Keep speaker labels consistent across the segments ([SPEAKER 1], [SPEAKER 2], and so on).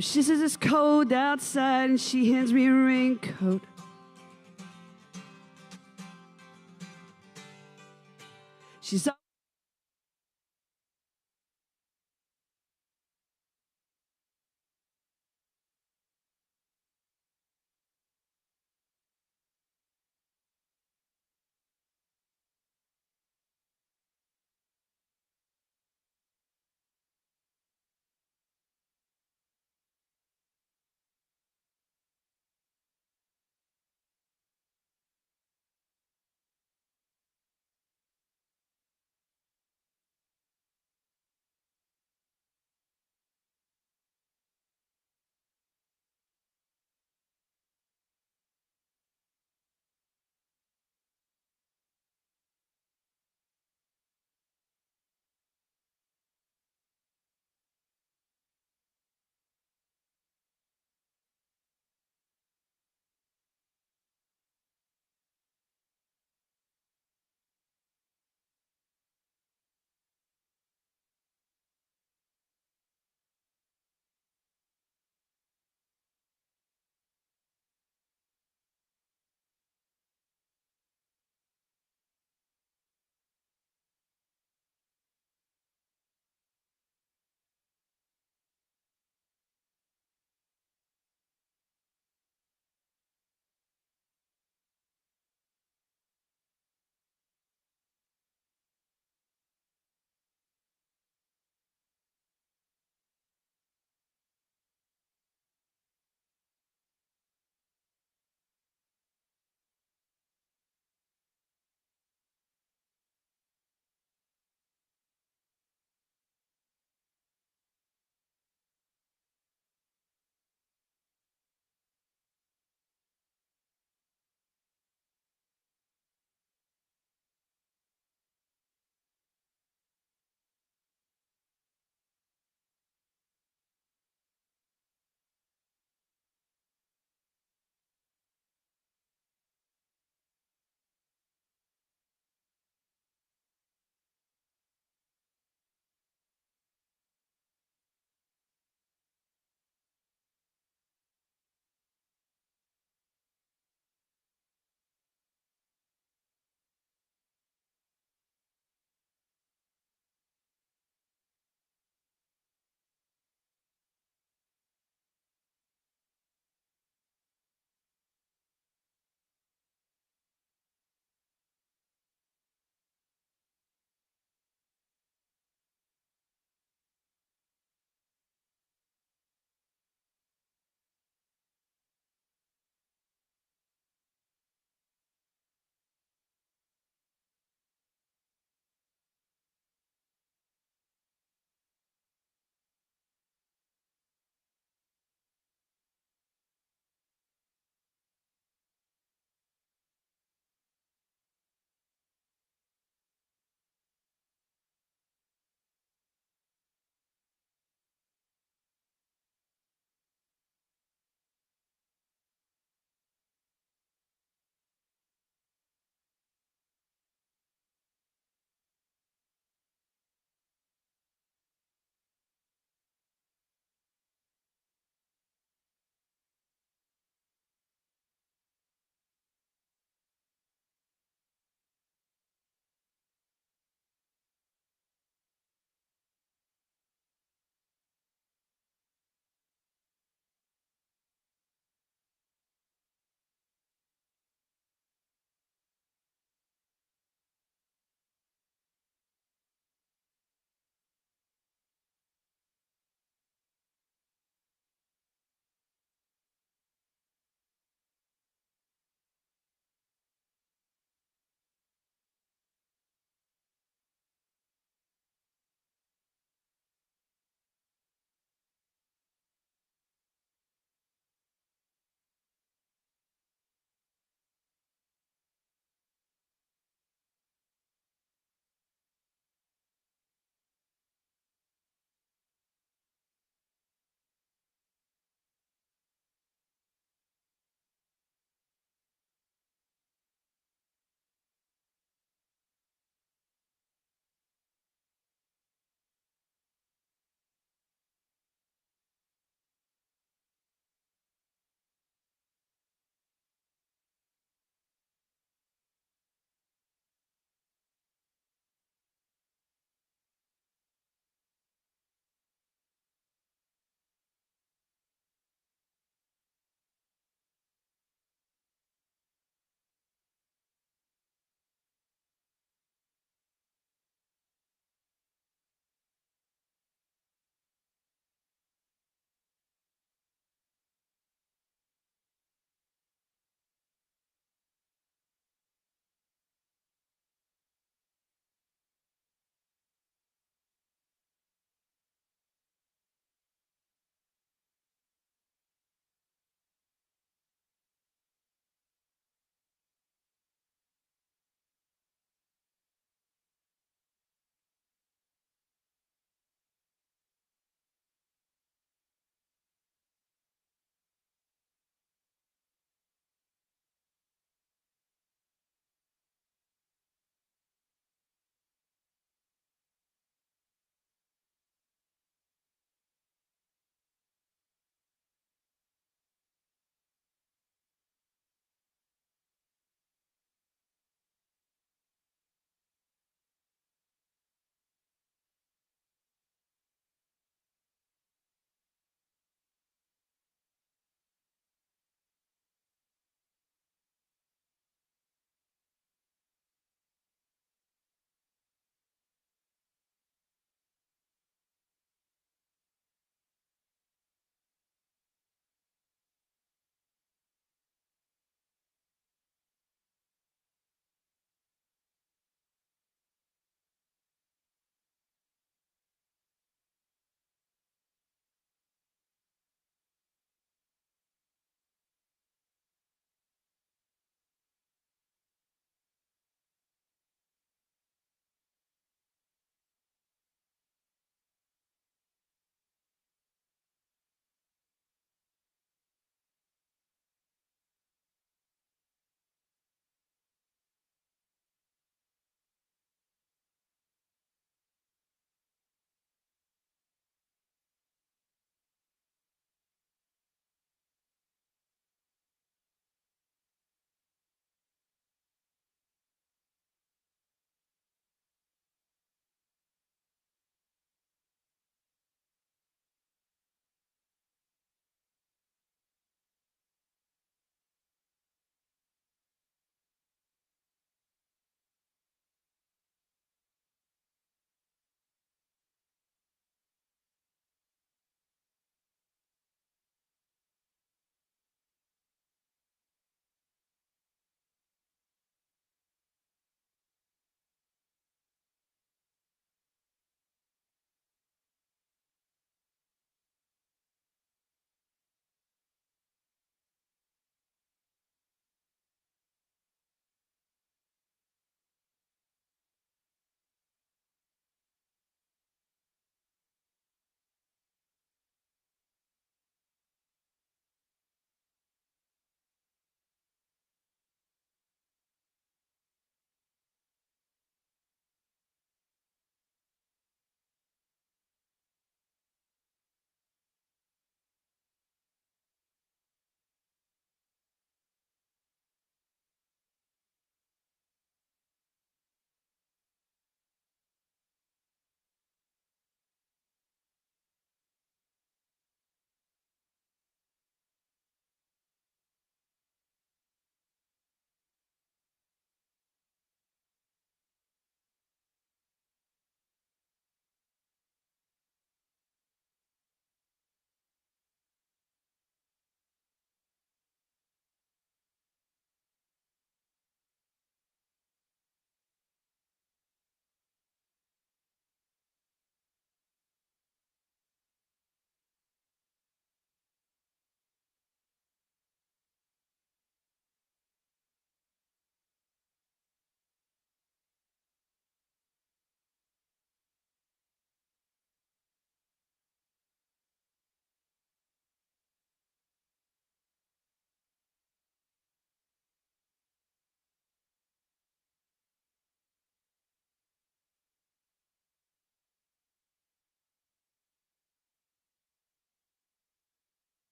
[SPEAKER 1] She says it's cold outside and she hands me a raincoat. She's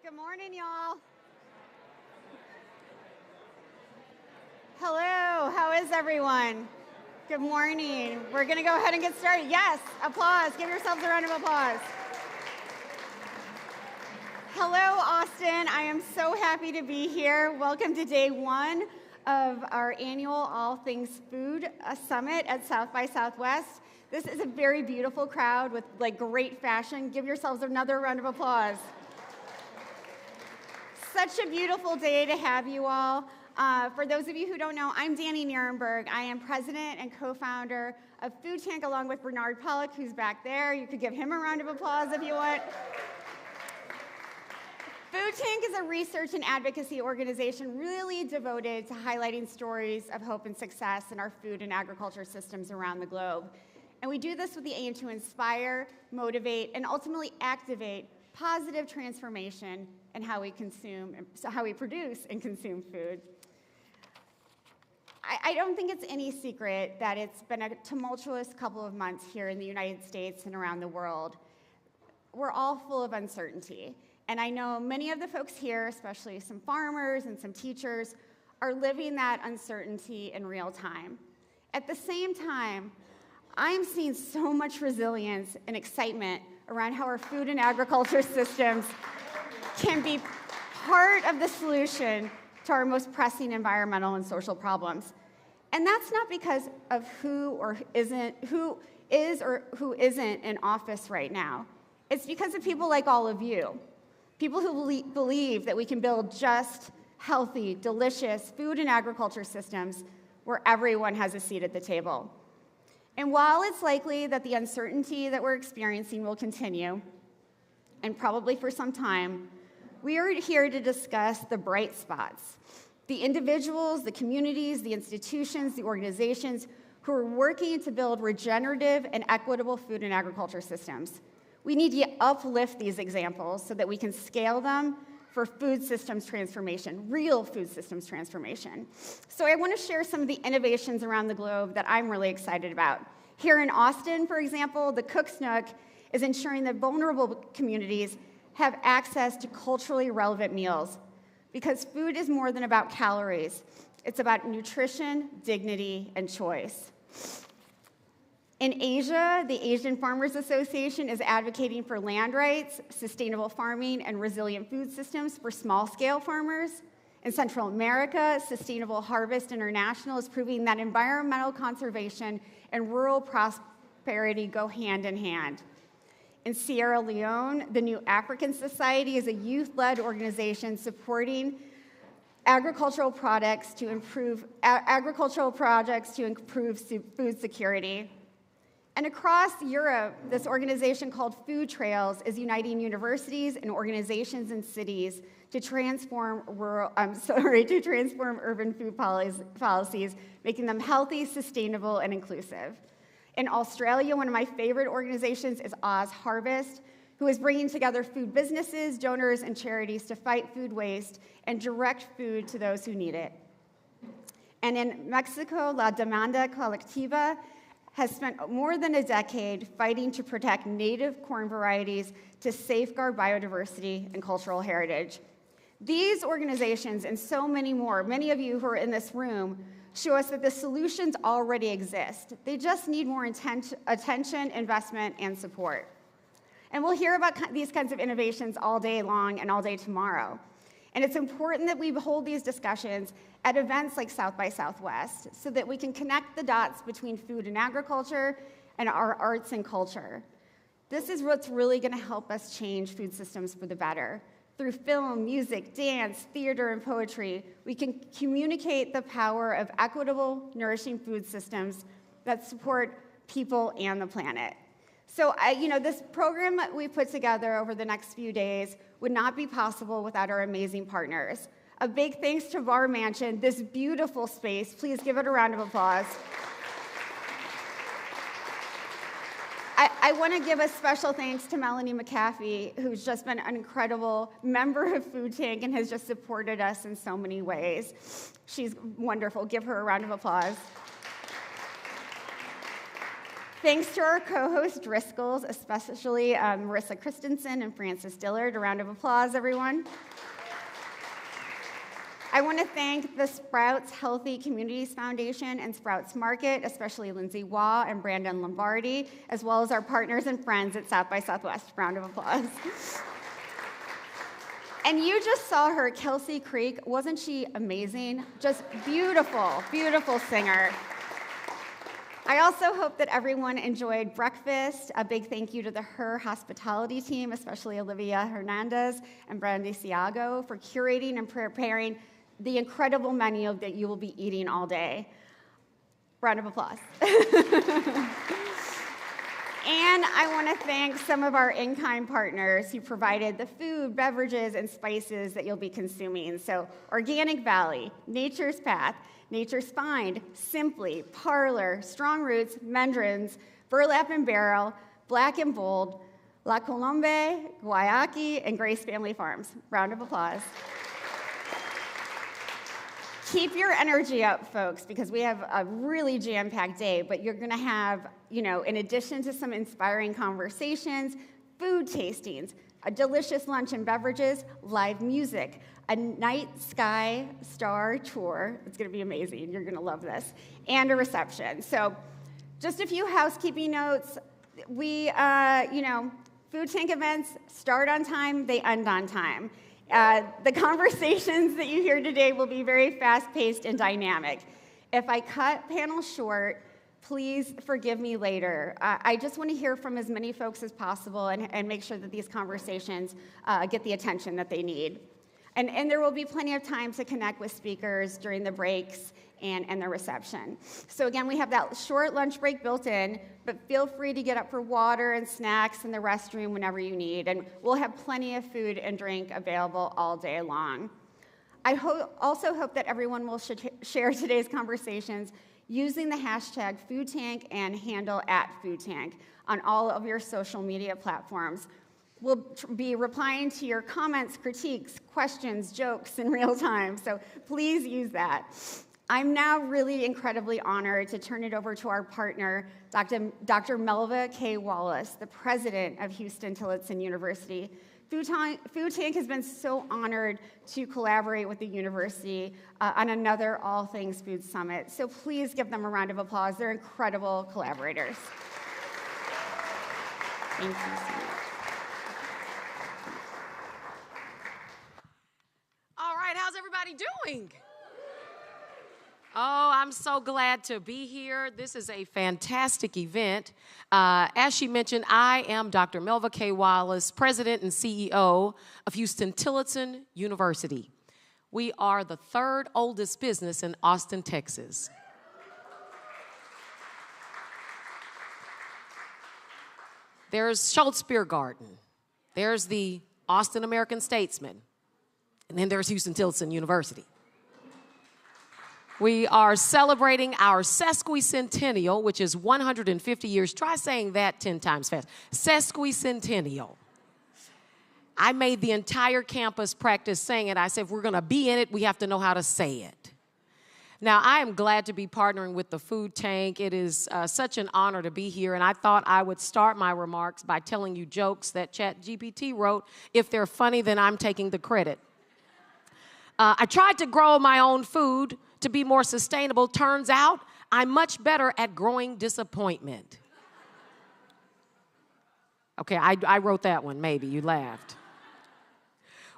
[SPEAKER 2] Good morning, y'all. Hello, how is everyone? Good morning. We're going to go ahead and get started. Yes, applause. Give yourselves a round of applause. Hello, Austin. I am so happy to be here. Welcome to day one of our annual All Things Food Summit at South by Southwest. This is a very beautiful crowd with great fashion. Give yourselves another round of applause. Such a beautiful day to have you all. For those of you who don't know, I'm Dani Nierenberg. I am president and co-founder of Food Tank along with Bernard Pollock, who's back there. You could give him a round of applause if you want. Food Tank is a research and advocacy organization really devoted to highlighting stories of hope and success in our food and agriculture systems around the globe. And we do this with the aim to inspire, motivate, and ultimately activate positive transformation in how we produce and consume food. I don't think it's any secret that it's been a tumultuous couple of months here in the United States and around the world. We're all full of uncertainty. And I know many of the folks here, especially some farmers and some teachers, are living that uncertainty in real time. At the same time, I'm seeing so much resilience and excitement around how our food and agriculture systems can be part of the solution to our most pressing environmental and social problems. And that's not because of who is or who isn't in office right now. It's because of people like all of you, people who believe that we can build just, healthy, delicious food and agriculture systems where everyone has a seat at the table. And while it's likely that the uncertainty that we're experiencing will continue, and probably for some time, we are here to discuss the bright spots, the individuals, the communities, the institutions, the organizations who are working to build regenerative and equitable food and agriculture systems. We need to uplift these examples so that we can scale them for food systems transformation, real food systems transformation. So I want to share some of the innovations around the globe that I'm really excited about. Here in Austin, for example, the Cook's Nook is ensuring that vulnerable communities have access to culturally relevant meals, because food is more than about calories. It's about nutrition, dignity, and choice. In Asia, the Asian Farmers Association is advocating for land rights, sustainable farming, and resilient food systems for small-scale farmers. In Central America, Sustainable Harvest International is proving that environmental conservation and rural prosperity go hand in hand. In Sierra Leone, the New African Society is a youth-led organization supporting agricultural projects to improve food security. And across Europe, this organization called Food Trails is uniting universities and organizations in cities to transform urban food policies, making them healthy, sustainable, and inclusive. In Australia, one of my favorite organizations is Oz Harvest, who is bringing together food businesses, donors, and charities to fight food waste and direct food to those who need it. And in Mexico, La Demanda Colectiva has spent more than a decade fighting to protect native corn varieties to safeguard biodiversity and cultural heritage. These organizations and so many more, many of you who are in this room, show us that the solutions already exist. They just need more attention, investment, and support. And we'll hear about these kinds of innovations all day long and all day tomorrow. And it's important that we hold these discussions at events like South by Southwest so that we can connect the dots between food and agriculture and our arts and culture. This is what's really going to help us change food systems for the better. Through film, music, dance, theater, and poetry, we can communicate the power of equitable, nourishing food systems that support people and the planet. So, this program that we put together over the next few days would not be possible without our amazing partners. A big thanks to BARR Mansion, this beautiful space. Please give it a round of applause. I want to give a special thanks to Melanie McAfee, who's just been an incredible member of Food Tank and has just supported us in so many ways. She's wonderful. Give her a round of applause. Thanks to our co-host Driscolls, especially Marissa Christensen and Frances Dillard. A round of applause, everyone. I want to thank the Sprouts Healthy Communities Foundation and Sprouts Market, especially Lindsay Waugh and Brandon Lombardi, as well as our partners and friends at South by Southwest. Round of applause. And you just saw her, Kelsi Creek. Wasn't she amazing? Just beautiful, beautiful singer. I also hope that everyone enjoyed breakfast. A big thank you to the Her hospitality team, especially Olivia Hernandez and Brandy Siago, for curating and preparing the incredible menu that you will be eating all day. Round of applause. And I want to thank some of our in-kind partners who provided the food, beverages, and spices that you'll be consuming. So Organic Valley, Nature's Path, Nature's Find, Simply, Parlor, Strong Roots, Mendrins, Burlap and Barrel, Black and Bold, La Colombe, Guayaki, and Grace Family Farms. Round of applause. Keep your energy up, folks, because we have a really jam-packed day, but you're going to have, in addition to some inspiring conversations, food tastings, a delicious lunch and beverages, live music, a night sky star tour. It's going to be amazing. You're going to love this. And a reception. So just a few housekeeping notes. We, food tank events start on time, they end on time. The conversations that you hear today will be very fast-paced and dynamic. If I cut panels short, please forgive me later. I just want to hear from as many folks as possible and make sure that these conversations get the attention that they need. And there will be plenty of time to connect with speakers during the breaks and the reception. So again, we have that short lunch break built in, but feel free to get up for water and snacks in the restroom whenever you need, and we'll have plenty of food and drink available all day long. I also hope that everyone will share today's conversations using the hashtag #FoodTank and handle @FoodTank on all of your social media platforms. We'll be replying to your comments, critiques, questions, jokes in real time, so please use that. I'm now really incredibly honored to turn it over to our partner, Dr. Melva K. Wallace, the president of Huston-Tillotson University. Food Tank has been so honored to collaborate with the university on another All Things Food Summit, so please give them a round of applause. They're incredible collaborators. Thank you so much.
[SPEAKER 3] All right, how's everybody doing? Oh, I'm so glad to be here. This is a fantastic event. As she mentioned, I am Dr. Melva K. Wallace, President and CEO of Huston-Tillotson University. We are the third oldest business in Austin, Texas. There's Schultz Beer Garden. There's the Austin American Statesman. And then there's Huston-Tillotson University. We are celebrating our sesquicentennial, which is 150 years. Try saying that 10 times fast. Sesquicentennial. I made the entire campus practice saying it. I said, if we're going to be in it, we have to know how to say it. Now, I am glad to be partnering with the Food Tank. It is such an honor to be here, and I thought I would start my remarks by telling you jokes that ChatGPT wrote. If they're funny, then I'm taking the credit. I tried to grow my own food to be more sustainable. Turns out I'm much better at growing disappointment. Okay, I wrote that one, maybe. You laughed.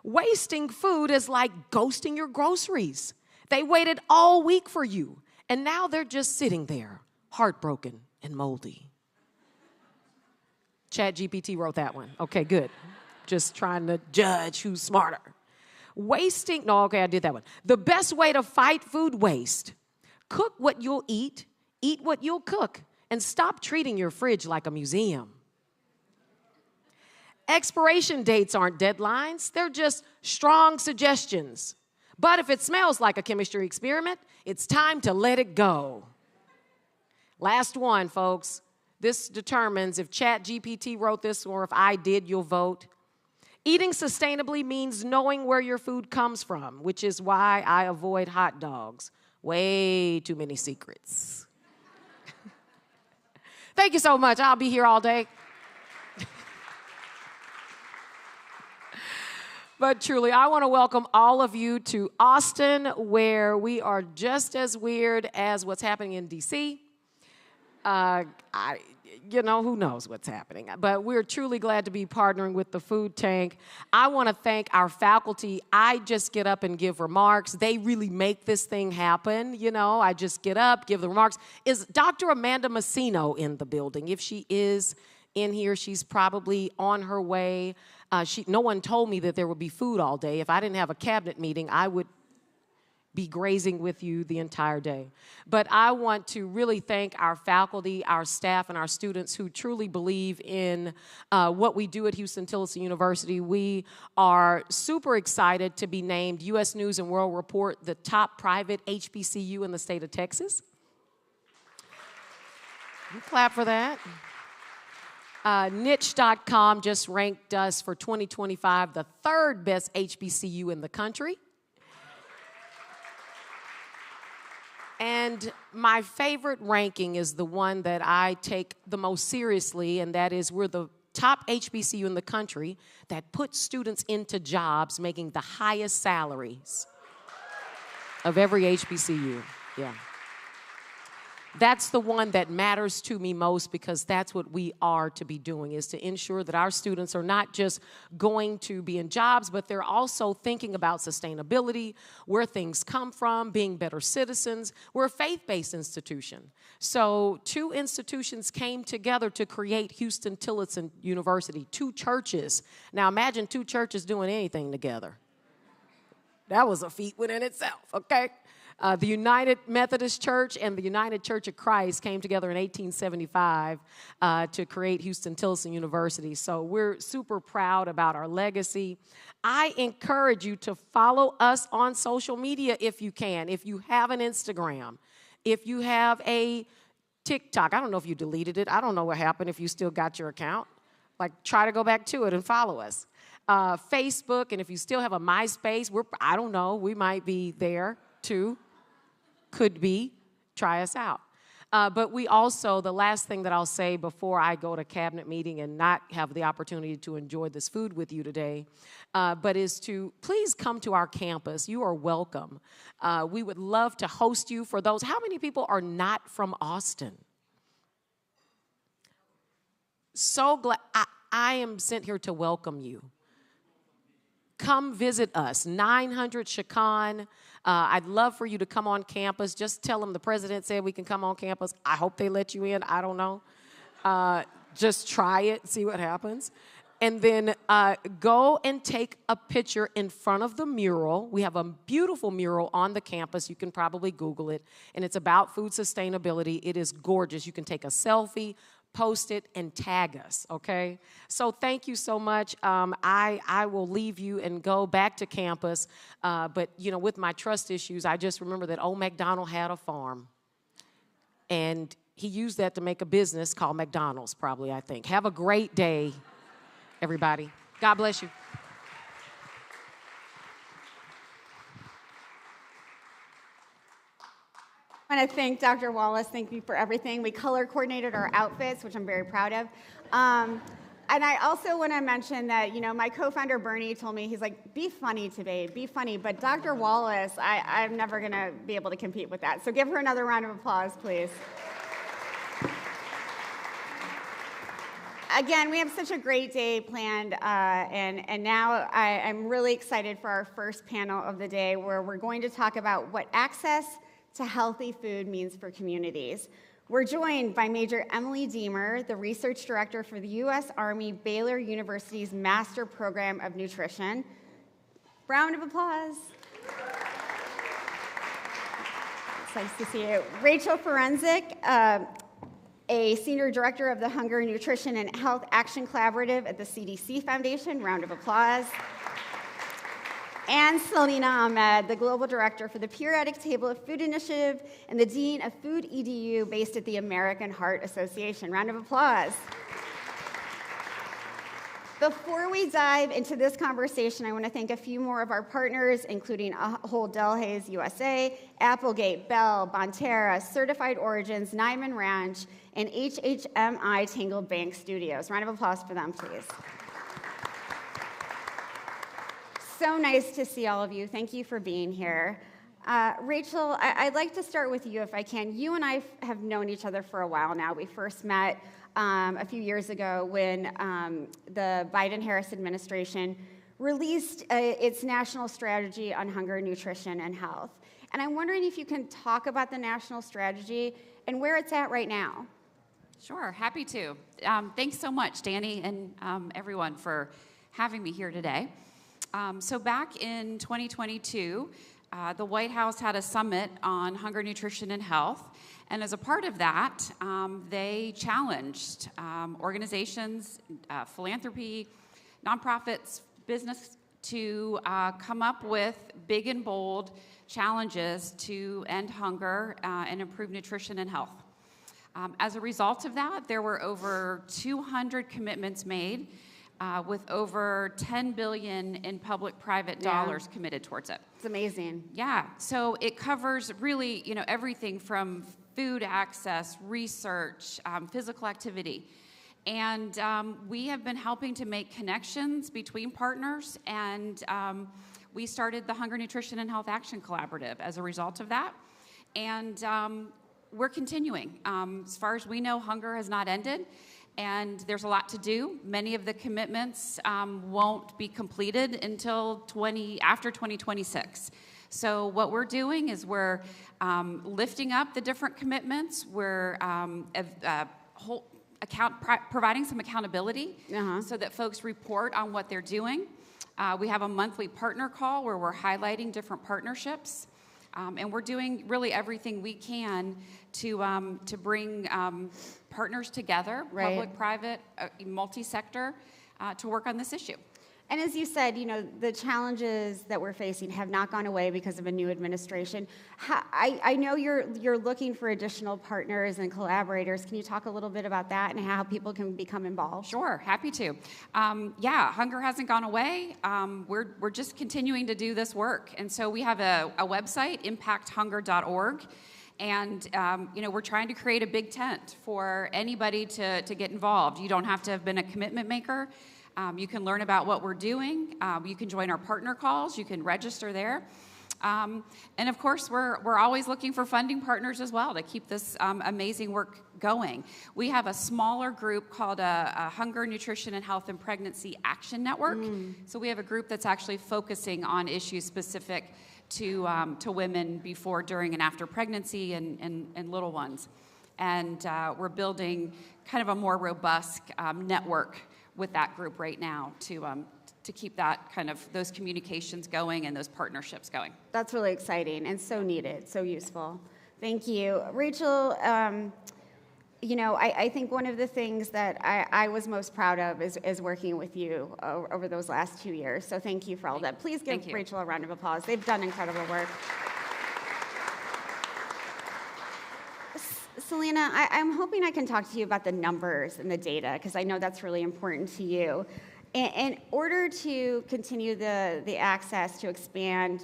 [SPEAKER 3] Wasting food is like ghosting your groceries. They waited all week for you, and now they're just sitting there, heartbroken and moldy. ChatGPT wrote that one. Okay, good. Just trying to judge who's smarter. I did that one. The best way to fight food waste: cook what you'll eat what you'll cook, and stop treating your fridge like a museum. Expiration dates aren't deadlines, they're just strong suggestions. But if it smells like a chemistry experiment, it's time to let it go. Last one, folks. This determines if ChatGPT wrote this or if I did, you'll vote. Eating sustainably means knowing where your food comes from, which is why I avoid hot dogs. Way too many secrets. Thank you so much. I'll be here all day. But truly, I want to welcome all of you to Austin, where we are just as weird as what's happening in D.C. Who knows what's happening. But we're truly glad to be partnering with the Food Tank. I want to thank our faculty. I just get up and give remarks. They really make this thing happen. I just get up, give the remarks. Is Dr. Amanda Messino in the building? If she is in here, she's probably on her way. No one told me that there would be food all day. If I didn't have a cabinet meeting, I would be grazing with you the entire day. But I want to really thank our faculty, our staff, and our students who truly believe in what we do at Huston-Tillotson University. We are super excited to be named U.S. News and World Report the top private HBCU in the state of Texas. You clap for that. Niche.com just ranked us for 2025 the third best HBCU in the country. And my favorite ranking is the one that I take the most seriously, and that is we're the top HBCU in the country that puts students into jobs making the highest salaries of every HBCU. Yeah. That's the one that matters to me most, because that's what we are to be doing, is to ensure that our students are not just going to be in jobs, but they're also thinking about sustainability, where things come from, being better citizens. We're a faith-based institution. So 2 institutions came together to create Huston-Tillotson University, 2 churches. Now imagine 2 churches doing anything together. That was a feat within itself, okay? The United Methodist Church and the United Church of Christ came together in 1875 to create Huston-Tillotson University. So we're super proud about our legacy. I encourage you to follow us on social media if you can. If you have an Instagram, if you have a TikTok, I don't know if you deleted it. I don't know what happened if you still got your account. Try to go back to it and follow us. Facebook, and if you still have a MySpace, I don't know, we might be there too. Could be. Try us out. But we also, the last thing that I'll say before I go to cabinet meeting and not have the opportunity to enjoy this food with you today, but is to please come to our campus. You are welcome. We would love to host you. For those, how many people are not from Austin? So glad. I am sent here to welcome you. Come visit us, 900 Chacon. I'd love for you to come on campus. Just tell them the president said we can come on campus. I hope they let you in. I don't know. Just try it, see what happens. And then go and take a picture in front of the mural. We have a beautiful mural on the campus. You can probably Google it. And it's about food sustainability. It is gorgeous. You can take a selfie, post it, and tag us, okay? So thank you so much. I will leave you and go back to campus. But, with my trust issues, I just remember that old McDonald had a farm. And he used that to make a business called McDonald's, probably, I think. Have a great day, everybody. God bless you.
[SPEAKER 2] I want to thank Dr. Wallace. Thank you for everything. We color coordinated our outfits, which I'm very proud of. And I also want to mention that, my co-founder Bernie told me, he's like, be funny today, be funny. But Dr. Wallace, I'm never going to be able to compete with that. So give her another round of applause, please. Again, we have such a great day planned, and now I'm really excited for our first panel of the day, where we're going to talk about what access to healthy food means for communities. We're joined by Major Emily Diemer, the Research Director for the U.S. Army Baylor University's Master Program of Nutrition. Round of applause. It's nice to see you. Rachel Ferencik, a Senior Director of the Hunger, Nutrition, and Health Action Collaborative at the CDC Foundation. Round of applause. And Selena Ahmed, the Global Director for the Periodic Table of Food Initiative and the Dean of Food EDU based at the American Heart Association. Round of applause. Before we dive into this conversation, I want to thank a few more of our partners, including Ahold Delhaize USA, Applegate, Bell, Bonterra, Certified Origins, Nyman Ranch, and HHMI Tangled Bank Studios. Round of applause for them, please. So nice to see all of you. Thank you for being here. Rachel, I'd like to start with you if I can. You and I have known each other for a while now. We first met a few years ago when the Biden-Harris administration released its national strategy on hunger, nutrition, and health. And I'm wondering if you can talk about the national strategy and where it's at right now.
[SPEAKER 4] Sure, happy to. Thanks so much, Danny, and everyone for having me here today. So back in 2022, the White House had a summit on hunger, nutrition, and health. And as a part of that, they challenged organizations, philanthropy, nonprofits, business to come up with big and bold challenges to end hunger and improve nutrition and health. As a result of that, there were over 200 commitments made with over $10 billion in public-private dollars committed towards it.
[SPEAKER 2] It's amazing.
[SPEAKER 4] Yeah, so it covers really, everything from food access, research, physical activity. And we have been helping to make connections between partners, and we started the Hunger, Nutrition, and Health Action Collaborative as a result of that. And we're continuing. As far as we know, hunger has not ended, and there's a lot to do. Many of the commitments won't be completed until after 2026. So what we're doing is we're lifting up the different commitments. We're providing some accountability so that folks report on what they're doing. We have a monthly partner call where we're highlighting different partnerships. And we're doing really everything we can to bring partners together, public, private, multi-sector, to work on this issue.
[SPEAKER 2] And as you said, the challenges that we're facing have not gone away because of a new administration. I know you're looking for additional partners and collaborators. Can you talk a little bit about that and how people can become involved?
[SPEAKER 4] Sure, happy to. Yeah, hunger hasn't gone away. We're just continuing to do this work. And so we have a website, impacthunger.org. And we're trying to create a big tent for anybody to get involved. You don't have to have been a commitment maker. You can learn about what we're doing. You can join our partner calls. You can register there. And of course, we're always looking for funding partners as well to keep this amazing work going. We have a smaller group called a Hunger, Nutrition, and Health and Pregnancy Action Network. So we have a group that's actually focusing on issues specific to women before, during, and after pregnancy and little ones. And we're building kind of a more robust network with that group right now to keep that kind of those communications going and those partnerships going.
[SPEAKER 2] That's really exciting and so needed, so useful. Thank you. Rachel, I think one of the things that I was most proud of is working with you over those last 2 years. So thank you for all that. Please give Rachel a round of applause. They've done incredible work. Selena, I'm hoping I can talk to you about the numbers and the data, because I know that's really important to you. In order to continue the access to expand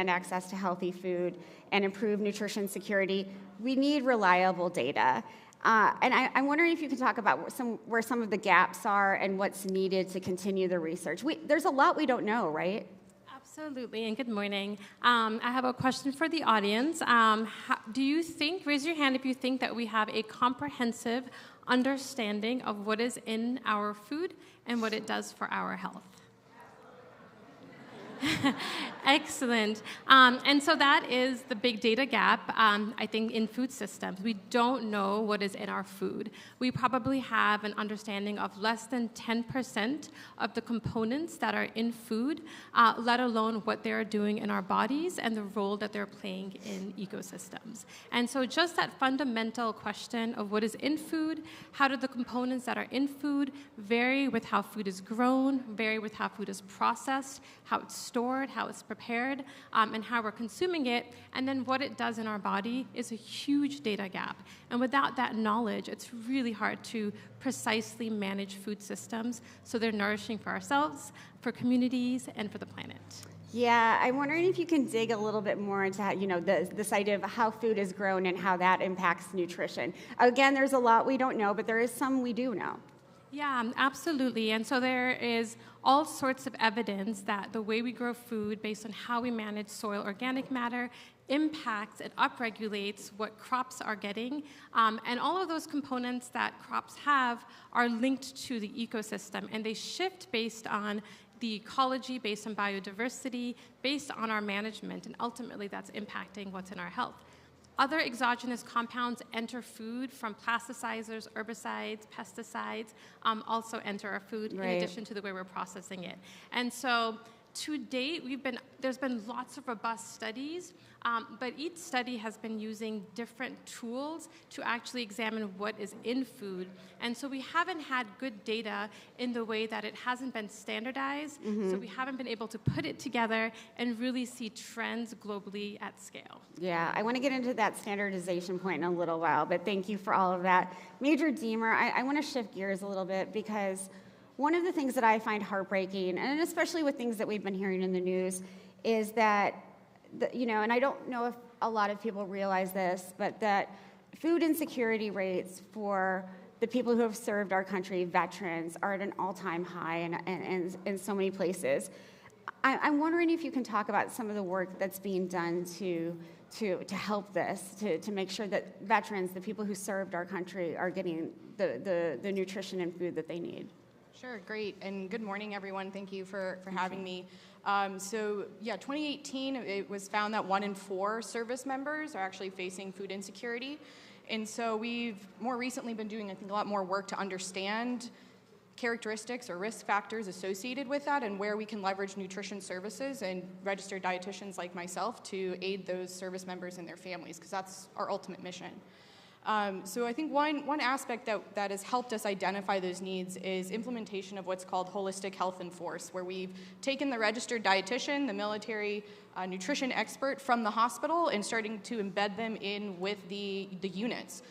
[SPEAKER 2] access to healthy food and improve nutrition security, we need reliable data. And I'm wondering if you can talk about where some of the gaps are and what's needed to continue the research. There's a lot we don't know, right?
[SPEAKER 5] Absolutely, and good morning. I have a question for the audience. Do you think, raise your hand if you think that we have a comprehensive understanding of what is in our food and what it does for our health? Excellent. And so that is the big data gap, I think, in food systems. We don't know what is in our food. We probably have an understanding of less than 10% of the components that are in food, let alone what they're doing in our bodies and the role that they're playing in ecosystems. And so just that fundamental question of what is in food, how do the components that are in food vary with how food is grown, vary with how food is processed, how it's stored, how it's prepared, and how we're consuming it, and then what it does in our body is a huge data gap. And without that knowledge, it's really hard to precisely manage food systems so they're nourishing for ourselves, for communities, and for the planet.
[SPEAKER 2] Yeah, I'm wondering if you can dig a little bit more into how, this idea of how food is grown and how that impacts nutrition. Again, there's a lot we don't know, but there is some we do know.
[SPEAKER 5] Yeah, absolutely. And so there is all sorts of evidence that the way we grow food based on how we manage soil organic matter impacts and upregulates what crops are getting. And all of those components that crops have are linked to the ecosystem, and they shift based on the ecology, based on biodiversity, based on our management, and ultimately that's impacting what's in our health. Other exogenous compounds enter food from plasticizers, herbicides, pesticides, also enter our food in addition to the way we're processing it. And so to date, there's been lots of robust studies, but each study has been using different tools to actually examine what is in food. And so we haven't had good data in the way that it hasn't been standardized, so we haven't been able to put it together and really see trends globally at scale.
[SPEAKER 2] Yeah, I want to get into that standardization point in a little while, but thank you for all of that. Major Diemer, I want to shift gears a little bit because one of the things that I find heartbreaking, and especially with things that we've been hearing in the news, is that, and I don't know if a lot of people realize this, but that food insecurity rates for the people who have served our country, veterans, are at an all-time high in so many places. I'm wondering if you can talk about some of the work that's being done to help this, to make sure that veterans, the people who served our country, are getting the nutrition and food that they need.
[SPEAKER 6] Sure, great, and good morning, everyone. Thank you for having me. 2018, it was found that 1 in 4 service members are actually facing food insecurity. And so we've more recently been doing, I think, a lot more work to understand characteristics or risk factors associated with that and where we can leverage nutrition services and registered dietitians like myself to aid those service members and their families, because that's our ultimate mission. So I think one aspect that has helped us identify those needs is implementation of what's called holistic health and force, where we've taken the registered dietitian, the military nutrition expert from the hospital, and starting to embed them in with the units,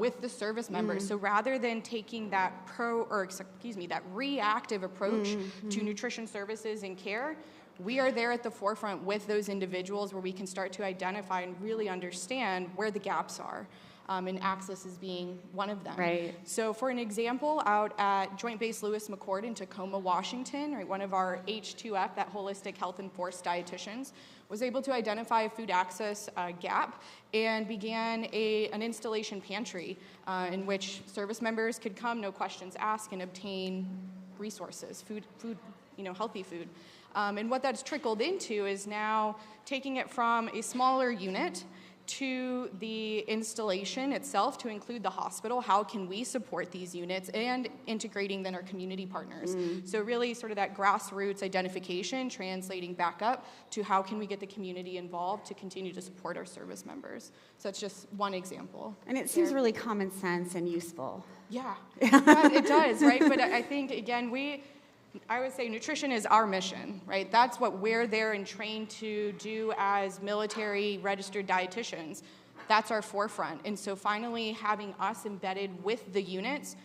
[SPEAKER 6] with the service members. So rather than taking that that reactive approach to nutrition services and care, we are there at the forefront with those individuals where we can start to identify and really understand where the gaps are. And access is being one of them.
[SPEAKER 2] Right.
[SPEAKER 6] So for an example, out at Joint Base Lewis McChord in Tacoma, Washington, one of our H2F, that holistic health and force dietitians, was able to identify a food access gap and began an installation pantry in which service members could come, no questions asked, and obtain resources, food, healthy food. And what that's trickled into is now taking it from a smaller unit to the installation itself, to include the hospital. How can we support these units, and integrating then our community partners? So really sort of that grassroots identification translating back up to how can we get the community involved to continue to support our service members. So that's just one example.
[SPEAKER 2] And it seems really common sense and useful.
[SPEAKER 6] Yeah, it does, right? But I think, again, I would say nutrition is our mission, right? That's what we're there and trained to do as military registered dietitians. That's our forefront. And so finally having us embedded with the units,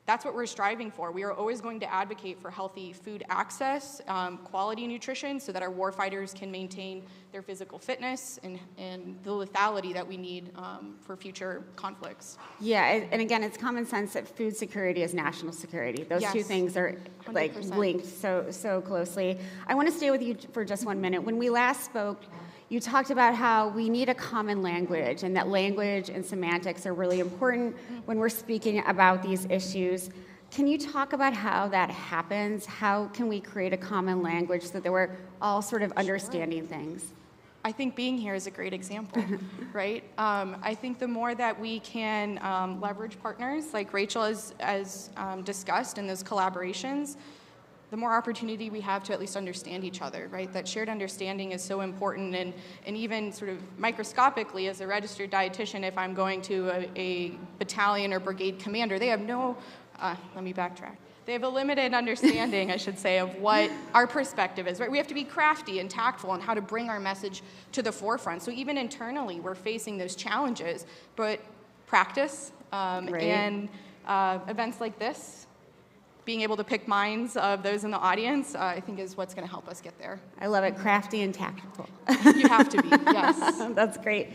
[SPEAKER 6] that's what we're striving for. We are always going to advocate for healthy food access, quality nutrition, so that our warfighters can maintain their physical fitness and the lethality that we need for future conflicts.
[SPEAKER 2] Yeah, and again, it's common sense that food security is national security. Those two things are
[SPEAKER 6] 100%.
[SPEAKER 2] Linked so closely. I want to stay with you for just 1 minute. When we last spoke, you talked about how we need a common language, and that language and semantics are really important when we're speaking about these issues. Can you talk about how that happens? How can we create a common language so that we're all sort of understanding things?
[SPEAKER 6] I think being here is a great example, right? I think the more that we can leverage partners like Rachel as discussed in those collaborations, the more opportunity we have to at least understand each other, right? That shared understanding is so important, and even sort of microscopically as a registered dietitian, if I'm going to a battalion or brigade commander, they have no let me backtrack. They have a limited understanding, I should say, of what our perspective is, right? We have to be crafty and tactful on how to bring our message to the forefront. So even internally, we're facing those challenges, but practice and events like this, being able to pick minds of those in the audience, I think is what's going to help us get there.
[SPEAKER 2] I love it, crafty and tactical.
[SPEAKER 6] You have to be, yes.
[SPEAKER 2] That's great.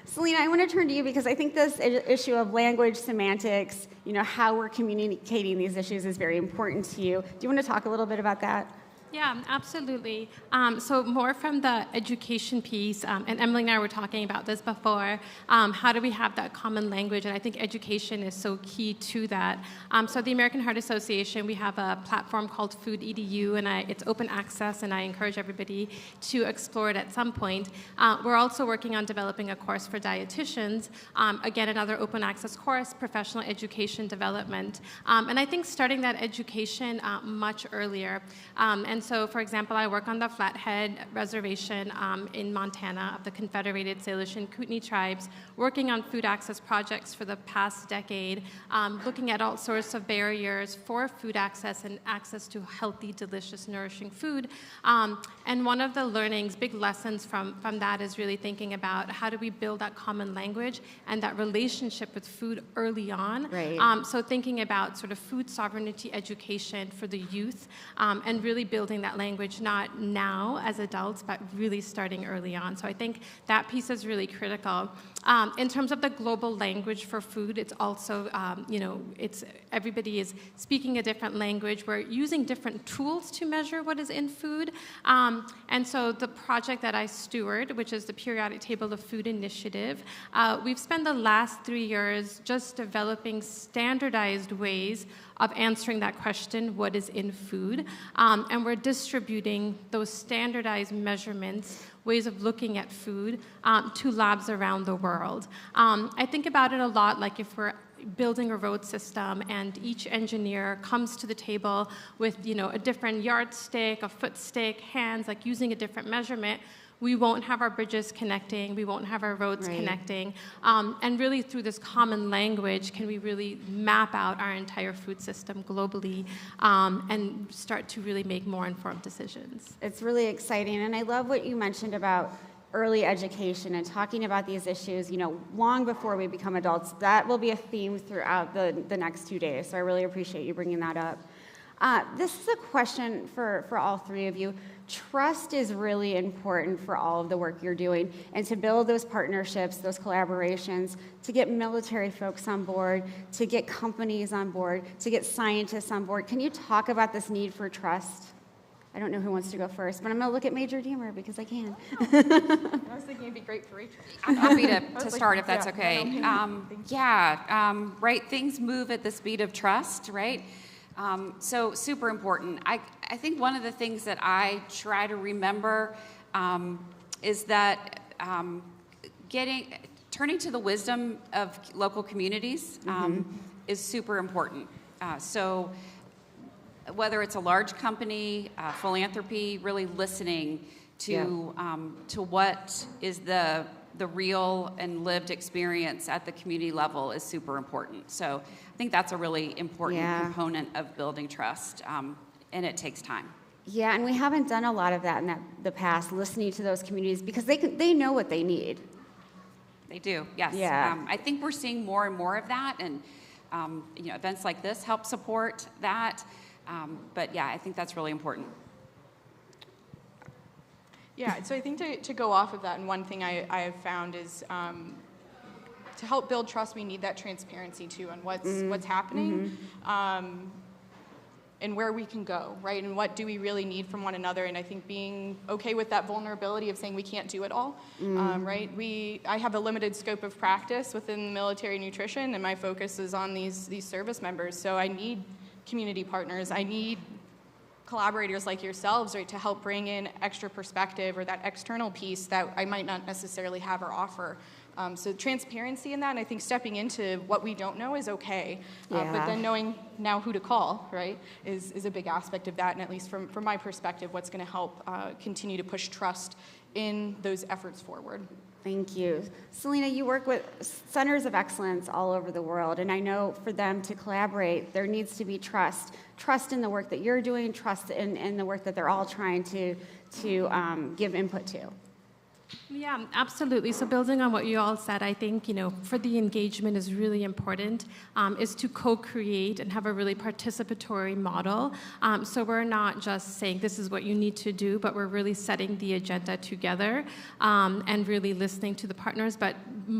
[SPEAKER 2] Selena, I want to turn to you because I think this issue of language, semantics, how we're communicating these issues is very important to you. Do you want to talk a little bit about that?
[SPEAKER 5] Yeah, absolutely. So more from the education piece, and Emily and I were talking about this before, how do we have that common language? And I think education is so key to that. So the American Heart Association, we have a platform called Food EDU, and it's open access, and I encourage everybody to explore it at some point. We're also working on developing a course for dietitians, again, another open access course, professional education development. And I think starting that education much earlier. And so, for example, I work on the Flathead Reservation in Montana of the Confederated Salish and Kootenai tribes, working on food access projects for the past decade, looking at all sorts of barriers for food access and access to healthy, delicious, nourishing food. And one of the learnings, big lessons from that is really thinking about how do we build that common language and that relationship with food early on.
[SPEAKER 2] Right.
[SPEAKER 5] So thinking about sort of food sovereignty education for the youth and really building that language not now as adults, but really starting early on. So I think that piece is really critical. In terms of the global language for food, it's also, everybody is speaking a different language. We're using different tools to measure what is in food. And so the project that I steward, which is the Periodic Table of Food Initiative, we've spent the last 3 years just developing standardized ways of answering that question, what is in food? And we're distributing those standardized measurements, ways of looking at food, to labs around the world. I think about it a lot like if we're building a road system and each engineer comes to the table with a different yardstick, a footstick, hands, like using a different measurement, we won't have our bridges connecting, we won't have our roads connecting. And really through this common language, can we really map out our entire food system globally and start to really make more informed decisions.
[SPEAKER 2] It's really exciting, and I love what you mentioned about early education and talking about these issues, long before we become adults. That will be a theme throughout the next 2 days, so I really appreciate you bringing that up. This is a question for all three of you. Trust is really important for all of the work you're doing, and to build those partnerships, those collaborations, to get military folks on board, to get companies on board, to get scientists on board. Can you talk about this need for trust? I don't know who wants to go first, but I'm going to look at Major Diemer because I can.
[SPEAKER 6] I was thinking it'd be great for Rachel.
[SPEAKER 4] I'm happy to start if that's okay. Right, things move at the speed of trust, right? So super important. I think one of the things that I try to remember is that turning to the wisdom of local communities is super important. So whether it's a large company, philanthropy, really listening to what is the real and lived experience at the community level is super important. So I think that's a really important component of building trust, and it takes time.
[SPEAKER 2] Yeah, and we haven't done a lot of that in the past, listening to those communities, because they know what they need.
[SPEAKER 4] They do, yes.
[SPEAKER 2] Yeah.
[SPEAKER 4] I think we're seeing more and more of that, and events like this help support that. But yeah, I think that's really important.
[SPEAKER 6] Yeah, so I think to go off of that, and one thing I have found is to help build trust, we need that transparency too on what's happening and where we can go, right? And what do we really need from one another? And I think being okay with that vulnerability of saying we can't do it all, right? I have a limited scope of practice within military nutrition, and my focus is on these service members. So I need community partners. I need collaborators like yourselves, right, to help bring in extra perspective or that external piece that I might not necessarily have or offer. So transparency in that, and I think stepping into what we don't know is okay. But then knowing now who to call, right, is a big aspect of that, and at least from my perspective, what's going to help continue to push trust in those efforts forward.
[SPEAKER 2] Thank you. Selena, you work with centers of excellence all over the world, and I know for them to collaborate, there needs to be trust. Trust in the work that you're doing, trust in the work that they're all trying to give input to.
[SPEAKER 5] Yeah, absolutely. So building on what you all said, I think, for the engagement is really important, is to co-create and have a really participatory model. So we're not just saying this is what you need to do, but we're really setting the agenda together and really listening to the partners, but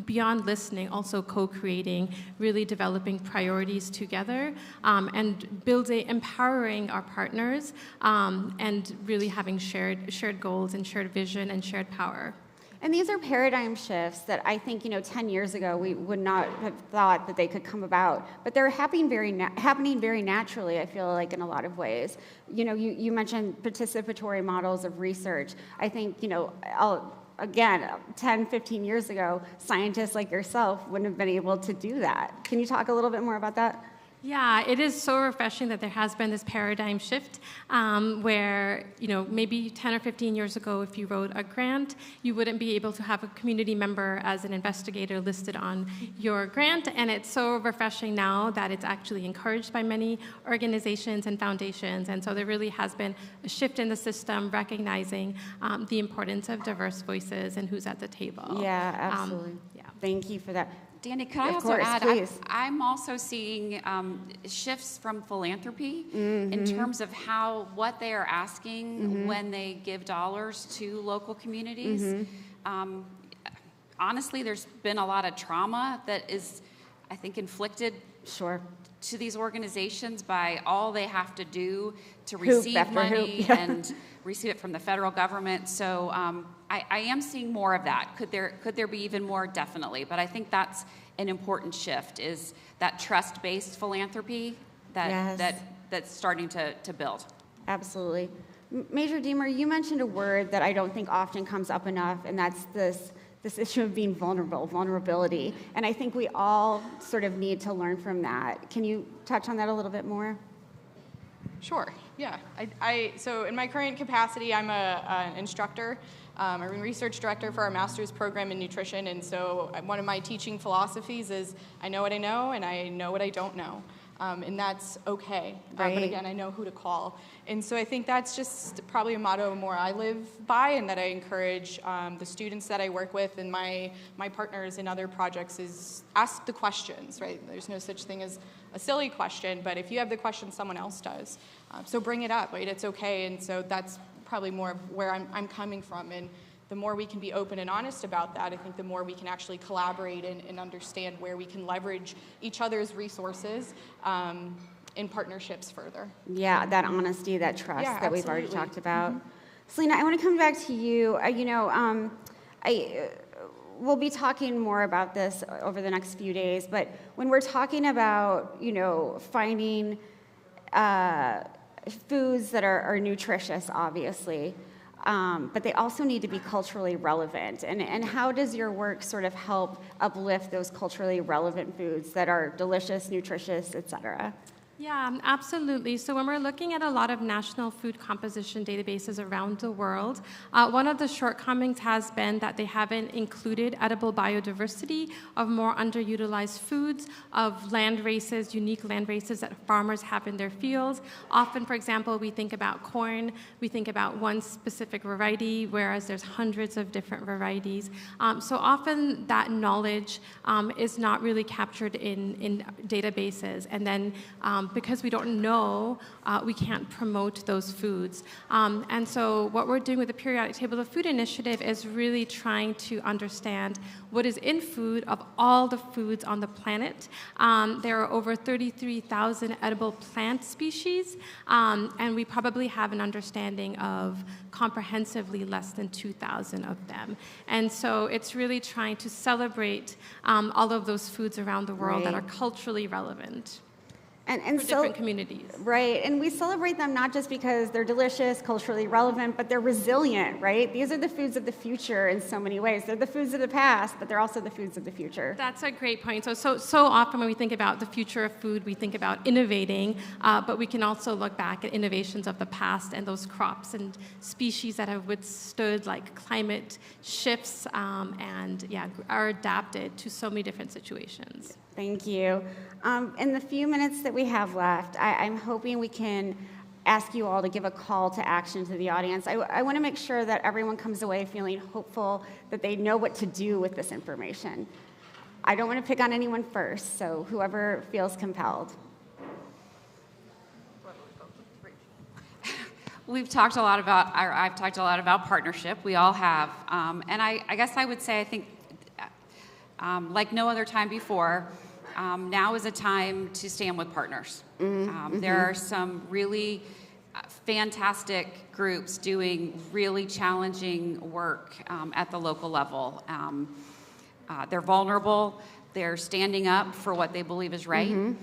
[SPEAKER 5] beyond listening, also co-creating, really developing priorities together and empowering our partners and really having shared goals and shared vision and shared power.
[SPEAKER 2] And these are paradigm shifts that I think, 10 years ago we would not have thought that they could come about, but they're happening very naturally, I feel like, in a lot of ways. You mentioned participatory models of research. I think, again, 10, 15 years ago, scientists like yourself wouldn't have been able to do that. Can you talk a little bit more about that?
[SPEAKER 5] Yeah, it is so refreshing that there has been this paradigm shift where, maybe 10 or 15 years ago, if you wrote a grant, you wouldn't be able to have a community member as an investigator listed on your grant. And it's so refreshing now that it's actually encouraged by many organizations and foundations. And so there really has been a shift in the system recognizing the importance of diverse voices and who's at the table.
[SPEAKER 2] Yeah, absolutely. Thank you for that.
[SPEAKER 4] Danny, could I also add, I'm also seeing shifts from philanthropy in terms of what they are asking when they give dollars to local communities. Honestly, there's been a lot of trauma that is, I think, inflicted to these organizations by all they have to do to receive money and receive it from the federal government. So I am seeing more of that. Could there be even more? Definitely. But I think that's an important shift, is that trust-based philanthropy that's starting to build.
[SPEAKER 2] Absolutely. Major Diemer, you mentioned a word that I don't think often comes up enough, and that's this issue of being vulnerability. And I think we all sort of need to learn from that. Can you touch on that a little bit more?
[SPEAKER 6] Sure, yeah. So in my current capacity, I'm an instructor. I'm a research director for our master's program in nutrition, and so one of my teaching philosophies is I know what I know, and I know what I don't know. And that's okay.
[SPEAKER 2] Right.
[SPEAKER 6] But again, I know who to call. And so I think that's just probably a motto more I live by, and that I encourage the students that I work with and my partners in other projects is ask the questions, right? There's no such thing as a silly question, but if you have the question, someone else does. So bring it up, right? It's okay. And so that's probably more of where I'm coming from. And the more we can be open and honest about that, I think the more we can actually collaborate and understand where we can leverage each other's resources in partnerships further.
[SPEAKER 2] Yeah, that honesty, that trust that we've already talked about. Selena, I want to come back to you. We'll be talking more about this over the next few days, but when we're talking about, finding foods that are nutritious, obviously, but they also need to be culturally relevant. And how does your work sort of help uplift those culturally relevant foods that are delicious, nutritious, et cetera?
[SPEAKER 5] Yeah, absolutely. So when we're looking at a lot of national food composition databases around the world, one of the shortcomings has been that they haven't included edible biodiversity of more underutilized foods, of land races, unique land races that farmers have in their fields. Often, for example, we think about corn, we think about one specific variety, whereas there's hundreds of different varieties. So often that knowledge is not really captured in databases. And then because we don't know, we can't promote those foods. And so what we're doing with the Periodic Table of Food Initiative is really trying to understand what is in food of all the foods on the planet. There are over 33,000 edible plant species, and we probably have an understanding of comprehensively less than 2,000 of them. And so it's really trying to celebrate all of those foods around the world that are culturally relevant.
[SPEAKER 2] And
[SPEAKER 5] for different communities.
[SPEAKER 2] Right, and we celebrate them not just because they're delicious, culturally relevant, but they're resilient, right? These are the foods of the future in so many ways. They're the foods of the past, but they're also the foods of the future.
[SPEAKER 5] That's a great point. So often when we think about the future of food, we think about innovating, but we can also look back at innovations of the past and those crops and species that have withstood like climate shifts and are adapted to so many different situations.
[SPEAKER 2] Thank you. In the few minutes that we have left, I'm hoping we can ask you all to give a call to action to the audience. I want to make sure that everyone comes away feeling hopeful, that they know what to do with this information. I don't want to pick on anyone first, so whoever feels compelled.
[SPEAKER 4] I've talked a lot about partnership. We all have. And I guess I would say, I think, like no other time before, now is a time to stand with partners. There are some really fantastic groups doing really challenging work at the local level. They're vulnerable. They're standing up for what they believe is right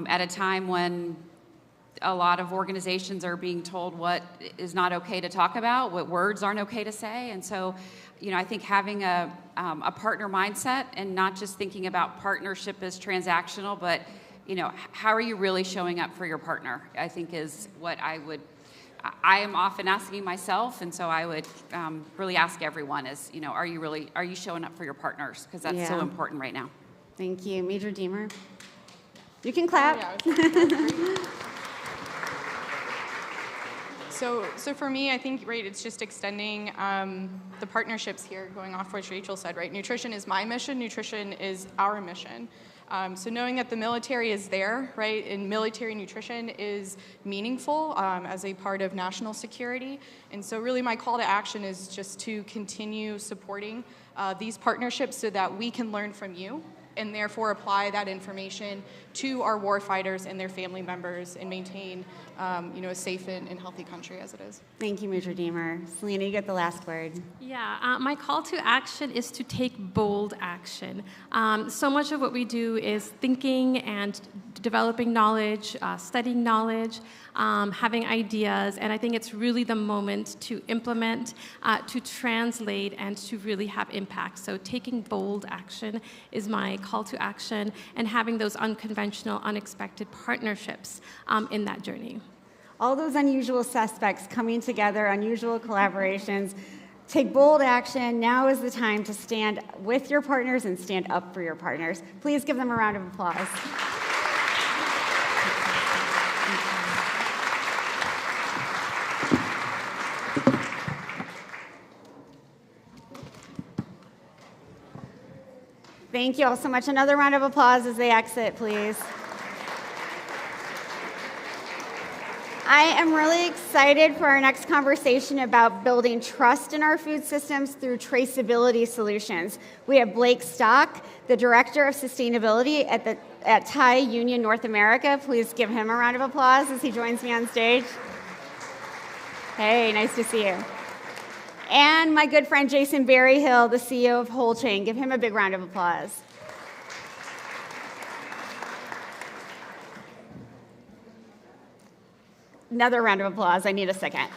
[SPEAKER 4] at a time when a lot of organizations are being told what is not okay to talk about, what words aren't okay to say. And so, I think having a partner mindset and not just thinking about partnership as transactional, but, how are you really showing up for your partner, I think is what I am often asking myself. And so I would really ask everyone is, are you showing up for your partners? Because that's so important right now.
[SPEAKER 2] Thank you. Major Diemer? You can clap.
[SPEAKER 6] So for me, I think, right, it's just extending the partnerships here, going off what Rachel said, right? Nutrition is my mission, nutrition is our mission. So knowing that the military is there, right, and military nutrition is meaningful as a part of national security. And so really my call to action is just to continue supporting these partnerships so that we can learn from you and therefore apply that information to our warfighters and their family members and maintain a safe and healthy country as it is.
[SPEAKER 2] Thank you, Major Diemer. Selena, you get the last word.
[SPEAKER 5] Yeah, my call to action is to take bold action. So much of what we do is thinking and developing knowledge, studying knowledge, having ideas, and I think it's really the moment to implement, to translate, and to really have impact. So taking bold action is my call to action, and having those unconventional, unexpected partnerships in that journey.
[SPEAKER 2] All those unusual suspects coming together, unusual collaborations. Take bold action. Now is the time to stand with your partners and stand up for your partners. Please give them a round of applause. Thank you all so much. Another round of applause as they exit, please. I am really excited for our next conversation about building trust in our food systems through traceability solutions. We have Blake Stock, the Director of Sustainability at Thai Union North America. Please give him a round of applause as he joins me on stage. Hey, nice to see you. And my good friend Jason Berryhill, the CEO of Whole Chain. Give him a big round of applause. Another round of applause. I need a second.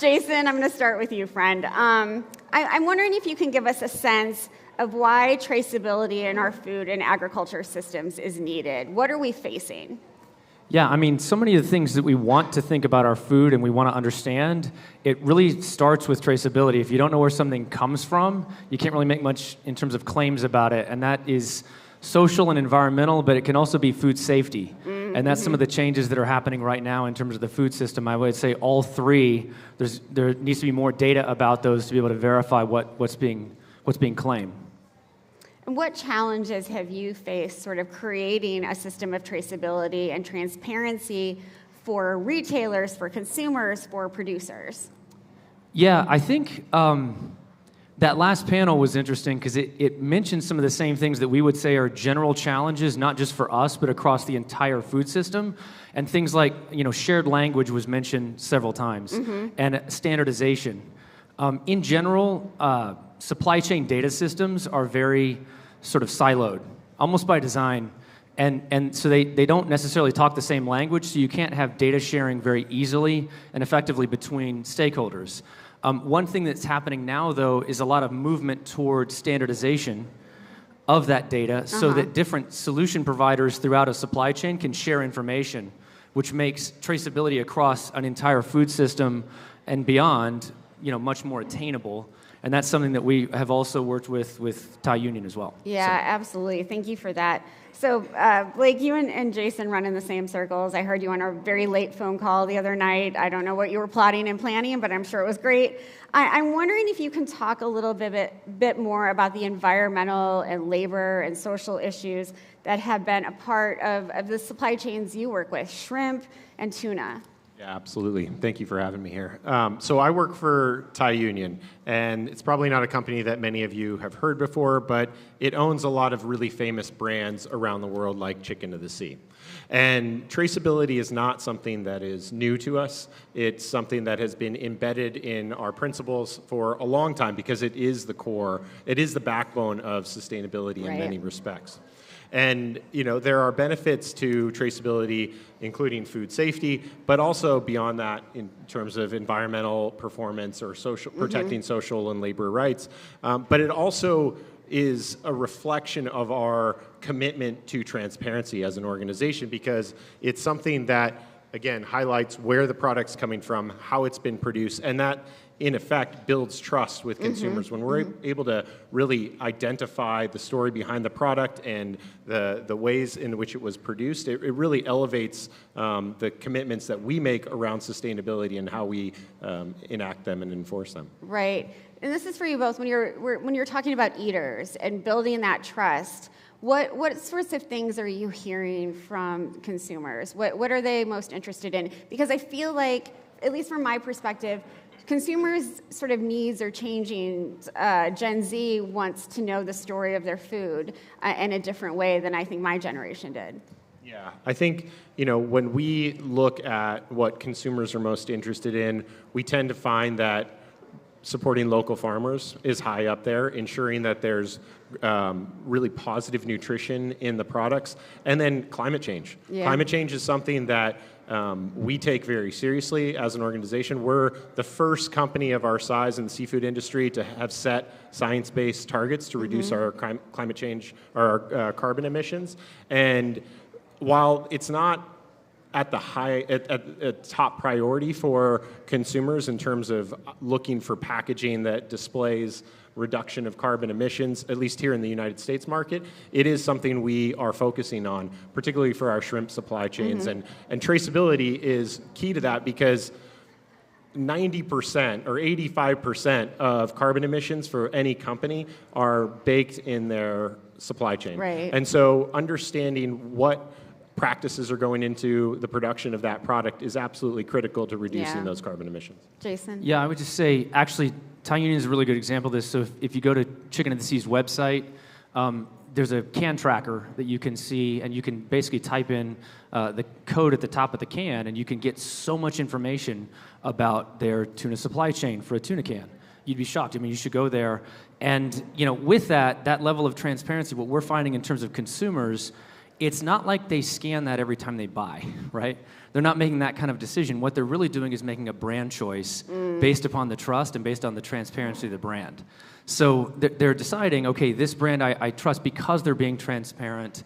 [SPEAKER 2] Jason, I'm going to start with you, friend. I'm wondering if you can give us a sense of why traceability in our food and agriculture systems is needed. What are we facing?
[SPEAKER 7] Yeah, I mean, so many of the things that we want to think about our food and we want to understand, it really starts with traceability. If you don't know where something comes from, you can't really make much in terms of claims about it, and that is social and environmental, but it can also be food safety. And that's some of the changes that are happening right now in terms of the food system. I would say all three, there needs to be more data about those to be able to verify what's being claimed.
[SPEAKER 2] And what challenges have you faced sort of creating a system of traceability and transparency for retailers, for consumers, for producers?
[SPEAKER 7] Yeah, I think that last panel was interesting because it mentioned some of the same things that we would say are general challenges, not just for us, but across the entire food system. And things like, shared language was mentioned several times, and standardization. In general, supply chain data systems are very sort of siloed. almost by design. And so they don't necessarily talk the same language, so you can't have data sharing very easily and effectively between stakeholders. One thing that's happening now, though, is a lot of movement towards standardization of that data so that different solution providers throughout a supply chain can share information, which makes traceability across an entire food system and beyond, much more attainable. And that's something that we have also worked with Thai Union as well.
[SPEAKER 2] Yeah, absolutely. Thank you for that. So, Blake, you and Jason run in the same circles. I heard you on a very late phone call the other night. I don't know what you were plotting and planning, but I'm sure it was great. I'm wondering if you can talk a little bit more about the environmental and labor and social issues that have been a part of the supply chains you work with, shrimp and tuna.
[SPEAKER 8] Yeah, absolutely. Thank you for having me here. So I work for Thai Union, and it's probably not a company that many of you have heard before, but it owns a lot of really famous brands around the world like Chicken to the Sea. And traceability is not something that is new to us. It's something that has been embedded in our principles for a long time because it is the core, it is the backbone of sustainability in many respects. And there are benefits to traceability, including food safety, but also beyond that in terms of environmental performance or protecting social and labor rights. But it also is a reflection of our commitment to transparency as an organization because it's something that, again, highlights where the product's coming from, how it's been produced, and that in effect builds trust with consumers. When we're able to really identify the story behind the product and the ways in which it was produced, it really elevates the commitments that we make around sustainability and how we enact them and enforce them.
[SPEAKER 2] Right. And this is for you both. When you're talking about eaters and building that trust, what sorts of things are you hearing from consumers? What are they most interested in? Because I feel like, at least from my perspective, consumers' sort of needs are changing. Gen Z wants to know the story of their food in a different way than I think my generation did.
[SPEAKER 8] Yeah, I think, when we look at what consumers are most interested in, we tend to find that supporting local farmers is high up there, ensuring that there's really positive nutrition in the products, and then climate change. Yeah. Climate change is something that we take very seriously as an organization. We're the first company of our size in the seafood industry to have set science-based targets to reduce our climate change, our carbon emissions. And while it's not at the top priority for consumers in terms of looking for packaging that displays reduction of carbon emissions, at least here in the United States market, it is something we are focusing on, particularly for our shrimp supply chains. And traceability is key to that because 90% or 85% of carbon emissions for any company are baked in their supply chain.
[SPEAKER 2] Right.
[SPEAKER 8] And so understanding what practices are going into the production of that product is absolutely critical to reducing those carbon emissions.
[SPEAKER 2] Jason?
[SPEAKER 7] Yeah, I would just say, actually, Thai Union is a really good example of this. So if you go to Chicken to the Sea's website, there's a can tracker that you can see, and you can basically type in the code at the top of the can, and you can get so much information about their tuna supply chain for a tuna can. You'd be shocked. I mean, you should go there. And, with that level of transparency, what we're finding in terms of consumers, it's not like they scan that every time they buy, right? They're not making that kind of decision. What they're really doing is making a brand choice based upon the trust and based on the transparency of the brand. So they're deciding, okay, this brand I trust because they're being transparent.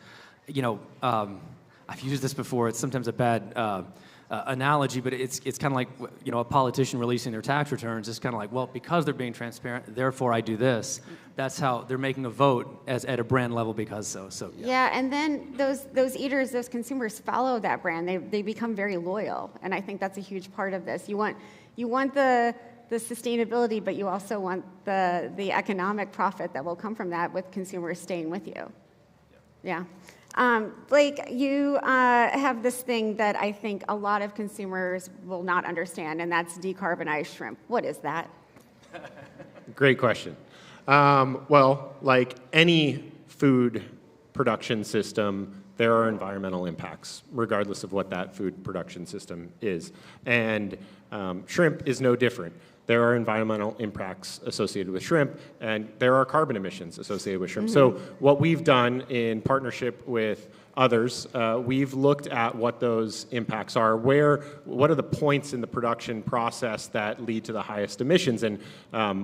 [SPEAKER 7] I've used this before. It's sometimes a bad analogy, but it's kind of like a politician releasing their tax returns. It's kind of like, well, because they're being transparent, therefore I do this. That's how they're making a vote at a brand level because so.
[SPEAKER 2] Yeah, and then those eaters, those consumers follow that brand. They become very loyal, and I think that's a huge part of this. You want the sustainability, but you also want the economic profit that will come from that with consumers staying with you. Yeah. Blake, you have this thing that I think a lot of consumers will not understand, and that's decarbonized shrimp. What is that?
[SPEAKER 8] Great question. Well, like any food production system, there are environmental impacts, regardless of what that food production system is. And shrimp is no different. there are environmental impacts associated with shrimp, and there are carbon emissions associated with shrimp. So what we've done in partnership with others, we've looked at what those impacts are, what are the points in the production process that lead to the highest emissions, and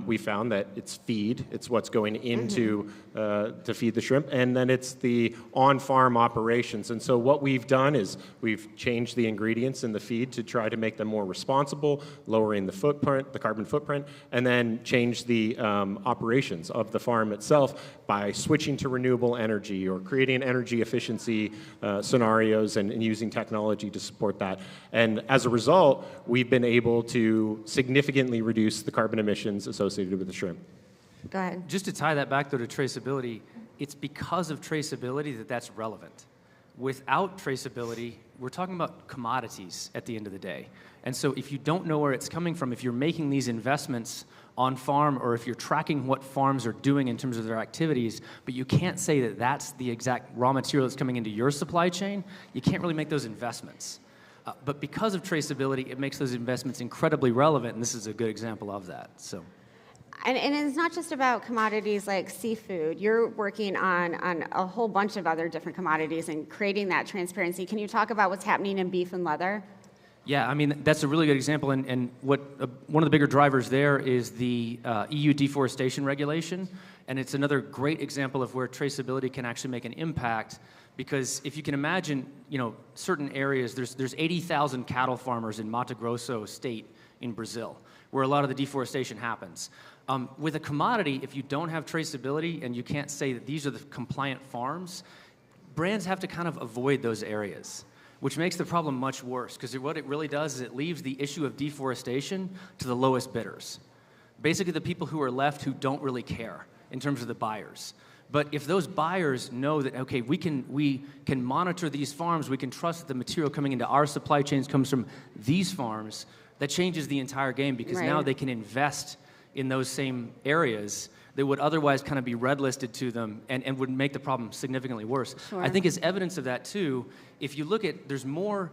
[SPEAKER 8] we found that it's feed, it's what's going into to feed the shrimp, and then it's the on-farm operations. And so what we've done is we've changed the ingredients in the feed to try to make them more responsible, lowering the footprint, the carbon footprint, and then change the operations of the farm itself by switching to renewable energy or creating energy efficiency scenarios and using technology to support that. And as a result, we've been able to significantly reduce the carbon emissions associated with the shrimp.
[SPEAKER 2] Go ahead.
[SPEAKER 7] Just to tie that back, though, to traceability, it's because of traceability that that's relevant. Without traceability, we're talking about commodities at the end of the day. And so if you don't know where it's coming from, if you're making these investments on farm, or if you're tracking what farms are doing in terms of their activities, but you can't say that that's the exact raw material that's coming into your supply chain, you can't really make those investments. But because of traceability, it makes those investments incredibly relevant, and this is a good example of that. So.
[SPEAKER 2] And it's not just about commodities like seafood. You're working on a whole bunch of other different commodities and creating that transparency. Can you talk about what's happening in beef and leather?
[SPEAKER 7] Yeah, I mean, that's a really good example, and what one of the bigger drivers there is the EU deforestation regulation, and it's another great example of where traceability can actually make an impact, because if you can imagine, certain areas, there's 80,000 cattle farmers in Mato Grosso state in Brazil, where a lot of the deforestation happens. With a commodity, if you don't have traceability and you can't say that these are the compliant farms, brands have to kind of avoid those areas, which makes the problem much worse, because what it really does is it leaves the issue of deforestation to the lowest bidders. Basically, the people who are left who don't really care in terms of the buyers. But if those buyers know that, okay, we can monitor these farms, we can trust that the material coming into our supply chains comes from these farms, that changes the entire game, because now they can invest in those same areas that would otherwise kind of be red listed to them and would make the problem significantly worse.
[SPEAKER 2] Sure.
[SPEAKER 7] I think as evidence of that too, if you look at, there's more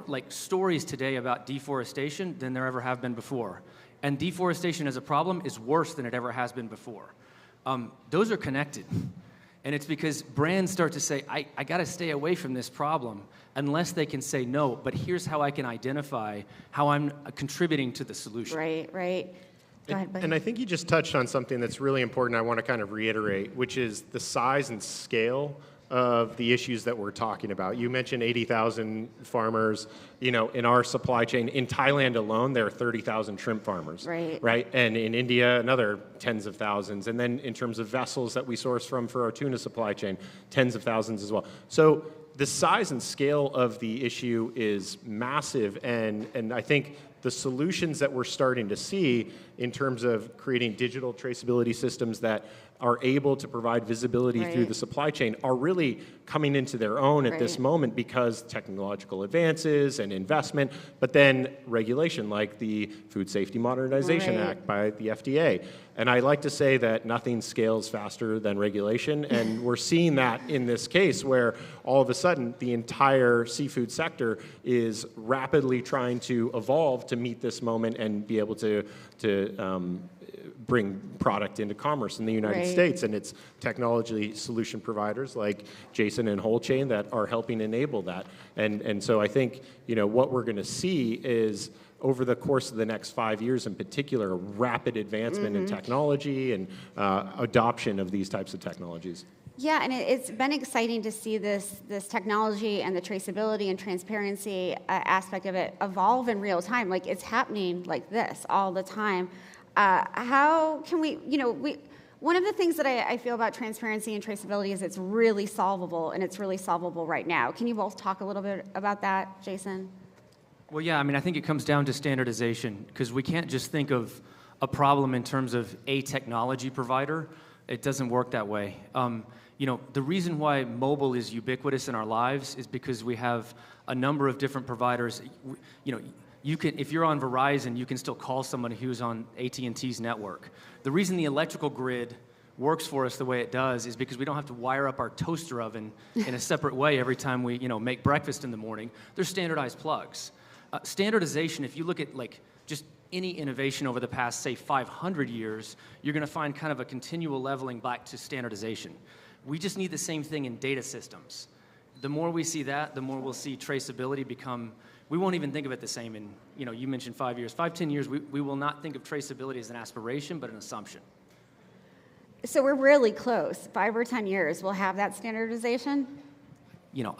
[SPEAKER 7] like stories today about deforestation than there ever have been before. And deforestation as a problem is worse than it ever has been before. Those are connected. And it's because brands start to say, I got to stay away from this problem unless they can say no, but here's how I can identify how I'm contributing to the solution.
[SPEAKER 2] Right. Go ahead,
[SPEAKER 8] and I think you just touched on something that's really important I want to kind of reiterate, which is the size and scale of the issues that we're talking about. You mentioned 80,000 farmers, in our supply chain. In Thailand alone, there are 30,000 shrimp farmers. Right? And in India, another tens of thousands. And then in terms of vessels that we source from for our tuna supply chain, tens of thousands as well. So the size and scale of the issue is massive, and I think the solutions that we're starting to see in terms of creating digital traceability systems that are able to provide visibility through the supply chain are really coming into their own at this moment, because technological advances and investment, but then regulation like the Food Safety Modernization Act by the FDA. And I like to say that nothing scales faster than regulation, and we're seeing that in this case where all of a sudden the entire seafood sector is rapidly trying to evolve to meet this moment and be able to bring product into commerce in the United States, and it's technology solution providers like Jason and WholeChain that are helping enable that. And so I think what we're going to see is, over the course of the next 5 years in particular, a rapid advancement in technology and adoption of these types of technologies.
[SPEAKER 2] Yeah, and it's been exciting to see this technology and the traceability and transparency aspect of it evolve in real time. Like, it's happening like this all the time. How can we, one of the things that I feel about transparency and traceability is it's really solvable, and it's really solvable right now. Can you both talk a little bit about that, Jason?
[SPEAKER 7] Well, yeah, I think it comes down to standardization, because we can't just think of a problem in terms of a technology provider. It doesn't work that way. The reason why mobile is ubiquitous in our lives is because we have a number of different providers. You can, if you're on Verizon, you can still call someone who's on AT&T's network. The reason the electrical grid works for us the way it does is because we don't have to wire up our toaster oven in a separate way every time we make breakfast in the morning. There's standardized plugs. Standardization, if you look at just any innovation over the past, say, 500 years, you're going to find kind of a continual leveling back to standardization. We just need the same thing in data systems. The more we see that, the more we'll see traceability become, we won't even think of it the same in, you mentioned 5 years. 10 years, we will not think of traceability as an aspiration, but an assumption.
[SPEAKER 2] So we're really close. 5 or 10 years, we'll have that standardization?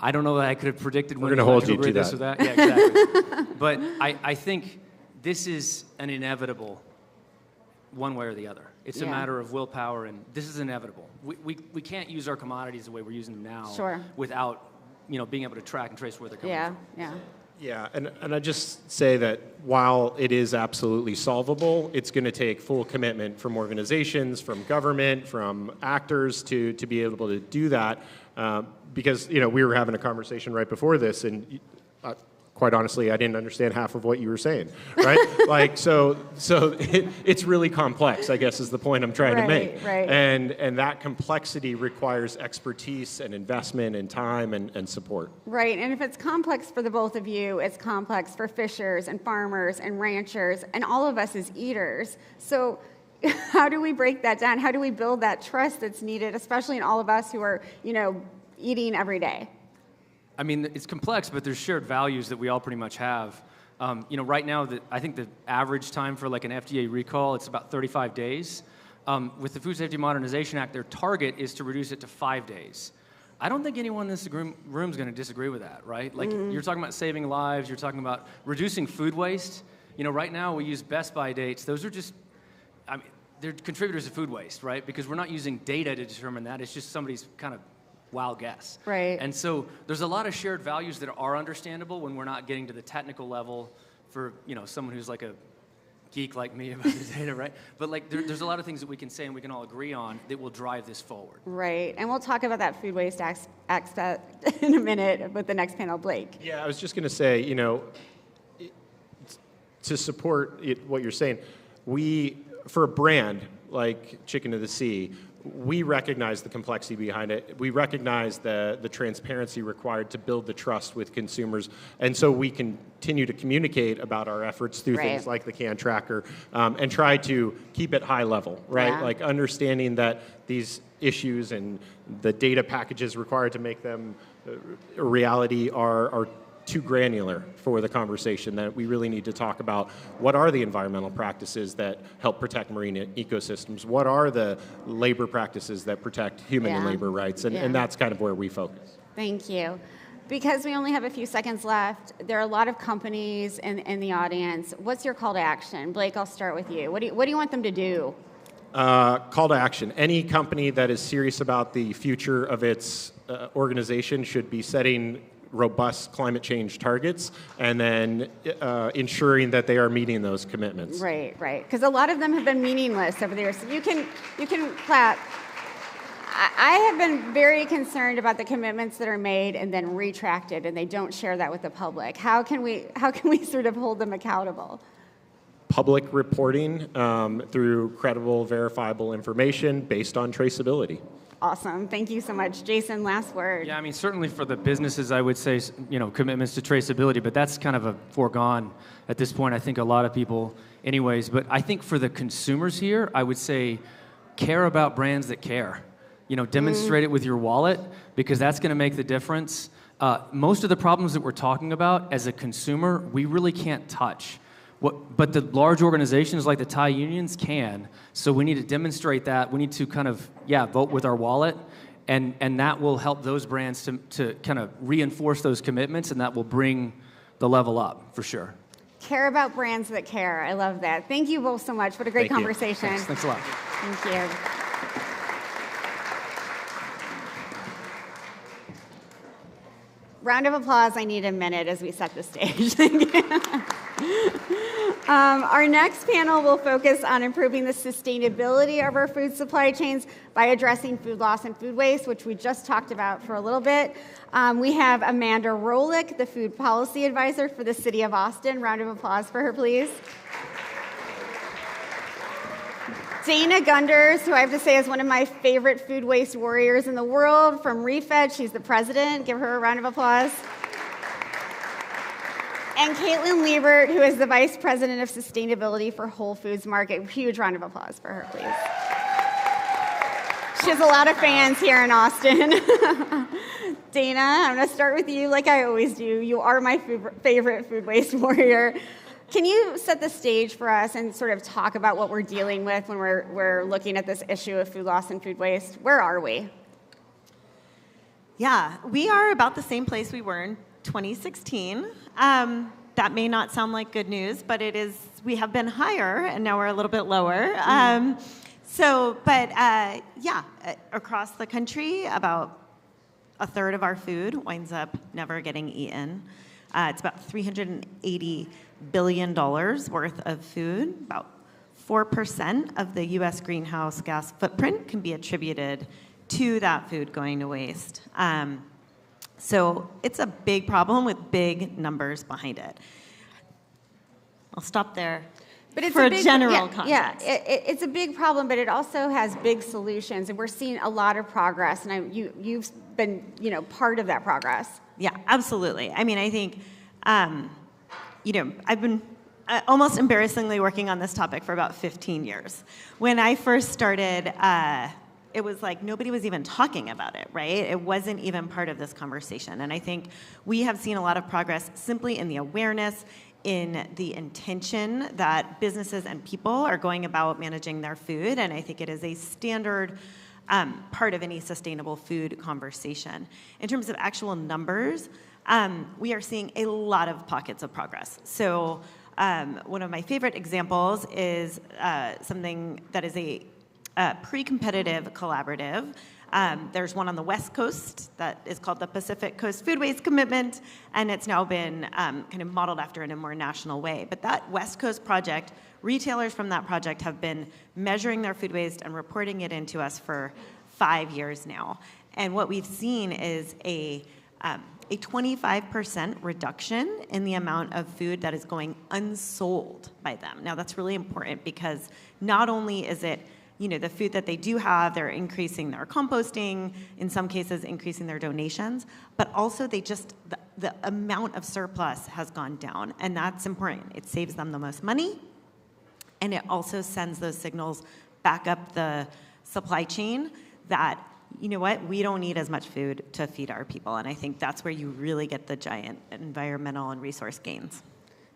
[SPEAKER 7] I don't know that I could have predicted when
[SPEAKER 8] we're going to hold you to
[SPEAKER 7] this
[SPEAKER 8] that.
[SPEAKER 7] Or that. Yeah, exactly. But I think this is an inevitable one way or the other. It's a matter of willpower, and this is inevitable. We can't use our commodities the way we're using them now without being able to track and trace where they're coming from.
[SPEAKER 8] Yeah, and I just say that while it is absolutely solvable, it's going to take full commitment from organizations, from government, from actors to be able to do that. Because we were having a conversation right before this, and quite honestly, I didn't understand half of what you were saying, right? so it's really complex, I guess, is the point I'm trying to make.
[SPEAKER 2] Right.
[SPEAKER 8] And that complexity requires expertise and investment and time and support.
[SPEAKER 2] Right, and if it's complex for the both of you, it's complex for fishers and farmers and ranchers and all of us as eaters. So how do we break that down? How do we build that trust that's needed, especially in all of us who are, eating every day?
[SPEAKER 7] I mean, it's complex, but there's shared values that we all pretty much have. Right now, I think the average time for like an FDA recall, it's about 35 days. With the Food Safety Modernization Act, their target is to reduce it to 5 days. I don't think anyone in this room is going to disagree with that, right? Like, you're talking about saving lives, you're talking about reducing food waste. Right now we use Best By dates. Those are just, they're contributors to food waste, right? Because we're not using data to determine that. It's just somebody's kind of wild guess.
[SPEAKER 2] Right.
[SPEAKER 7] And so there's a lot of shared values that are understandable when we're not getting to the technical level for, someone who's like a geek like me about the data, right? But like there's a lot of things that we can say and we can all agree on that will drive this forward.
[SPEAKER 2] Right. And we'll talk about that food waste aspect in a minute with the next panel, Blake.
[SPEAKER 8] Yeah, I was just going to say, to support what you're saying, for a brand like Chicken of the Sea, we recognize the complexity behind it. We recognize the transparency required to build the trust with consumers. And so we continue to communicate about our efforts through things like the can tracker and try to keep it high level, right?
[SPEAKER 2] Yeah.
[SPEAKER 8] Like understanding that these issues and the data packages required to make them a reality are too granular for the conversation, that we really need to talk about what are the environmental practices that help protect marine ecosystems, what are the labor practices that protect human and labor rights, and that's kind of where we focus.
[SPEAKER 2] Thank you. Because we only have a few seconds left, there are a lot of companies in the audience. What's your call to action? Blake, I'll start with you. What do you want them to do?
[SPEAKER 8] Call to action. Any company that is serious about the future of its organization should be setting robust climate change targets and then ensuring that they are meeting those commitments.
[SPEAKER 2] Right. Because a lot of them have been meaningless over the years. So you can clap. I have been very concerned about the commitments that are made and then retracted, and they don't share that with the public. How can we sort of hold them accountable?
[SPEAKER 8] Public reporting through credible, verifiable information based on traceability.
[SPEAKER 2] Awesome. Thank you so much. Jason, last word.
[SPEAKER 7] Yeah, certainly for the businesses, I would say, commitments to traceability, but that's kind of a foregone at this point. I think a lot of people anyways, but I think for the consumers here, I would say care about brands that care. Demonstrate it with your wallet, because that's going to make the difference. Most of the problems that we're talking about as a consumer, we really can't touch. But the large organizations like the Thai unions can. So we need to demonstrate that. We need to kind of, vote with our wallet. And that will help those brands to kind of reinforce those commitments, and that will bring the level up, for sure.
[SPEAKER 2] Care about brands that care. I love that. Thank you both so much. What a great conversation.
[SPEAKER 7] Thanks a lot.
[SPEAKER 2] Thank you. Round of applause. I need a minute as we set the stage. Thank you. Our next panel will focus on improving the sustainability of our food supply chains by addressing food loss and food waste, which we just talked about for a little bit. We have Amanda Rolick, the food policy advisor for the city of Austin. Round of applause for her, please. Dana Gunders, who I have to say is one of my favorite food waste warriors in the world, from Refed. She's the president. Give her a round of applause. And Caitlin Liebert, who is the Vice President of Sustainability for Whole Foods Market. Huge round of applause for her, please. She has a lot of fans here in Austin. Dana, I'm going to start with you like I always do. You are my favorite food waste warrior. Can you set the stage for us and sort of talk about what we're dealing with when we're looking at this issue of food loss and food waste? Where are we?
[SPEAKER 9] Yeah, we are about the same place we were in 2016. That may not sound like good news, but it is. We have been higher, and now we're a little bit lower. Across the country, about a third of our food winds up never getting eaten. It's about $380 billion worth of food. About 4% of the U.S. greenhouse gas footprint can be attributed to that food going to waste. So it's a big problem with big numbers behind it. I'll stop there. But it's for a general context.
[SPEAKER 2] Yeah, it's a big problem, but it also has big solutions, and we're seeing a lot of progress. And you've been, part of that progress.
[SPEAKER 9] Yeah, absolutely. I mean, I think, I've been almost embarrassingly working on this topic for about 15 years. When I first started, it was like nobody was even talking about it, right? It wasn't even part of this conversation. And I think we have seen a lot of progress simply in the awareness, in the intention that businesses and people are going about managing their food. And I think it is a standard part of any sustainable food conversation. In terms of actual numbers, we are seeing a lot of pockets of progress. So one of my favorite examples is something that is a pre-competitive collaborative. There's one on the West Coast that is called the Pacific Coast Food Waste Commitment, and it's now been kind of modeled after in a more national way. But that West Coast project, retailers from that project have been measuring their food waste and reporting it into us for 5 years now. And what we've seen is a 25% reduction in the amount of food that is going unsold by them. Now, that's really important because not only is it the food that they do have, they're increasing their composting, in some cases increasing their donations, but also the amount of surplus has gone down, and that's important. It saves them the most money, and it also sends those signals back up the supply chain that, we don't need as much food to feed our people, and I think that's where you really get the giant environmental and resource gains.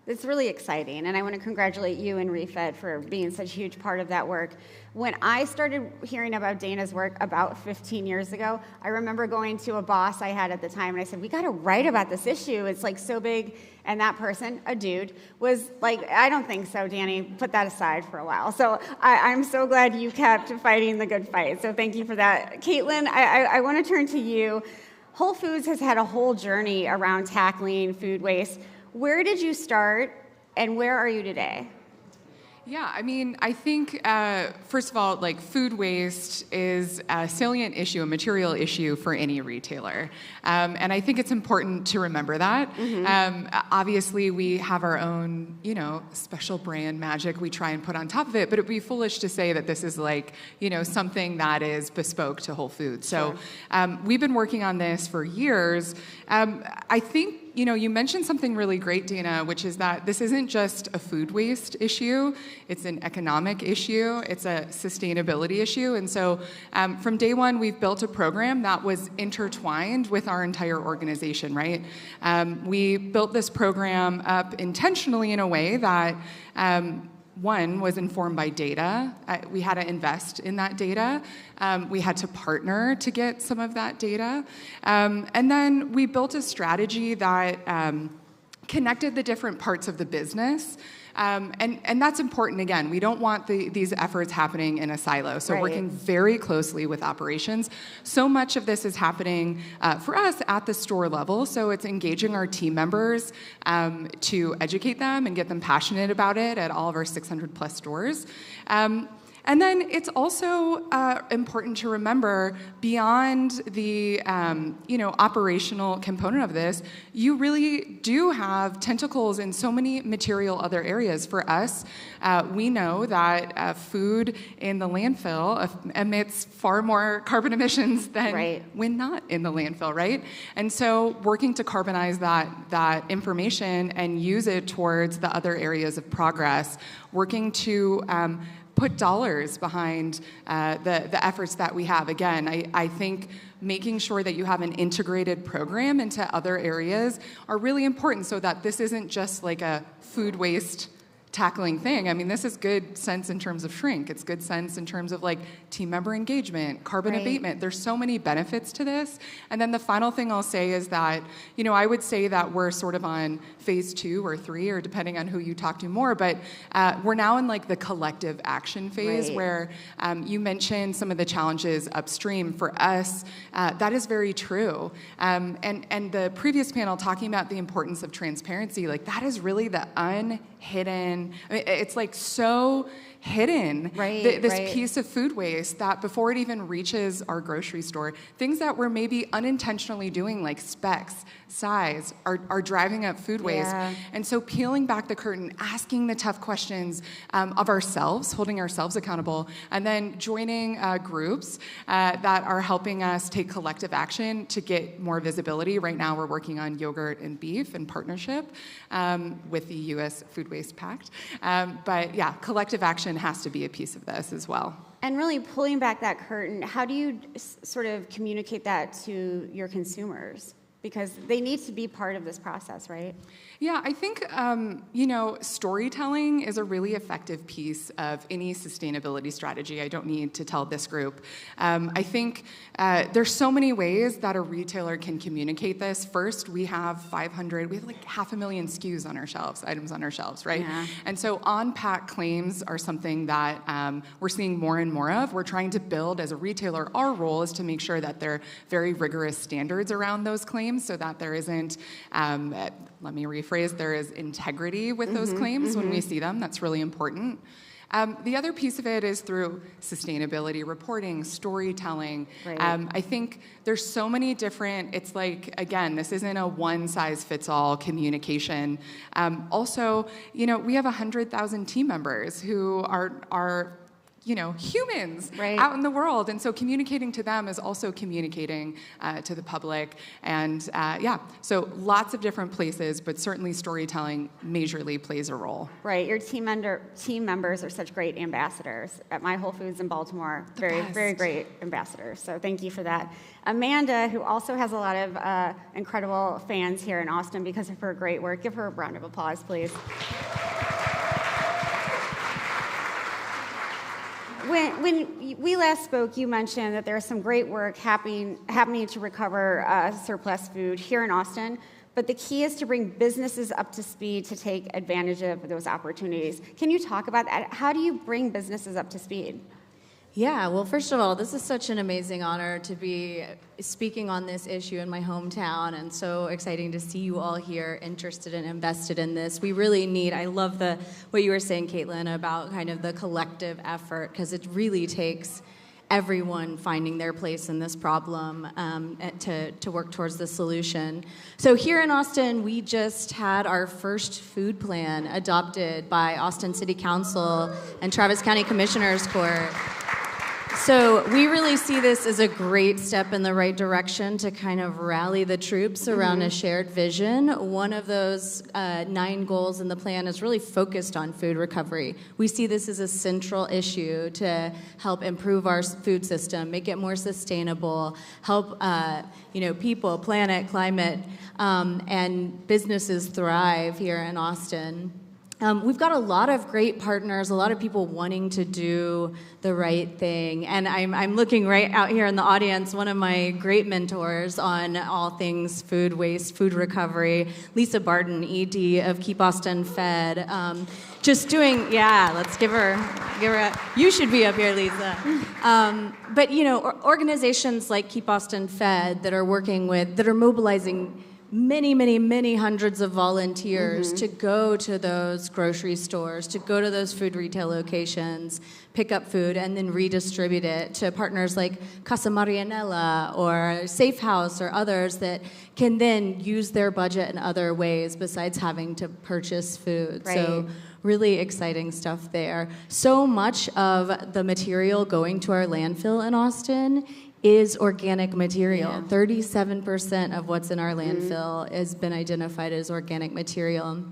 [SPEAKER 2] It's really exciting, and I want to congratulate you and Refed for being such a huge part of that work. When I started hearing about Dana's work about 15 years ago, I remember going to a boss I had at the time, and I said, we got to write about this issue. It's like so big, and that person, a dude, was like, I don't think so, Danny. Put that aside for a while. So I'm so glad you kept fighting the good fight, so thank you for that. Caitlin, I want to turn to you. Whole Foods has had a whole journey around tackling food waste. Where did you start, and where are you today?
[SPEAKER 10] Yeah, I mean, I think, first of all, food waste is a salient issue, a material issue for any retailer. And I think it's important to remember that. Mm-hmm. Obviously, we have our own, special brand magic we try and put on top of it, but it'd be foolish to say that this is something that is bespoke to Whole Foods.
[SPEAKER 2] Sure.
[SPEAKER 10] So we've been working on this for years. I think, you mentioned something really great, Dana, which is that this isn't just a food waste issue. It's an economic issue. It's a sustainability issue. And so from day one, we've built a program that was intertwined with our entire organization, right? We built this program up intentionally in a way that one was informed by data. We had to invest in that data. We had to partner to get some of that data. And then we built a strategy that connected the different parts of the business. And that's important. Again, we don't want these efforts happening in a silo. So working very closely with operations. So much of this is happening for us at the store level. So it's engaging our team members to educate them and get them passionate about it at all of our 600 plus stores. And then it's also important to remember, beyond the operational component of this, you really do have tentacles in so many material other areas. For us, we know that food in the landfill emits far more carbon emissions than when not in the landfill, right? And so working to carbonize that information and use it towards the other areas of progress, working to put dollars behind the efforts that we have. Again, I think making sure that you have an integrated program into other areas are really important, so that this isn't just like a food waste tackling thing. I mean, this is good sense in terms of shrink. It's good sense in terms of like team member engagement, carbon abatement. There's so many benefits to this. And then the final thing I'll say is that, I would say that we're sort of on phase 2 or 3, or depending on who you talk to more, but we're now in like the collective action phase where you mentioned some of the challenges upstream. For us, that is very true. And the previous panel talking about the importance of transparency, like that is really the unhidden, it's like so hidden, this piece of food waste that before it even reaches our grocery store, things that we're maybe unintentionally doing, like specs, size, are driving up food waste. And so peeling back the curtain, asking the tough questions of ourselves, holding ourselves accountable, and then joining groups that are helping us take collective action to get more visibility. Right now we're working on yogurt and beef in partnership with the U.S. Food Waste Pact. But yeah, collective action has to be a piece of this as well.
[SPEAKER 2] And really pulling back that curtain, how do you sort of communicate that to your consumers? Because they need to be part of this process, right?
[SPEAKER 10] Yeah, I think, storytelling is a really effective piece of any sustainability strategy. I don't need to tell this group. I think there's so many ways that a retailer can communicate this. First, we have like 500,000 SKUs on our shelves, items on our shelves, right? Yeah. And so on-pack claims are something that we're seeing more and more of. We're trying to build, as a retailer, our role is to make sure that there are very rigorous standards around those claims so that there isn't, let me rephrase, there is integrity with those claims when we see them. That's really important. The other piece of it is through sustainability reporting, storytelling. I think there's so many different, it's like, again, this isn't a one-size-fits-all communication. Also, we have 100,000 team members who are humans out in the world. And so communicating to them is also communicating to the public. And so lots of different places, but certainly storytelling majorly plays a role.
[SPEAKER 2] Right, your team members are such great ambassadors. At my Whole Foods in Baltimore, very great ambassadors. So thank you for that. Amanda, who also has a lot of incredible fans here in Austin because of her great work. Give her a round of applause, please. When we last spoke, you mentioned that there's some great work happening to recover surplus food here in Austin, but the key is to bring businesses up to speed to take advantage of those opportunities. Can you talk about that? How do you bring businesses up to speed?
[SPEAKER 11] Yeah, well, first of all, this is such an amazing honor to be speaking on this issue in my hometown, and so exciting to see you all here interested and invested in this. We really need, I love what you were saying, Caitlin, about kind of the collective effort, because it really takes everyone finding their place in this problem to work towards the solution. So here in Austin, we just had our first food plan adopted by Austin City Council and Travis County Commissioners Court. So we really see this as a great step in the right direction to kind of rally the troops around a shared vision. One of those 9 goals in the plan is really focused on food recovery. We see this as a central issue to help improve our food system, make it more sustainable, help people, planet, climate, and businesses thrive here in Austin. We've got a lot of great partners, a lot of people wanting to do the right thing. And I'm looking right out here in the audience, one of my great mentors on all things food waste, food recovery, Lisa Barton, ED of Keep Austin Fed. Let's give her you should be up here, Lisa. But organizations like Keep Austin Fed that are mobilizing many, many, many hundreds of volunteers to go to those grocery stores, to go to those food retail locations, pick up food, and then redistribute it to partners like Casa Marianella or Safe House or others that can then use their budget in other ways besides having to purchase food.
[SPEAKER 2] Right.
[SPEAKER 11] So really exciting stuff there. So much of the material going to our landfill in Austin is organic material. 37% of what's in our landfill has been identified as organic material.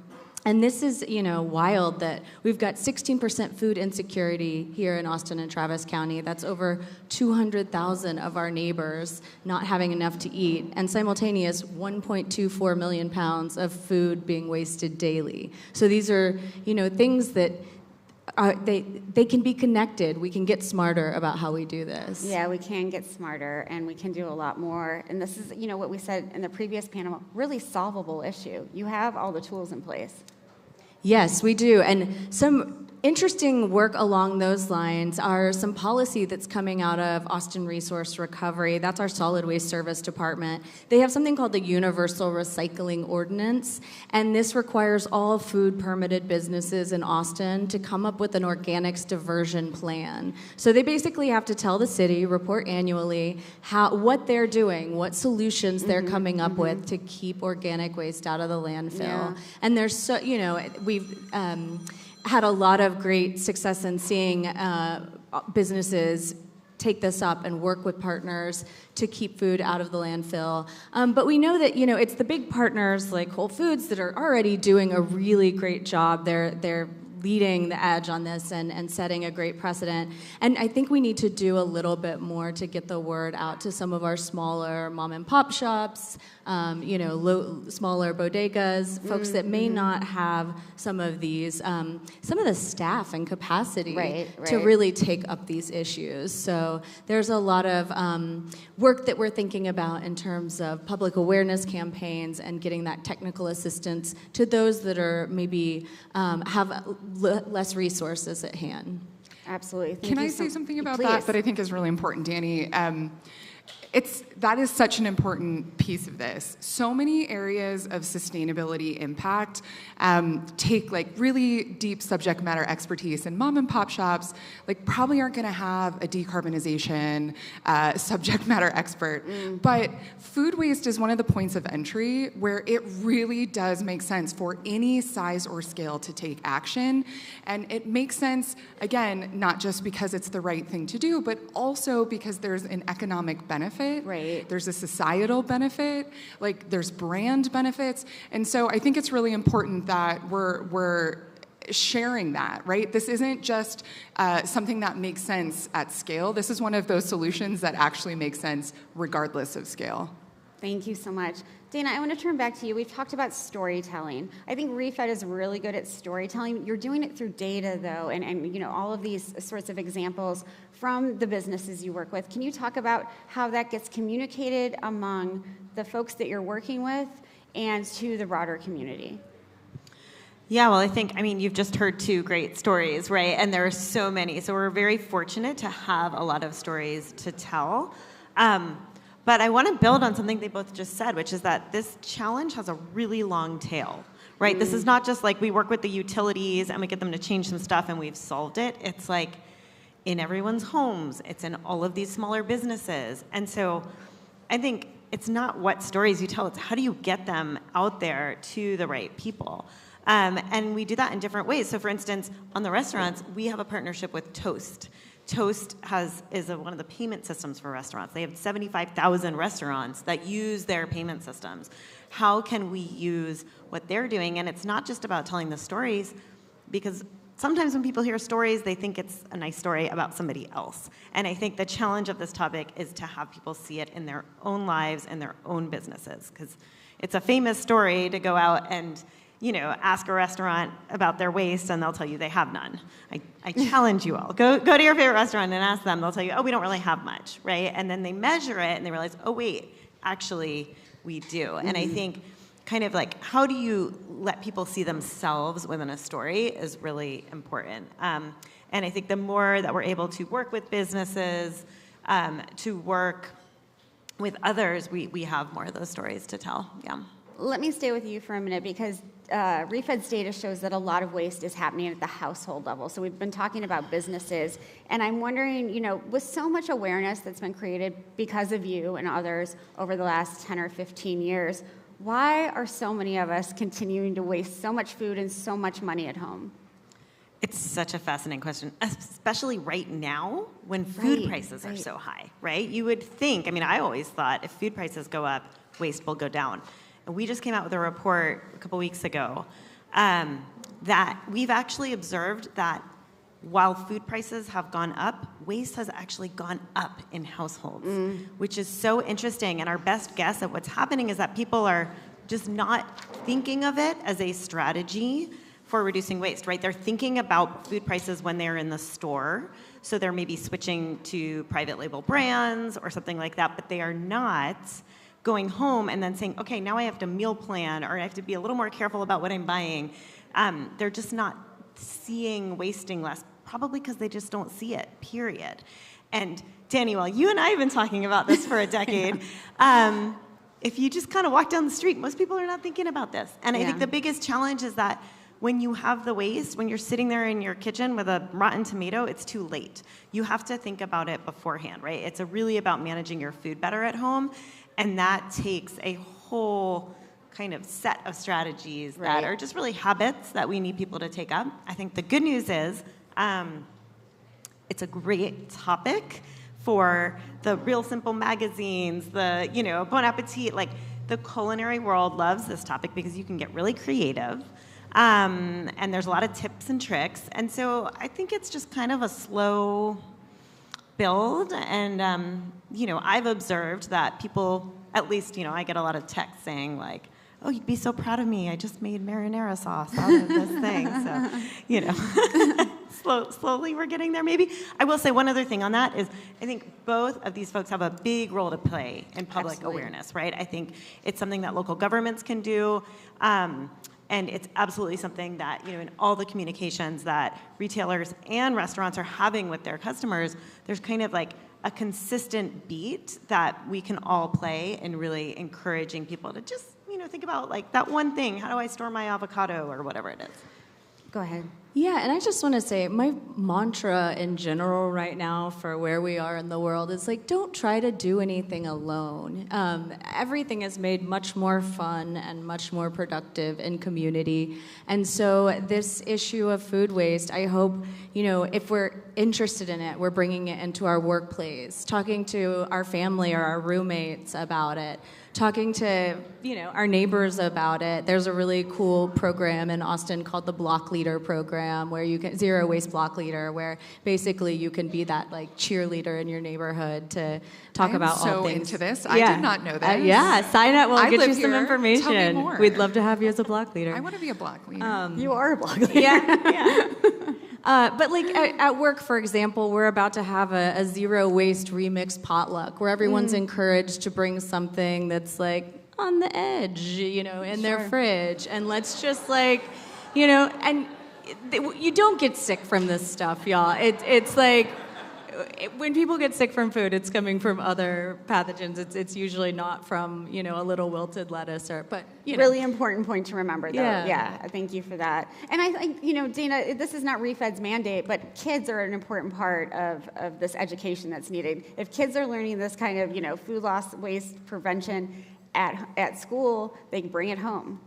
[SPEAKER 11] And this is, wild that we've got 16% food insecurity here in Austin and Travis County. That's over 200,000 of our neighbors not having enough to eat, and simultaneous 1.24 million pounds of food being wasted daily. So these are, things that they can be connected. We can get smarter about how we do this.
[SPEAKER 2] Yeah, we can get smarter, and we can do a lot more. And this is, what we said in the previous panel, really solvable issue. You have all the tools in place.
[SPEAKER 11] Yes, we do. And some interesting work along those lines are some policy that's coming out of Austin Resource Recovery. That's our solid waste service department. They have something called the Universal Recycling Ordinance, and this requires all food permitted businesses in Austin to come up with an organics diversion plan. So they basically have to tell the city, report annually, what they're doing, what solutions they're coming up with to keep organic waste out of the landfill.
[SPEAKER 2] Yeah.
[SPEAKER 11] And there's we've had a lot of great success in seeing businesses take this up and work with partners to keep food out of the landfill. But we know that, it's the big partners like Whole Foods that are already doing a really great job. They're leading the edge on this and setting a great precedent. And I think we need to do a little bit more to get the word out to some of our smaller mom and pop shops, smaller bodegas, folks that may not have some of these, some of the staff and capacity to really take up these issues. So there's a lot of work that we're thinking about in terms of public awareness campaigns and getting that technical assistance to those that are maybe have less resources at hand.
[SPEAKER 2] Absolutely.
[SPEAKER 10] Can I say something about that I think is really important, Danny? That is such an important piece of this. So many areas of sustainability impact take really deep subject matter expertise, and mom and pop shops probably aren't going to have a decarbonization subject matter expert. But food waste is one of the points of entry where it really does make sense for any size or scale to take action. And it makes sense, again, not just because it's the right thing to do, but also because there's an economic benefit.
[SPEAKER 2] Right.
[SPEAKER 10] There's a societal benefit, there's brand benefits. And so I think it's really important that we're sharing that, right? This isn't just something that makes sense at scale. This is one of those solutions that actually makes sense regardless of scale.
[SPEAKER 2] Thank you so much. Dana, I want to turn back to you. We've talked about storytelling. I think ReFed is really good at storytelling. You're doing it through data, though, and all of these sorts of examples from the businesses you work with. Can you talk about how that gets communicated among the folks that you're working with and to the broader community?
[SPEAKER 9] Yeah, well, you've just heard two great stories, right? And there are so many. So we're very fortunate to have a lot of stories to tell. But I want to build on something they both just said, which is that this challenge has a really long tail, right? This is not just we work with the utilities and we get them to change some stuff and we've solved it. It's in everyone's homes. It's in all of these smaller businesses. And so I think it's not what stories you tell, it's how do you get them out there to the right people. And we do that in different ways. So for instance, on the restaurants, we have a partnership with Toast. Toast is one of the payment systems for restaurants. They have 75,000 restaurants that use their payment systems. How can we use what they're doing? And it's not just about telling the stories, because sometimes when people hear stories, they think it's a nice story about somebody else. And I think the challenge of this topic is to have people see it in their own lives and their own businesses, because it's a famous story to go out and ask a restaurant about their waste, and they'll tell you they have none. I challenge you all. Go to your favorite restaurant and ask them. They'll tell you, oh, we don't really have much, right? And then they measure it, and they realize, oh, wait, actually, we do. And I think how do you let people see themselves within a story is really important. And I think the more that we're able to work with businesses, to work with others, we have more of those stories to tell, yeah.
[SPEAKER 2] let me stay with you for a minute because Refed's data shows that a lot of waste is happening at the household level. So we've been talking about businesses, and I'm wondering, with so much awareness that's been created because of you and others over the last 10 or 15 years, why are so many of us continuing to waste so much food and so much money at home?
[SPEAKER 9] It's such a fascinating question, especially right now when food prices are so high, right? You would think, I always thought if food prices go up, waste will go down. And we just came out with a report a couple weeks ago that we've actually observed that while food prices have gone up, waste has actually gone up in households, which is so interesting. And our best guess at what's happening is that people are just not thinking of it as a strategy for reducing waste, right? They're thinking about food prices when they're in the store. So they're maybe switching to private label brands or something like that, but they are not going home and then saying, okay, now I have to meal plan or I have to be a little more careful about what I'm buying. They're just not seeing wasting less, probably because they just don't see it, period. And Danielle, you and I have been talking about this for a decade. If you just kind of walk down the street, most people are not thinking about this. And I think the biggest challenge is that when you have the waste, when you're sitting there in your kitchen with a rotten tomato, it's too late. You have to think about it beforehand, right? It's really about managing your food better at home. And that takes a whole kind of set of strategies that are just really habits that we need people to take up. I think the good news is it's a great topic for the Real Simple magazines, the, Bon Appetit. Like, the culinary world loves this topic because you can get really creative. And there's a lot of tips and tricks. And so I think it's just kind of a slow build. And, I've observed that people, at least, I get a lot of texts saying like, oh, you'd be so proud of me. I just made marinara sauce out of this thing. So, slowly we're getting there maybe. I will say one other thing on that is I think both of these folks have a big role to play in public awareness, right? I think it's something that local governments can do. And it's absolutely something that, in all the communications that retailers and restaurants are having with their customers, there's kind of like a consistent beat that we can all play in really encouraging people to just, think about like that one thing. How do I store my avocado or whatever it is?
[SPEAKER 2] Go ahead.
[SPEAKER 11] Yeah, and I just want to say my mantra in general right now for where we are in the world is like, don't try to do anything alone. Everything is made much more fun and much more productive in community. And so this issue of food waste, I hope, if we're interested in it, we're bringing it into our workplace, talking to our family or our roommates about it, talking to, our neighbors about it. There's a really cool program in Austin called the Block Leader Program, where you can, Zero Waste Block Leader, where basically you can be that like cheerleader in your neighborhood to talk about all things.
[SPEAKER 10] I'm so into this. I did not know this.
[SPEAKER 11] Sign up. We'll
[SPEAKER 10] I
[SPEAKER 11] get
[SPEAKER 10] live
[SPEAKER 11] you some
[SPEAKER 10] here.
[SPEAKER 11] information.
[SPEAKER 10] Tell me more.
[SPEAKER 11] We'd love to have you as a block leader.
[SPEAKER 10] I want to be a block leader.
[SPEAKER 2] You are a block leader.
[SPEAKER 11] Yeah. But like at work, for example, we're about to have a zero waste remix potluck where everyone's encouraged to bring something that's like on the edge, in their fridge. And let's just like, and you don't get sick from this stuff, y'all. It's like, when people get sick from food, it's coming from other pathogens. It's usually not from, a little wilted lettuce but
[SPEAKER 2] Really important point to remember, though.
[SPEAKER 11] Yeah.
[SPEAKER 2] Thank you for that. And I think, Dana, this is not Refed's mandate, but kids are an important part of this education that's needed. If kids are learning this kind of, food loss, waste prevention at school, they can bring it home.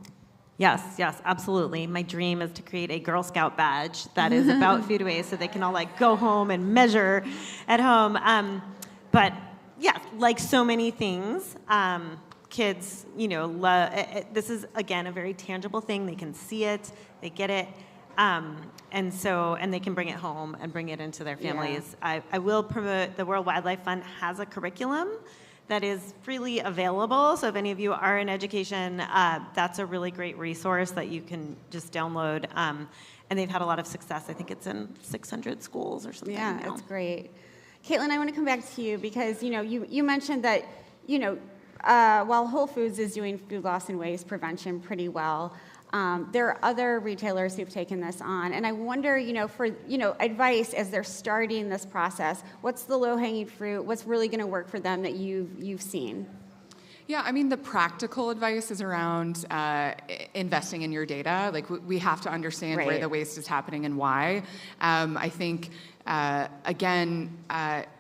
[SPEAKER 9] Yes, absolutely. My dream is to create a Girl Scout badge that is about food waste so they can all like go home and measure at home. But yeah, like so many things, kids, this is, again, a very tangible thing. They can see it, they get it, and they can bring it home and bring it into their families. Yeah. I will promote, the World Wildlife Fund has a curriculum that is freely available. So if any of you are in education, that's a really great resource that you can just download. And they've had a lot of success. I think it's in 600 schools or something.
[SPEAKER 2] Yeah, that's great. Caitlin, I want to come back to you because, you mentioned that, while Whole Foods is doing food loss and waste prevention pretty well, there are other retailers who've taken this on, and I wonder, for advice as they're starting this process. What's the low-hanging fruit? What's really going to work for them that you've seen?
[SPEAKER 10] Yeah, I mean, the practical advice is around investing in your data. Like, we have to understand where the waste is happening and why. I think, again,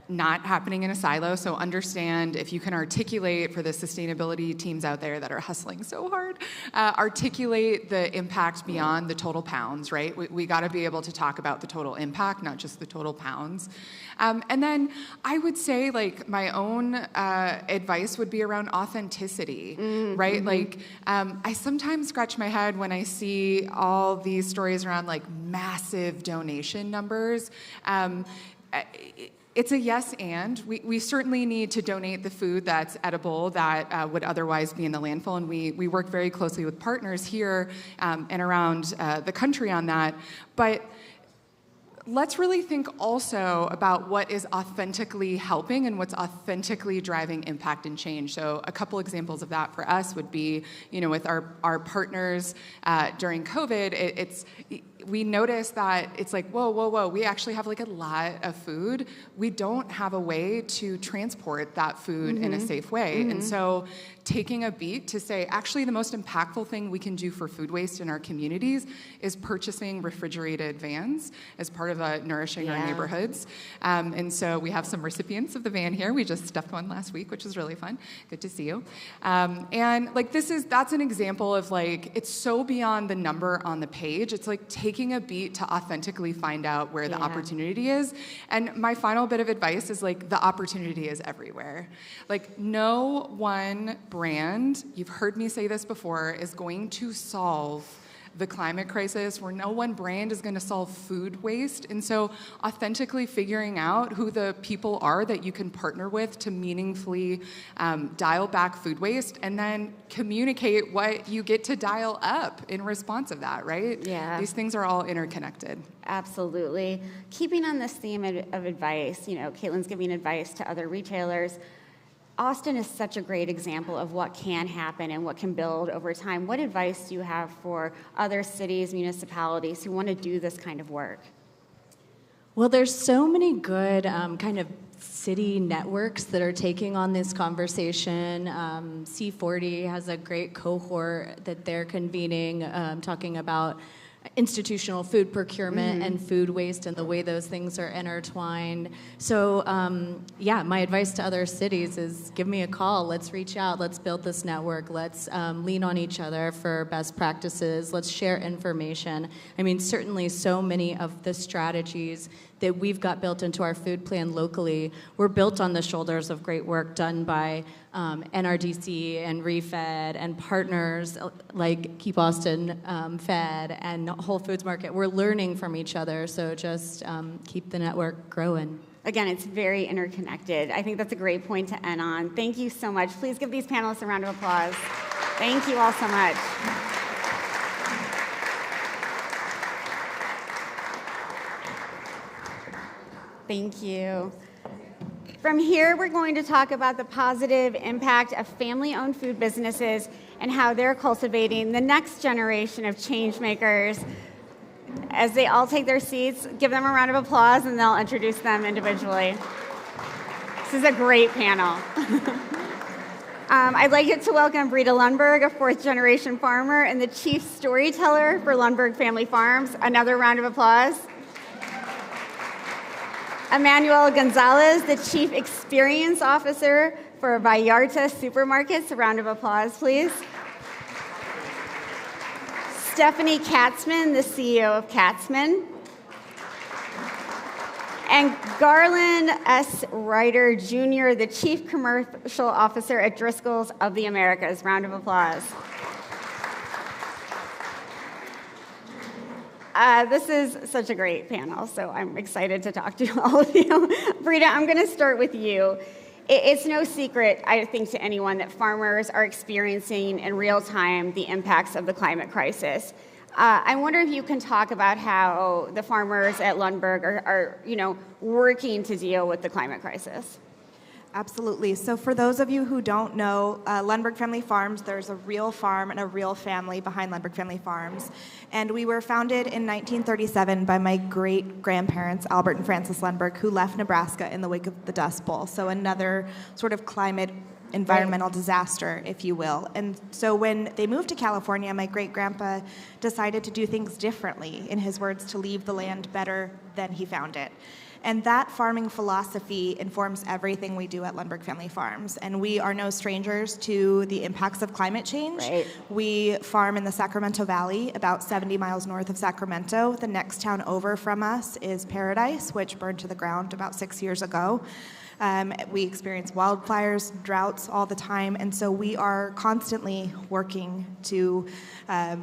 [SPEAKER 10] not happening in a silo, so understand if you can articulate for the sustainability teams out there that are hustling so hard, articulate the impact beyond the total pounds, right? We got to be able to talk about the total impact, not just the total pounds. And then I would say, like, my own advice would be around authenticity, right? Like, I sometimes scratch my head when I see all these stories around, like, massive donation numbers. It's a yes and. We certainly need to donate the food that's edible that would otherwise be in the landfill, and we work very closely with partners here and around the country on that. But let's really think also about what is authentically helping and what's authentically driving impact and change. So a couple examples of that for us would be, with our partners during COVID, we noticed that it's like, whoa, we actually have like a lot of food. We don't have a way to transport that food in a safe way. And so taking a beat to say, actually, the most impactful thing we can do for food waste in our communities is purchasing refrigerated vans as part of nourishing our neighborhoods. And so we have some recipients of the van here. We just stuffed one last week, which was really fun. Good to see you. And like that's an example of like, it's so beyond the number on the page. It's like taking a beat to authentically find out where the opportunity is. And my final bit of advice is like, the opportunity is everywhere. Like, no one brand, you've heard me say this before, is going to solve the climate crisis, where no one brand is going to solve food waste. And so authentically figuring out who the people are that you can partner with to meaningfully dial back food waste, and then communicate what you get to dial up in response of that, right?
[SPEAKER 2] Yeah.
[SPEAKER 10] These things are all interconnected.
[SPEAKER 2] Absolutely. Keeping on this theme of advice, Caitlin's giving advice to other retailers. Austin is such a great example of what can happen and what can build over time. What advice do you have for other cities, municipalities who want to do this kind of work?
[SPEAKER 11] Well, there's so many good kind of city networks that are taking on this conversation. C40 has a great cohort that they're convening, talking about institutional food procurement and food waste and the way those things are intertwined. So my advice to other cities is give me a call. Let's reach out. Let's build this network. Let's lean on each other for best practices. Let's share information. I mean, certainly so many of the strategies that we've got built into our food plan locally were built on the shoulders of great work done by NRDC and ReFed and partners like Keep Austin Fed and Whole Foods Market. We're learning from each other, so just keep the network growing.
[SPEAKER 2] Again, it's very interconnected. I think that's a great point to end on. Thank you so much. Please give these panelists a round of applause. Thank you all so much. Thank you. From here, we're going to talk about the positive impact of family-owned food businesses and how they're cultivating the next generation of change makers. As they all take their seats, give them a round of applause and they'll introduce them individually. This is a great panel. I'd like to welcome Brita Lundberg, a fourth-generation farmer and the chief storyteller for Lundberg Family Farms. Another round of applause. Emmanuel Gonzalez, the Chief Experience Officer for Vallarta Supermarkets. A round of applause, please. Stephanie Katzman, the CEO of Katzman. And Garland S. Ryder Jr., the Chief Commercial Officer at Driscoll's of the Americas. Round of applause. This is such a great panel, so I'm excited to talk to all of you. Brita, I'm going to start with you. It's no secret, I think, to anyone that farmers are experiencing in real time the impacts of the climate crisis. I wonder if you can talk about how the farmers at Lundberg are working to deal with the climate crisis.
[SPEAKER 12] Absolutely. So for those of you who don't know, Lundberg Family Farms, there's a real farm and a real family behind Lundberg Family Farms. And we were founded in 1937 by my great-grandparents, Albert and Frances Lundberg, who left Nebraska in the wake of the Dust Bowl. So another sort of climate environmental disaster, if you will. And so when they moved to California, my great-grandpa decided to do things differently, in his words, to leave the land better than he found it. And that farming philosophy informs everything we do at Lundberg Family Farms. And we are no strangers to the impacts of climate change.
[SPEAKER 2] Right.
[SPEAKER 12] We farm in the Sacramento Valley, about 70 miles north of Sacramento. The next town over from us is Paradise, which burned to the ground about 6 years ago. We experience wildfires, droughts all the time, and so we are constantly working to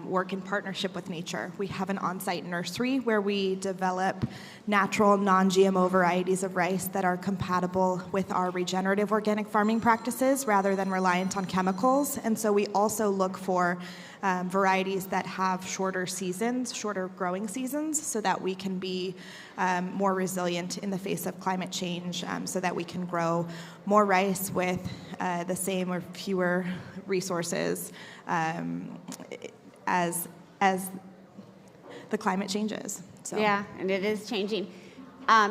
[SPEAKER 12] work in partnership with nature. We have an on-site nursery where we develop natural, non-GMO varieties of rice that are compatible with our regenerative organic farming practices rather than reliant on chemicals. And so we also look for varieties that have shorter seasons, shorter growing seasons, so that we can be more resilient in the face of climate change, so that we can grow more rice with the same or fewer resources as the climate changes. So.
[SPEAKER 2] Yeah, and it is changing.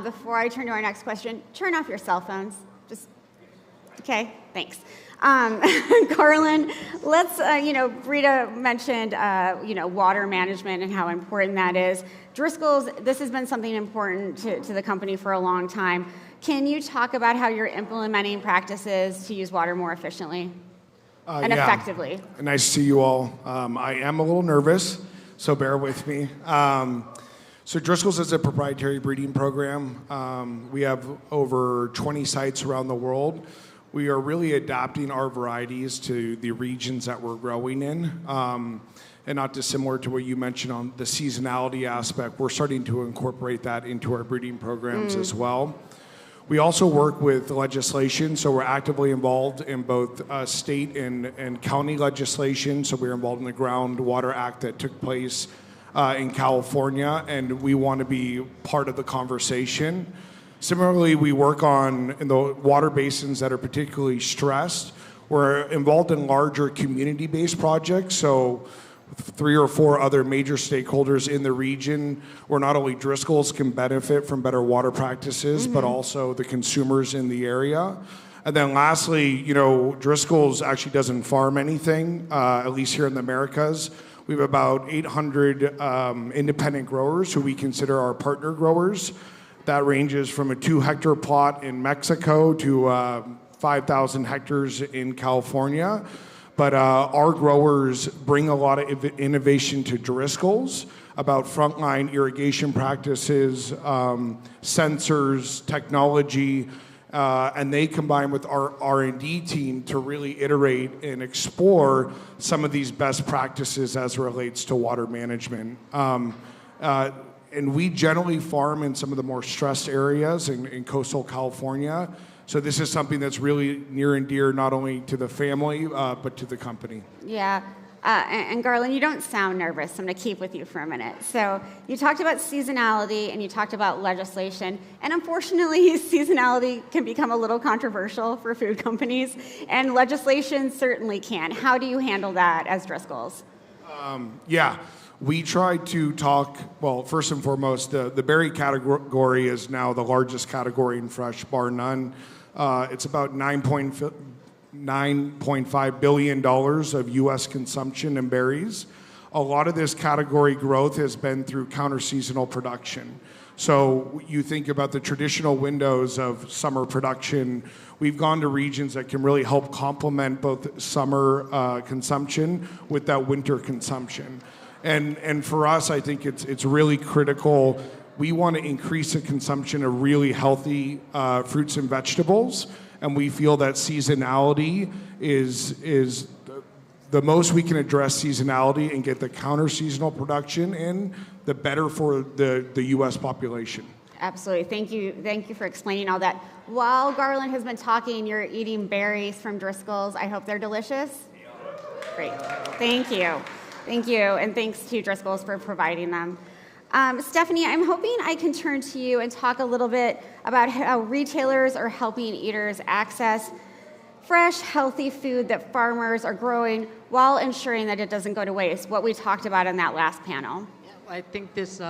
[SPEAKER 2] Before I turn to our next question, turn off your cell phones. Just, okay, thanks. Garland, let's, Rita mentioned, water management and how important that is. Driscoll's, this has been something important to the company for a long time. Can you talk about how you're implementing practices to use water more efficiently and effectively?
[SPEAKER 13] Nice to see you all. I am a little nervous, so bear with me. So Driscoll's is a proprietary breeding program. We have over 20 sites around the world. We are really adapting our varieties to the regions that we're growing in. And not dissimilar to what you mentioned on the seasonality aspect, we're starting to incorporate that into our breeding programs as well. We also work with legislation, so we're actively involved in both state and county legislation. So we're involved in the Groundwater Act that took place in California, and we want to be part of the conversation. Similarly, we work in the water basins that are particularly stressed. We're involved in larger community-based projects, so 3 or 4 other major stakeholders in the region where not only Driscoll's can benefit from better water practices, but also the consumers in the area. And then lastly, Driscoll's actually doesn't farm anything, at least here in the Americas. We have about 800 independent growers who we consider our partner growers. That ranges from a 2-hectare plot in Mexico to 5,000 hectares in California. But our growers bring a lot of innovation to Driscoll's about frontline irrigation practices, sensors, technology, and they combine with our R&D team to really iterate and explore some of these best practices as it relates to water management. And we generally farm in some of the more stressed areas in coastal California. So this is something that's really near and dear not only to the family, but to the company.
[SPEAKER 2] Yeah. And Garland, you don't sound nervous. I'm going to keep with you for a minute. So you talked about seasonality and you talked about legislation. And unfortunately, seasonality can become a little controversial for food companies. And legislation certainly can. How do you handle that as Driscoll's?
[SPEAKER 13] We try to talk, well, first and foremost, the berry category is now the largest category in fresh, bar none. It's about $9.5 billion of U.S. consumption in berries. A lot of this category growth has been through counter-seasonal production. So you think about the traditional windows of summer production. We've gone to regions that can really help complement both summer consumption with that winter consumption. And for us, I think it's really critical. We want to increase the consumption of really healthy fruits and vegetables, and we feel that seasonality is the most we can address seasonality and get the counter-seasonal production in, the better for the U.S. population.
[SPEAKER 2] Absolutely. Thank you for explaining all that. While Garland has been talking, you're eating berries from Driscoll's. I hope they're delicious. Great. Thank you. Thank you, and thanks to Driscoll's for providing them. Stephanie, I'm hoping I can turn to you and talk a little bit about how retailers are helping eaters access fresh, healthy food that farmers are growing while ensuring that it doesn't go to waste, what we talked about in that last panel.
[SPEAKER 14] Yeah, I think this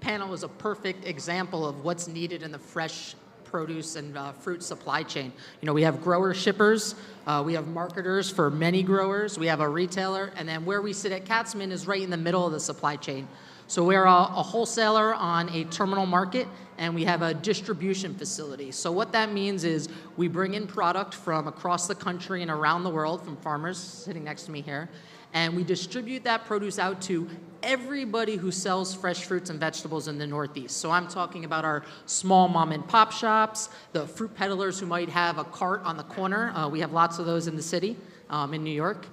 [SPEAKER 14] panel is a perfect example of what's needed in the fresh produce and fruit supply chain. You know, we have grower shippers, we have marketers for many growers, we have a retailer, and then where we sit at Katzman is right in the middle of the supply chain. So we're a wholesaler on a terminal market, and we have a distribution facility. So what that means is we bring in product from across the country and around the world from farmers sitting next to me here, and we distribute that produce out to everybody who sells fresh fruits and vegetables in the Northeast. So I'm talking about our small mom and pop shops, the fruit peddlers who might have a cart on the corner. We have lots of those in the city, in New York.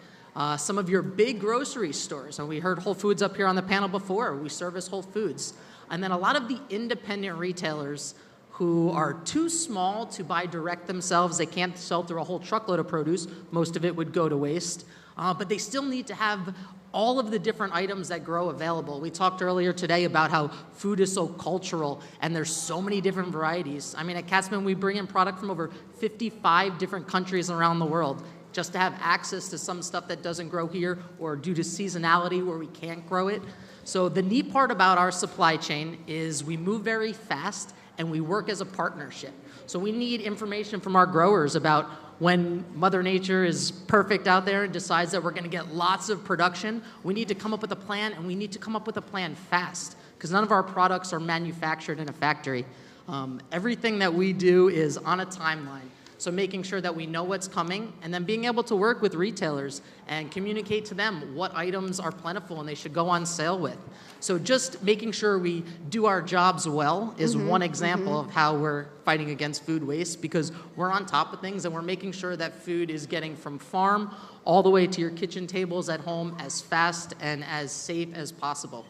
[SPEAKER 14] Some of your big grocery stores, and we heard Whole Foods up here on the panel before, we service Whole Foods. And then a lot of the independent retailers who are too small to buy direct themselves, they can't sell through a whole truckload of produce, most of it would go to waste, but they still need to have all of the different items that grow available. We talked earlier today about how food is so cultural and there's so many different varieties. I mean, at Katzman, we bring in product from over 55 different countries around the world, just to have access to some stuff that doesn't grow here or due to seasonality where we can't grow it. So the neat part about our supply chain is we move very fast and we work as a partnership. So we need information from our growers about when Mother Nature is perfect out there and decides that we're gonna get lots of production, we need to come up with a plan, and we need to come up with a plan fast, because none of our products are manufactured in a factory. Everything that we do is on a timeline. So making sure that we know what's coming, and then being able to work with retailers and communicate to them what items are plentiful and they should go on sale with. So just making sure we do our jobs well is one example of how we're fighting against food waste, because we're on top of things and we're making sure that food is getting from farm all the way to your kitchen tables at home as fast and as safe as possible.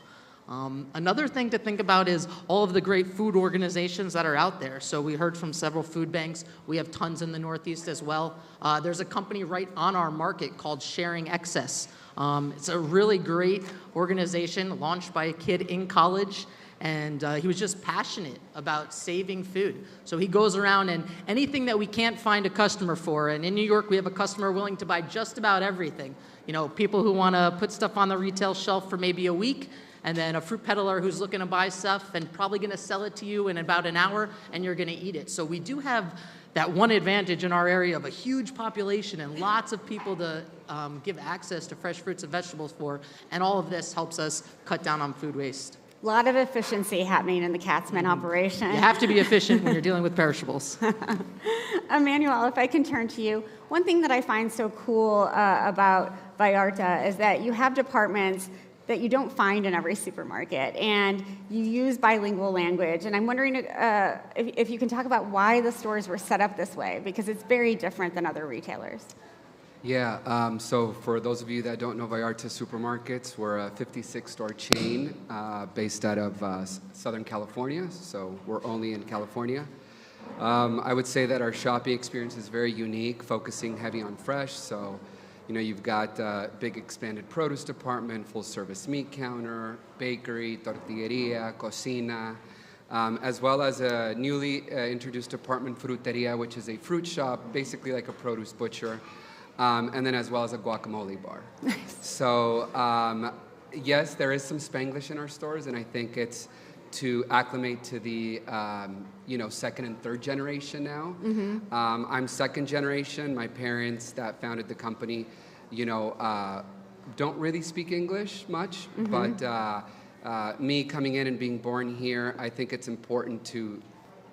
[SPEAKER 14] Another thing to think about is all of the great food organizations that are out there. So we heard from several food banks. We have tons in the Northeast as well. There's a company right on our market called Sharing Excess. It's a really great organization launched by a kid in college, and he was just passionate about saving food. So he goes around and anything that we can't find a customer for, and in New York we have a customer willing to buy just about everything. You know, people who want to put stuff on the retail shelf for maybe a week, and then a fruit peddler who's looking to buy stuff and probably going to sell it to you in about an hour, and you're going to eat it. So we do have that one advantage in our area of a huge population and lots of people to give access to fresh fruits and vegetables for, and all of this helps us cut down on food waste.
[SPEAKER 2] A lot of efficiency happening in the Katzman operation.
[SPEAKER 14] You have to be efficient when you're dealing with perishables.
[SPEAKER 2] Emmanuel, if I can turn to you, one thing that I find so cool about Vallarta is that you have departments that you don't find in every supermarket, and you use bilingual language. And I'm wondering if you can talk about why the stores were set up this way, because it's very different than other retailers.
[SPEAKER 15] Yeah, so for those of you that don't know Vallarta Supermarkets, we're a 56-store chain based out of Southern California, so we're only in California. I would say that our shopping experience is very unique, focusing heavy on fresh, so you know, you've got a big expanded produce department, full-service meat counter, bakery, tortilleria, cocina, as well as a newly introduced department, fruteria, which is a fruit shop, basically like a produce butcher, and then as well as a guacamole bar. So yes, there is some Spanglish in our stores, and I think it's to acclimate to the you know, second and third generation now. I'm second generation. My parents that founded the company, you know, don't really speak English much, but me coming in and being born here, I think it's important to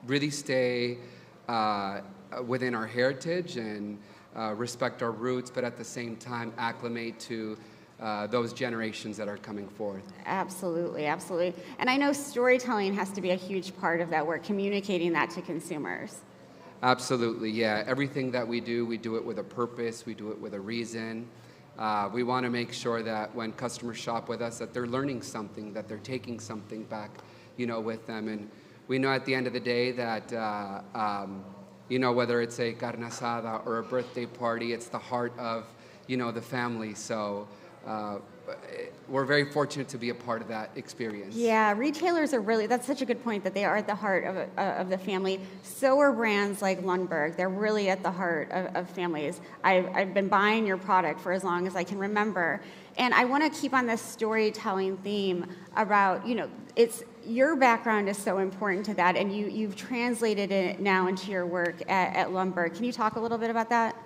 [SPEAKER 15] really stay within our heritage and respect our roots, but at the same time acclimate to those generations that are coming forth.
[SPEAKER 2] Absolutely, absolutely. And I know storytelling has to be a huge part of that. We're communicating that to consumers.
[SPEAKER 15] Absolutely, yeah. Everything that we do it with a purpose, we do it with a reason. We want to make sure that when customers shop with us, that they're learning something, that they're taking something back, you know, with them. And we know at the end of the day that, you know, whether it's a carne asada or a birthday party, it's the heart of, you know, the family. So we're very fortunate to be a part of that experience.
[SPEAKER 2] Yeah, retailers are really, that's such a good point, that they are at the heart of the family. So are brands like Lundberg. They're really at the heart of families. I've been buying your product for as long as I can remember. And I want to keep on this storytelling theme about, it's your background is so important to that, and you've translated it now into your work at Lundberg. Can you talk a little bit about that?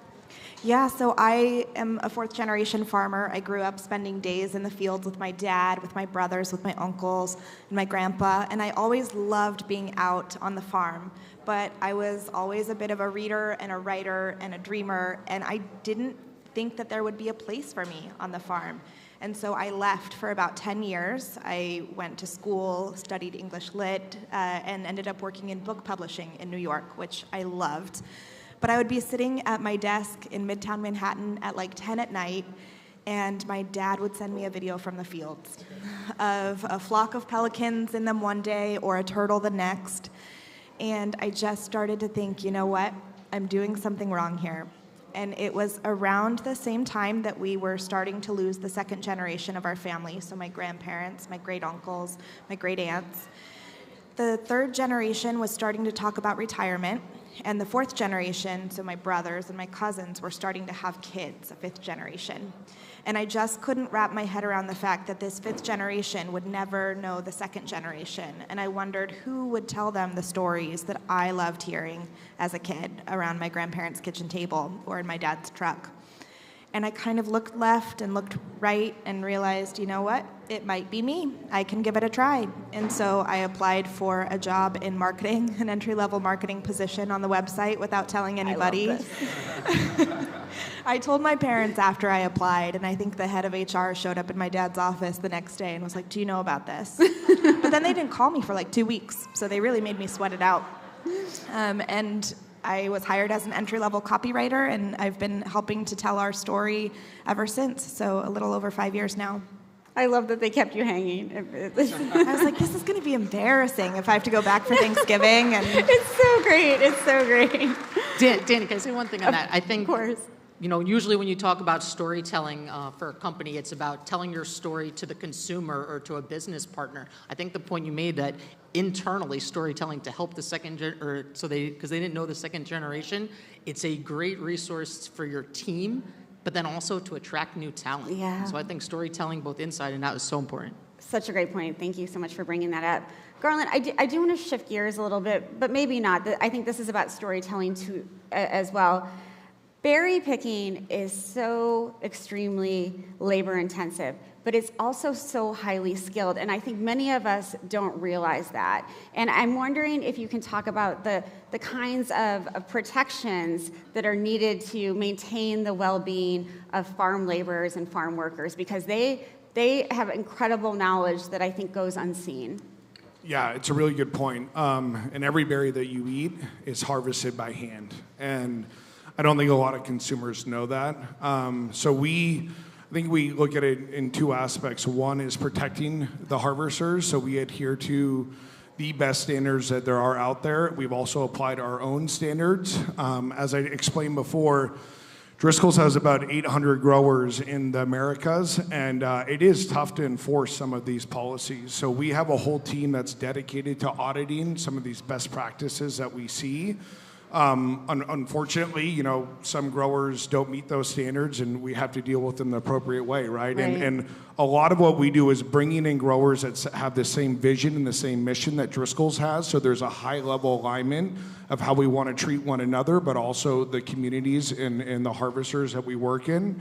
[SPEAKER 12] Yeah, so I am a fourth-generation farmer. I grew up spending days in the fields with my dad, with my brothers, with my uncles, and my grandpa, and I always loved being out on the farm. But I was always a bit of a reader and a writer and a dreamer, and I didn't think that there would be a place for me on the farm. And so I left for about 10 years. I went to school, studied English Lit, and ended up working in book publishing in New York, which I loved. But I would be sitting at my desk in Midtown Manhattan at like 10 at night, and my dad would send me a video from the fields of a flock of pelicans in them one day or a turtle the next. And I just started to think, you know what? I'm doing something wrong here. And it was around the same time that we were starting to lose the second generation of our family, so my grandparents, my great uncles, my great aunts. The third generation was starting to talk about retirement, and the fourth generation, so my brothers and my cousins, were starting to have kids, a fifth generation. And I just couldn't wrap my head around the fact that this fifth generation would never know the second generation. And I wondered who would tell them the stories that I loved hearing as a kid around my grandparents' kitchen table or in my dad's truck. And I kind of looked left and looked right and realized, you know what? It might be me. I can give it a try. And so I applied for a job in marketing, an entry-level marketing position on the website without telling anybody. I love this. I told my parents after I applied, and I think the head of HR showed up in my dad's office the next day and was like, do you know about this? But then they didn't call me for like 2 weeks, so they really made me sweat it out. And I was hired as an entry-level copywriter, and I've been helping to tell our story ever since, so a little over 5 years now.
[SPEAKER 2] I love that they kept you hanging.
[SPEAKER 12] I was like, this is going to be embarrassing if I have to go back for Thanksgiving. And
[SPEAKER 2] it's so great. It's so great.
[SPEAKER 14] Danny, can I say one thing on that? I think, usually when you talk about storytelling for a company, it's about telling your story to the consumer or to a business partner. I think the point you made that internally storytelling to help the because they didn't know the second generation, it's a great resource for your team, but then also to attract new talent.
[SPEAKER 2] Yeah.
[SPEAKER 14] So I think storytelling both inside and out is so important.
[SPEAKER 2] Such a great point. Thank you so much for bringing that up. Garland, I do want to shift gears a little bit, but maybe not. I think this is about storytelling too, as well. Berry picking is so extremely labor intensive, but it's also so highly skilled, and I think many of us don't realize that. And I'm wondering if you can talk about the kinds of protections that are needed to maintain the well-being of farm laborers and farm workers, because they have incredible knowledge that I think goes unseen.
[SPEAKER 13] Yeah, it's a really good point. And every berry that you eat is harvested by hand. And I don't think a lot of consumers know that. I think we look at it in two aspects. One is protecting the harvesters, so we adhere to the best standards that there are out there. We've also applied our own standards. As I explained before, Driscoll's has about 800 growers in the Americas, and it is tough to enforce some of these policies. So we have a whole team that's dedicated to auditing some of these best practices that we see. Unfortunately, some growers don't meet those standards, and we have to deal with them the appropriate way, right? And a lot of what we do is bringing in growers that have the same vision and the same mission that Driscoll's has, so there's a high-level alignment of how we want to treat one another, but also the communities and the harvesters that we work in.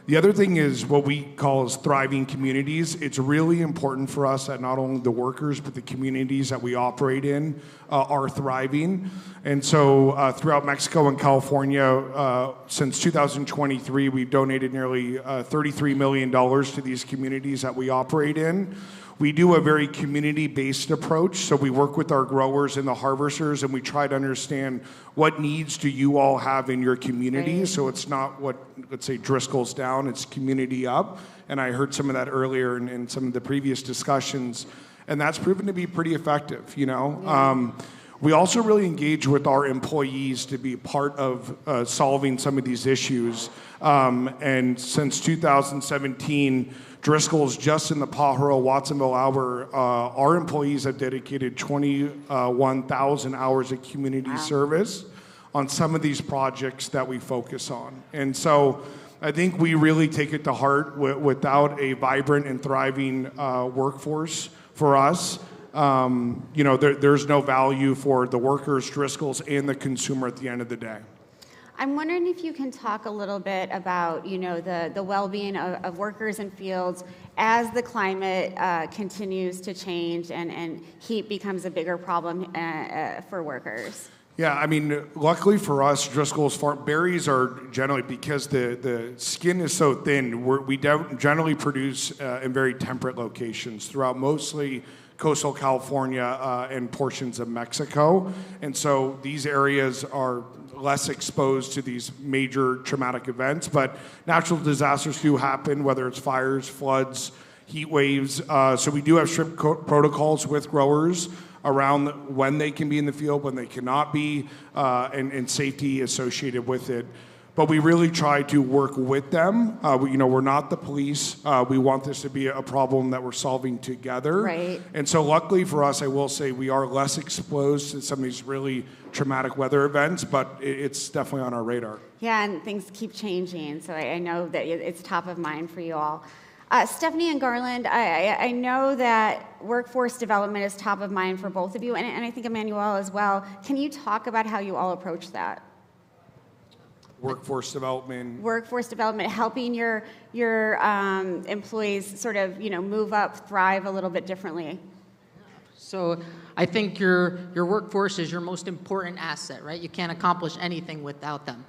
[SPEAKER 13] The other thing is what we call as thriving communities. It's really important for us that not only the workers, but the communities that we operate in are thriving. And so throughout Mexico and California, since 2023, we've donated nearly $33 million to these communities that we operate in. We do a very community-based approach, so we work with our growers and the harvesters, and we try to understand what needs do you all have in your community. Right. So it's not what, let's say, Driscoll's down, it's community up. And I heard some of that earlier in some of the previous discussions, and that's proven to be pretty effective, Yeah. We also really engage with our employees to be part of solving some of these issues. And since 2017, Driscoll's just in the Pajaro, Watsonville hour, our employees have dedicated 21,000 hours of community service on some of these projects that we focus on. And so I think we really take it to heart. Without a vibrant and thriving workforce for us, there's no value for the workers, Driscoll's, and the consumer at the end of the day.
[SPEAKER 2] I'm wondering if you can talk a little bit about, the well-being of workers in fields as the climate continues to change and heat becomes a bigger problem for workers.
[SPEAKER 13] Yeah, I mean, luckily for us, Driscoll's farm berries are generally, because the skin is so thin, we generally produce in very temperate locations throughout mostly coastal California and portions of Mexico. And so these areas are less exposed to these major traumatic events, but natural disasters do happen, whether it's fires, floods, heat waves. So we do have strict protocols with growers around when they can be in the field, when they cannot be, and safety associated with it. But we really try to work with them. We're not the police. We want this to be a problem that we're solving together.
[SPEAKER 2] Right.
[SPEAKER 13] And so luckily for us, I will say we are less exposed to some of these really traumatic weather events, but it's definitely on our radar.
[SPEAKER 2] Yeah, and things keep changing, so I know that it's top of mind for you all. Stephanie and Garland, I know that workforce development is top of mind for both of you, and I think Emmanuel as well. Can you talk about how you all approach that?
[SPEAKER 13] Workforce development,
[SPEAKER 2] helping your employees sort of move up, thrive a little bit differently.
[SPEAKER 14] So I think your workforce is your most important asset, right? You can't accomplish anything without them.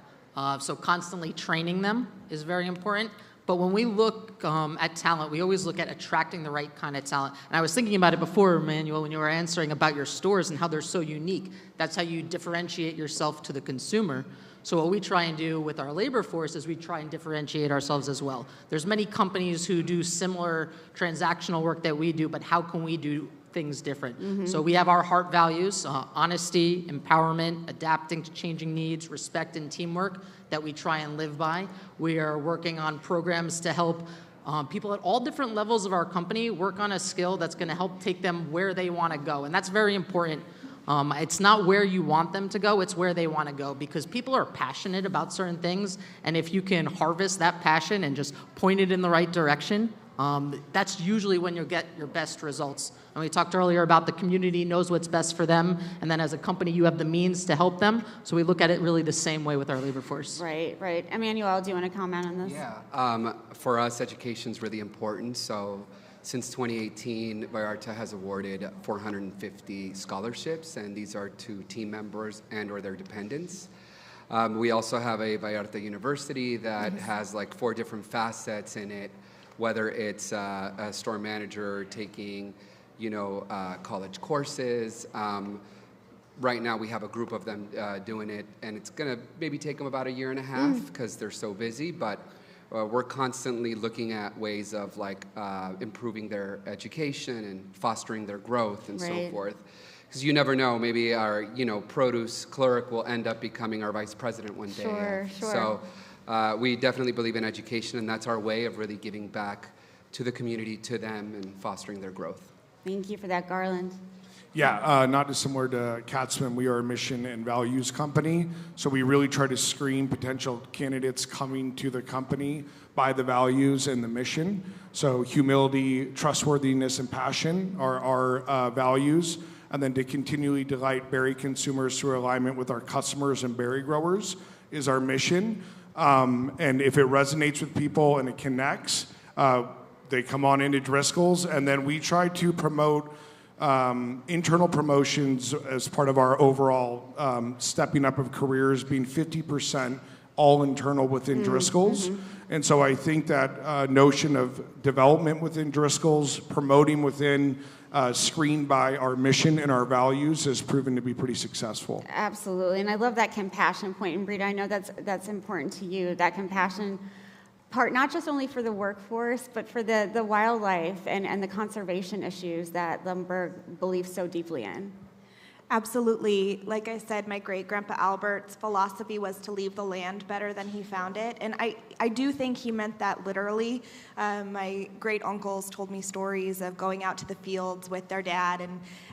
[SPEAKER 14] So constantly training them is very important. But when we look at talent, we always look at attracting the right kind of talent. And I was thinking about it before, Emmanuel, when you were answering about your stores and how they're so unique. That's how you differentiate yourself to the consumer. So what we try and do with our labor force is we try and differentiate ourselves as well. There's many companies who do similar transactional work that we do, but how can we do things different?
[SPEAKER 2] Mm-hmm.
[SPEAKER 14] So we have our heart values, honesty, empowerment, adapting to changing needs, respect, and teamwork that we try and live by. We are working on programs to help people at all different levels of our company work on a skill that's going to help take them where they want to go. And that's very important. It's not where you want them to go, it's where they want to go, because people are passionate about certain things, and if you can harvest that passion and just point it in the right direction, that's usually when you'll get your best results. And we talked earlier about the community knows what's best for them, and then as a company you have the means to help them, so we look at it really the same way with our labor force.
[SPEAKER 2] Right. Emmanuel, do you want to comment on this?
[SPEAKER 15] Yeah, for us, education's really important, so since 2018, Vallarta has awarded 450 scholarships, and these are to team members and or their dependents. We also have a Vallarta University that has like 4 different facets in it, whether it's a store manager taking, college courses. Right now we have a group of them doing it, and it's gonna maybe take them about a year and a half because they're so busy, but we're constantly looking at ways of improving their education and fostering their growth and so forth. Because you never know, maybe our produce clerk will end up becoming our vice president one day.
[SPEAKER 2] Sure.
[SPEAKER 15] So we definitely believe in education, and that's our way of really giving back to the community, to them, and fostering their growth.
[SPEAKER 2] Thank you for that, Garland.
[SPEAKER 13] Yeah, not dissimilar to Katzman, we are a mission and values company, so we really try to screen potential candidates coming to the company by the values and the mission. So humility, trustworthiness, and passion are our values, and then to continually delight berry consumers through alignment with our customers and berry growers is our mission. And if it resonates with people and it connects, they come on into Driscoll's, and then we try to promote internal promotions as part of our overall stepping up of careers, being 50% all internal within Driscoll's. And so I think that notion of development within Driscoll's, promoting within, screened by our mission and our values, has proven to be pretty successful.
[SPEAKER 2] Absolutely, and I love that compassion point. And Brita, I know that's important to you, that compassion part, not just only for the workforce, but for the wildlife and the conservation issues that Lumberg believes so deeply in.
[SPEAKER 12] Absolutely. Like I said, my great-grandpa Albert's philosophy was to leave the land better than he found it. And I do think he meant that literally. My great-uncles told me stories of going out to the fields with their dad,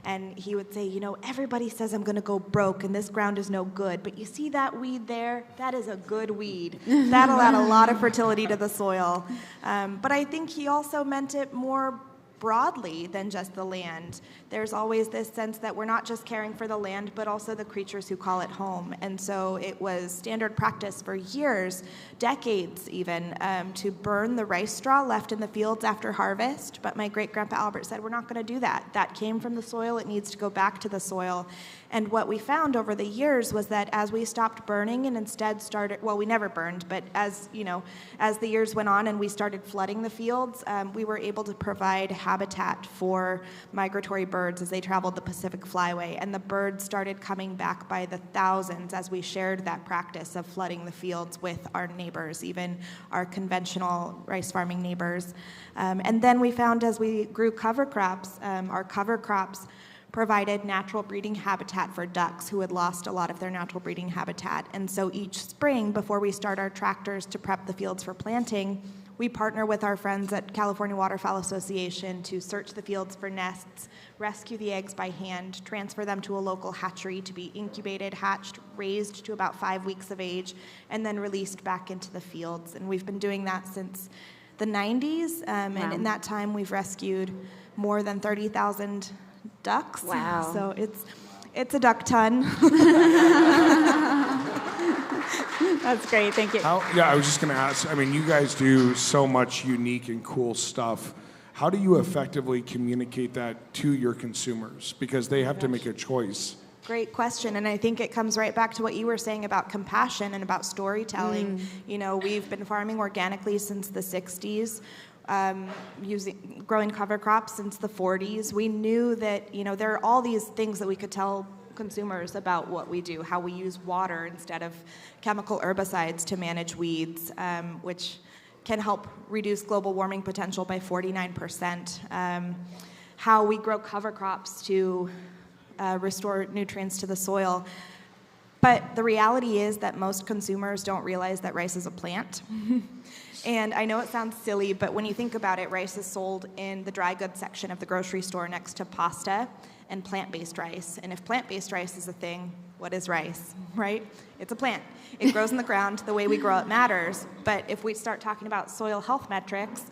[SPEAKER 12] and he would say, you know, everybody says I'm going to go broke and this ground is no good, but you see that weed there? That is a good weed. That'll add a lot of fertility to the soil. But I think he also meant it more broadly than just the land. There's always this sense that we're not just caring for the land, but also the creatures who call it home. And so it was standard practice for years, decades even, to burn the rice straw left in the fields after harvest. But my great-grandpa Albert said, we're not going to do that. That came from the soil. It needs to go back to the soil. And what we found over the years was that as we stopped burning and instead started, well, we never burned, but as the years went on and we started flooding the fields, we were able to provide habitat for migratory birds as they traveled the Pacific Flyway. And the birds started coming back by the thousands as we shared that practice of flooding the fields with our neighbors, even our conventional rice farming neighbors. And then we found as we grew cover crops, our cover crops provided natural breeding habitat for ducks who had lost a lot of their natural breeding habitat. And so each spring, before we start our tractors to prep the fields for planting, we partner with our friends at California Waterfowl Association to search the fields for nests, rescue the eggs by hand, transfer them to a local hatchery to be incubated, hatched, raised to about 5 weeks of age, and then released back into the fields. And we've been doing that since the 90s, and in that time we've rescued more than 30,000 ducks.
[SPEAKER 2] Wow.
[SPEAKER 12] So it's a duck ton.
[SPEAKER 2] That's great. Thank you.
[SPEAKER 13] I was just going to ask, I mean, you guys do so much unique and cool stuff. How do you effectively communicate that to your consumers? Because they have to make a choice.
[SPEAKER 12] Great question, and I think it comes right back to what you were saying about compassion and about storytelling. You know, we've been farming organically since the 60s. Growing cover crops since the 40s. We knew that, you know, there are all these things that we could tell consumers about what we do, how we use water instead of chemical herbicides to manage weeds, which can help reduce global warming potential by 49%, how we grow cover crops to restore nutrients to the soil. But the reality is that most consumers don't realize that rice is a plant. And I know it sounds silly, but when you think about it, rice is sold in the dry goods section of the grocery store next to pasta and plant-based rice. And if plant-based rice is a thing, what is rice, right? It's a plant. It grows in the ground. The way we grow it matters. But if we start talking about soil health metrics,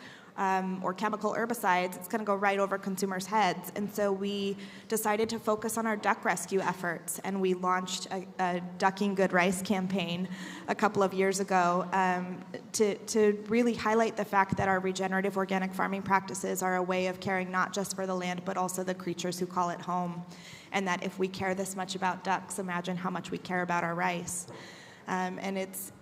[SPEAKER 12] or chemical herbicides, it's going to go right over consumers' heads. And so we decided to focus on our duck rescue efforts, and we launched a Ducking Good Rice campaign a couple of years ago to really highlight the fact that our regenerative organic farming practices are a way of caring not just for the land, but also the creatures who call it home. And that if we care this much about ducks, imagine how much we care about our rice. And it's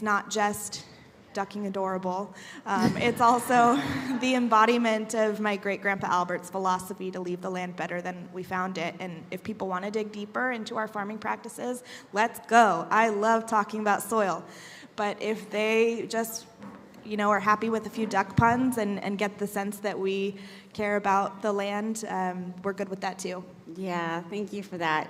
[SPEAKER 12] not just ducking adorable. It's also the embodiment of my great-grandpa Albert's philosophy to leave the land better than we found it. And if people want to dig deeper into our farming practices, let's go. I love talking about soil. But if they just, you know, are happy with a few duck puns and get the sense that we care about the land, we're good with that too.
[SPEAKER 2] Yeah, thank you for that.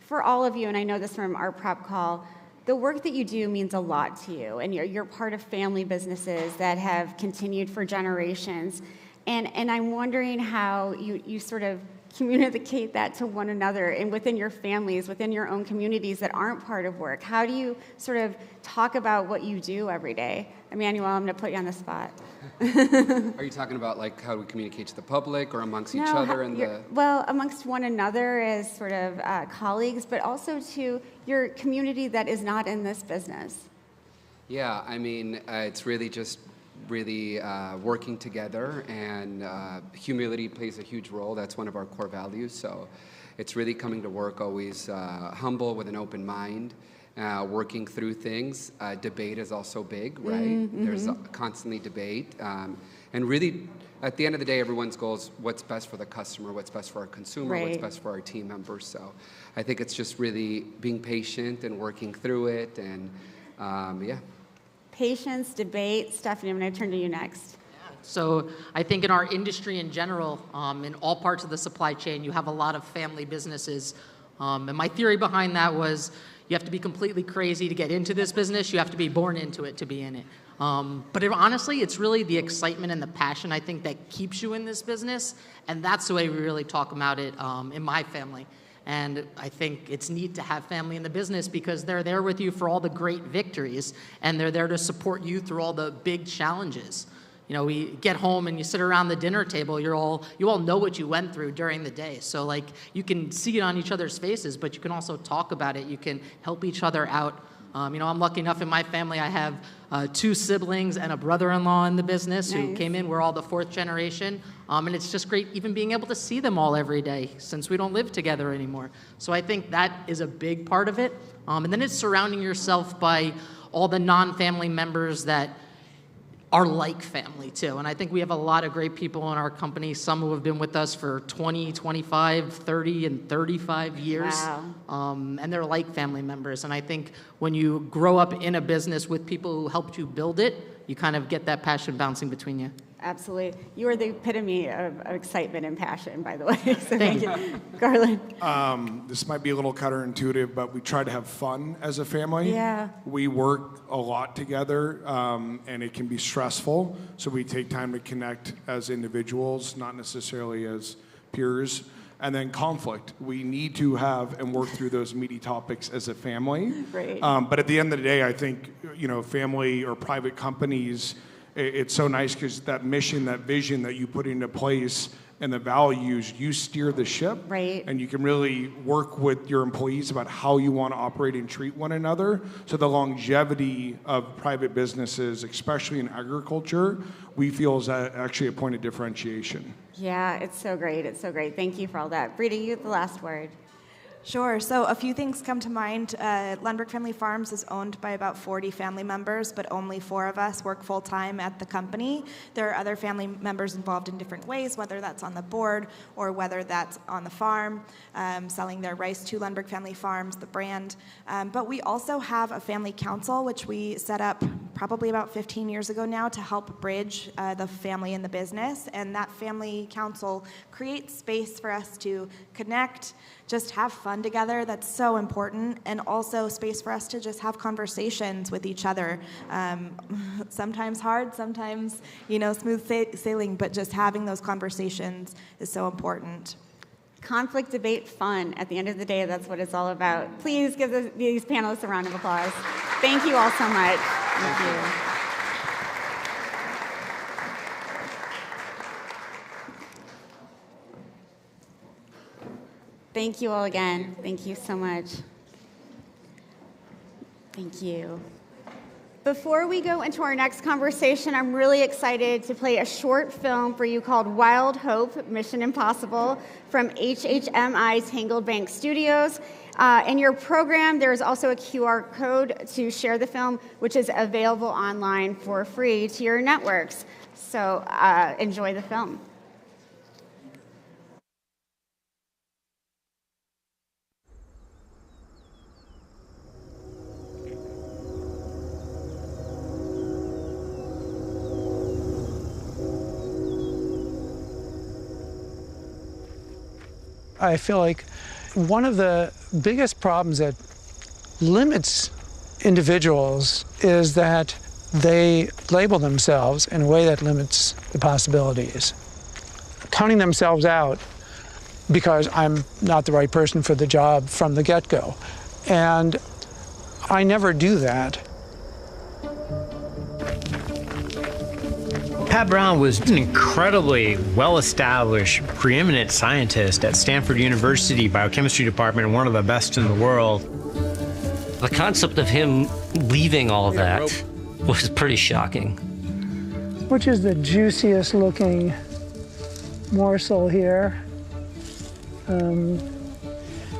[SPEAKER 2] For all of you, and I know this from our prep call, the work that you do means a lot to you, and you're part of family businesses that have continued for generations. And I'm wondering how you sort of communicate that to one another and within your families, within your own communities that aren't part of work. How do you sort of talk about what you do every day? Emmanuel, I'm going to put you on the spot.
[SPEAKER 15] Are you talking about like how we communicate to the public or amongst each other?
[SPEAKER 2] Well, amongst one another as sort of colleagues, but also to your community that is not in this business.
[SPEAKER 15] Yeah, I mean, it's really just working together, and humility plays a huge role. That's one of our core values. So it's really coming to work always humble with an open mind. Working through things. Debate is also big, right?
[SPEAKER 2] Mm-hmm.
[SPEAKER 15] There's constantly debate. And really, at the end of the day, everyone's goal is what's best for the customer, what's best for our consumer,
[SPEAKER 2] right.
[SPEAKER 15] What's best for our team members. So I think it's just really being patient and working through it. And yeah.
[SPEAKER 2] Patience, debate. Stephanie, I'm going to turn to you next.
[SPEAKER 14] So I think in our industry in general, in all parts of the supply chain, you have a lot of family businesses And my theory behind that was you have to be completely crazy to get into this business. You have to be born into it to be in it. But honestly, it's really the excitement and the passion, I think, that keeps you in this business. And that's the way we really talk about it in my family. And I think it's neat to have family in the business because they're there with you for all the great victories, and they're there to support you through all the big challenges. You know, we get home and you sit around the dinner table, you all know what you went through during the day. So like, you can see it on each other's faces, but you can also talk about it. You can help each other out. You know, I'm lucky enough in my family, I have 2 siblings and a brother-in-law in the business who came in. We're all the 4th generation. And it's just great even being able to see them all every day since we don't live together anymore. So I think that is a big part of it. And then it's surrounding yourself by all the non-family members that are like family too. And I think we have a lot of great people in our company, some who have been with us for 20, 25, 30, and 35 years.
[SPEAKER 2] Wow.
[SPEAKER 14] And they're like family members. And I think when you grow up in a business with people who helped you build it, you kind of get that passion bouncing between you.
[SPEAKER 2] Absolutely. You are the epitome of excitement and passion, by the way. So thank you. Garland.
[SPEAKER 13] This might be a little counterintuitive, but we try to have fun as a family.
[SPEAKER 2] Yeah.
[SPEAKER 13] We work a lot together, and it can be stressful. So we take time to connect as individuals, not necessarily as peers. And then conflict. We need to have and work through those meaty topics as a family.
[SPEAKER 2] Great.
[SPEAKER 13] But at the end of the day, I think, you know, family or private companies, it's so nice because that mission, that vision that you put into place and the values, you steer the ship.
[SPEAKER 2] Right.
[SPEAKER 13] And you can really work with your employees about how you want to operate and treat one another. So the longevity of private businesses, especially in agriculture, we feel is actually a point of differentiation.
[SPEAKER 2] Yeah, it's so great. It's so great. Thank you for all that. Brita, you have the last word.
[SPEAKER 12] Sure. So a few things come to mind. Lundberg Family Farms is owned by about 40 family members, but only 4 of us work full-time at the company. There are other family members involved in different ways, whether that's on the board or whether that's on the farm, selling their rice to Lundberg Family Farms, the brand. But we also have a family council, which we set up probably about 15 years ago now to help bridge the family and the business. And that family council creates space for us to connect, just have fun together. That's so important. And also space for us to just have conversations with each other. Sometimes hard, sometimes, smooth sailing, but just having those conversations is so important.
[SPEAKER 2] Conflict, debate, fun. At the end of the day, that's what it's all about. Please give these panelists a round of applause. Thank you all so much. Thank you. Thank you all again. Thank you so much. Thank you. Before we go into our next conversation, I'm really excited to play a short film for you called Wild Hope, Mission Impossible from HHMI Tangled Bank Studios. In your program, there is also a QR code to share the film, which is available online for free to your networks. So enjoy the film.
[SPEAKER 16] I feel like one of the biggest problems that limits individuals is that they label themselves in a way that limits the possibilities. Counting themselves out because I'm not the right person for the job from the get-go. And I never do that.
[SPEAKER 17] Pat Brown was an incredibly well-established, preeminent scientist at Stanford University Biochemistry Department and one of the best in the world.
[SPEAKER 18] The concept of him leaving all that was pretty shocking.
[SPEAKER 16] Which is the juiciest looking morsel here? Do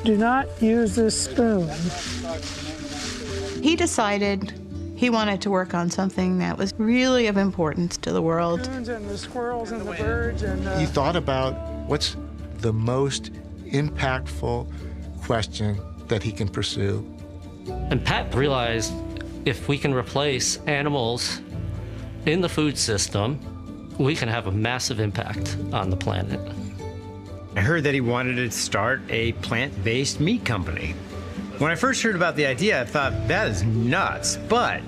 [SPEAKER 16] not use this spoon.
[SPEAKER 19] He decided he wanted to work on something that was really of importance to the world.
[SPEAKER 16] And the squirrels and the birds and
[SPEAKER 20] he thought about what's the most impactful question that he can pursue.
[SPEAKER 18] And Pat realized if we can replace animals in the food system, we can have a massive impact on the planet.
[SPEAKER 17] I heard that he wanted to start a plant-based meat company. When I first heard about the idea, I thought, that is nuts, but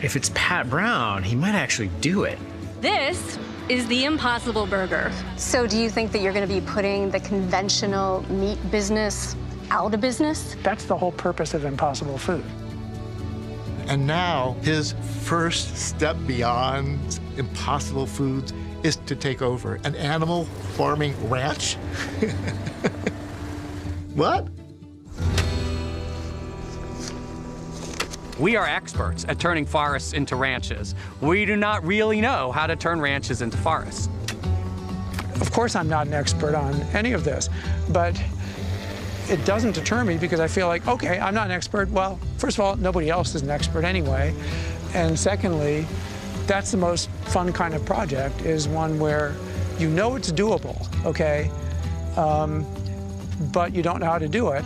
[SPEAKER 17] if it's Pat Brown, he might actually do it.
[SPEAKER 21] This is the Impossible Burger.
[SPEAKER 22] So do you think that you're going to be putting the conventional meat business out of business?
[SPEAKER 16] That's the whole purpose of Impossible Food.
[SPEAKER 20] And now his first step beyond Impossible Foods is to take over an animal farming ranch. What?
[SPEAKER 23] We are experts at turning forests into ranches. We do not really know how to turn ranches into forests.
[SPEAKER 16] Of course, I'm not an expert on any of this, but it doesn't deter me because I feel like, okay, I'm not an expert. Well, first of all, nobody else is an expert anyway. And secondly, that's the most fun kind of project, is one where you know it's doable, okay? But you don't know how to do it.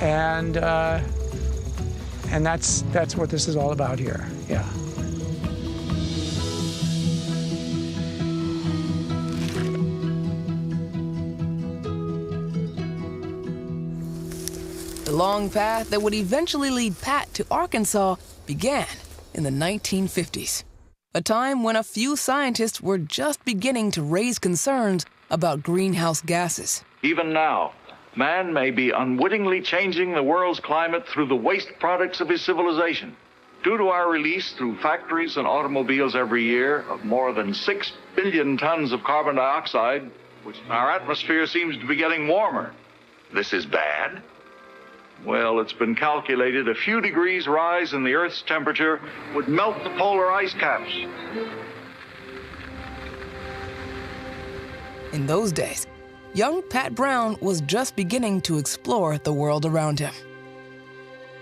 [SPEAKER 16] And that's what this is all about here, yeah.
[SPEAKER 24] The long path that would eventually lead Pat to Arkansas began in the 1950s, a time when a few scientists were just beginning to raise concerns about greenhouse gases.
[SPEAKER 25] Even now, man may be unwittingly changing the world's climate through the waste products of his civilization. Due to our release through factories and automobiles every year of more than 6 billion tons of carbon dioxide, which our atmosphere seems to be getting warmer. This is bad? Well, it's been calculated a few degrees rise in the Earth's temperature would melt the polar ice caps.
[SPEAKER 24] In those days, young Pat Brown was just beginning to explore the world around him.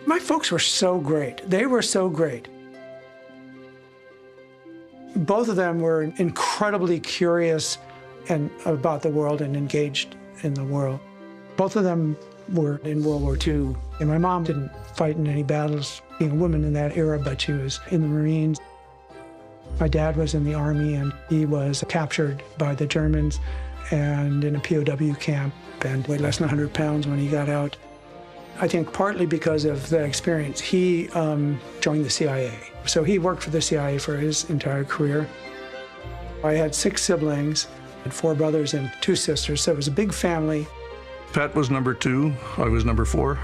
[SPEAKER 16] My folks were so great. They were so great. Both of them were incredibly curious and about the world and engaged in the world. Both of them were in World War II. And my mom didn't fight in any battles, being a woman in that era, but she was in the Marines. My dad was in the Army, and he was captured by the Germans and in a POW camp and weighed less than 100 pounds when he got out. I think partly because of that experience, he joined the CIA. So he worked for the CIA for his entire career. I had 6 siblings, and 4 brothers and 2 sisters, so it was a big family.
[SPEAKER 26] Pat was number 2, I was number 4.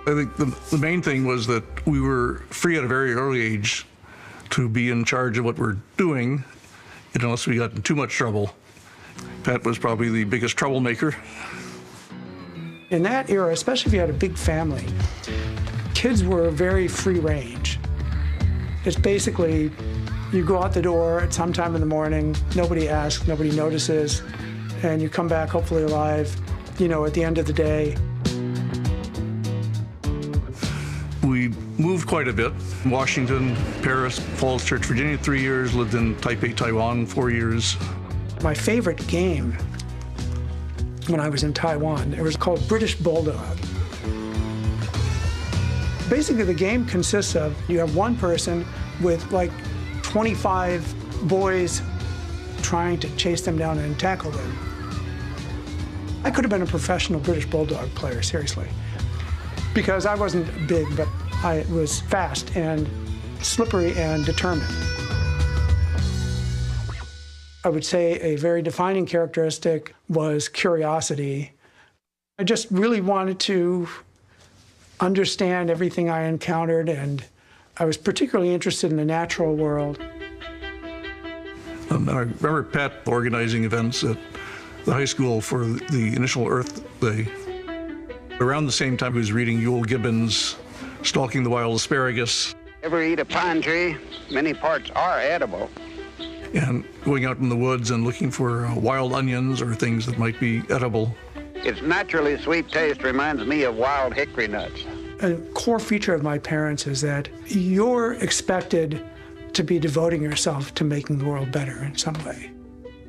[SPEAKER 26] I think the main thing was that we were free at a very early age to be in charge of what we're doing, unless we got in too much trouble. Pat was probably the biggest troublemaker.
[SPEAKER 16] In that era, especially if you had a big family, kids were very free range. It's basically, you go out the door at some time in the morning, nobody asks, nobody notices, and you come back hopefully alive, you know, at the end of the day.
[SPEAKER 26] We moved quite a bit. Washington, Paris, Falls Church, Virginia 3 years, lived in Taipei, Taiwan 4 years.
[SPEAKER 16] My favorite game when I was in Taiwan, it was called British Bulldog. Basically, the game consists of, you have one person with like 25 boys trying to chase them down and tackle them. I could have been a professional British Bulldog player, seriously, because I wasn't big, but I was fast and slippery and determined. I would say a very defining characteristic was curiosity. I just really wanted to understand everything I encountered, and I was particularly interested in the natural world.
[SPEAKER 26] I remember Pat organizing events at the high school for the initial Earth Day. Around the same time, he was reading Ewell Gibbons' Stalking the Wild Asparagus.
[SPEAKER 27] Ever eat a pine tree? Many parts are edible.
[SPEAKER 26] And going out in the woods and looking for wild onions or things that might be edible.
[SPEAKER 27] Its naturally sweet taste reminds me of wild hickory nuts.
[SPEAKER 16] A core feature of my parents is that you're expected to be devoting yourself to making the world better in some way.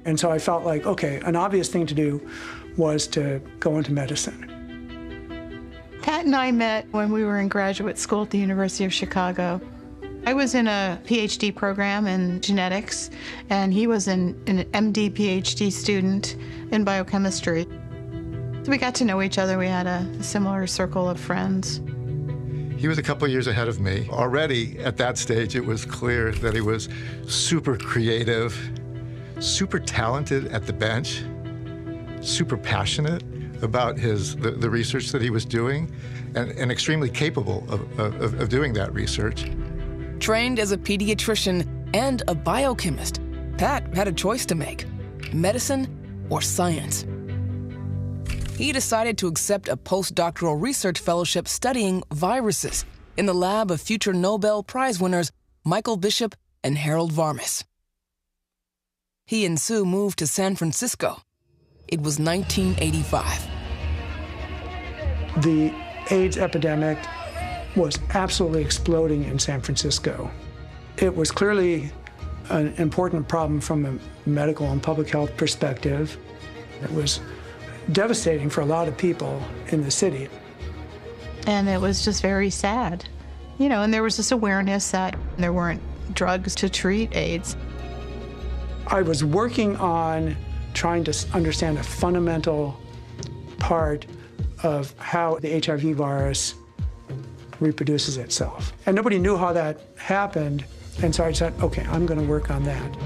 [SPEAKER 16] And so I felt like, okay, an obvious thing to do was to go into medicine.
[SPEAKER 19] Pat and I met when we were in graduate school at the University of Chicago. I was in a PhD program in genetics, and he was an MD PhD student in biochemistry. So we got to know each other. We had a similar circle of friends.
[SPEAKER 20] He was a couple of years ahead of me. Already at that stage, it was clear that he was super creative, super talented at the bench, super passionate about the research that he was doing, and extremely capable of doing that research.
[SPEAKER 24] Trained as a pediatrician and a biochemist, Pat had a choice to make: medicine or science. He decided to accept a postdoctoral research fellowship studying viruses in the lab of future Nobel Prize winners Michael Bishop and Harold Varmus. He and Sue moved to San Francisco. It was 1985.
[SPEAKER 16] The AIDS epidemic was absolutely exploding in San Francisco. It was clearly an important problem from a medical and public health perspective. It was devastating for a lot of people in the city.
[SPEAKER 19] And it was just very sad. You know, and there was this awareness that there weren't drugs to treat AIDS.
[SPEAKER 16] I was working on trying to understand a fundamental part of how the HIV virus reproduces itself. And nobody knew how that happened, and so I said, okay, I'm going to work on that.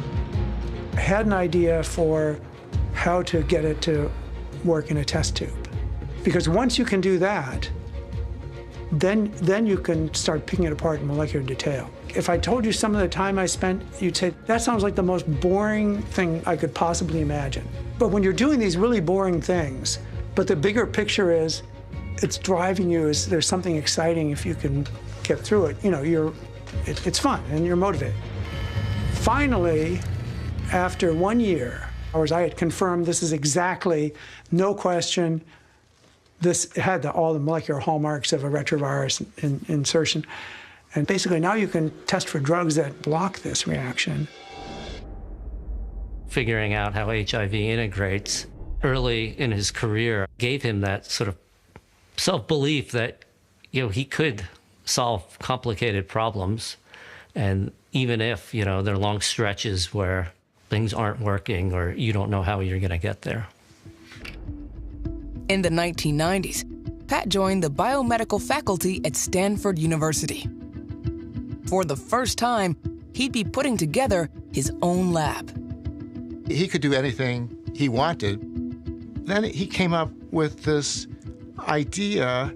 [SPEAKER 16] I had an idea for how to get it to work in a test tube. Because once you can do that, then you can start picking it apart in molecular detail. If I told you some of the time I spent, you'd say, that sounds like the most boring thing I could possibly imagine. But when you're doing these really boring things, but the bigger picture is, it's driving you, there's something exciting if you can get through it. You know, it's fun and you're motivated. Finally, after 1 year, I had confirmed this is exactly, no question, this had all the molecular hallmarks of a retrovirus insertion. And basically now you can test for drugs that block this reaction.
[SPEAKER 18] Figuring out how HIV integrates early in his career gave him that sort of self-belief that, you know, he could solve complicated problems. And even if, you know, there are long stretches where things aren't working or you don't know how you're going to get there.
[SPEAKER 24] In the 1990s, Pat joined the biomedical faculty at Stanford University. For the first time, he'd be putting together his own lab.
[SPEAKER 20] He could do anything he wanted. Then he came up with this idea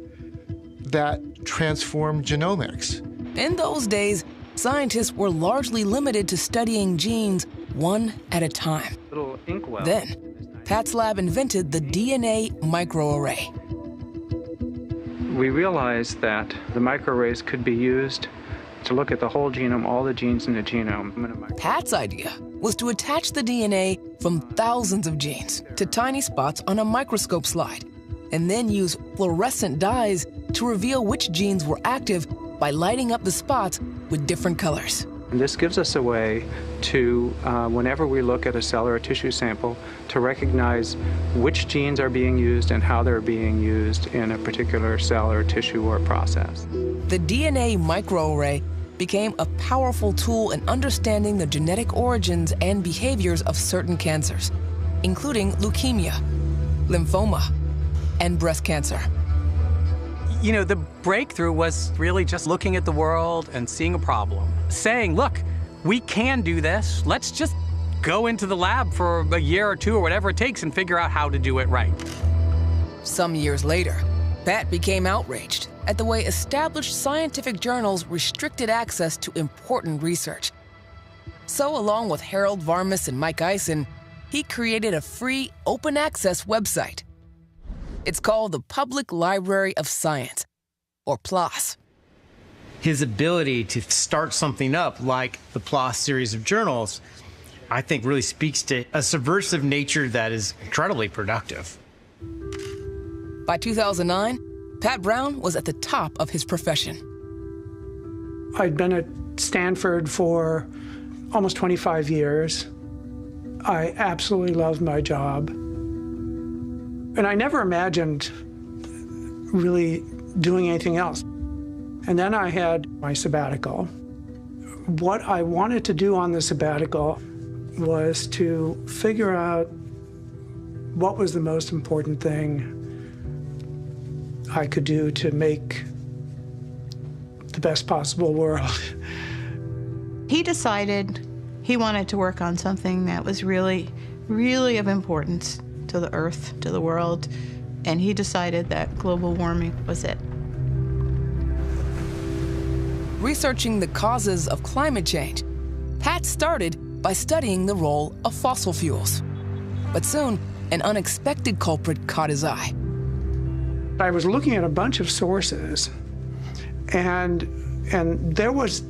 [SPEAKER 20] that transformed genomics.
[SPEAKER 24] In those days, scientists were largely limited to studying genes one at a time.
[SPEAKER 1] Little inkwell.
[SPEAKER 24] Then, Pat's lab invented the DNA microarray.
[SPEAKER 1] We realized that the microarrays could be used to look at the whole genome, all the genes in the genome.
[SPEAKER 24] Pat's idea was to attach the DNA from thousands of genes to tiny spots on a microscope slide, and then use fluorescent dyes to reveal which genes were active by lighting up the spots with different colors.
[SPEAKER 1] And this gives us a way to, whenever we look at a cell or a tissue sample, to recognize which genes are being used and how they're being used in a particular cell or tissue or process.
[SPEAKER 24] The DNA microarray became a powerful tool in understanding the genetic origins and behaviors of certain cancers, including leukemia, lymphoma, and breast cancer.
[SPEAKER 23] You know, the breakthrough was really just looking at the world and seeing a problem, saying, look, we can do this. Let's just go into the lab for a year or two or whatever it takes and figure out how to do it right.
[SPEAKER 24] Some years later, Pat became outraged at the way established scientific journals restricted access to important research. So, along with Harold Varmus and Mike Eisen, he created a free, open-access website. It's called the Public Library of Science, or PLOS.
[SPEAKER 17] His ability to start something up like the PLOS series of journals, I think really speaks to a subversive nature that is incredibly productive.
[SPEAKER 24] By 2009, Pat Brown was at the top of his profession.
[SPEAKER 16] I'd been at Stanford for almost 25 years. I absolutely loved my job. And I never imagined really doing anything else. And then I had my sabbatical. What I wanted to do on the sabbatical was to figure out what was the most important thing I could do to make the best possible world.
[SPEAKER 19] He decided he wanted to work on something that was really, really of importance to the Earth, to the world, and he decided that global warming was it.
[SPEAKER 24] Researching the causes of climate change, Pat started by studying the role of fossil fuels. But soon, an unexpected culprit caught his eye.
[SPEAKER 16] I was looking at a bunch of sources, and there was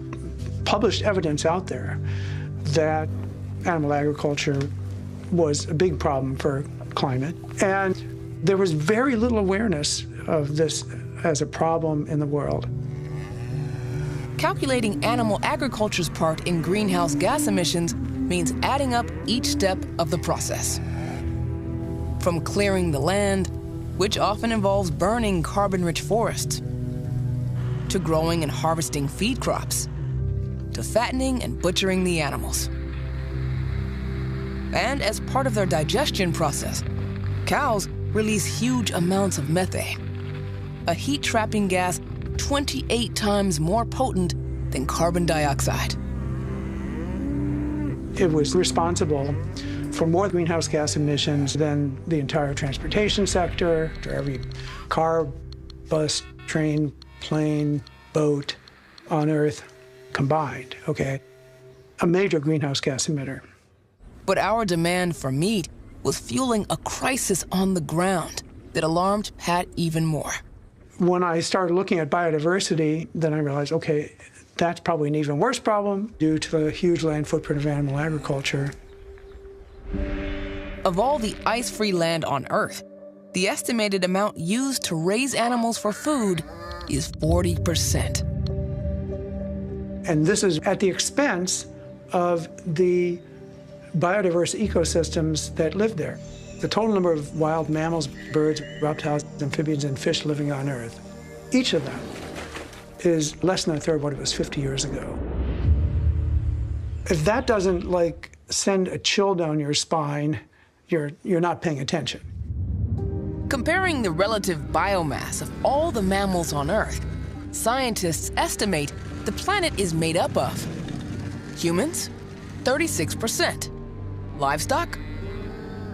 [SPEAKER 16] published evidence out there that animal agriculture was a big problem for climate. And there was very little awareness of this as a problem in the world.
[SPEAKER 24] Calculating animal agriculture's part in greenhouse gas emissions means adding up each step of the process. From clearing the land, which often involves burning carbon-rich forests, to growing and harvesting feed crops, to fattening and butchering the animals. And as part of their digestion process, cows release huge amounts of methane, a heat-trapping gas 28 times more potent than carbon dioxide.
[SPEAKER 16] It was responsible for more greenhouse gas emissions than the entire transportation sector, or every car, bus, train, plane, boat on Earth combined, okay? A major greenhouse gas emitter.
[SPEAKER 24] But our demand for meat was fueling a crisis on the ground that alarmed Pat even more.
[SPEAKER 16] When I started looking at biodiversity, then I realized, okay, that's probably an even worse problem due to the huge land footprint of animal agriculture.
[SPEAKER 24] Of all the ice-free land on Earth, the estimated amount used to raise animals for food is 40%.
[SPEAKER 16] And this is at the expense of the biodiverse ecosystems that live there. The total number of wild mammals, birds, reptiles, amphibians, and fish living on Earth, each of them is less than a third of what it was 50 years ago. If that doesn't, like, send a chill down your spine, you're not paying attention.
[SPEAKER 24] Comparing the relative biomass of all the mammals on Earth, scientists estimate the planet is made up of humans, 36%, livestock,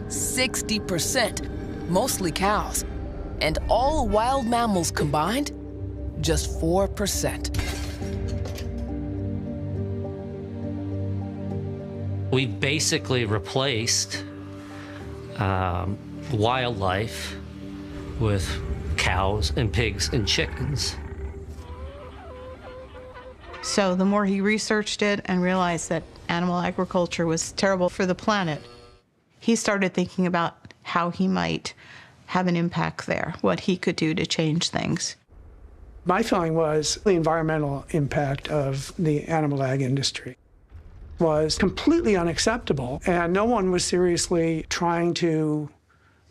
[SPEAKER 24] 60%, mostly cows, and all wild mammals combined, just 4%.
[SPEAKER 18] We basically replaced wildlife with cows and pigs and chickens.
[SPEAKER 19] So the more he researched it and realized that animal agriculture was terrible for the planet, he started thinking about how he might have an impact there, what he could do to change things.
[SPEAKER 16] My feeling was the environmental impact of the animal ag industry was completely unacceptable, and no one was seriously trying to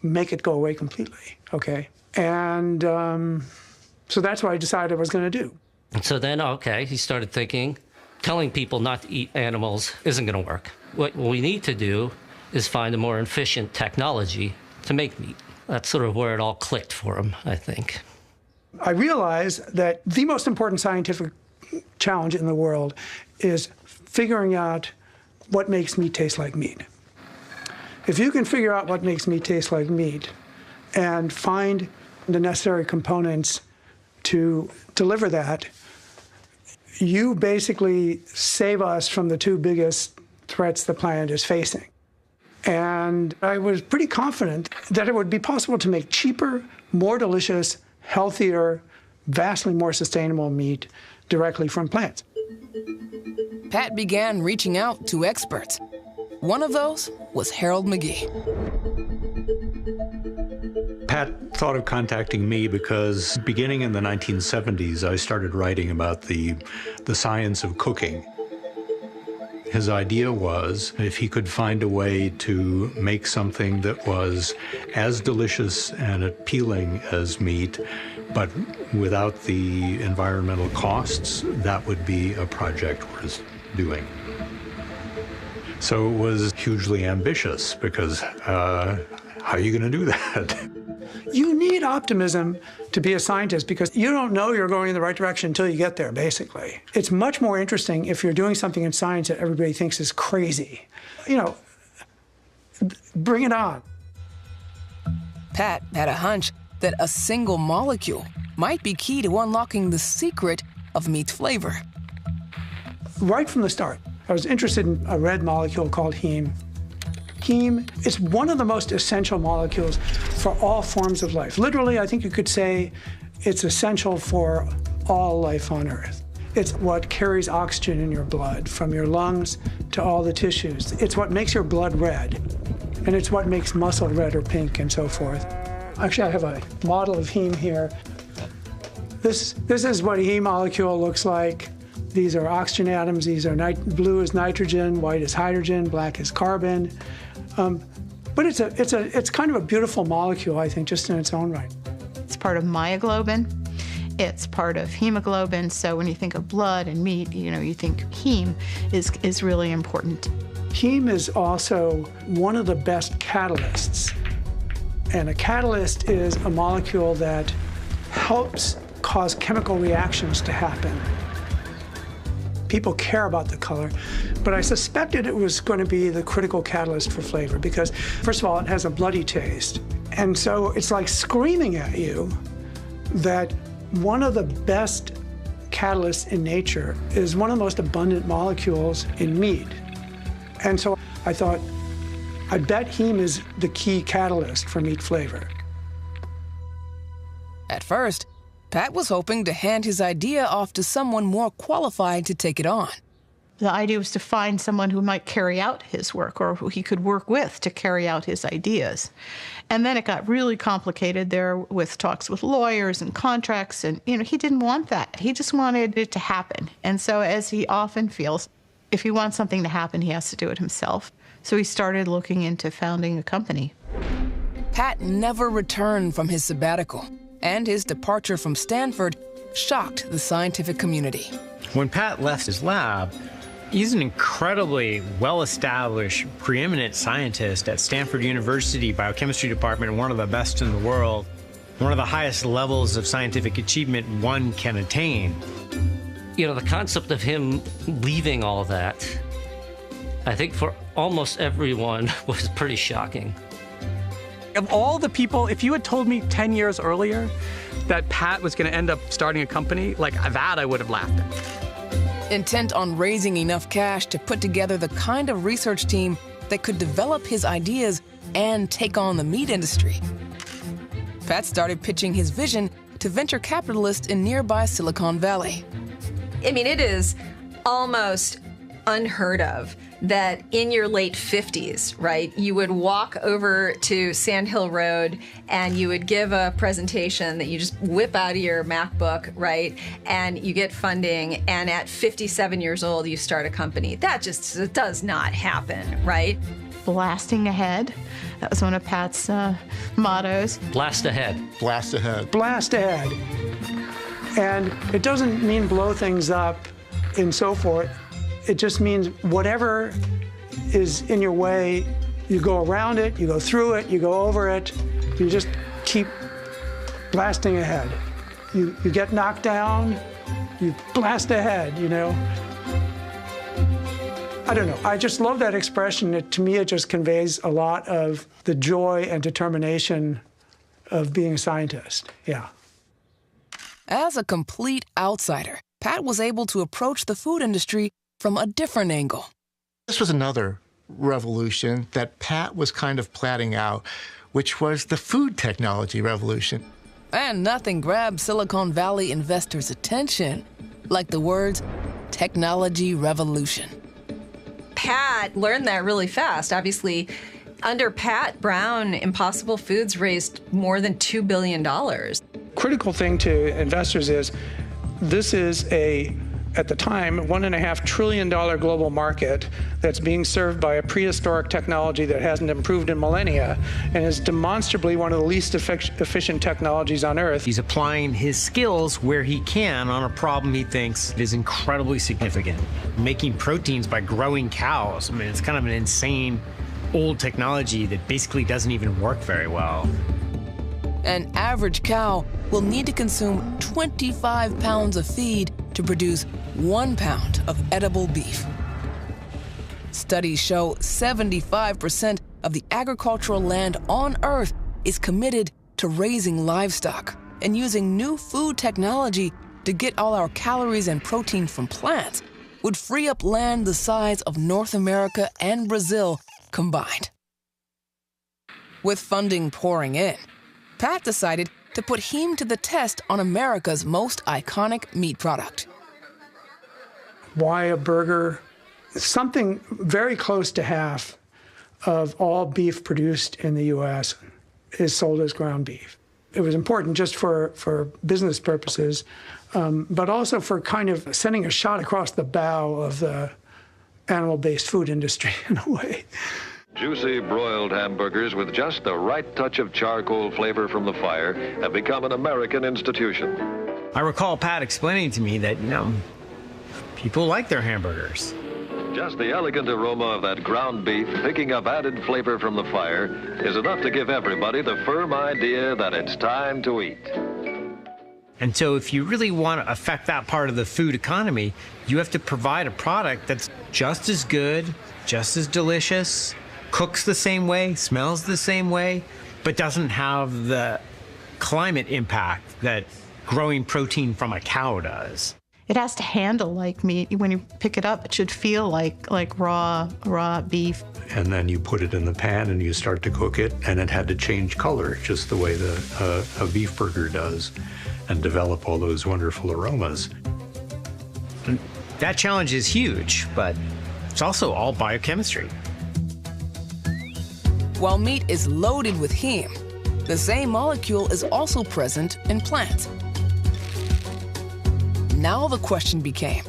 [SPEAKER 16] make it go away completely, okay? And so that's what I decided I was going to do.
[SPEAKER 18] And so then, okay, he started thinking, telling people not to eat animals isn't going to work. What we need to do is find a more efficient technology to make meat. That's sort of where it all clicked for him, I think.
[SPEAKER 16] I realized that the most important scientific challenge in the world is figuring out what makes meat taste like meat. If you can figure out what makes meat taste like meat and find the necessary components to deliver that, you basically save us from the two biggest threats the planet is facing. And I was pretty confident that it would be possible to make cheaper, more delicious, healthier, vastly more sustainable meat directly from plants.
[SPEAKER 24] Pat began reaching out to experts. One of those was Harold McGee.
[SPEAKER 3] Pat thought of contacting me because beginning in the 1970s, I started writing about the science of cooking. His idea was if he could find a way to make something that was as delicious and appealing as meat, but without the environmental costs, that would be a project doing. So it was hugely ambitious because how are you going to do that?
[SPEAKER 16] You need optimism to be a scientist because you don't know you're going in the right direction until you get there, basically. It's much more interesting if you're doing something in science that everybody thinks is crazy. You know, bring it on.
[SPEAKER 24] Pat had a hunch that a single molecule might be key to unlocking the secret of meat's flavor.
[SPEAKER 16] Right from the start, I was interested in a red molecule called heme. Heme is one of the most essential molecules for all forms of life. Literally, I think you could say it's essential for all life on Earth. It's what carries oxygen in your blood, from your lungs to all the tissues. It's what makes your blood red, and it's what makes muscle red or pink and so forth. Actually, I have a model of heme here. This is what a heme molecule looks like. These are oxygen atoms. These are blue is nitrogen, white is hydrogen, black is carbon. But it's kind of a beautiful molecule, I think, just in its own right.
[SPEAKER 19] It's part of myoglobin. It's part of hemoglobin. So when you think of blood and meat, you think heme is really important.
[SPEAKER 16] Heme is also one of the best catalysts. And a catalyst is a molecule that helps cause chemical reactions to happen. People care about the color, but I suspected it was going to be the critical catalyst for flavor because, first of all, it has a bloody taste. And so it's like screaming at you that one of the best catalysts in nature is one of the most abundant molecules in meat. And so I thought, I bet heme is the key catalyst for meat flavor.
[SPEAKER 24] At first, Pat was hoping to hand his idea off to someone more qualified to take it on.
[SPEAKER 19] The idea was to find someone who might carry out his work or who he could work with to carry out his ideas. And then it got really complicated there with talks with lawyers and contracts, and he didn't want that. He just wanted it to happen. And so, as he often feels, if he wants something to happen, he has to do it himself. So he started looking into founding a company.
[SPEAKER 24] Pat never returned from his sabbatical, and his departure from Stanford shocked the scientific community.
[SPEAKER 17] When Pat left his lab, he's an incredibly well-established, preeminent scientist at Stanford University Biochemistry Department, one of the best in the world, one of the highest levels of scientific achievement one can attain.
[SPEAKER 18] The concept of him leaving all that, I think for almost everyone was pretty shocking.
[SPEAKER 23] Of all the people, if you had told me 10 years earlier that Pat was going to end up starting a company, like that I would have laughed at.
[SPEAKER 24] Intent on raising enough cash to put together the kind of research team that could develop his ideas and take on the meat industry, Pat started pitching his vision to venture capitalists in nearby Silicon Valley.
[SPEAKER 4] I mean, it is almost unheard of that in your late 50s, right, you would walk over to Sand Hill Road and you would give a presentation that you just whip out of your MacBook, right, and you get funding, and at 57 years old, you start a company. That just does not happen, right?
[SPEAKER 19] Blasting ahead. That was one of Pat's mottos.
[SPEAKER 18] Blast ahead.
[SPEAKER 20] Blast ahead.
[SPEAKER 16] Blast ahead. And it doesn't mean blow things up and so forth. It just means whatever is in your way, you go around it, you go through it, you go over it, you just keep blasting ahead. You get knocked down, you blast ahead, I don't know. I just love that expression. To me, it just conveys a lot of the joy and determination of being a scientist. Yeah.
[SPEAKER 24] As a complete outsider, Pat was able to approach the food industry from a different angle.
[SPEAKER 20] This was another revolution that Pat was kind of plotting out, which was the food technology revolution.
[SPEAKER 24] And nothing grabbed Silicon Valley investors' attention like the words technology revolution.
[SPEAKER 4] Pat learned that really fast. Obviously, under Pat Brown, Impossible Foods raised more than $2 billion.
[SPEAKER 16] Critical thing to investors is this is a at the time, $1.5 trillion global market that's being served by a prehistoric technology that hasn't improved in millennia and is demonstrably one of the least efficient technologies on Earth.
[SPEAKER 17] He's applying his skills where he can on a problem he thinks is incredibly significant. Making proteins by growing cows. I mean, it's kind of an insane old technology that basically doesn't even work very well.
[SPEAKER 24] An average cow will need to consume 25 pounds of feed to produce 1 pound of edible beef. Studies show 75% of the agricultural land on Earth is committed to raising livestock and using new food technology to get all our calories and protein from plants would free up land the size of North America and Brazil combined. With funding pouring in, Pat decided to put heme to the test on America's most iconic meat product.
[SPEAKER 16] Why a burger? Something very close to half of all beef produced in the U.S. is sold as ground beef. It was important just for business purposes, but also for kind of sending a shot across the bow of the animal-based food industry in a way.
[SPEAKER 5] Juicy broiled hamburgers with just the right touch of charcoal flavor from the fire have become an American institution.
[SPEAKER 17] I recall Pat explaining to me that, people like their hamburgers.
[SPEAKER 5] Just the elegant aroma of that ground beef picking up added flavor from the fire is enough to give everybody the firm idea that it's time to eat.
[SPEAKER 17] And so if you really want to affect that part of the food economy, you have to provide a product that's just as good, just as delicious, cooks the same way, smells the same way, but doesn't have the climate impact that growing protein from a cow does.
[SPEAKER 19] It has to handle like meat. When you pick it up, it should feel like raw beef.
[SPEAKER 3] And then you put it in the pan and you start to cook it, and it had to change color just the way a beef burger does, and develop all those wonderful aromas.
[SPEAKER 17] And that challenge is huge, but it's also all biochemistry.
[SPEAKER 24] While meat is loaded with heme, the same molecule is also present in plants. Now the question became,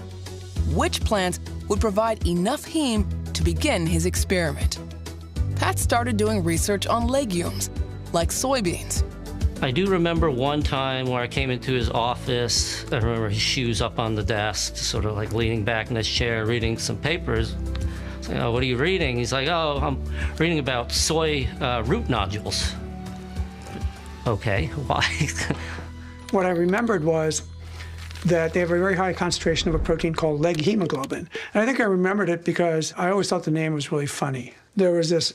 [SPEAKER 24] which plants would provide enough heme to begin his experiment? Pat started doing research on legumes, like soybeans.
[SPEAKER 18] I do remember one time where I came into his office. I remember his shoes up on the desk, sort of like leaning back in his chair, reading some papers. I was like, "Oh, what are you reading?" He's like, "Oh, I'm reading about soy root nodules." Okay, why?
[SPEAKER 16] What I remembered was that they have a very high concentration of a protein called leg hemoglobin. And I think I remembered it because I always thought the name was really funny. There was this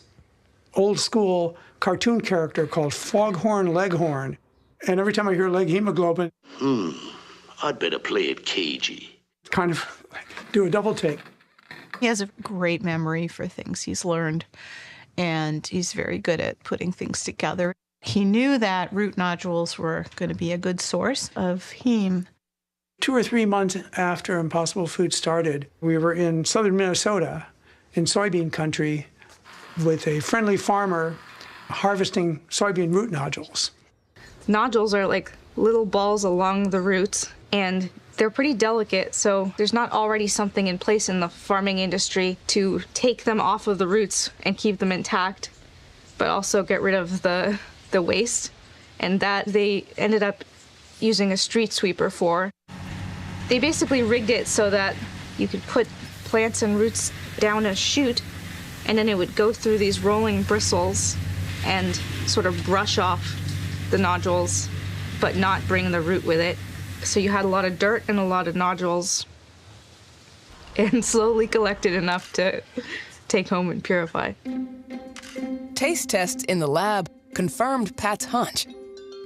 [SPEAKER 16] old school cartoon character called Foghorn Leghorn. And every time I hear leg hemoglobin,
[SPEAKER 6] I'd better play it cagey.
[SPEAKER 16] Kind of do a double take.
[SPEAKER 19] He has a great memory for things he's learned, and he's very good at putting things together. He knew that root nodules were going to be a good source of heme.
[SPEAKER 16] 2 or 3 months after Impossible Food started, we were in southern Minnesota, in soybean country, with a friendly farmer harvesting soybean root nodules.
[SPEAKER 7] Nodules are like little balls along the roots, and they're pretty delicate, so there's not already something in place in the farming industry to take them off of the roots and keep them intact, but also get rid of the waste, and that they ended up using a street sweeper for. They basically rigged it so that you could put plants and roots down a chute, and then it would go through these rolling bristles and sort of brush off the nodules, but not bring the root with it. So you had a lot of dirt and a lot of nodules, and slowly collected enough to take home and purify.
[SPEAKER 24] Taste tests in the lab confirmed Pat's hunch.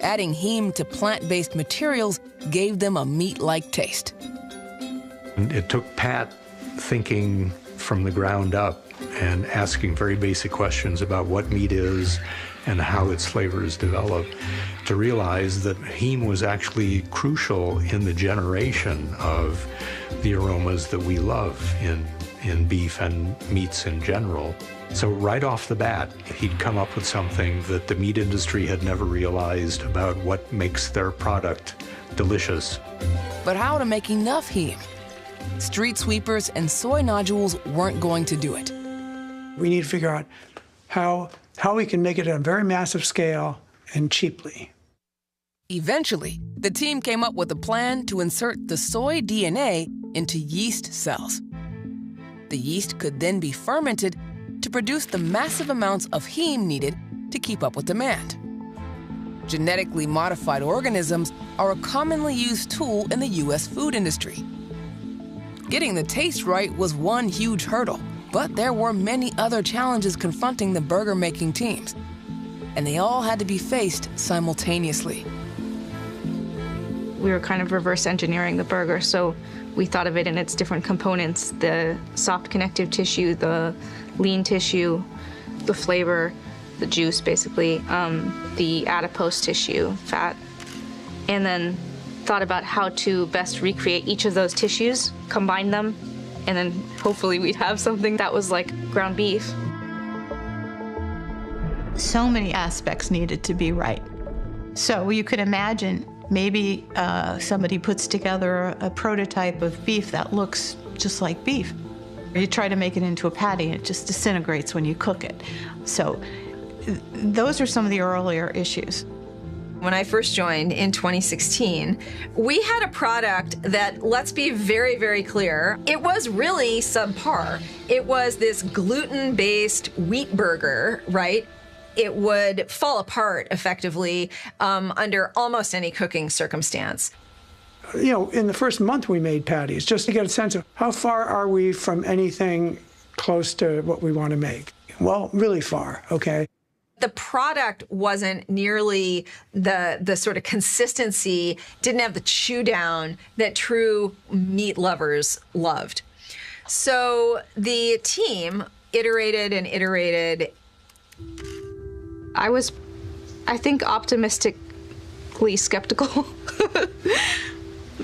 [SPEAKER 24] Adding heme to plant-based materials gave them a meat-like taste.
[SPEAKER 3] It took Pat thinking from the ground up and asking very basic questions about what meat is and how its flavors develop to realize that heme was actually crucial in the generation of the aromas that we love in beef and meats in general. So right off the bat, he'd come up with something that the meat industry had never realized about what makes their product delicious.
[SPEAKER 24] But how to make enough heme? street sweepers and soy nodules weren't going to do it.
[SPEAKER 16] We need to figure out how we can make it on a very massive scale and cheaply.
[SPEAKER 24] Eventually, the team came up with a plan to insert the soy DNA into yeast cells. The yeast could then be fermented to produce the massive amounts of heme needed to keep up with demand. Genetically modified organisms are a commonly used tool in the U.S. food industry. Getting the taste right was one huge hurdle, but there were many other challenges confronting the burger-making teams, and they all had to be faced simultaneously.
[SPEAKER 7] We were kind of reverse engineering the burger, so we thought of it in its different components: the soft connective tissue, the lean tissue, the flavor, the juice basically, the adipose tissue, fat, and then thought about how to best recreate each of those tissues, combine them, and then hopefully we'd have something that was like ground beef.
[SPEAKER 19] So many aspects needed to be right. So you could imagine maybe somebody puts together a prototype of beef that looks just like beef. You try to make it into a patty and it just disintegrates when you cook it. So those are some of the earlier issues.
[SPEAKER 4] When I first joined in 2016, we had a product that, let's be very, very clear, it was really subpar. It was this gluten-based wheat burger, right? It would fall apart effectively under almost any cooking circumstance.
[SPEAKER 16] You know, in the first month we made patties, just to get a sense of how far are we from anything close to what we want to make. Well, really far, okay?
[SPEAKER 4] The product wasn't nearly the sort of consistency, didn't have the chew down that true meat lovers loved. So the team iterated and iterated.
[SPEAKER 7] I was, I think, optimistically skeptical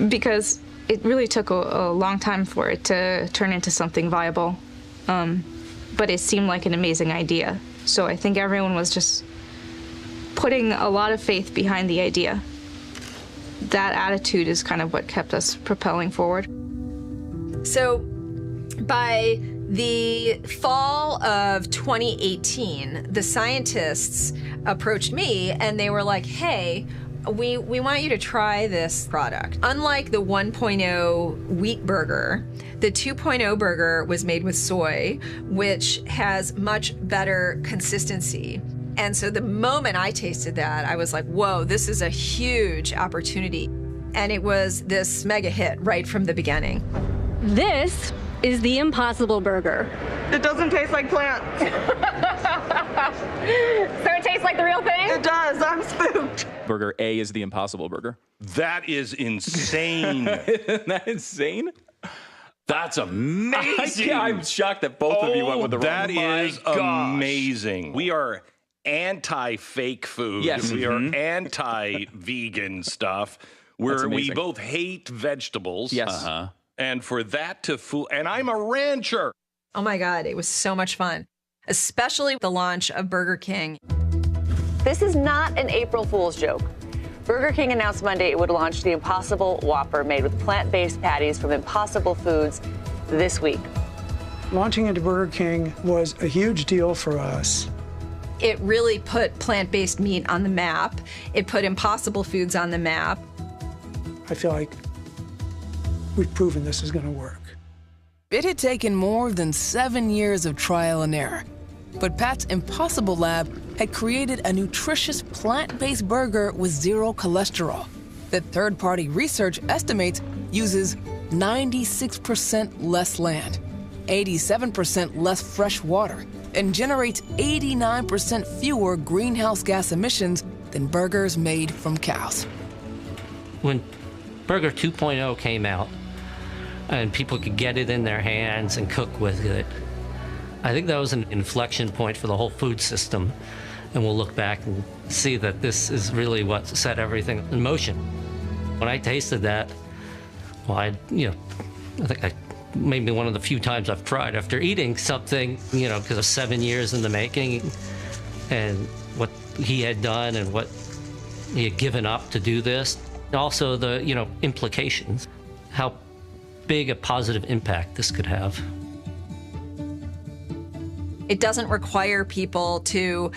[SPEAKER 7] because it really took a long time for it to turn into something viable. But it seemed like an amazing idea. So I think everyone was just putting a lot of faith behind the idea. That attitude is kind of what kept us propelling forward.
[SPEAKER 4] So by the fall of 2018, the scientists approached me and they were like, hey, we want you to try this product. Unlike the 1.0 wheat burger, the 2.0 burger was made with soy, which has much better consistency. And so the moment I tasted that, I was like, whoa, this is a huge opportunity. And it was this mega hit right from the beginning.
[SPEAKER 21] This is the Impossible Burger.
[SPEAKER 8] It doesn't taste like plant.
[SPEAKER 21] So it tastes like the real thing?
[SPEAKER 8] It does. I'm spooked.
[SPEAKER 9] Burger A is the Impossible Burger.
[SPEAKER 10] That is insane.
[SPEAKER 9] Isn't that insane?
[SPEAKER 10] That's amazing.
[SPEAKER 9] I'm shocked that both of you went with the wrong.
[SPEAKER 10] That is amazing. We are anti-fake food.
[SPEAKER 9] Yes.
[SPEAKER 10] We are anti-vegan stuff. We both hate vegetables.
[SPEAKER 9] Yes.
[SPEAKER 10] And for that to fool, and I'm a rancher.
[SPEAKER 4] Oh my God, it was so much fun, especially the launch of Burger King.
[SPEAKER 11] This is not an April Fool's joke. Burger King announced Monday it would launch the Impossible Whopper made with plant-based patties from Impossible Foods this week.
[SPEAKER 16] Launching into Burger King was a huge deal for us.
[SPEAKER 4] It really put plant-based meat on the map. It put Impossible Foods on the map.
[SPEAKER 16] I feel like we've proven this is going to work.
[SPEAKER 24] It had taken more than 7 years of trial and error, but Pat's Impossible Lab had created a nutritious plant-based burger with zero cholesterol that third-party research estimates uses 96% less land, 87% less fresh water, and generates 89% fewer greenhouse gas emissions than burgers made from cows.
[SPEAKER 18] When Burger 2.0 came out and people could get it in their hands and cook with it, I think that was an inflection point for the whole food system. And we'll look back and see that this is really what set everything in motion. When I tasted that, well, I think maybe one of the few times I've cried after eating something, because of 7 years in the making and what he had done and what he had given up to do this. Also the, implications, how big a positive impact this could have.
[SPEAKER 4] It doesn't require people to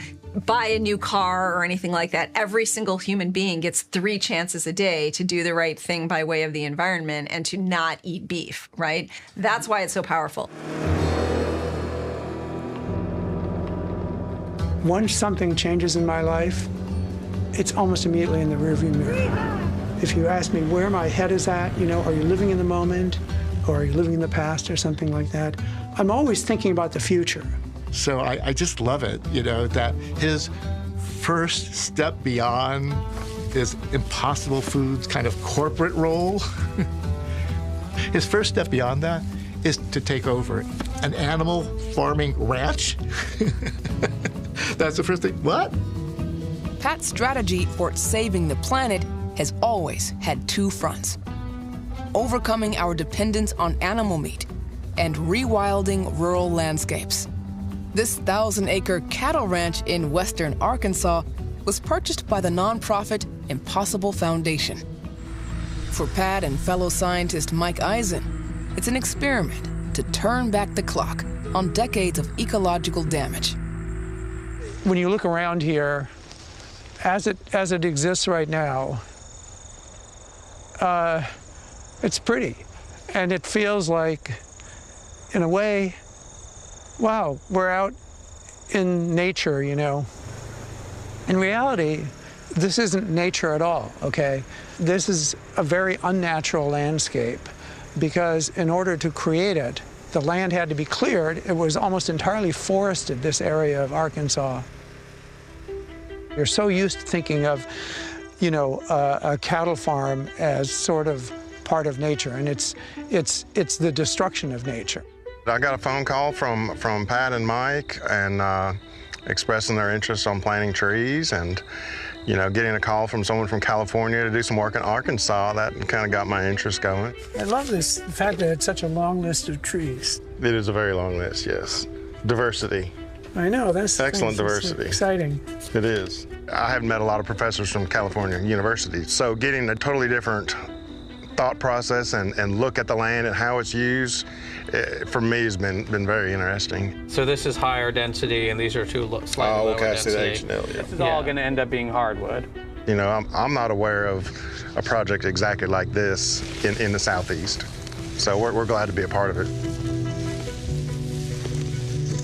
[SPEAKER 4] buy a new car or anything like that. Every single human being gets 3 chances a day to do the right thing by way of the environment and to not eat beef, right? That's why it's so powerful.
[SPEAKER 16] Once something changes in my life, it's almost immediately in the rearview mirror. If you ask me where my head is at, you know, are you living in the moment or are you living in the past or something like that, I'm always thinking about the future.
[SPEAKER 20] So I just love it, you know, that his first step beyond his Impossible Foods kind of corporate role, his first step beyond that is to take over an animal farming ranch. That's the first thing. What?
[SPEAKER 24] Pat's strategy for saving the planet has always had 2 fronts: overcoming our dependence on animal meat and rewilding rural landscapes. This 1,000-acre cattle ranch in western Arkansas was purchased by the nonprofit Impossible Foundation. For Pat and fellow scientist Mike Eisen, it's an experiment to turn back the clock on decades of ecological damage.
[SPEAKER 16] When you look around here, as it exists right now, it's pretty. And it feels like, in a way, wow, we're out in nature, you know. In reality, this isn't nature at all, okay? This is a very unnatural landscape because in order to create it, the land had to be cleared. It was almost entirely forested, this area of Arkansas. You're so used to thinking of, you know, a cattle farm as sort of part of nature, and it's the destruction of nature.
[SPEAKER 2] I got a phone call from Pat and Mike and expressing their interest on planting trees, and you know, getting a call from someone from California to do some work in Arkansas, that kind of got my interest going.
[SPEAKER 16] I love this, the fact that it's such a long list of trees.
[SPEAKER 2] It is a very long list, yes. Diversity.
[SPEAKER 16] I know, that's
[SPEAKER 2] excellent diversity.
[SPEAKER 16] Exciting.
[SPEAKER 2] It is. I have met a lot of professors from California universities, so getting a totally different thought process and look at the land and how it's used, for me, has been very interesting.
[SPEAKER 12] So this is higher density, and these are 2 slightly lower density. This is all going to end up being hardwood.
[SPEAKER 2] You know, I'm not aware of a project exactly like this in the Southeast, so we're glad to be a part of it.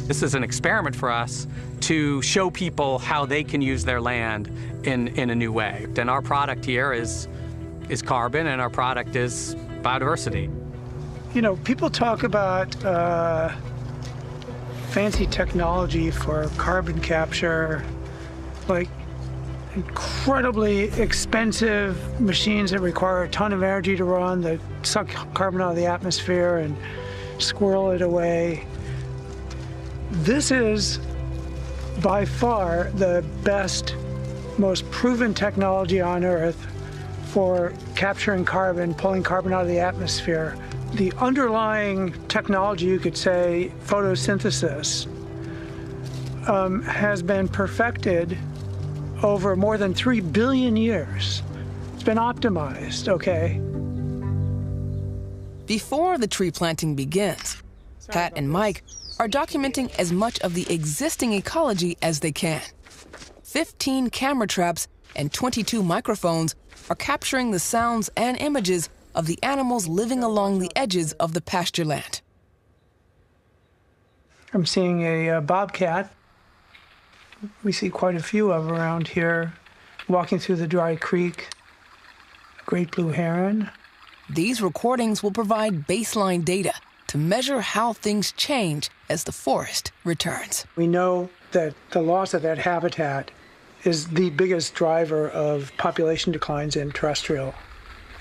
[SPEAKER 23] This is an experiment for us to show people how they can use their land in a new way. And our product here is carbon, and our product is biodiversity.
[SPEAKER 16] You know, people talk about fancy technology for carbon capture, like incredibly expensive machines that require a ton of energy to run, that suck carbon out of the atmosphere and squirrel it away. This is by far the best, most proven technology on Earth for capturing carbon, pulling carbon out of the atmosphere. The underlying technology, you could say, photosynthesis, has been perfected over more than 3 billion years. It's been optimized, okay?
[SPEAKER 24] Before the tree planting begins, Pat and Mike are documenting as much of the existing ecology as they can. 15 camera traps and 22 microphones are capturing the sounds and images of the animals living along the edges of the pasture land.
[SPEAKER 16] I'm seeing a bobcat. We see quite a few of around here, walking through the dry creek. A great blue heron.
[SPEAKER 24] These recordings will provide baseline data to measure how things change as the forest returns.
[SPEAKER 16] We know that the loss of that habitat is the biggest driver of population declines in terrestrial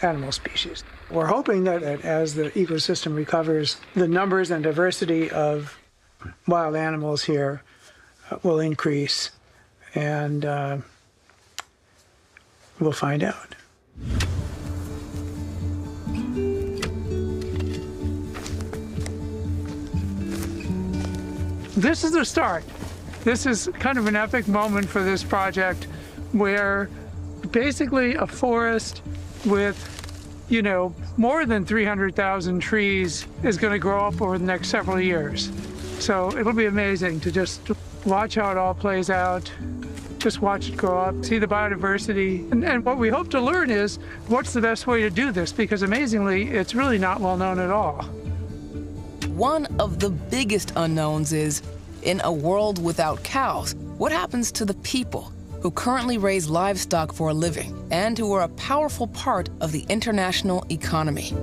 [SPEAKER 16] animal species. We're hoping that as the ecosystem recovers, the numbers and diversity of wild animals here will increase, and we'll find out. This is the start. This is kind of an epic moment for this project, where basically a forest with you know, more than 300,000 trees is going to grow up over the next several years. So it'll be amazing to just watch how it all plays out, just watch it grow up, see the biodiversity. And what we hope to learn is what's the best way to do this, because amazingly, it's really not well known at all.
[SPEAKER 24] One of the biggest unknowns is, in a world without cows, what happens to the people who currently raise livestock for a living and who are a powerful part of the international economy?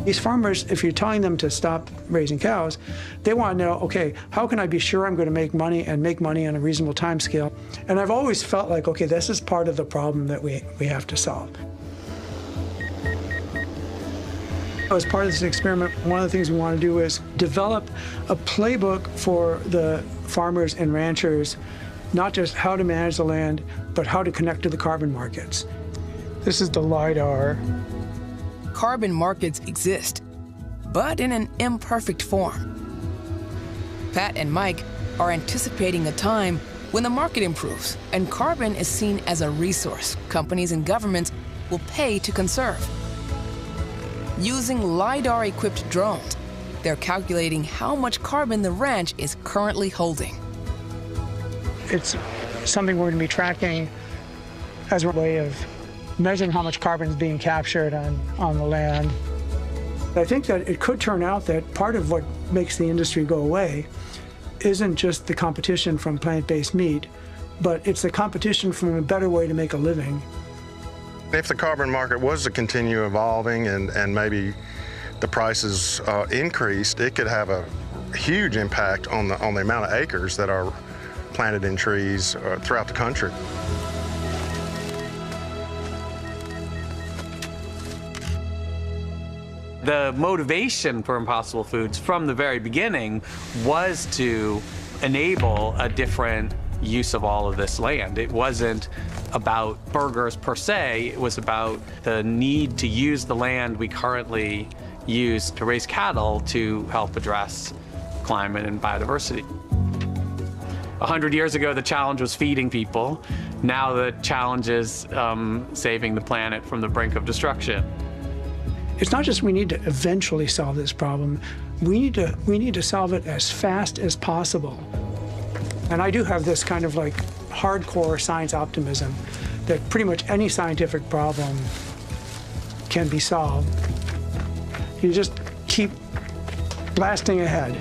[SPEAKER 16] These farmers, if you're telling them to stop raising cows, they want to know, okay, how can I be sure I'm going to make money and make money on a reasonable time scale? And I've always felt like, okay, this is part of the problem that we have to solve. As part of this experiment, one of the things we want to do is develop a playbook for the farmers and ranchers, not just how to manage the land, but how to connect to the carbon markets. This is the LIDAR.
[SPEAKER 24] Carbon markets exist, but in an imperfect form. Pat and Mike are anticipating a time when the market improves and carbon is seen as a resource companies and governments will pay to conserve. Using LIDAR-equipped drones, they're calculating how much carbon the ranch is currently holding.
[SPEAKER 16] It's something we're going to be tracking as a way of measuring how much carbon is being captured on the land. I think that it could turn out that part of what makes the industry go away isn't just the competition from plant-based meat, but it's the competition from a better way to make a living.
[SPEAKER 2] If the carbon market was to continue evolving and maybe the prices increased, it could have a huge impact on the amount of acres that are planted in trees throughout the country.
[SPEAKER 12] The motivation for Impossible Foods from the very beginning was to enable a different use of all of this land. It wasn't about burgers per se, it was about the need to use the land we currently use to raise cattle to help address climate and biodiversity. 100 years ago, the challenge was feeding people. Now the challenge is saving the planet from the brink of destruction.
[SPEAKER 16] It's not just we need to eventually solve this problem, we need to solve it as fast as possible. And I do have this kind of like hardcore science optimism that pretty much any scientific problem can be solved. You just keep blasting ahead.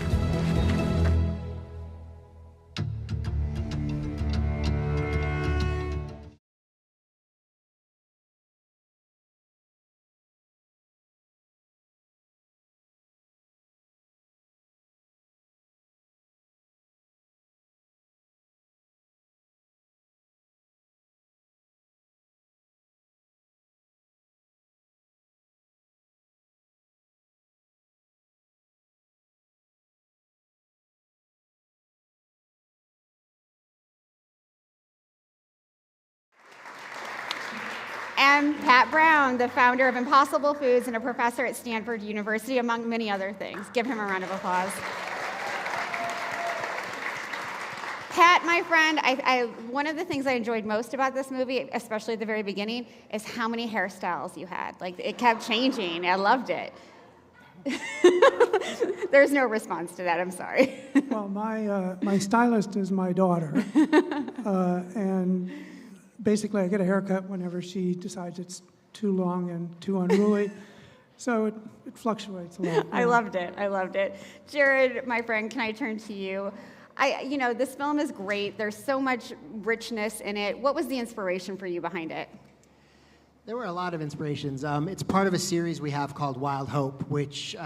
[SPEAKER 13] I'm Pat Brown, the founder of Impossible Foods and a professor at Stanford University, among many other things. Give him a round of applause. Pat, my friend, one of the things I enjoyed most about this movie, especially at the very beginning, is how many hairstyles you had. Like, it kept changing. I loved it. There's no response to that, I'm sorry.
[SPEAKER 16] Well, my stylist is my daughter, and basically I get a haircut whenever she decides it's too long and too unruly, so it fluctuates a lot.
[SPEAKER 13] I loved it, I loved it. Jared, my friend, can I turn to you? This film is great. There's so much richness in it. What was the inspiration for you behind it?
[SPEAKER 14] There were a lot of inspirations. It's part of a series we have called Wild Hope, which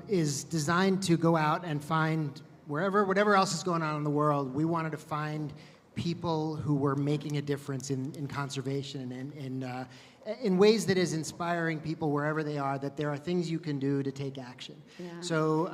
[SPEAKER 14] is designed to go out and find whatever else is going on in the world. We wanted to find people who were making a difference in conservation and in ways that is inspiring people wherever they are, that there are things you can do to take action. Yeah. So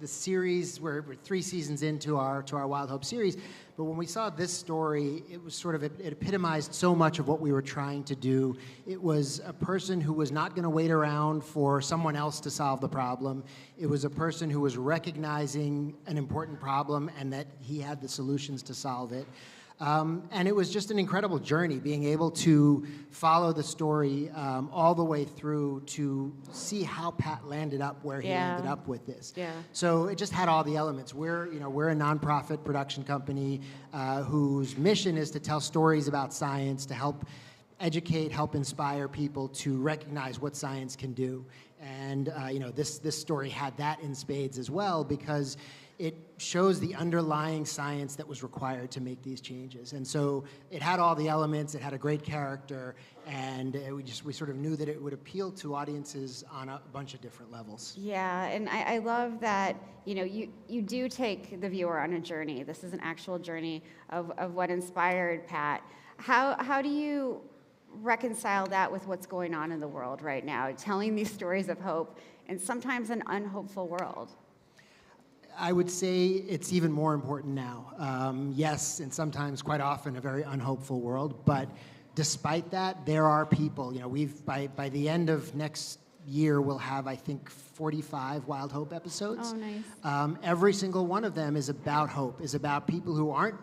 [SPEAKER 14] the series, we're 3 seasons into our Wild Hope series, but when we saw this story, it was it epitomized so much of what we were trying to do. It was a person who was not going to wait around for someone else to solve the problem. It was a person who was recognizing an important problem and that he had the solutions to solve it. And it was just an incredible journey, being able to follow the story all the way through to see how Pat landed up where he ended up with this.
[SPEAKER 13] Yeah.
[SPEAKER 14] So it just had all the elements. We're a nonprofit production company whose mission is to tell stories about science, to help educate, help inspire people to recognize what science can do. And this story had that in spades as well, because it shows the underlying science that was required to make these changes. And so it had all the elements, it had a great character, and we sort of knew that it would appeal to audiences on a bunch of different levels.
[SPEAKER 13] Yeah, and I love that, you do take the viewer on a journey. This is an actual journey of what inspired Pat. How do you reconcile that with what's going on in the world right now, telling these stories of hope in sometimes an unhopeful world?
[SPEAKER 14] I would say it's even more important now. Yes, and sometimes quite often a very unhopeful world, but despite that, there are people, we've, by the end of next year, we'll have, I think, 45 Wild Hope episodes.
[SPEAKER 13] Oh, nice.
[SPEAKER 14] Every single one of them is about hope, is about people who aren't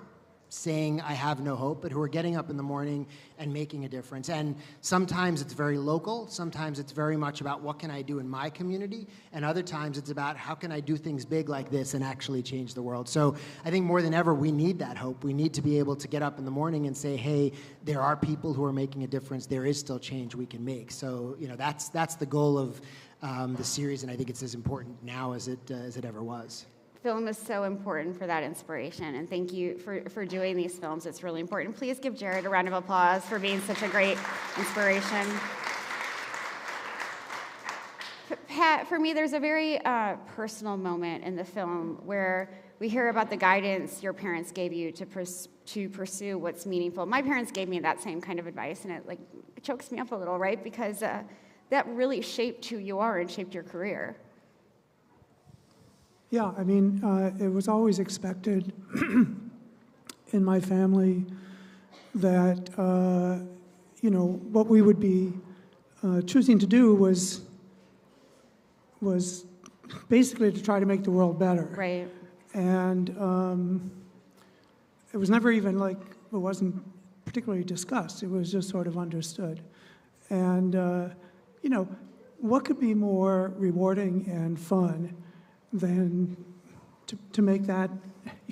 [SPEAKER 14] saying I have no hope, but who are getting up in the morning and making a difference. And sometimes it's very local, sometimes it's very much about what can I do in my community, and other times it's about how can I do things big like this and actually change the world. So I think more than ever, we need that hope. We need to be able to get up in the morning and say, hey, there are people who are making a difference, there is still change we can make. So that's the goal of the series, and I think it's as important now as it ever was.
[SPEAKER 13] Film is so important for that inspiration, and thank you for doing these films. It's really important. Please give Jared a round of applause for being such a great inspiration. Pat, for me, there's a very personal moment in the film where we hear about the guidance your parents gave you to pursue what's meaningful. My parents gave me that same kind of advice, and it chokes me up a little, right? Because that really shaped who you are and shaped your career.
[SPEAKER 16] Yeah, I mean, it was always expected in my family that, what we would be choosing to do was basically to try to make the world better.
[SPEAKER 13] Right.
[SPEAKER 16] And it was never even it wasn't particularly discussed. It was just sort of understood. And, what could be more rewarding and fun than to make that,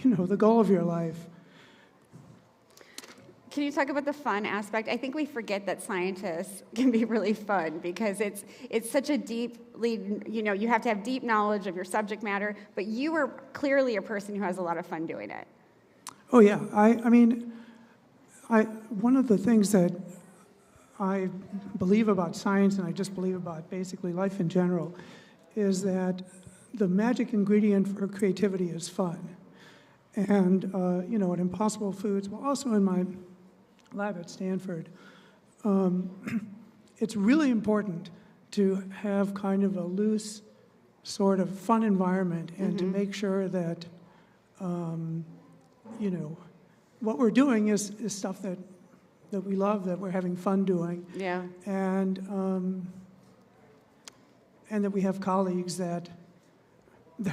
[SPEAKER 16] the goal of your life.
[SPEAKER 13] Can you talk about the fun aspect? I think we forget that scientists can be really fun because it's such a deeply, you have to have deep knowledge of your subject matter, but you are clearly a person who has a lot of fun doing it.
[SPEAKER 16] Oh yeah, I mean, one of the things that I believe about science, and I just believe about basically life in general, is that the magic ingredient for creativity is fun. And, at Impossible Foods, well, also in my lab at Stanford, it's really important to have kind of a loose sort of fun environment and to make sure that, what we're doing is stuff that we love, that we're having fun doing.
[SPEAKER 13] Yeah.
[SPEAKER 16] And that we have colleagues that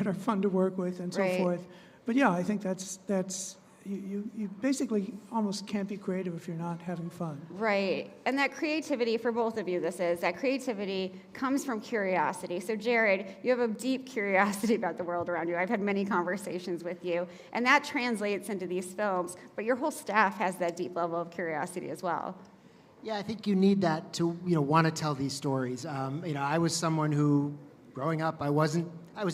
[SPEAKER 16] are fun to work with and so forth. But yeah, I think that's you basically almost can't be creative if you're not having fun.
[SPEAKER 13] Right. And that creativity, for both of you, that creativity comes from curiosity. So Jared, you have a deep curiosity about the world around you. I've had many conversations with you, and that translates into these films, but your whole staff has that deep level of curiosity as well.
[SPEAKER 14] Yeah, I think you need that to, want to tell these stories. I was someone who, growing up, I was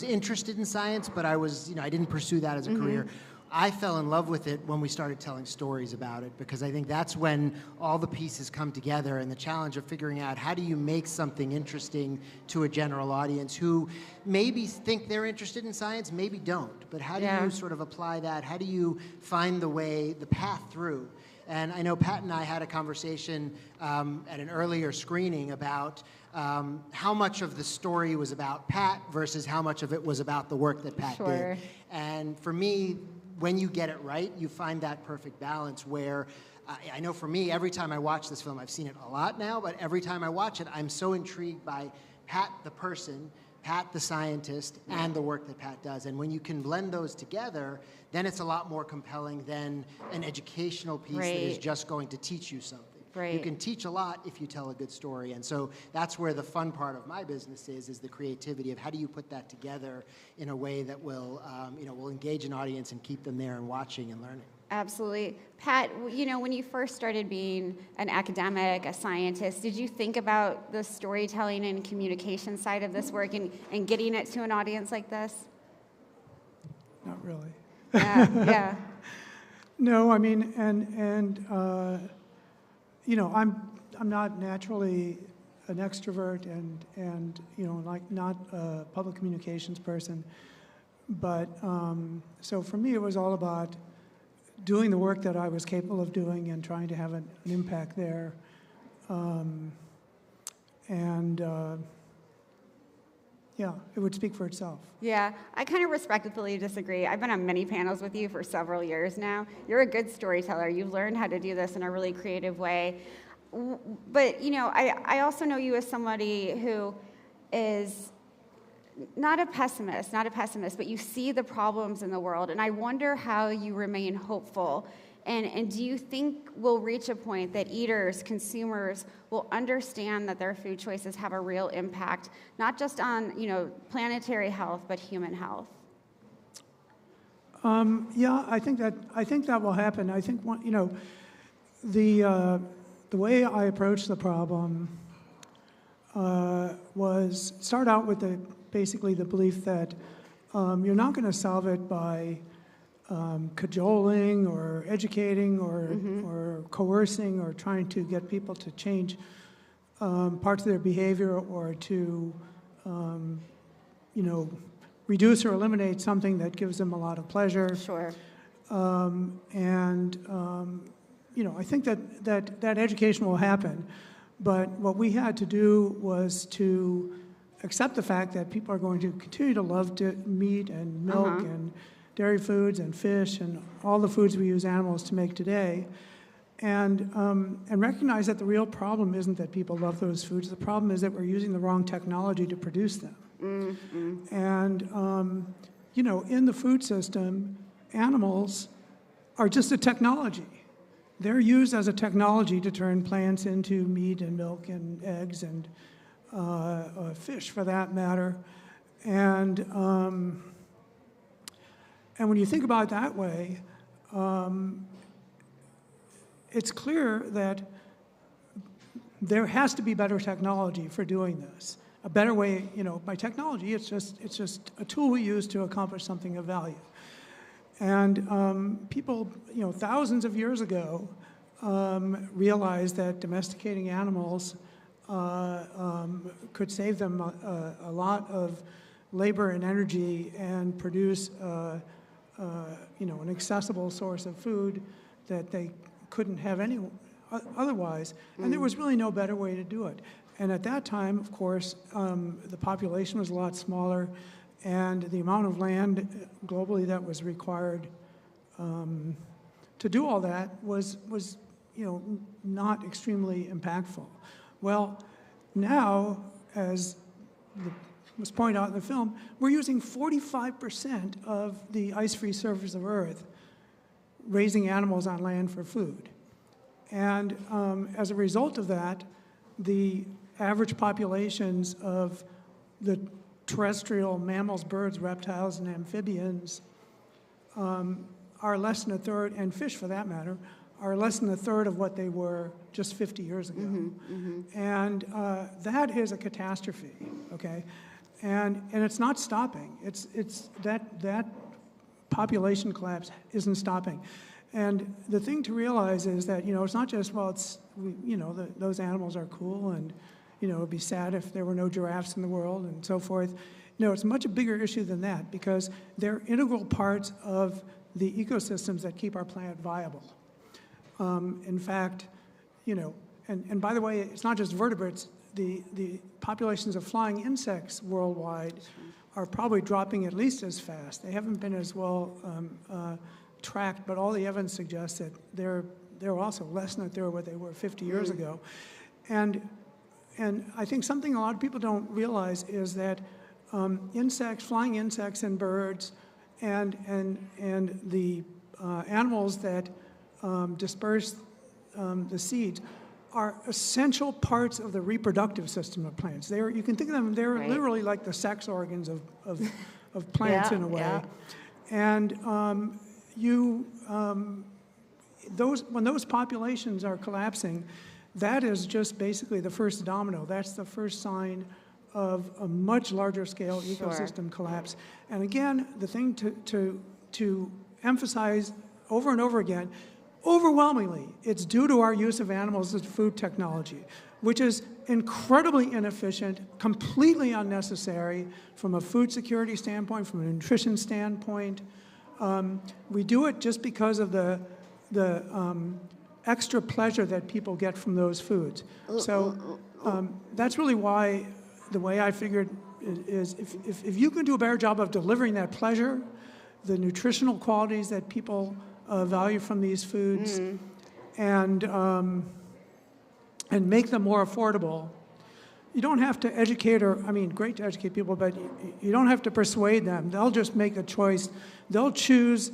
[SPEAKER 14] interested in science, but I didn't pursue that as a career. I fell in love with it when we started telling stories about it, because I think that's when all the pieces come together, and the challenge of figuring out how do you make something interesting to a general audience who maybe think they're interested in science, maybe don't, but how do you sort of apply that? How do you find the path through? And I know Pat and I had a conversation at an earlier screening about how much of the story was about Pat versus how much of it was about the work that Pat did. And for me, when you get it right, you find that perfect balance where, I know for me, every time I watch this film, I've seen it a lot now, but every time I watch it, I'm so intrigued by Pat the person, Pat the scientist and the work that Pat does. And when you can blend those together, then it's a lot more compelling than an educational piece that is just going to teach you something. You can teach a lot if you tell a good story. And so that's where the fun part of my business is the creativity of how do you put that together in a way that will, will engage an audience and keep them there and watching and learning.
[SPEAKER 13] Absolutely. Pat, when you first started being an academic, a scientist, did you think about the storytelling and communication side of this work and getting it to an audience like this?
[SPEAKER 16] Not really.
[SPEAKER 13] Yeah.
[SPEAKER 16] No, I mean, I'm not naturally an extrovert and not a public communications person, but so for me it was all about doing the work that I was capable of doing and trying to have an impact there, yeah, it would speak for itself.
[SPEAKER 13] Yeah, I kind of respectfully disagree. I've been on many panels with you for several years now. You're a good storyteller. You've learned how to do this in a really creative way. But, I also know you as somebody who is not a pessimist, but you see the problems in the world. And I wonder how you remain hopeful. And do you think we'll reach a point that eaters, consumers, will understand that their food choices have a real impact, not just on, planetary health, but human health?
[SPEAKER 16] Yeah, I think that will happen. I think the way I approached the problem was start out with basically the belief that you're not going to solve it by cajoling or educating or coercing or trying to get people to change parts of their behavior or to reduce or eliminate something that gives them a lot of pleasure.
[SPEAKER 13] Sure.
[SPEAKER 16] I think that education will happen, but what we had to do was to accept the fact that people are going to continue to love meat and milk and dairy foods and fish and all the foods we use animals to make today, and recognize that the real problem isn't that people love those foods. The problem is that we're using the wrong technology to produce them. Mm-hmm. And in the food system, animals are just a technology. They're used as a technology to turn plants into meat and milk and eggs and fish, for that matter. And when you think about it that way, it's clear that there has to be better technology for doing this. A better way, by technology, it's just a tool we use to accomplish something of value. And people, thousands of years ago, realized that domesticating animals could save them a lot of labor and energy and produce an accessible source of food that they couldn't have otherwise. And there was really no better way to do it. And at that time, of course, the population was a lot smaller, and the amount of land globally that was required to do all that was not extremely impactful. Well, now, as was pointed out in the film, we're using 45% of the ice-free surface of Earth raising animals on land for food. And as a result of that, the average populations of the terrestrial mammals, birds, reptiles, and amphibians are less than a third, and fish for that matter, are less than a third of what they were just 50 years ago. And that is a catastrophe, okay? And it's not stopping. It's that population collapse isn't stopping. And the thing to realize is that, it's not just, those animals are cool and, it would be sad if there were no giraffes in the world and so forth. No, it's a much bigger issue than that because they're integral parts of the ecosystems that keep our planet viable. In fact, and by the way, it's not just vertebrates. The populations of flying insects worldwide are probably dropping at least as fast. They haven't been as well tracked, but all the evidence suggests that they're also less than a third of what they were 50 years ago. And I think something a lot of people don't realize is that insects, flying insects and birds, and the animals that disperse the seeds are essential parts of the reproductive system of plants. You can think of them, they're literally like the sex organs of plants in a way.
[SPEAKER 13] Yeah.
[SPEAKER 16] And when those populations are collapsing, that is just basically the first domino. That's the first sign of a much larger scale ecosystem collapse. And again, the thing to emphasize over and over again, overwhelmingly, it's due to our use of animals as food technology, which is incredibly inefficient, completely unnecessary from a food security standpoint, from a nutrition standpoint. We do it just because of the extra pleasure that people get from those foods. So that's really why the way I figured is if you can do a better job of delivering that pleasure, the nutritional qualities that people value from these foods, and make them more affordable. You don't have to educate, great to educate people, but you don't have to persuade them. They'll just make a choice. They'll choose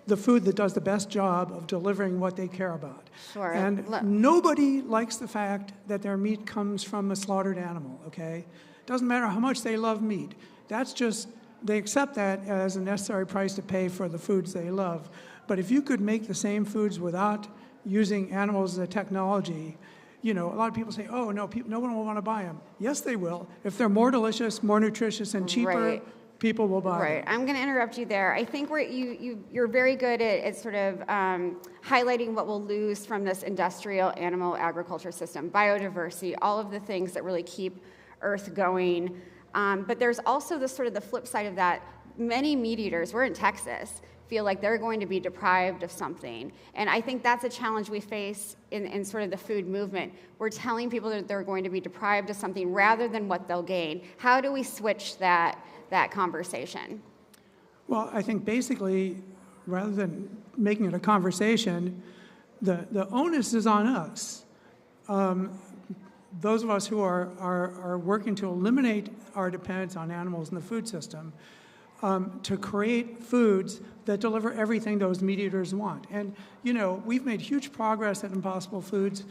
[SPEAKER 16] the food that does the best job of delivering what they care about.
[SPEAKER 13] Sure.
[SPEAKER 16] And nobody likes the fact that their meat comes from a slaughtered animal, okay? Doesn't matter how much they love meat. That's just, they accept that as a necessary price to pay for the foods they love. But if you could make the same foods without using animals as a technology, a lot of people say, oh, no, no one will want to buy them. Yes, they will. If they're more delicious, more nutritious, and cheaper, people will buy them.
[SPEAKER 13] I'm going to interrupt you there. I think you're very good at sort of highlighting what we'll lose from this industrial animal agriculture system, biodiversity, all of the things that really keep Earth going. But there's also the sort of the flip side of that. Many meat eaters, we're in Texas, feel like they're going to be deprived of something. And I think that's a challenge we face in sort of the food movement. We're telling people that they're going to be deprived of something rather than what they'll gain. How do we switch that conversation?
[SPEAKER 16] Well, I think basically, rather than making it a conversation, the onus is on us. Those of us who are working to eliminate our dependence on animals in the food system, to create foods that deliver everything those meat eaters want. And, we've made huge progress at Impossible Foods.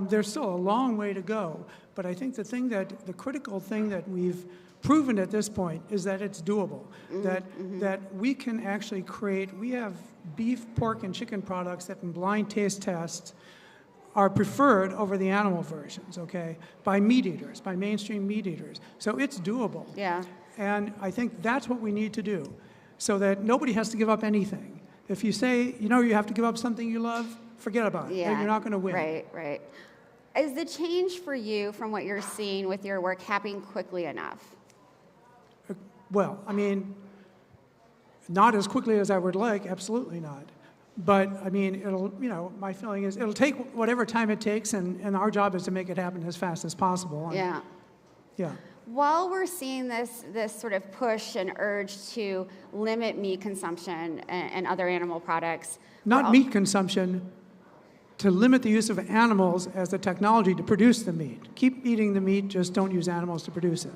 [SPEAKER 16] There's still a long way to go, but I think the critical thing that we've proven at this point is that it's doable, that we can actually we have beef, pork, and chicken products that in blind taste tests are preferred over the animal versions, okay, by meat eaters, by mainstream meat eaters. So it's doable.
[SPEAKER 13] Yeah.
[SPEAKER 16] And I think that's what we need to do so that nobody has to give up anything. If you say, you have to give up something you love, forget about it.
[SPEAKER 13] Yeah.
[SPEAKER 16] You're not going to win.
[SPEAKER 13] Right. Is the change for you from what you're seeing with your work happening quickly enough?
[SPEAKER 16] Well, not as quickly as I would like, absolutely not. But, my feeling is it'll take whatever time it takes, and our job is to make it happen as fast as possible.
[SPEAKER 13] Yeah. While we're seeing this sort of push and urge to limit meat consumption and other animal products.
[SPEAKER 16] Not meat consumption, to limit the use of animals as the technology to produce the meat. Keep eating the meat, just don't use animals to produce it.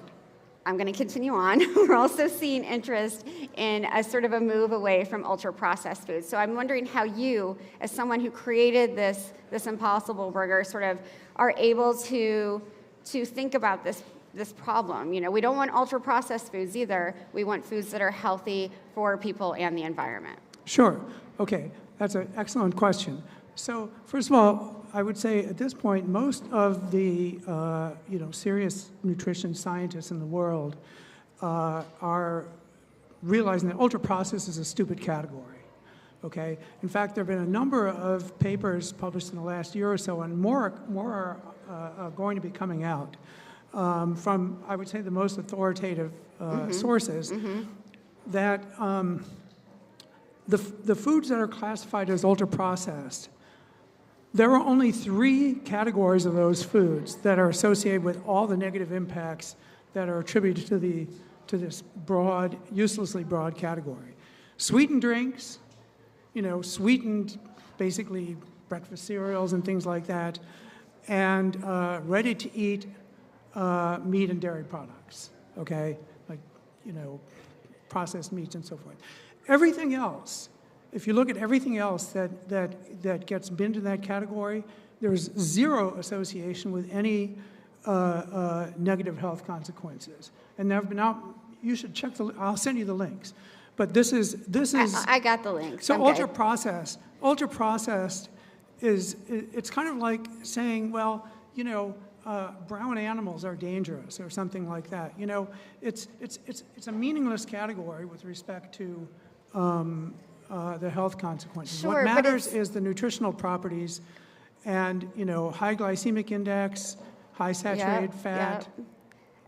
[SPEAKER 13] I'm going to continue on. We're also seeing interest in a sort of a move away from ultra-processed foods. So I'm wondering how you, as someone who created this Impossible Burger, sort of are able to think about this problem. We don't want ultra-processed foods either. We want foods that are healthy for people and the environment.
[SPEAKER 16] Sure. Okay. That's an excellent question. So first of all, I would say at this point, most of the serious nutrition scientists in the world are realizing that ultra-processed is a stupid category. Okay. In fact, there have been a number of papers published in the last year or so, and more are going to be coming out from, I would say, the most authoritative sources, that the foods that are classified as ultra-processed, there are only 3 categories of those foods that are associated with all the negative impacts that are attributed to this broad, uselessly broad category. Sweetened drinks, sweetened, basically breakfast cereals and things like that, and ready-to-eat meat and dairy products, okay? Like processed meats and so forth. Everything else, if you look at everything else that gets binned in that category, there's zero association with any negative health consequences. And there have been you should check I'll send you the links. But this is.
[SPEAKER 13] I got the links.
[SPEAKER 16] So ultra processed it's kind of like saying, well, brown animals are dangerous or something like that. It's a meaningless category with respect to the health consequences.
[SPEAKER 13] Sure,
[SPEAKER 16] what matters is the nutritional properties and, high glycemic index, high saturated fat.
[SPEAKER 13] Yep.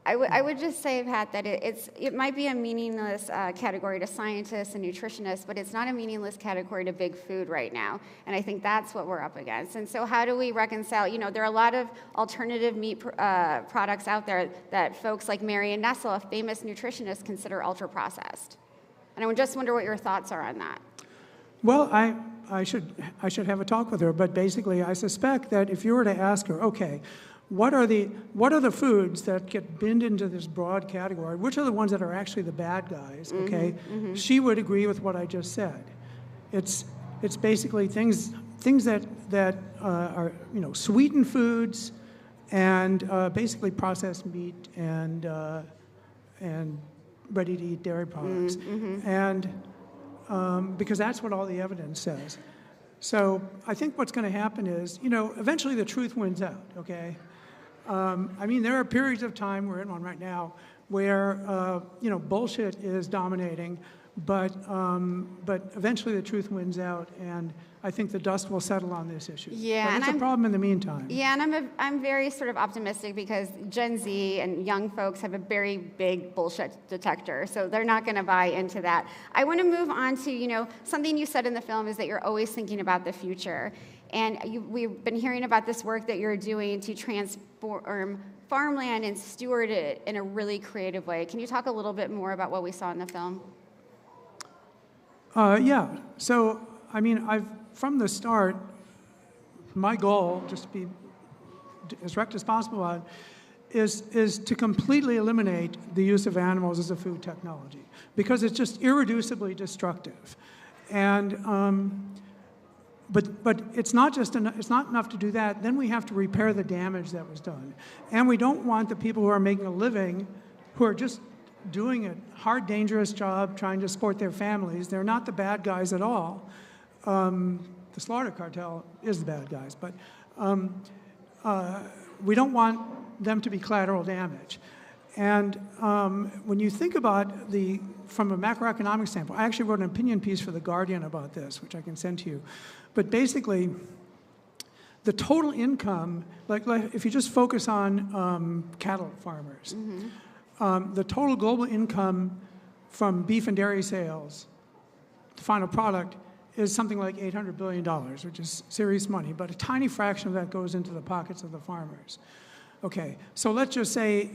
[SPEAKER 13] I would just say, Pat, that it might be a meaningless category to scientists and nutritionists, but it's not a meaningless category to big food right now. And I think that's what we're up against. And so how do we reconcile? There are a lot of alternative meat products out there that folks like Mary and Nessel, a famous nutritionist, consider ultra-processed. And I just wonder what your thoughts are on that.
[SPEAKER 16] Well, I should have a talk with her, but basically I suspect that if you were to ask her, okay, what are the foods that get binned into this broad category? Which are the ones that are actually the bad guys? Okay, she would agree with what I just said. It's basically things that are sweetened foods and basically processed meat and ready to eat dairy products, and because that's what all the evidence says. So I think what's going to happen is eventually the truth wins out. Okay. There are periods of time, we're in one right now, where, bullshit is dominating, but eventually the truth wins out, and I think the dust will settle on this issue.
[SPEAKER 13] Yeah,
[SPEAKER 16] but it's a problem in the meantime.
[SPEAKER 13] Yeah, and I'm very sort of optimistic because Gen Z and young folks have a very big bullshit detector, so they're not going to buy into that. I want to move on to, something you said in the film is that you're always thinking about the future. And we've been hearing about this work that you're doing to transform farmland and steward it in a really creative way. Can you talk a little bit more about what we saw in the film?
[SPEAKER 16] Yeah. So, from the start, my goal, just to be as direct as possible on it, is to completely eliminate the use of animals as a food technology because it's just irreducibly destructive. And But it's not enough to do that. Then we have to repair the damage that was done. And we don't want the people who are making a living, who are just doing a hard, dangerous job trying to support their families. They're not the bad guys at all. The slaughter cartel is the bad guys, but we don't want them to be collateral damage. And when you think about from a macroeconomic standpoint, I actually wrote an opinion piece for The Guardian about this, which I can send to you. But basically, the total income, like if you just focus on cattle farmers, the total global income from beef and dairy sales, the final product, is something like $800 billion, which is serious money, but a tiny fraction of that goes into the pockets of the farmers. Okay, so let's just say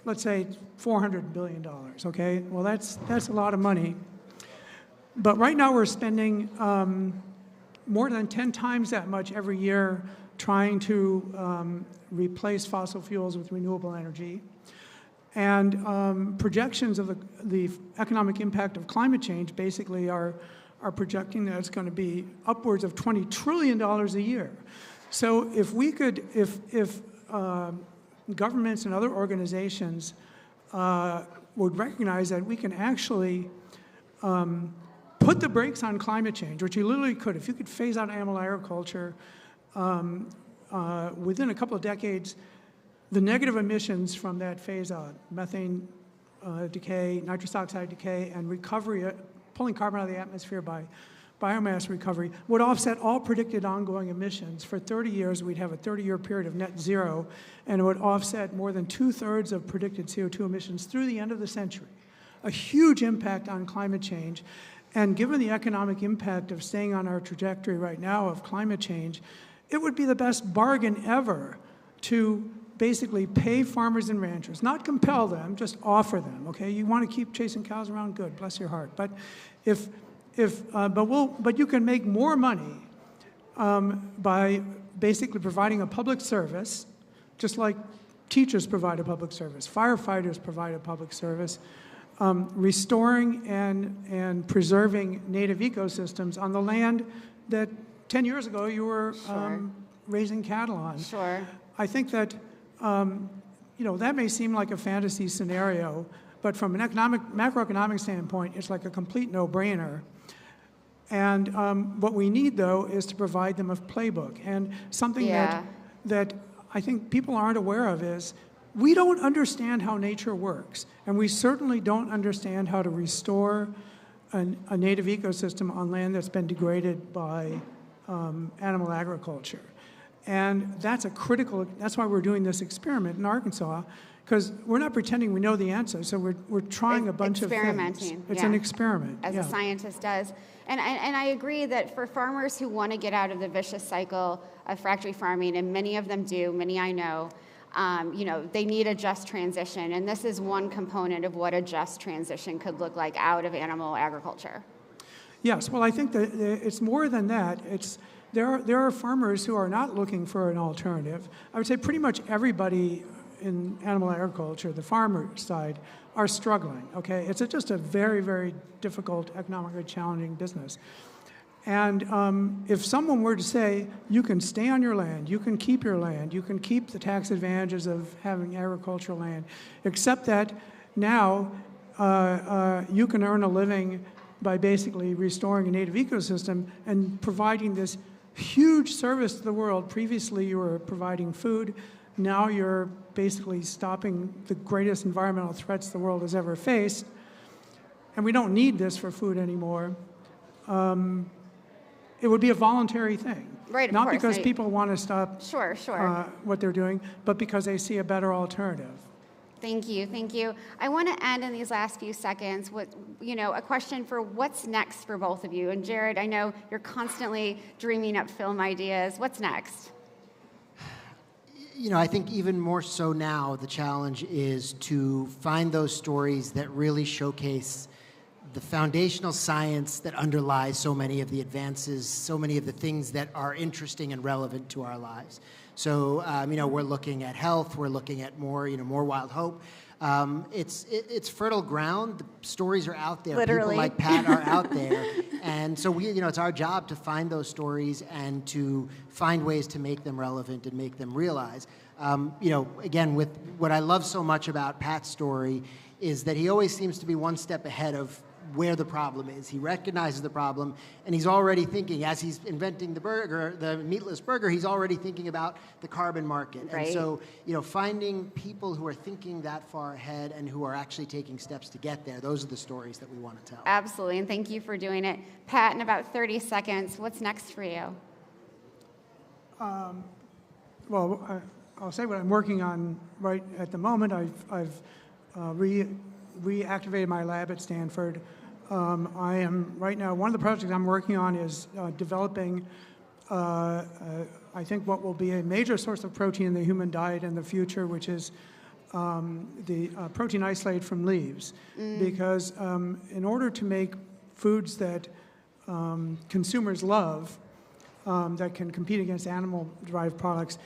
[SPEAKER 16] let's say $400 billion, okay? Well, that's a lot of money. But right now we're spending more than 10 times that much every year trying to replace fossil fuels with renewable energy. And projections of the economic impact of climate change basically are projecting that it's going to be upwards of $20 trillion a year. So if we could, if governments and other organizations would recognize that we can actually put the brakes on climate change, which you literally could. If you could phase out animal agriculture within a couple of decades, the negative emissions from that phase out, methane decay, nitrous oxide decay, and recovery, pulling carbon out of the atmosphere by biomass recovery, would offset all predicted ongoing emissions. For 30 years, we'd have a 30-year period of net zero, and it would offset more than 2/3 of predicted CO2 emissions through the end of the century. A huge impact on climate change. And given the economic impact of staying on our trajectory right now of climate change, it would be the best bargain ever to basically pay farmers and ranchers, not compel them, just offer them, okay? You want to keep chasing cows around, good, bless your heart. But but you can make more money by basically providing a public service, just like teachers provide a public service, firefighters provide a public service, restoring and preserving native ecosystems on the land that 10 years ago you were raising cattle on.
[SPEAKER 13] Sure.
[SPEAKER 16] I think that, that may seem like a fantasy scenario, but from an macroeconomic standpoint, it's like a complete no-brainer. And what we need, though, is to provide them a playbook. And something that I think people aren't aware of is we don't understand how nature works. And we certainly don't understand how to restore a native ecosystem on land that's been degraded by animal agriculture. And that's why we're doing this experiment in Arkansas, because we're not pretending we know the answer. So we're trying a bunch of things.
[SPEAKER 13] Experimenting.
[SPEAKER 16] It's an experiment.
[SPEAKER 13] As a scientist does. And I agree that for farmers who want to get out of the vicious cycle of factory farming, and many of them do, many I know, they need a just transition. And this is one component of what a just transition could look like out of animal agriculture.
[SPEAKER 16] Yes, well, I think that it's more than that. There are farmers who are not looking for an alternative. I would say pretty much everybody in animal agriculture, the farmer side, are struggling, okay? It's just a very, very difficult, economically challenging business. And if someone were to say, you can stay on your land, you can keep your land, you can keep the tax advantages of having agricultural land, except that now you can earn a living by basically restoring a native ecosystem and providing this huge service to the world. Previously, you were providing food. Now you're basically stopping the greatest environmental threats the world has ever faced. And we don't need this for food anymore. It would be a voluntary thing.
[SPEAKER 13] Right, of
[SPEAKER 16] Not
[SPEAKER 13] course.
[SPEAKER 16] because people want to stop
[SPEAKER 13] Sure.
[SPEAKER 16] What they're doing, but because they see a better alternative.
[SPEAKER 13] Thank you. I want to end in these last few seconds with, a question for what's next for both of you. And Jared, I know you're constantly dreaming up film ideas. What's next?
[SPEAKER 14] I think even more so now, the challenge is to find those stories that really showcase the foundational science that underlies so many of the advances, so many of the things that are interesting and relevant to our lives. So, we're looking at health, we're looking at more wild hope. It's fertile ground. The stories are out there.
[SPEAKER 13] Literally.
[SPEAKER 14] People like Pat are out there. And so it's our job to find those stories and to find ways to make them relevant and make them realize. Again, with what I love so much about Pat's story is that he always seems to be one step ahead of where the problem is. He recognizes the problem, and he's already thinking, as he's inventing the burger, the meatless burger, he's already thinking about the carbon market.
[SPEAKER 13] Right.
[SPEAKER 14] And so, finding people who are thinking that far ahead and who are actually taking steps to get there, those are the stories that we want to tell.
[SPEAKER 13] Absolutely, and thank you for doing it. Pat, in about 30 seconds, what's next for you?
[SPEAKER 16] I'll say what I'm working on right at the moment. I've reactivated my lab at Stanford. I am right now, one of the projects I'm working on is developing I think what will be a major source of protein in the human diet in the future, which is the protein isolate from leaves. Because in order to make foods that consumers love, that can compete against animal-derived products,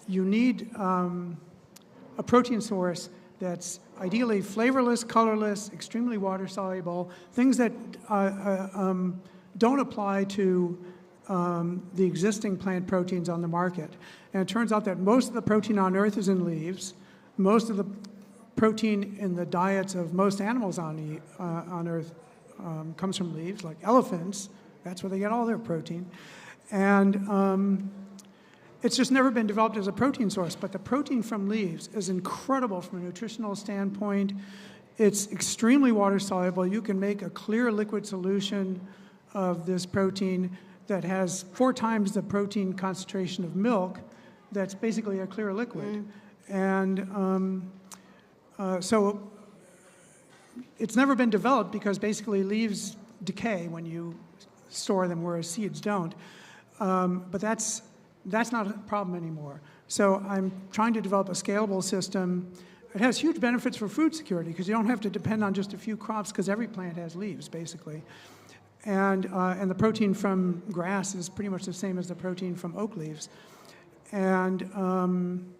[SPEAKER 16] you need a protein source that's ideally flavorless, colorless, extremely water-soluble, things that don't apply to the existing plant proteins on the market. And it turns out that most of the protein on Earth is in leaves. Most of the protein in the diets of most animals on Earth comes from leaves, like elephants. That's where they get all their protein. And it's just never been developed as a protein source, but the protein from leaves is incredible from a nutritional standpoint. It's extremely water-soluble. You can make a clear liquid solution of this protein that has 4 times the protein concentration of milk. That's basically a clear liquid. And so it's never been developed because basically leaves decay when you store them, whereas seeds don't. But that's not a problem anymore. So I'm trying to develop a scalable system. It has huge benefits for food security because you don't have to depend on just a few crops because every plant has leaves, basically. And the protein from grass is pretty much the same as the protein from oak leaves. And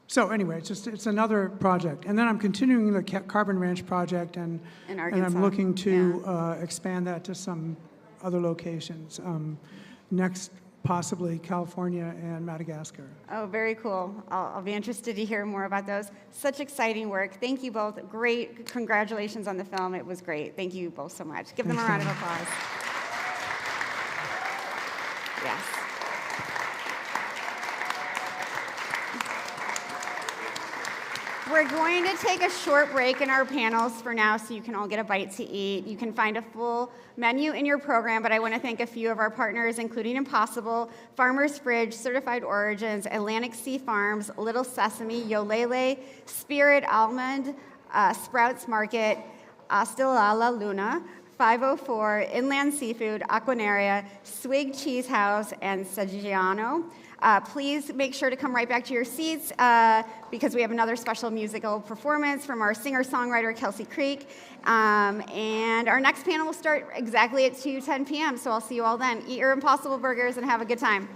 [SPEAKER 16] So anyway, it's another project. And then I'm continuing the Carbon Ranch project, and I'm looking to expand that to some other locations. Next, possibly California and Madagascar.
[SPEAKER 13] Oh, very cool. I'll be interested to hear more about those. Such exciting work. Thank you both. Great. Congratulations on the film. It was great. Thank you both so much. Give them a round of applause. Yes. We're going to take a short break in our panels for now so you can all get a bite to eat. You can find a full menu in your program, but I want to thank a few of our partners, including Impossible, Farmer's Fridge, Certified Origins, Atlantic Sea Farms, Little Sesame, Yolele, Spirit Almond, Sprouts Market, Hasta la Luna, 504, Inland Seafood, Aquanaria, Swig Cheese House, and Saggiano. Please make sure to come right back to your seats because we have another special musical performance from our singer-songwriter, Kelsi Creek. And our next panel will start exactly at 2:10 p.m., so I'll see you all then. Eat your Impossible Burgers and have a good time.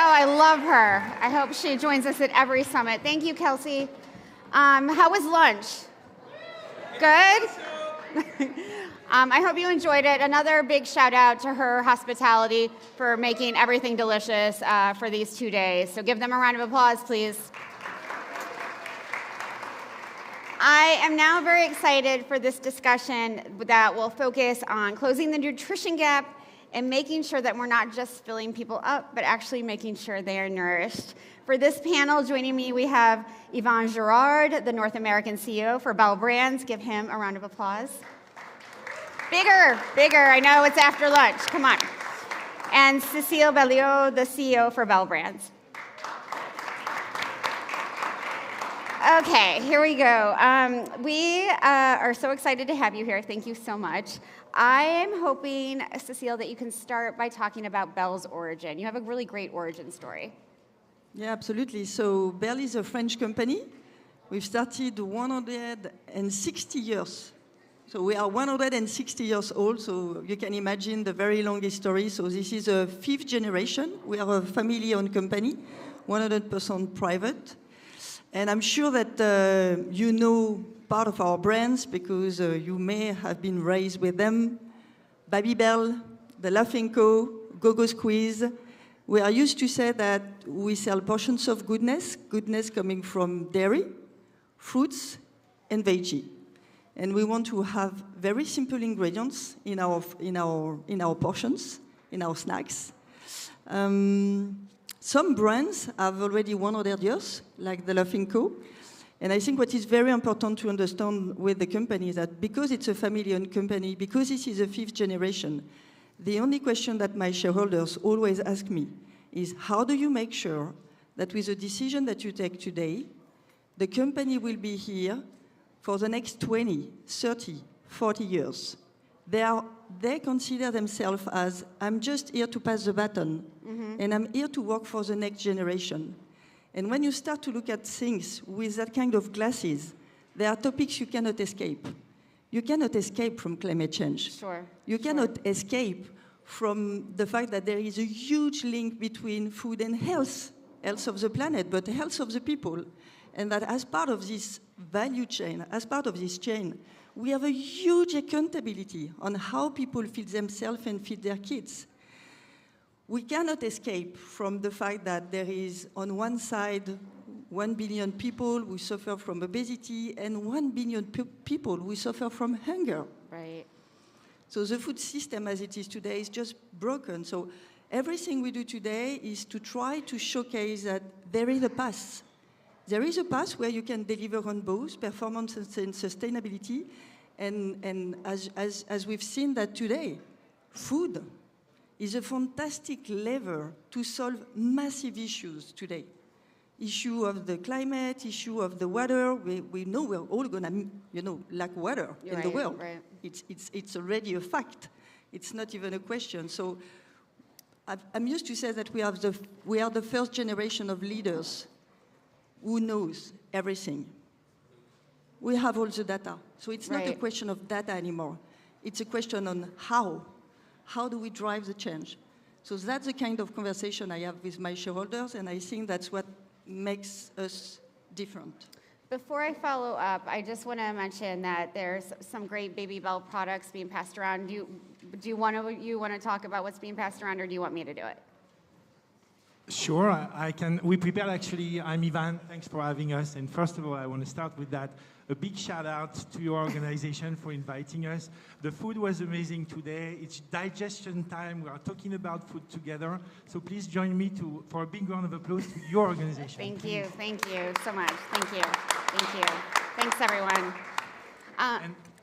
[SPEAKER 13] I love her. I hope she joins us at every summit. Thank you, Kelsi. How was lunch? Good? I hope you enjoyed it. Another big shout out to her hospitality for making everything delicious for these 2 days. So give them a round of applause, please. I am now very excited for this discussion that will focus on closing the nutrition gap and making sure that we're not just filling people up, but actually making sure they are nourished. For this panel, joining me, we have Yvon Girard, the North American CEO for BARR Brands. Give him a round of applause. Bigger, bigger. I know it's after lunch. Come on. And Cécile Belliot, the CEO for BARR Brands. Okay, here we go. We are so excited to have you here. Thank you so much. I am hoping, Cécile, that you can start by talking about Bell's origin. You have a really great origin story.
[SPEAKER 1] Yeah, absolutely. So Bell is a French company. We've started 160 years. So we are 160 years old, so you can imagine the very long history. So this is a 5th generation. We are a family-owned company, 100% private. And I'm sure that you know part of our brands because you may have been raised with them. Babybel, The Laughing Co., Go-Go Squeeze. We are used to say that we sell portions of goodness coming from dairy, fruits, and veggie. And we want to have very simple ingredients in our portions, in our snacks. Some brands have already 100 years, like The Laughing Co. And I think what is very important to understand with the company is that because it's a family-owned company, because this is a 5th generation, the only question that my shareholders always ask me is, how do you make sure that with the decision that you take today, the company will be here for the next 20, 30, 40 years? They consider themselves as, I'm just here to pass the baton, and I'm here to work for the next generation. And when you start to look at things with that kind of glasses, there are topics you cannot escape. You cannot escape from climate change.
[SPEAKER 13] Sure.
[SPEAKER 1] You cannot escape from the fact that there is a huge link between food and health of the planet, but health of the people. And that as part of this value chain, as part of this chain, we have a huge accountability on how people feed themselves and feed their kids. We cannot escape from the fact that there is, on one side, 1 billion people who suffer from obesity and 1 billion people who suffer from hunger.
[SPEAKER 13] Right.
[SPEAKER 1] So the food system as it is today is just broken. So everything we do today is to try to showcase that there is a path. There is a path where you can deliver on both performance and sustainability. And as we've seen that today, food is a fantastic lever to solve massive issues today. Issue of the climate, issue of the water. We know we're all gonna, lack water in the world.
[SPEAKER 13] Right.
[SPEAKER 1] It's already a fact. It's not even a question. So I'm used to say that we are the first generation of leaders who knows everything. We have all the data. So it's not a question of data anymore. It's a question on how. How do we drive the change? So that's the kind of conversation I have with my shareholders, and I think that's what makes us different.
[SPEAKER 13] Before I follow up, I just want to mention that there's some great Babybel products being passed around. Do you want to talk about what's being passed around, or do you want me to do it?
[SPEAKER 5] Sure, I can. We prepared actually. I'm Ivan. Thanks for having us. And first of all, I want to start with that. A big shout out to your organization for inviting us. The food was amazing today. It's digestion time. We are talking about food together. So please join me for a big round of applause to your organization.
[SPEAKER 13] Thank you so much. Thank you. Thanks, everyone.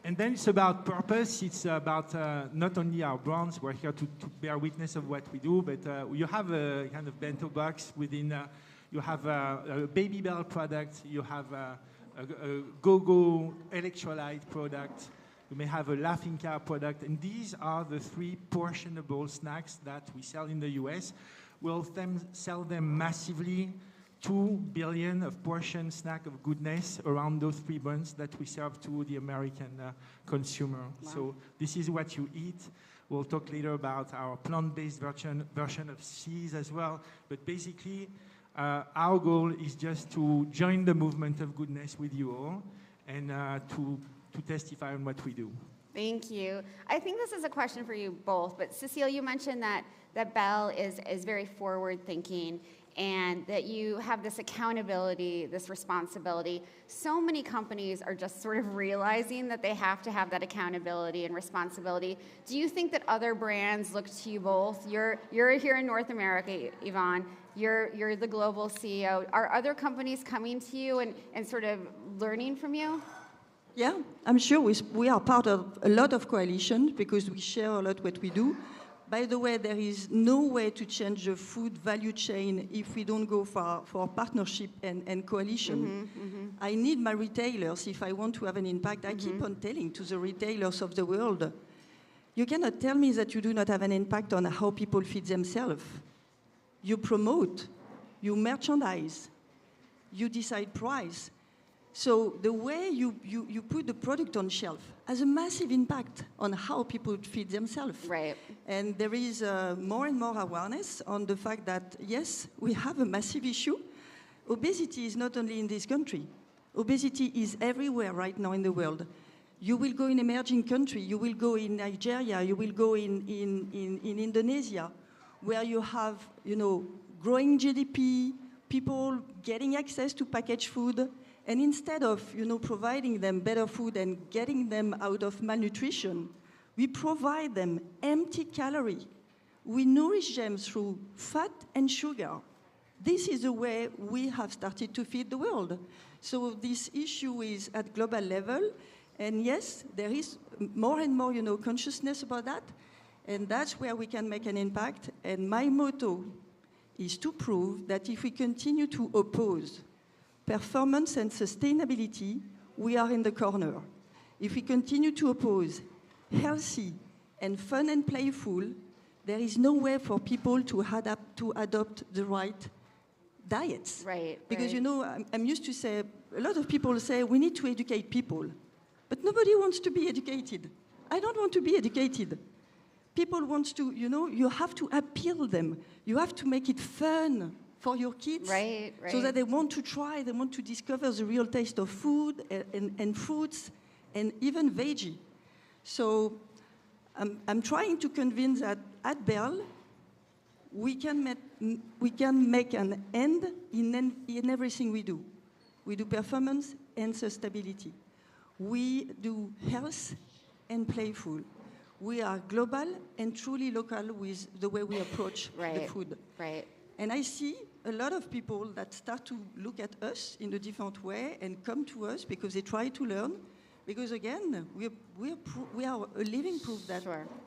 [SPEAKER 5] And then it's about purpose. It's about not only our brands. We're here to bear witness of what we do, but you have a kind of bento box within. You have a Babybel product. You have a Go-Go electrolyte product. You may have a Laughing Cow product. And these are the 3 portionable snacks that we sell in the US. We'll sell them massively. 2 billion of portion snack of goodness around those 3 brands that we serve to the American consumer. Wow. So this is what you eat. We'll talk later about our plant-based version of cheese as well. But basically, our goal is just to join the movement of goodness with you all and to testify on what we do.
[SPEAKER 13] Thank you. I think this is a question for you both, but Cecile, you mentioned that Bell is very forward-thinking and that you have this accountability, this responsibility. So many companies are just sort of realizing that they have to have that accountability and responsibility. Do you think that other brands look to you both? You're here in North America, Yvonne. You're the global CEO. Are other companies coming to you and sort of learning from you?
[SPEAKER 1] Yeah, I'm sure we are part of a lot of coalitions because we share a lot what we do. By the way, there is no way to change the food value chain if we don't go for partnership and coalition. I need my retailers. If I want to have an impact, I keep on telling to the retailers of the world, you cannot tell me that you do not have an impact on how people feed themselves. You promote, you merchandise, you decide price. So the way you put the product on shelf has a massive impact on how people feed themselves.
[SPEAKER 13] Right.
[SPEAKER 1] And there is more and more awareness on the fact that, yes, we have a massive issue. Obesity is not only in this country. Obesity is everywhere right now in the world. You will go in emerging country, you will go in Nigeria, you will go in Indonesia, where you have, growing GDP, people getting access to packaged food. And instead of, providing them better food and getting them out of malnutrition, we provide them empty calorie. We nourish them through fat and sugar. This is the way we have started to feed the world. So this issue is at global level. And yes, there is more and more, consciousness about that. And that's where we can make an impact. And my motto is to prove that if we continue to oppose performance and sustainability, we are in the corner. If we continue to oppose healthy and fun and playful, there is no way for people to adopt the right diets.
[SPEAKER 13] Right.
[SPEAKER 1] Because, I'm used to say, a lot of people say, we need to educate people. But nobody wants to be educated. I don't want to be educated. People want to, you have to appeal them. You have to make it fun for your kids,
[SPEAKER 13] right.
[SPEAKER 1] So that they want to try, they want to discover the real taste of food and fruits and even veggie. So I'm trying to convince that at Bell, we can make an end in everything we do. We do performance and sustainability. We do health and playful. We are global and truly local with the way we approach the food.
[SPEAKER 13] Right.
[SPEAKER 1] And I see a lot of people that start to look at us in a different way and come to us because they try to learn. Because again, we are a living proof that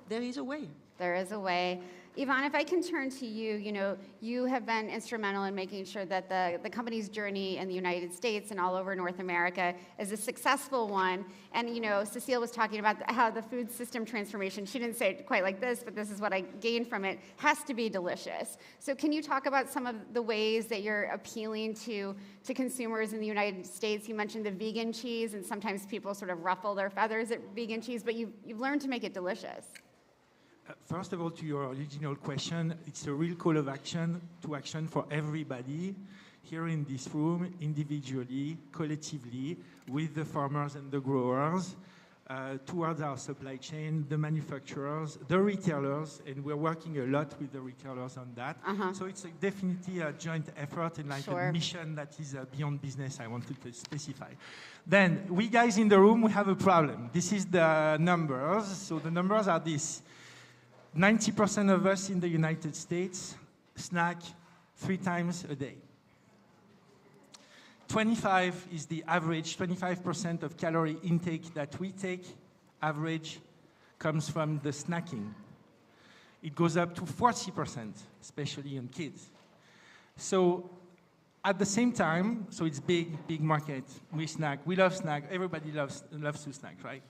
[SPEAKER 1] there is a way.
[SPEAKER 13] There is a way. Yvonne, if I can turn to you, you have been instrumental in making sure that the company's journey in the United States and all over North America is a successful one. And, Cecile was talking about how the food system transformation, she didn't say it quite like this, but this is what I gained from it, has to be delicious. So can you talk about some of the ways that you're appealing to consumers in the United States? You mentioned the vegan cheese, and sometimes people sort of ruffle their feathers at vegan cheese, but you've learned to make it delicious.
[SPEAKER 5] First of all, to your original question, it's a real call of action to action for everybody here in this room, individually, collectively, with the farmers and the growers, towards our supply chain, the manufacturers, the retailers, and we're working a lot with the retailers on that. So it's definitely a joint effort and a mission that is beyond business, I wanted to specify. Then, we guys in the room, we have a problem. This is the numbers. So the numbers are this. 90% of us in the United States snack 3 times a day. 25 is the average, 25% of calorie intake that we take, average, comes from the snacking. It goes up to 40%, especially on kids. So at the same time, so it's big market, we snack, we love snack, everybody loves to snack, right?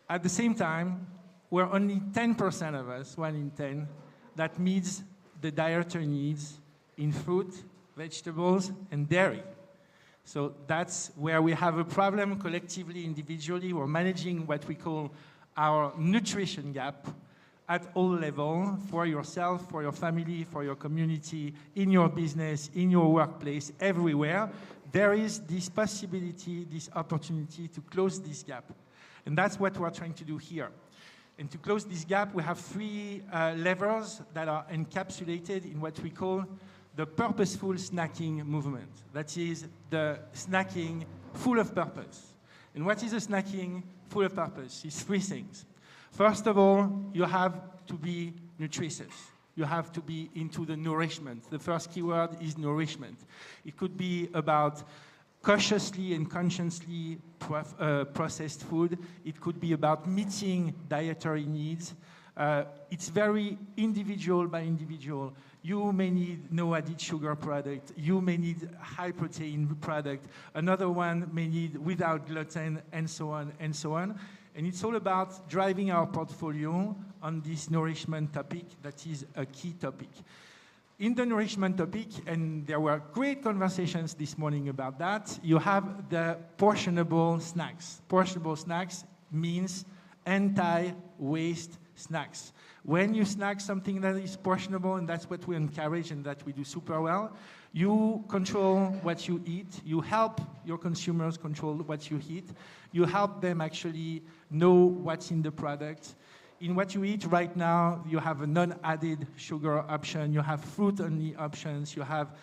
[SPEAKER 5] At the same time, we're only 10% of us, 1 in 10, that meets the dietary needs in fruit, vegetables, and dairy. So that's where we have a problem collectively, individually. We're managing what we call our nutrition gap at all levels, for yourself, for your family, for your community, in your business, in your workplace, everywhere. There is this possibility, this opportunity to close this gap. And that's what we're trying to do here. And to close this gap, we have three levers that are encapsulated in what we call the purposeful snacking movement. That is the snacking full of purpose. And what is a snacking full of purpose? It's three things. First of all, you have to be nutritious. You have to be into the nourishment. The first keyword is nourishment. It could be about cautiously and consciously processed food. It could be about meeting dietary needs. It's very individual by individual. You may need no added sugar product. You may need high protein product. Another one may need without gluten, and so on and so on. And it's all about driving our portfolio on this nourishment topic that is a key topic. In the nourishment topic, and there were great conversations this morning about that, you have the portionable snacks. Portionable snacks means anti-waste snacks. When you snack something that is portionable, and that's what we encourage and that we do super well, you control what you eat. You help your consumers control what you eat. You help them actually know what's in the product. In what you eat right now, you have a non-added sugar option. You have fruit-only options. You have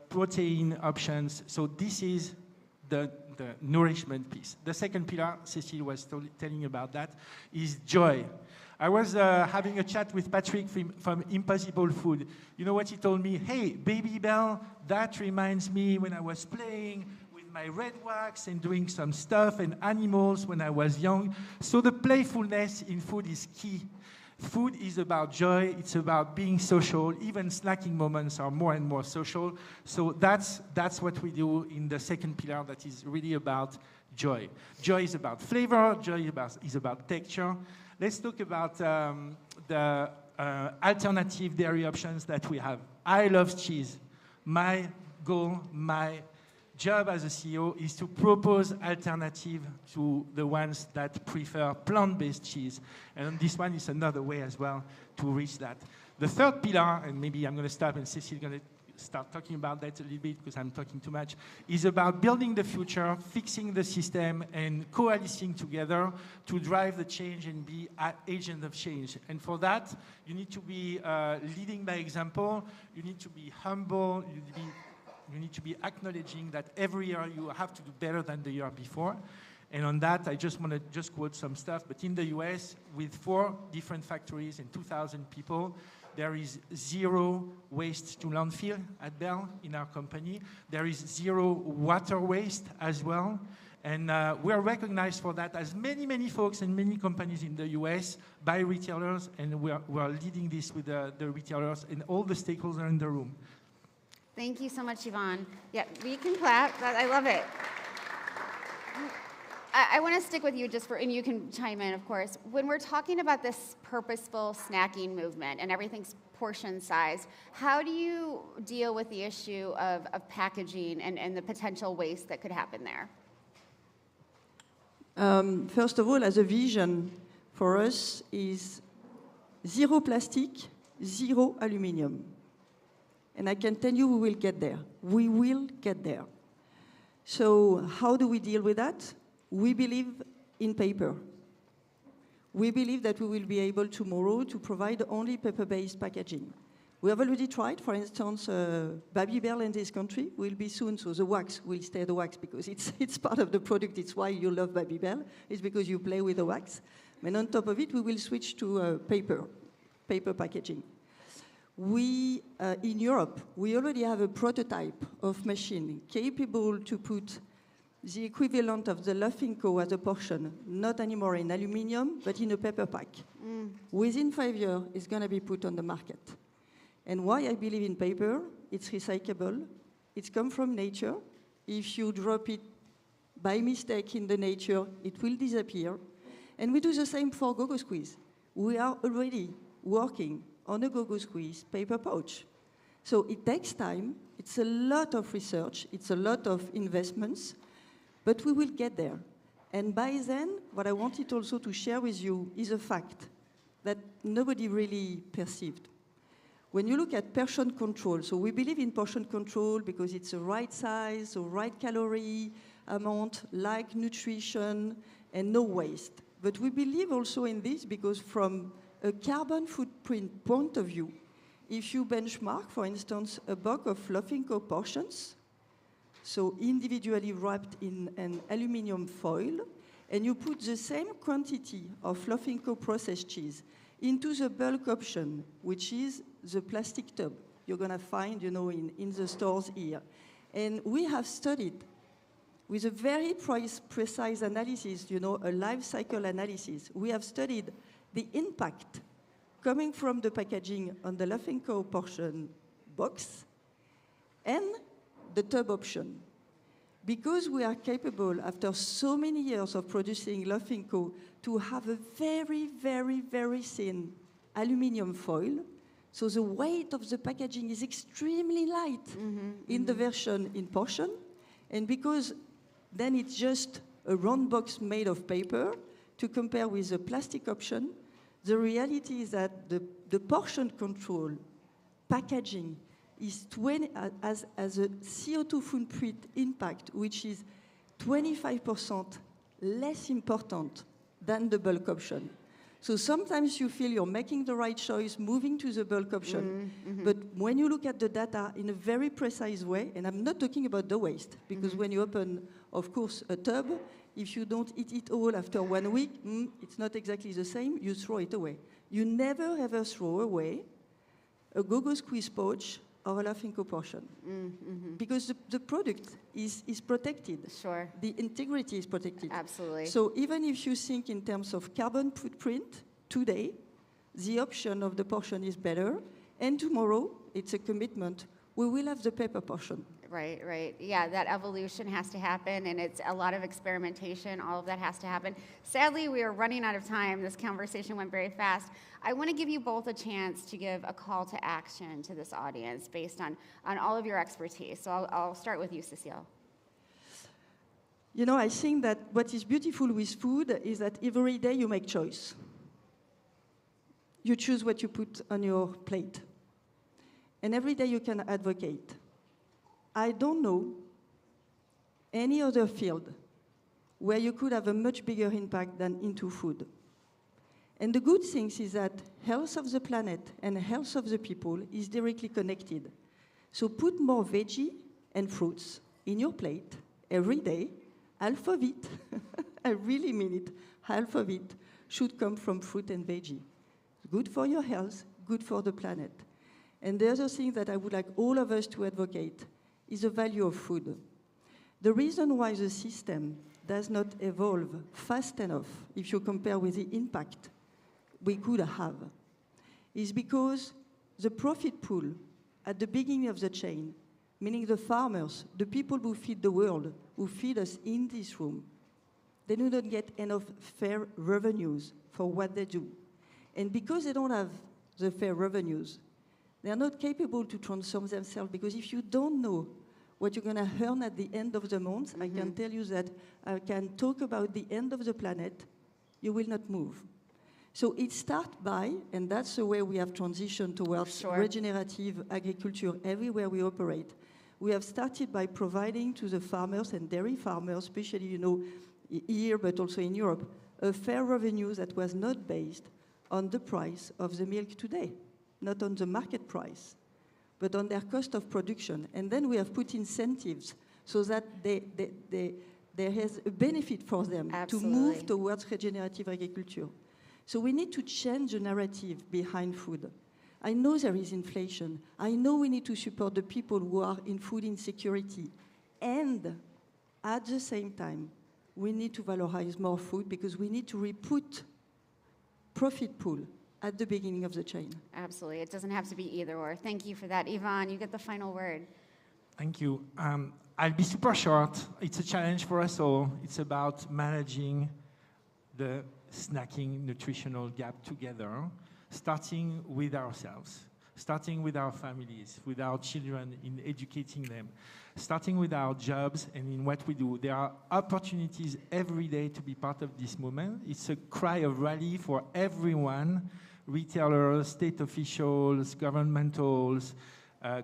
[SPEAKER 5] protein options. So this is the nourishment piece. The second pillar, Cécile was telling about that, is joy. I was having a chat with Patrick from Impossible Food. You know what he told me? Hey, Baby Bell, that reminds me when I was playing with my red wax and doing some stuff and animals when I was young. So the playfulness in food is key. Food is about joy. It's about being social. Even snacking moments are more and more social. So that's what we do in the second pillar that is really about joy. Joy is about flavor. Joy is about texture. Let's talk about the alternative dairy options that we have. I love cheese. My goal, my job as a CEO is to propose alternative to the ones that prefer plant-based cheese. And this one is another way as well to reach that. The third pillar, and maybe I'm going to stop and Cécile is going to start talking about that a little bit because I'm talking too much, is about building the future, fixing the system, and coalescing together to drive the change and be an agent of change. And for that, you need to be leading by example. You need to be humble. You need to be acknowledging that every year you have to do better than the year before. And on that, I just want to quote some stuff. But in the US, with 4 different factories and 2,000 people, there is 0 waste to landfill at BARR in our company. There is 0 water waste as well. And we're recognized for that as many folks and many companies in the US by retailers. And we're leading this with the retailers and all the stakeholders in the room.
[SPEAKER 13] Thank you so much, Yvonne. Yeah, we can clap. I love it. I want to stick with you and you can chime in, of course. When we're talking about this purposeful snacking movement and everything's portion size, how do you deal with the issue of packaging and the potential waste that could happen there?
[SPEAKER 1] First of all, as a vision for us is 0 plastic, 0 aluminum. And I can tell you we will get there. We will get there. So how do we deal with that? We believe in paper. We believe that we will be able tomorrow to provide only paper-based packaging. We have already tried, for instance, Babybel in this country will be soon, so the wax will stay the wax because it's part of the product. It's why you love Babybel. It's because you play with the wax. And on top of it, we will switch to paper packaging. We, in Europe, we already have a prototype of machine capable to put the equivalent of the Laughing Co as a portion, not anymore in aluminum, but in a paper pack. Within 5 years, it's going to be put on the market. And why I believe in paper, it's recyclable, it's come from nature. If you drop it by mistake in the nature, it will disappear. And we do the same for Go-Go Squeeze. We are already working on a Go-Go Squeeze paper pouch. So it takes time, it's a lot of research, it's a lot of investments, but we will get there. And by then, what I wanted also to share with you is a fact that nobody really perceived. When you look at portion control, so we believe in portion control because it's the right size, the right calorie amount, like nutrition, and no waste. But we believe also in this because from a carbon footprint point of view, if you benchmark, for instance, a box of Fluffing Co. portions, so individually wrapped in an aluminum foil, and you put the same quantity of Fluffing Co. processed cheese into the bulk option, which is the plastic tub you're going to find, in the stores here. And we have studied with a very precise analysis, a life cycle analysis. We have studied the impact coming from the packaging on the Fluffing Co. portion box and the tub option. Because we are capable, after so many years of producing Fluffing Co., to have a very, very, very thin aluminum foil, so the weight of the packaging is extremely light in the version in portion, and because then it's just a round box made of paper to compare with the plastic option, the reality is that the portion control packaging is as a CO2 footprint impact, which is 25% less important than the bulk option. So sometimes you feel you're making the right choice, moving to the bulk option, but when you look at the data in a very precise way, and I'm not talking about the waste, because when you open, of course, a tub, if you don't eat it all after 1 week, it's not exactly the same, you throw it away. You never ever throw away a Go-Go Squeeze pouch or a Fluffing Co. portion. Because the product is protected.
[SPEAKER 13] Sure.
[SPEAKER 1] The integrity is protected.
[SPEAKER 13] Absolutely.
[SPEAKER 1] So even if you think in terms of carbon footprint, today, the option of the portion is better, and tomorrow, it's a commitment, we will have the paper portion.
[SPEAKER 13] Right, right. Yeah, that evolution has to happen, and it's a lot of experimentation. All of that has to happen. Sadly, we are running out of time. This conversation went very fast. I want to give you both a chance to give a call to action to this audience based on all of your expertise. So I'll start with you, Cecile.
[SPEAKER 1] I think that what is beautiful with food is that every day you make choice. You choose what you put on your plate. And every day you can advocate. I don't know any other field where you could have a much bigger impact than into food. And the good thing is that health of the planet and health of the people is directly connected. So put more veggie and fruits in your plate every day. Half of it, I really mean it, half of it should come from fruit and veggie. Good for your health, good for the planet. And the other thing that I would like all of us to advocate is the value of food. The reason why the system does not evolve fast enough, if you compare with the impact we could have, is because the profit pool at the beginning of the chain, meaning the farmers, the people who feed the world, who feed us in this room, they do not get enough fair revenues for what they do. And because they don't have the fair revenues, they are not capable to transform themselves, because if you don't know what you're going to earn at the end of the month, I can tell you that I can talk about the end of the planet, you will not move. So it starts by, and that's the way we have transitioned towards regenerative agriculture everywhere we operate. We have started by providing to the farmers and dairy farmers, especially here but also in Europe, a fair revenue that was not based on the price of the milk today, not on the market price, but on their cost of production. And then we have put incentives so that there is a benefit for them to move towards regenerative agriculture. So we need to change the narrative behind food. I know there is inflation. I know we need to support the people who are in food insecurity. And at the same time, we need to valorize more food because we need to re-put profit pool at the beginning of the chain.
[SPEAKER 13] Absolutely. It doesn't have to be either or. Thank you for that. Yvonne, you get the final word.
[SPEAKER 5] Thank you. I'll be super short. It's a challenge for us all. It's about managing the snacking nutritional gap together, starting with ourselves, starting with our families, with our children, in educating them, starting with our jobs and in what we do. There are opportunities every day to be part of this movement. It's a cry of rally for everyone retailers, state officials, governmentals,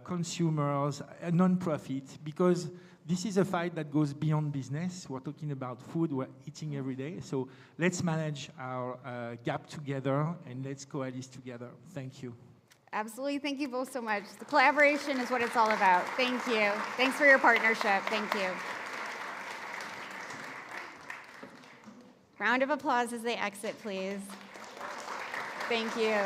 [SPEAKER 5] consumers, non-profit, because this is a fight that goes beyond business. We're talking about food we're eating every day. So let's manage our gap together and let's coalesce together. Thank you.
[SPEAKER 13] Absolutely. Thank you both so much. The collaboration is what it's all about. Thank you. Thanks for your partnership. Thank you. Round of applause as they exit, please. Thank you.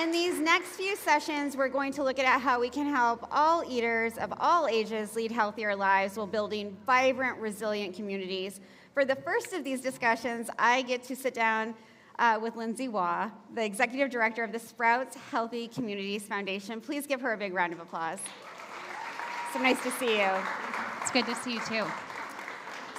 [SPEAKER 13] In these next few sessions, we're going to look at how we can help all eaters of all ages lead healthier lives while building vibrant, resilient communities. For the first of these discussions, I get to sit down with Lindsay Waugh, the Executive Director of the Sprouts Healthy Communities Foundation. Please give her a big round of applause. So nice to see you.
[SPEAKER 6] It's good to see you too.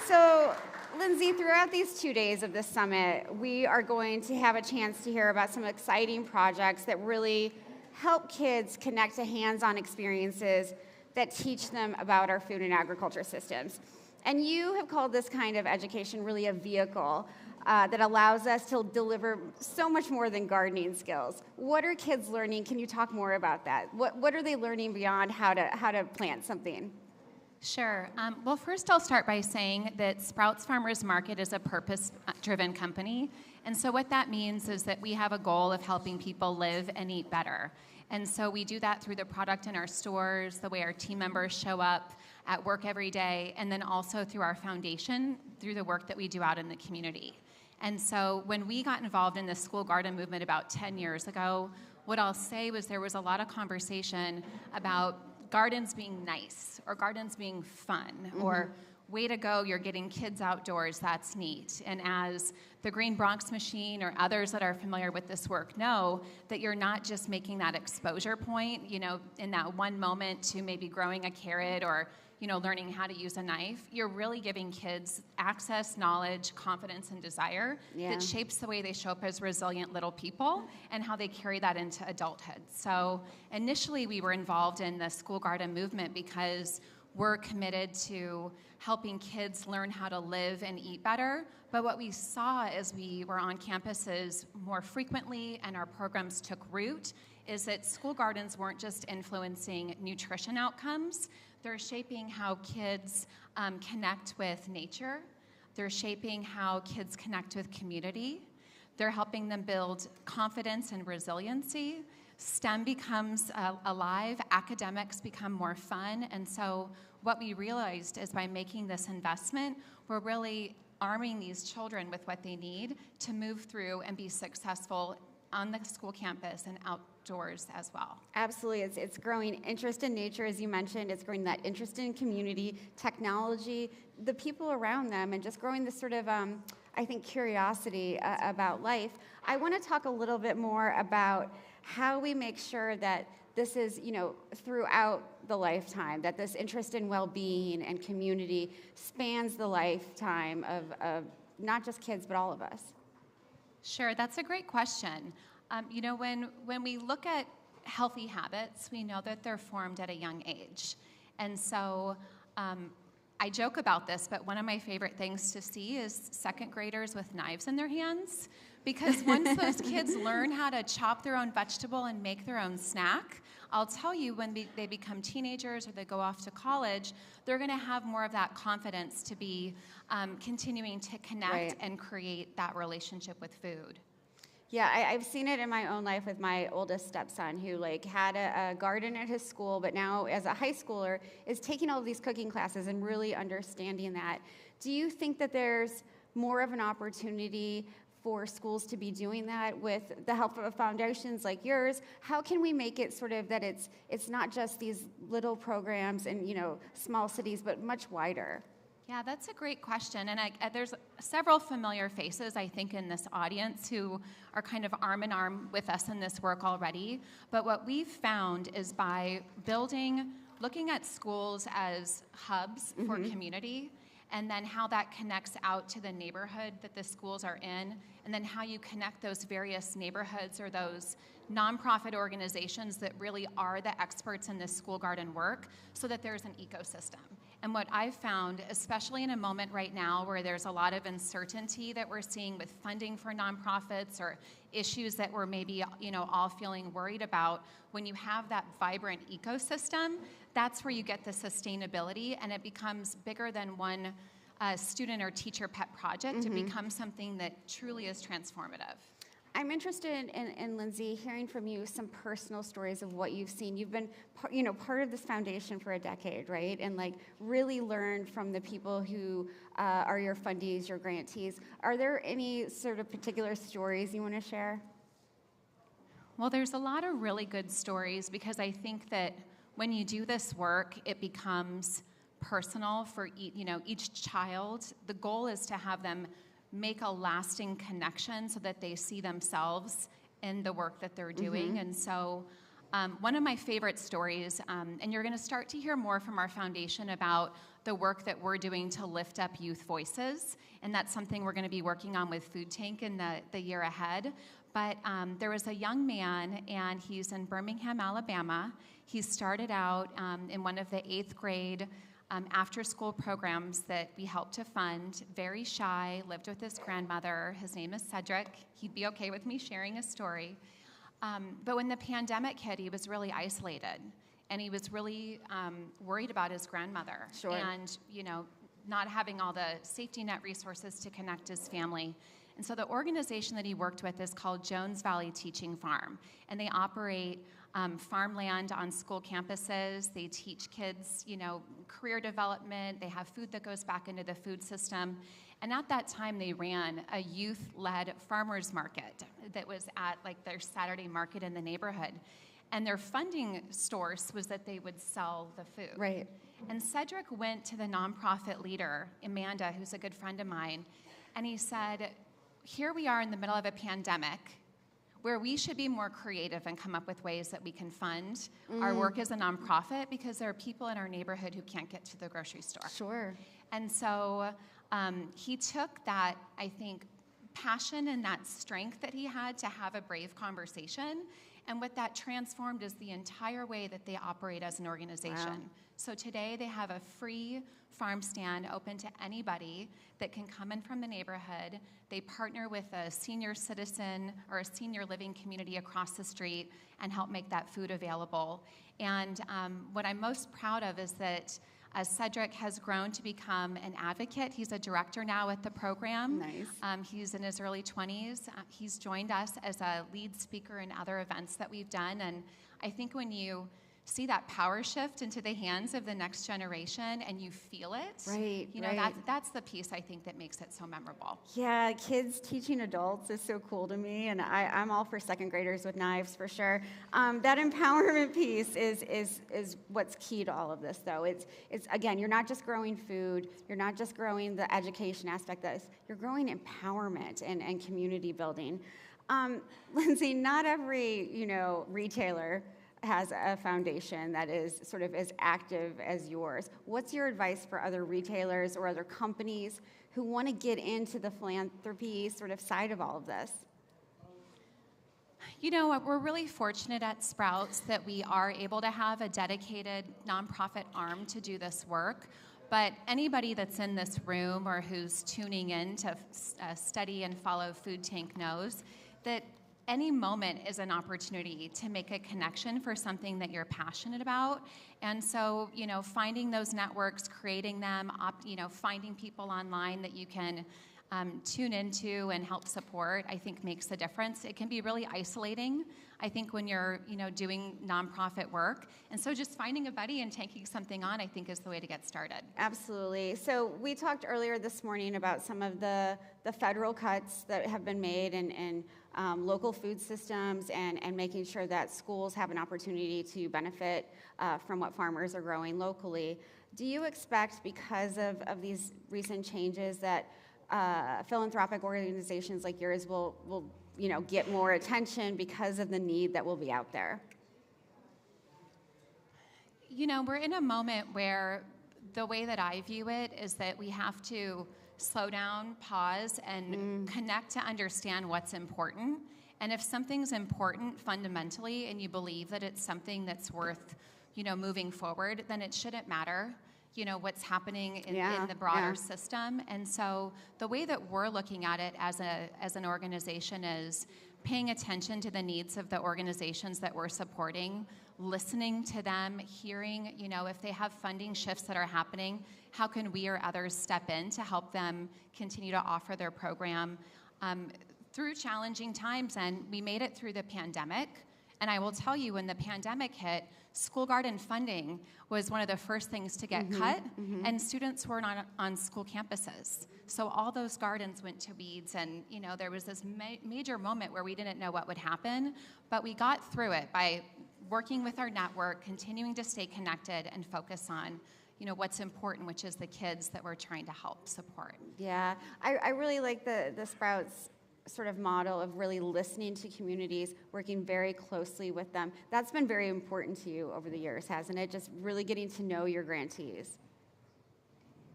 [SPEAKER 13] So, Lindsay, throughout these 2 days of this summit, we are going to have a chance to hear about some exciting projects that really help kids connect to hands-on experiences that teach them about our food and agriculture systems. And you have called this kind of education really a vehicle that allows us to deliver so much more than gardening skills. What are kids learning? Can you talk more about that? What are they learning beyond how to plant something?
[SPEAKER 6] Sure. Well, first I'll start by saying that Sprouts Farmers Market is a purpose-driven company. And so what that means is that we have a goal of helping people live and eat better. And so we do that through the product in our stores, the way our team members show up at work every day, and then also through our foundation, through the work that we do out in the community. And so when we got involved in the school garden movement about 10 years ago, what I'll say was there was a lot of conversation about gardens being nice, or gardens being fun, or way to go, you're getting kids outdoors, that's neat. And as the Green Bronx Machine or others that are familiar with this work know, that you're not just making that exposure point, in that one moment to maybe growing a carrot or, learning how to use a knife. You're really giving kids access, knowledge, confidence, and desire that shapes the way they show up as resilient little people and how they carry that into adulthood. So initially we were involved in the school garden movement because we're committed to helping kids learn how to live and eat better. But what we saw as we were on campuses more frequently and our programs took root is that school gardens weren't just influencing nutrition outcomes, they're shaping how kids connect with nature. They're shaping how kids connect with community. They're helping them build confidence and resiliency. STEM becomes alive, academics become more fun, and so what we realized is by making this investment, we're really arming these children with what they need to move through and be successful on the school campus and outdoors as well.
[SPEAKER 13] Absolutely. It's growing interest in nature, as you mentioned. It's growing that interest in community, technology, the people around them, and just growing this sort of, I think, curiosity about life. I want to talk a little bit more about how we make sure that this is, throughout the lifetime, that this interest in well-being and community spans the lifetime of not just kids, but all of us.
[SPEAKER 6] Sure, that's a great question. When we look at healthy habits, we know that they're formed at a young age. And so I joke about this, but one of my favorite things to see is second graders with knives in their hands. Because once those kids learn how to chop their own vegetable and make their own snack, I'll tell you when they become teenagers or they go off to college, they're going to have more of that confidence to be continuing to connect and create that relationship with food.
[SPEAKER 13] Yeah, I've seen it in my own life with my oldest stepson who had a garden at his school, but now as a high schooler is taking all of these cooking classes and really understanding that. Do you think that there's more of an opportunity for schools to be doing that with the help of foundations like yours? How can we make it sort of that it's not just these little programs in small cities, but much wider?
[SPEAKER 6] Yeah, that's a great question. And there's several familiar faces, I think, in this audience who are kind of arm in arm with us in this work already. But what we've found is by looking at schools as hubs for community, and then how that connects out to the neighborhood that the schools are in, and then how you connect those various neighborhoods or those nonprofit organizations that really are the experts in this school garden work so that there's an ecosystem. And what I've found, especially in a moment right now where there's a lot of uncertainty that we're seeing with funding for nonprofits or issues that we're maybe, all feeling worried about, when you have that vibrant ecosystem, that's where you get the sustainability, and it becomes bigger than one student or teacher pet project. It becomes something that truly is transformative.
[SPEAKER 13] I'm interested in Lindsay, hearing from you some personal stories of what you've seen. You've been, part of this foundation for a decade, right? And really learned from the people who are your fundees, your grantees. Are there any sort of particular stories you want to share?
[SPEAKER 6] Well, there's a lot of really good stories, because I think that when you do this work, it becomes personal for each child. The goal is to have them make a lasting connection so that they see themselves in the work that they're doing. And so one of my favorite stories, and you're going to start to hear more from our foundation about the work that we're doing to lift up youth voices, and that's something we're going to be working on with Food Tank in the year ahead. But there was a young man, and he's in Birmingham, Alabama. He started out in one of the 8th grade after-school programs that we helped to fund. Very shy, lived with his grandmother. His name is Cedric. He'd be okay with me sharing his story. But when the pandemic hit, he was really isolated, and he was really worried about his grandmother.
[SPEAKER 13] Sure.
[SPEAKER 6] And, not having all the safety net resources to connect his family. And so the organization that he worked with is called Jones Valley Teaching Farm, and they operate farmland on school campuses. They teach kids, career development. They have food that goes back into the food system. And at that time, they ran a youth-led farmers market that was at their Saturday market in the neighborhood. And their funding source was that they would sell the food.
[SPEAKER 13] Right.
[SPEAKER 6] And Cedric went to the nonprofit leader, Amanda, who's a good friend of mine, and he said, here we are in the middle of a pandemic where we should be more creative and come up with ways that we can fund our work as a nonprofit, because there are people in our neighborhood who can't get to the grocery store.
[SPEAKER 13] Sure.
[SPEAKER 6] And so he took that, I think, passion and that strength that he had to have a brave conversation, and what that transformed is the entire way that they operate as an organization.
[SPEAKER 13] Wow.
[SPEAKER 6] So today they have a free farm stand open to anybody that can come in from the neighborhood. They partner with a senior citizen or a senior living community across the street and help make that food available. And what I'm most proud of is that Cedric has grown to become an advocate. He's a director now at the program.
[SPEAKER 13] Nice.
[SPEAKER 6] He's in his early 20s. He's joined us as a lead speaker in other events that we've done. And I think when you see that power shift into the hands of the next generation and you feel it,
[SPEAKER 13] right,
[SPEAKER 6] that's the piece I think that makes it so memorable.
[SPEAKER 13] Yeah, kids teaching adults is so cool to me, and I'm all for second graders with knives for sure. That empowerment piece is what's key to all of this, though. It's again, you're not just growing food, you're not just growing the education aspect of this, you're growing empowerment and community building. Lindsay, not every retailer has a foundation that is sort of as active as yours. What's your advice for other retailers or other companies who want to get into the philanthropy sort of side of all of this?
[SPEAKER 6] We're really fortunate at Sprouts that we are able to have a dedicated nonprofit arm to do this work. But anybody that's in this room or who's tuning in to study and follow Food Tank knows that any moment is an opportunity to make a connection for something that you're passionate about. And so, finding those networks, creating them, finding people online that you can tune into and help support, I think makes a difference. It can be really isolating, I think, when you're, doing nonprofit work. And so just finding a buddy and taking something on, I think, is the way to get started.
[SPEAKER 13] Absolutely. So we talked earlier this morning about some of the federal cuts that have been made and local food systems and making sure that schools have an opportunity to benefit from what farmers are growing locally. Do you expect, because of these recent changes, that philanthropic organizations like yours will get more attention because of the need that will be out there?
[SPEAKER 6] We're in a moment where the way that I view it is that we have to slow down, pause, and connect to understand what's important. And if something's important fundamentally and you believe that it's something that's worth, moving forward, then it shouldn't matter, what's happening in the broader system. And so the way that we're looking at it as an organization is paying attention to the needs of the organizations that we're supporting, listening to them, hearing, if they have funding shifts that are happening, how can we or others step in to help them continue to offer their program through challenging times. And we made it through the pandemic. And I will tell you, when the pandemic hit, school garden funding was one of the first things to get cut, and students were not on school campuses. So all those gardens went to weeds, and there was this major moment where we didn't know what would happen, but we got through it by working with our network, continuing to stay connected and focus on what's important, which is the kids that we're trying to help support.
[SPEAKER 13] Yeah, I really like the Sprouts sort of model of really listening to communities, working very closely with them. That's been very important to you over the years, hasn't it? Just really getting to know your grantees.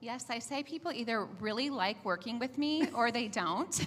[SPEAKER 6] Yes, I say people either really like working with me or they don't.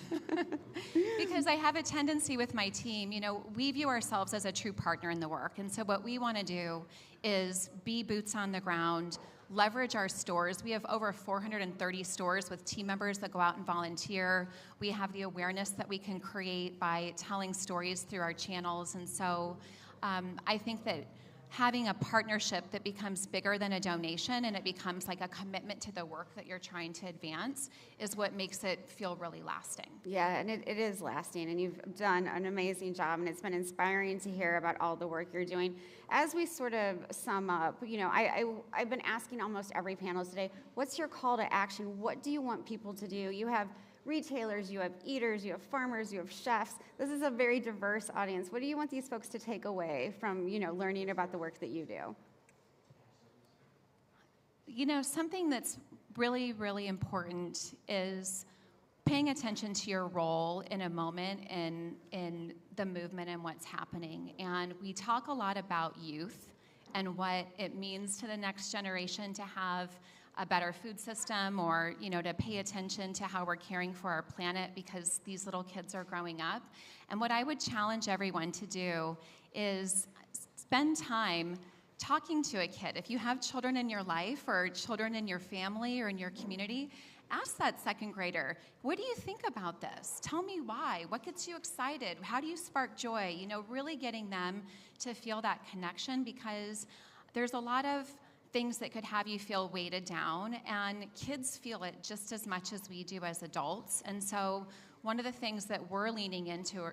[SPEAKER 6] Because I have a tendency with my team, we view ourselves as a true partner in the work. And so what we want to do is be boots on the ground, leverage our stores. We have over 430 stores with team members that go out and volunteer. We have the awareness that we can create by telling stories through our channels. And so I think that having a partnership that becomes bigger than a donation and it becomes like a commitment to the work that you're trying to advance is what makes it feel really lasting.
[SPEAKER 13] Yeah, and it is lasting, and you've done an amazing job, and it's been inspiring to hear about all the work you're doing. As we sort of sum up, I've been asking almost every panel today, what's your call to action? What do you want people to do? You have retailers, you have eaters, you have farmers, you have chefs. This is a very diverse audience. What do you want these folks to take away from, learning about the work that you do?
[SPEAKER 6] Something that's really, really important is paying attention to your role in a moment in the movement and what's happening. And we talk a lot about youth and what it means to the next generation to have a better food system, or to pay attention to how we're caring for our planet, because these little kids are growing up. And what I would challenge everyone to do is spend time talking to a kid. If you have children in your life or children in your family or in your community, ask that second grader, what do you think about this? Tell me why. What gets you excited? How do you spark joy? Really getting them to feel that connection, because there's a lot of things that could have you feel weighted down, and kids feel it just as much as we do as adults. And so one of the things that we're leaning into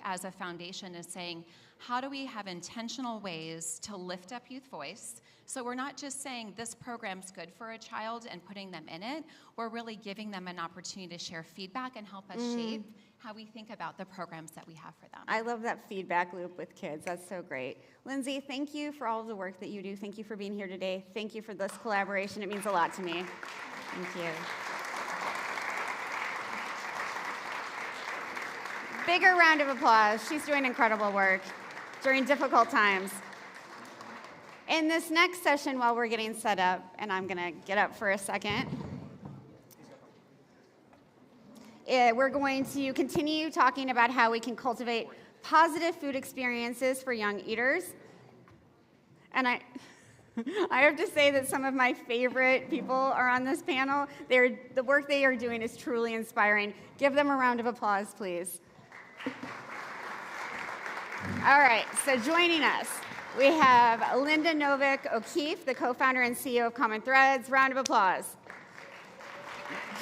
[SPEAKER 6] as a foundation is saying, how do we have intentional ways to lift up youth voice? So we're not just saying this program's good for a child and putting them in it, we're really giving them an opportunity to share feedback and help us shape how we think about the programs that we have for them.
[SPEAKER 13] I love that feedback loop with kids. That's so great. Lindsay, thank you for all of the work that you do. Thank you for being here today. Thank you for this collaboration. It means a lot to me. Thank you. Bigger round of applause. She's doing incredible work during difficult times. In this next session, while we're getting set up, and I'm going to get up for a second, we're going to continue talking about how we can cultivate positive food experiences for young eaters. And I have to say that some of my favorite people are on this panel. The work they are doing is truly inspiring. Give them a round of applause, please. All right, so joining us, we have Linda Novick O'Keefe, the co-founder and CEO of Common Threads. Round of applause.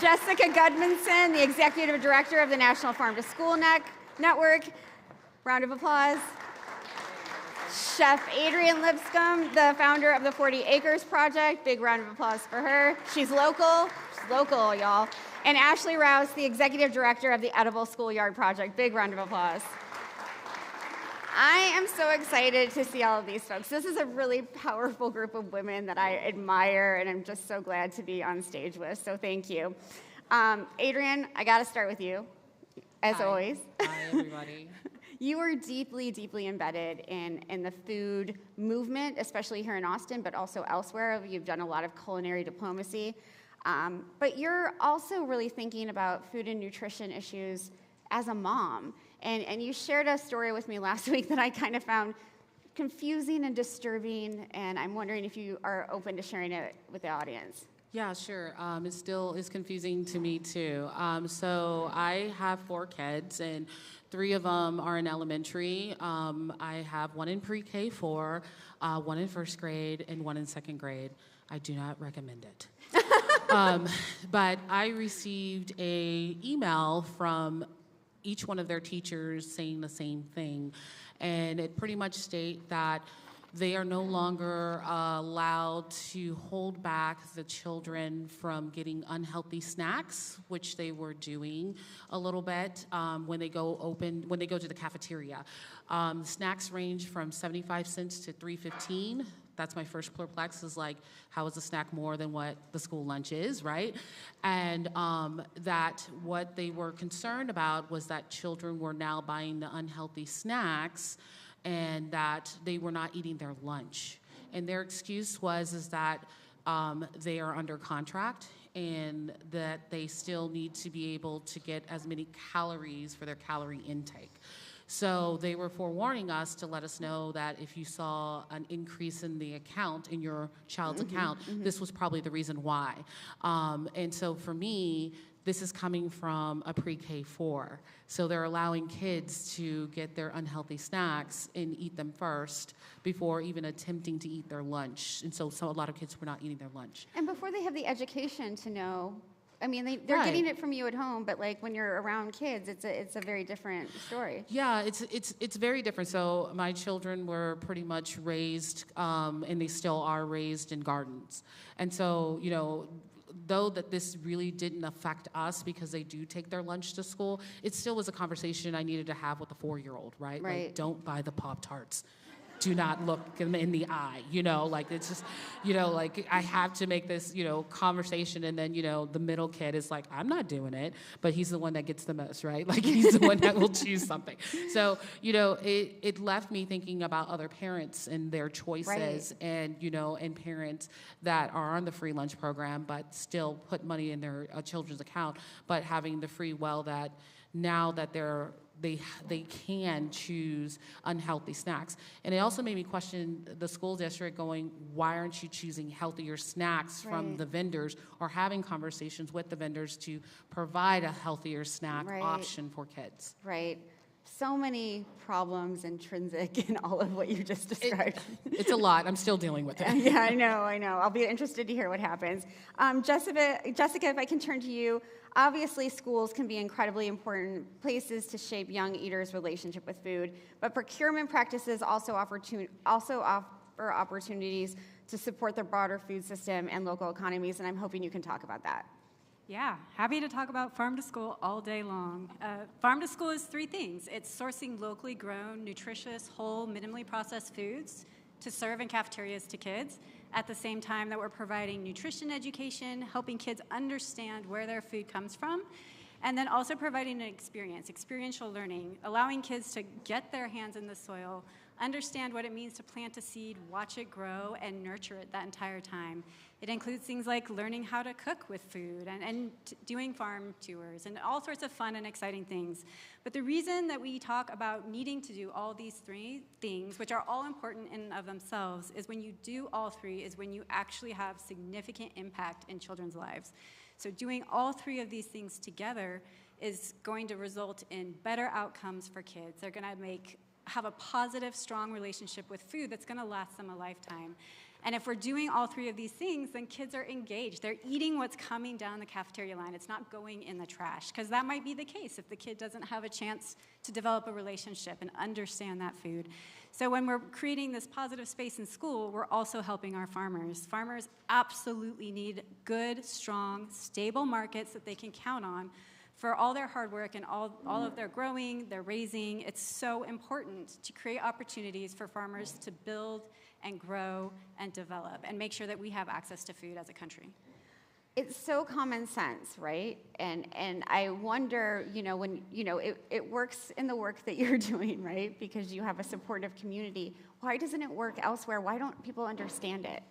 [SPEAKER 13] Jessica Gudmundson, the executive director of the National Farm to School Network. Round of applause. Chef Adrienne Lipscomb, the founder of the 40 Acres Project. Big round of applause for her. She's local. She's local, y'all. And Ashley Rouse, the executive director of the Edible Schoolyard Project. Big round of applause. I am so excited to see all of these folks. This is a really powerful group of women that I admire, and I'm just so glad to be on stage with, so thank you. Adrienne, I got to start with you, as always.
[SPEAKER 3] Hi, everybody.
[SPEAKER 13] You are deeply, deeply embedded in the food movement, especially here in Austin, but also elsewhere. You've done a lot of culinary diplomacy. But you're also really thinking about food and nutrition issues as a mom. And you shared a story with me last week that I kind of found confusing and disturbing, and I'm wondering if you are open to sharing it with the audience.
[SPEAKER 3] Yeah, sure. It still is confusing to me too. So I have 4 kids, and 3 of them are in elementary. I have 1 in pre-K 4, 1 in 1st grade, and 1 in 2nd grade. I do not recommend it. But I received an email from each one of their teachers saying the same thing, and it pretty much states that they are no longer allowed to hold back the children from getting unhealthy snacks, which they were doing a little bit when they go to the cafeteria. Snacks range from 75 cents to $3.15. That's my first perplex, is like, how is a snack more than what the school lunch is, right? And that what they were concerned about was that children were now buying the unhealthy snacks and that they were not eating their lunch. And their excuse is that they are under contract and that they still need to be able to get as many calories for their calorie intake. So they were forewarning us to let us know that if you saw an increase in the account, in your child's account, this was probably the reason why. And so for me, this is coming from a pre-K 4. So they're allowing kids to get their unhealthy snacks and eat them first before even attempting to eat their lunch. And so a lot of kids were not eating their lunch.
[SPEAKER 13] And before they have the education to know, I mean, they're getting it from you at home, but like when you're around kids, it's a very different story.
[SPEAKER 3] Yeah, it's very different. So my children were pretty much raised, and they still are raised in gardens. And so, you know, though that this really didn't affect us because they do take their lunch to school, it still was a conversation I needed to have with a 4-year-old, right? Like, don't buy the Pop-Tarts. Do not look them in the eye, you know, like it's just, you know, like I have to make this, you know, conversation, and then, you know, the middle kid is like, I'm not doing it, but he's the one that gets the most, right? Like he's the one that will choose something. So, you know, it left me thinking about other parents and their choices, and, you know, and parents that are on the free lunch program, but still put money in their children's account, but having the free will that now that they can choose unhealthy snacks. And it also made me question the school district going, why aren't you choosing healthier snacks from the vendors, or having conversations with the vendors to provide a healthier snack option for kids?
[SPEAKER 13] Right. So many problems intrinsic in all of what you just described.
[SPEAKER 3] It's a lot. I'm still dealing with it.
[SPEAKER 13] Yeah, I know. I'll be interested to hear what happens. Jessica, if I can turn to you. Obviously, schools can be incredibly important places to shape young eaters' relationship with food, but procurement practices also offer opportunities to support the broader food system and local economies, and I'm hoping you can talk about that.
[SPEAKER 15] Yeah, happy to talk about farm to school all day long. Farm to school is 3 things. It's sourcing locally grown, nutritious, whole, minimally processed foods to serve in cafeterias to kids, at the same time that we're providing nutrition education, helping kids understand where their food comes from, and then also providing an experience, experiential learning, allowing kids to get their hands in the soil, understand what it means to plant a seed, watch it grow, and nurture it that entire time. It includes things like learning how to cook with food and doing farm tours and all sorts of fun and exciting things. But the reason that we talk about needing to do all these 3 things, which are all important in and of themselves, is when you do all 3 is when you actually have significant impact in children's lives. So doing all 3 of these things together is going to result in better outcomes for kids. They're going to have a positive, strong relationship with food that's going to last them a lifetime. And if we're doing all 3 of these things, then kids are engaged. They're eating what's coming down the cafeteria line. It's not going in the trash, because that might be the case if the kid doesn't have a chance to develop a relationship and understand that food. So when we're creating this positive space in school, we're also helping our farmers. Farmers absolutely need good, strong, stable markets that they can count on for all their hard work and all of their growing, their raising. It's so important to create opportunities for farmers to build and grow and develop and make sure that we have access to food as a country.
[SPEAKER 13] It's so common sense, right? And I wonder, when, it works in the work that you're doing, right? Because you have a supportive community. Why doesn't it work elsewhere? Why don't people understand it?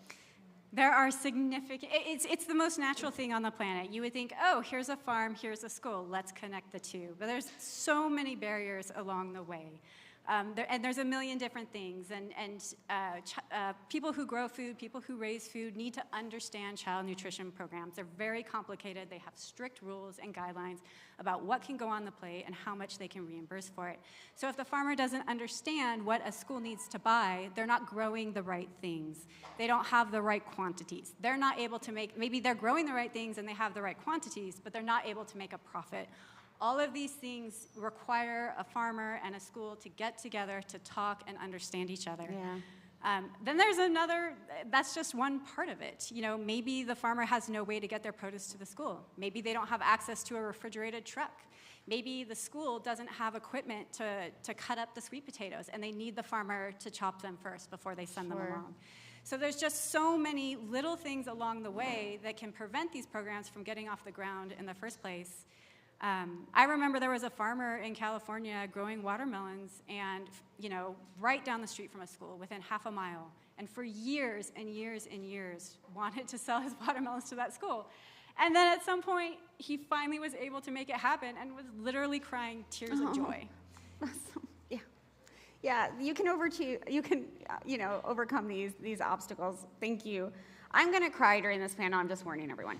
[SPEAKER 15] There are significant, it's the most natural thing on the planet. You would think, oh, here's a farm, here's a school, let's connect the 2. But there's so many barriers along the way. And there's a million different things. People who grow food, people who raise food need to understand child nutrition programs. They're very complicated. They have strict rules and guidelines about what can go on the plate and how much they can reimburse for it. So if the farmer doesn't understand what a school needs to buy, they're not growing the right things. They don't have the right quantities. They're not able to make, maybe they're growing the right things and they have the right quantities, but they're not able to make a profit. All of these things require a farmer and a school to get together to talk and understand each other.
[SPEAKER 13] Yeah.
[SPEAKER 15] Then there's another, that's just one part of it. You know, maybe the farmer has no way to get their produce to the school. Maybe they don't have access to a refrigerated truck. Maybe the school doesn't have equipment to cut up the sweet potatoes, and they need the farmer to chop them first before they send them along. So there's just so many little things along the way that can prevent these programs from getting off the ground in the first place. I remember there was a farmer in California growing watermelons and, you know, right down the street from a school, within half a mile, and for years and years and years wanted to sell his watermelons to that school. And then at some point, he finally was able to make it happen and was literally crying tears of joy.
[SPEAKER 13] Yeah, you can overcome these obstacles. Thank you. I'm going to cry during this panel. I'm just warning everyone.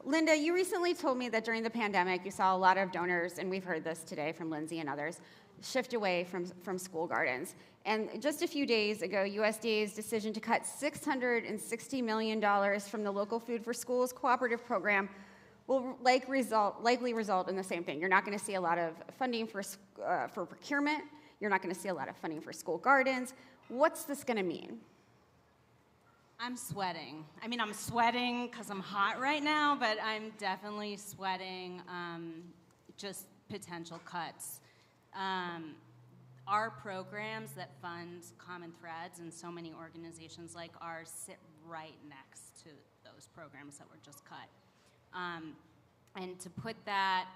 [SPEAKER 13] Linda, you recently told me that during the pandemic, you saw a lot of donors, and we've heard this today from Lindsay and others, shift away from school gardens. And just a few days ago, USDA's decision to cut $660 million from the Local Food for Schools cooperative program will likely result in the same thing. You're not going to see a lot of funding for procurement. You're not going to see a lot of funding for school gardens. What's this going to mean?
[SPEAKER 7] I'm sweating. I mean, I'm sweating because I'm hot right now, but I'm definitely sweating just potential cuts. Our programs that fund Common Threads and so many organizations like ours sit right next to those programs that were just cut. And to put that,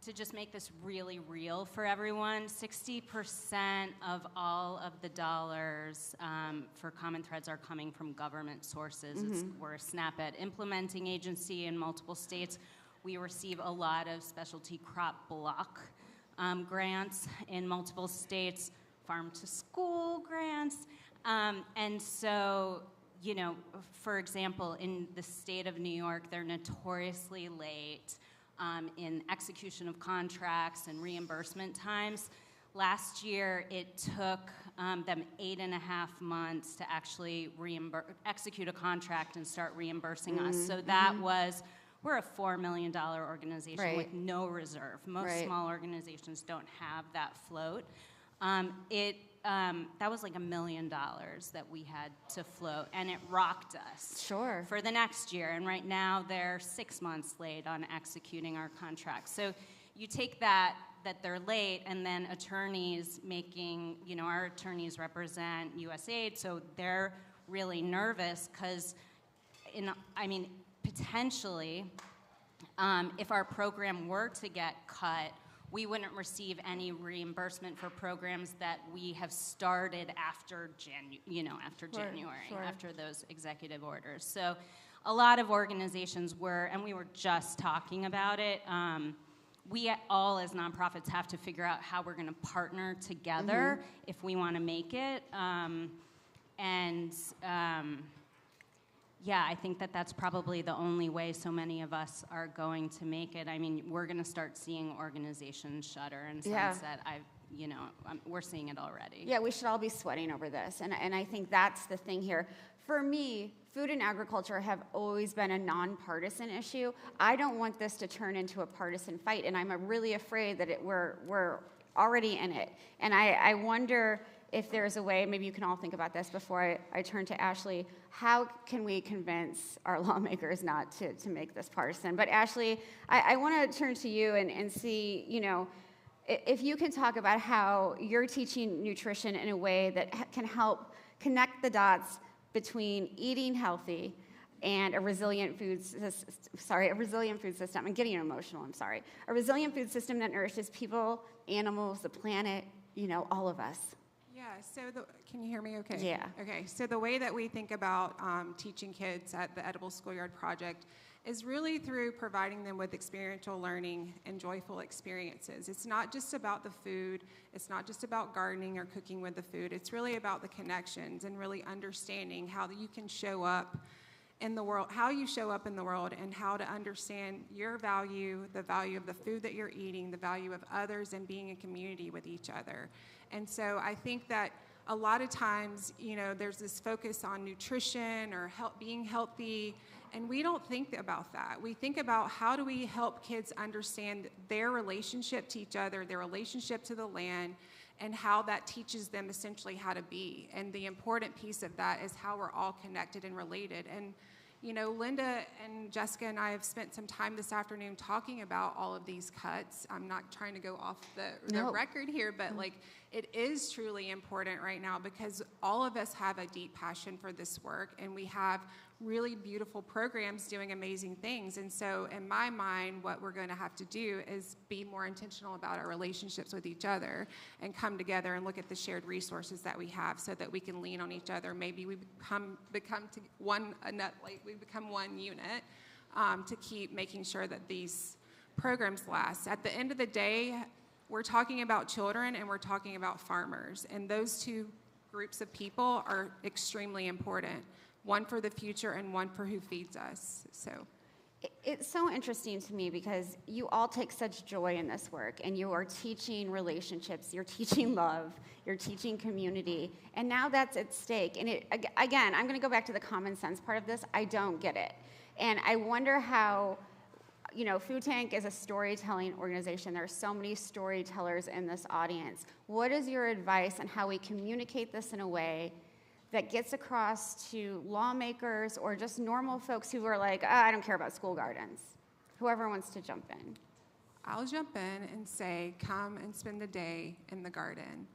[SPEAKER 7] to just make this really real for everyone, 60% of all of the dollars for Common Threads are coming from government sources. We're a SNAP-Ed implementing agency in multiple states. We receive a lot of specialty crop block grants in multiple states, farm-to-school grants. And so, you know, for example, in the state of New York, they're notoriously late in execution of contracts and reimbursement times. Last year, it took them 8.5 months to actually execute a contract and start reambusing us. So that was, we're a $4 million organization with no reserve. Most small organizations don't have that float. That was like $1 million that we had to float, and it rocked us for the next year. And right now, they're 6 months late on executing our contract. So you take that they're late, and then attorneys making, you know, our attorneys represent USAID, so they're really nervous because, potentially, if our program were to get cut, we wouldn't receive any reimbursement for programs that we have started after January, after those executive orders. So a lot of organizations were, and we were just talking about it, we all as nonprofits have to figure out how we're gonna partner together if we wanna make it. Yeah, I think that's probably the only way so many of us are going to make it. I mean, we're going to start seeing organizations shutter and sunset. We're seeing it already.
[SPEAKER 13] Yeah, we should all be sweating over this, and I think that's the thing here. For me, food and agriculture have always been a nonpartisan issue. I don't want this to turn into a partisan fight, and I'm really afraid that we're already in it. And I wonder if there's a way, maybe you can all think about this before I turn to Ashley, how can we convince our lawmakers not to make this partisan? But Ashley, I want to turn to you and see, you know, if you can talk about how you're teaching nutrition in a way that can help connect the dots between eating healthy and a resilient food system. I'm getting emotional, I'm sorry. A resilient food system that nourishes people, animals, the planet, you know, all of us.
[SPEAKER 17] Yeah, Yeah, can you hear me okay?
[SPEAKER 13] Yeah.
[SPEAKER 17] Okay, so the way that we think about teaching kids at the Edible Schoolyard Project is really through providing them with experiential learning and joyful experiences. It's not just about the food, it's not just about gardening or cooking with the food, it's really about the connections and really understanding how you can show up in the world, how you show up in the world, and how to understand your value, the value of the food that you're eating, the value of others, and being in community with each other. And so I think that a lot of times, there's this focus on nutrition or being healthy, and we don't think about that. We think about how do we help kids understand their relationship to each other, their relationship to the land, and how that teaches them essentially how to be. And the important piece of that is how we're all connected and related. And Linda and Jessica and I have spent some time this afternoon talking about all of these cuts. I'm not trying to go off the record here, but it is truly important right now because all of us have a deep passion for this work, and we have really beautiful programs doing amazing things. And so in my mind, what we're going to have to do is be more intentional about our relationships with each other and come together and look at the shared resources that we have so that we can lean on each other. Maybe we become one unit to keep making sure that these programs last. At the end of the day, we're talking about children and we're talking about farmers, and those two groups of people are extremely important. One for the future and one for who feeds us. So
[SPEAKER 13] it's so interesting to me because you all take such joy in this work, and you are teaching relationships, you're teaching love, you're teaching community, and now that's at stake. And again, I'm going to go back to the common sense part of this. I don't get it. And I wonder how, Food Tank is a storytelling organization. There are so many storytellers in this audience. What is your advice on how we communicate this in a way that gets across to lawmakers or just normal folks who are like, I don't care about school gardens? Whoever wants to jump in.
[SPEAKER 17] I'll jump in and say, come and spend the day in the garden.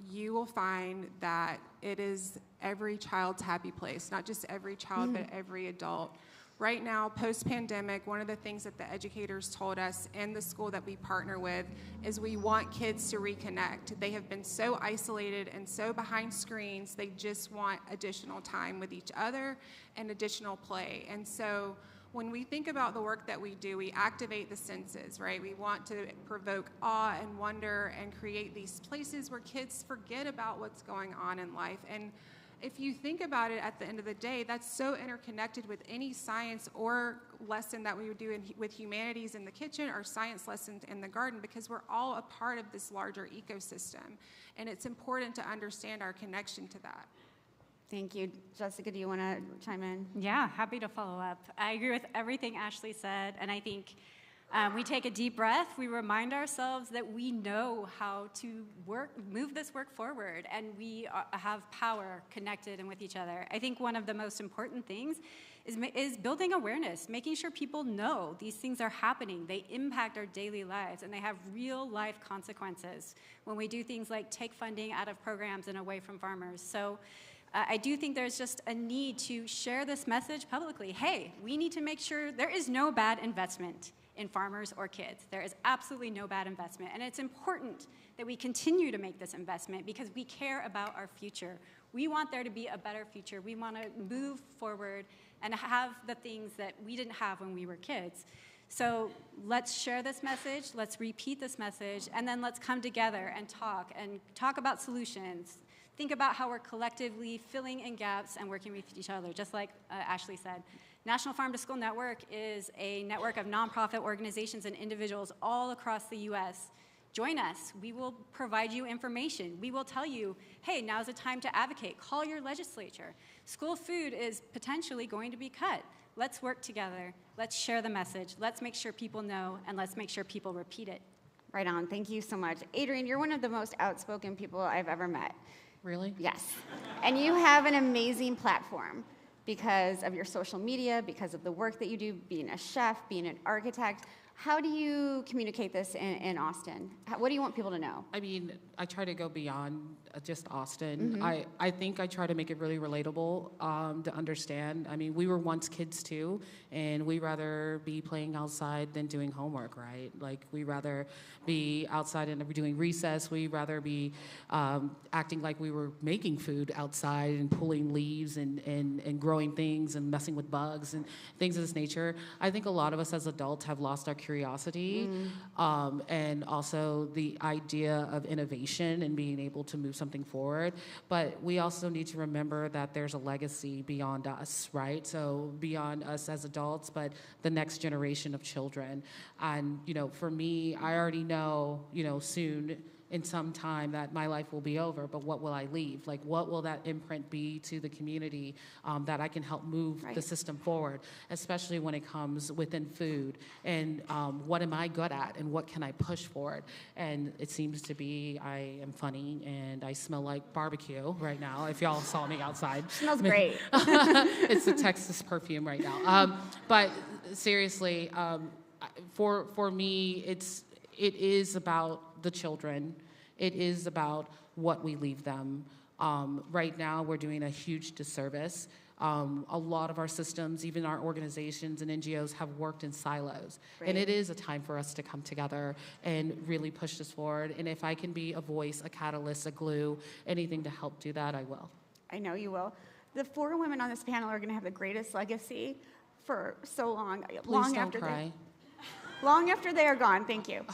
[SPEAKER 17] You will find that it is every child's happy place, not just every child, but every adult. Right now, post-pandemic, one of the things that the educators told us and the school that we partner with is we want kids to reconnect. They have been so isolated and so behind screens, they just want additional time with each other and additional play. And so when we think about the work that we do, we activate the senses, right? We want to provoke awe and wonder and create these places where kids forget about what's going on in life. And if you think about it, at the end of the day, that's so interconnected with any science or lesson that we would do with humanities in the kitchen or science lessons in the garden, because we're all a part of this larger ecosystem. And it's important to understand our connection to that.
[SPEAKER 13] Thank you. Jessica, do you want to chime in?
[SPEAKER 15] Yeah, happy to follow up. I agree with everything Ashley said, and I think we take a deep breath, we remind ourselves that we know how to move this work forward, and we have power connected and with each other. I think one of the most important things is building awareness, making sure people know these things are happening, they impact our daily lives, and they have real life consequences when we do things like take funding out of programs and away from farmers. So I do think there's just a need to share this message publicly. Hey, we need to make sure there is no bad investment in farmers or kids. There is absolutely no bad investment. And it's important that we continue to make this investment because we care about our future. We want there to be a better future. We want to move forward and have the things that we didn't have when we were kids. So let's share this message, let's repeat this message, and then let's come together and talk about solutions. Think about how we're collectively filling in gaps and working with each other, just like Ashley said. National Farm to School Network is a network of nonprofit organizations and individuals all across the U.S. Join us. We will provide you information. We will tell you, hey, now's the time to advocate. Call your legislature. School food is potentially going to be cut. Let's work together. Let's share the message. Let's make sure people know, and let's make sure people repeat it.
[SPEAKER 13] Right on. Thank you so much. Adrienne, you're one of the most outspoken people I've ever met.
[SPEAKER 3] Really?
[SPEAKER 13] Yes. And you have an amazing platform because of your social media, because of the work that you do, being a chef, being an architect. How do you communicate this in Austin? What do you want people to know?
[SPEAKER 3] I mean, I try to go beyond just Austin.
[SPEAKER 13] Mhm.
[SPEAKER 3] I think I try to make it really relatable to understand. I mean, we were once kids too, and we rather be playing outside than doing homework, right? Like, we rather be outside and doing recess. We rather be acting like we were making food outside and pulling leaves and growing things and messing with bugs and things of this nature. I think a lot of us as adults have lost our curiosity and also the idea of innovation and being able to move something forward. But we also need to remember that there's a legacy beyond us, right? So beyond us as adults, but the next generation of children. And, you know, for me, I already know, you know, soon in some time that my life will be over, but what will I leave? Like, what will that imprint be to the community that I can help move the system forward, especially when it comes within food? And what am I good at, and what can I push forward? And it seems to be I am funny, and I smell like barbecue right now, if y'all saw me outside.
[SPEAKER 13] Smells great.
[SPEAKER 3] It's a Texas perfume right now. But seriously, for me, it is about the children. It is about what we leave them. Right now, we're doing a huge disservice. A lot of our systems, even our organizations and NGOs, have worked in silos. And it is a time for us to come together and really push this forward. And if I can be a voice, a catalyst, a glue, anything to help do that, I will.
[SPEAKER 13] I know you will. The 4 women on this panel are going to have the greatest legacy for so long.
[SPEAKER 3] Please don't cry.
[SPEAKER 13] Long after they are gone. Thank you.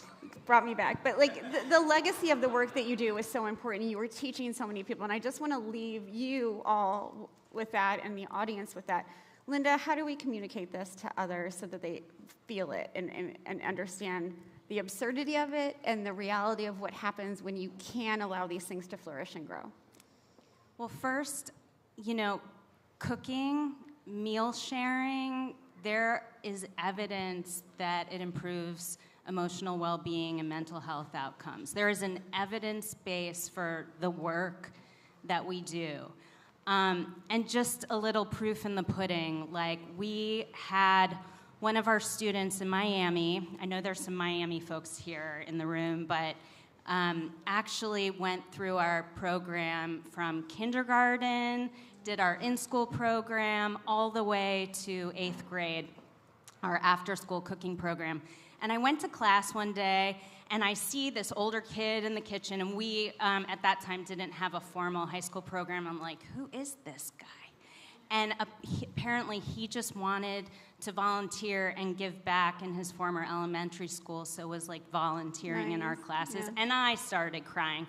[SPEAKER 13] Brought me back. But like the legacy of the work that you do is so important. You are teaching so many people, and I just want to leave you all with that and the audience with that. Linda, how do we communicate this to others so that they feel it and understand the absurdity of it and the reality of what happens when you can allow these things to flourish and grow?
[SPEAKER 7] Well, first, you know, cooking, meal sharing, there is evidence that it improves emotional well-being and mental health outcomes. There is an evidence base for the work that we do. And just a little proof in the pudding, like we had one of our students in Miami, I know there's some Miami folks here in the room, but actually went through our program from kindergarten, did our in-school program, all the way to 8th grade, our after-school cooking program. And I went to class one day, and I see this older kid in the kitchen, and we, at that time, didn't have a formal high school program. I'm like, who is this guy? And apparently, he just wanted to volunteer and give back in his former elementary school, so was like volunteering in our classes. And I started crying.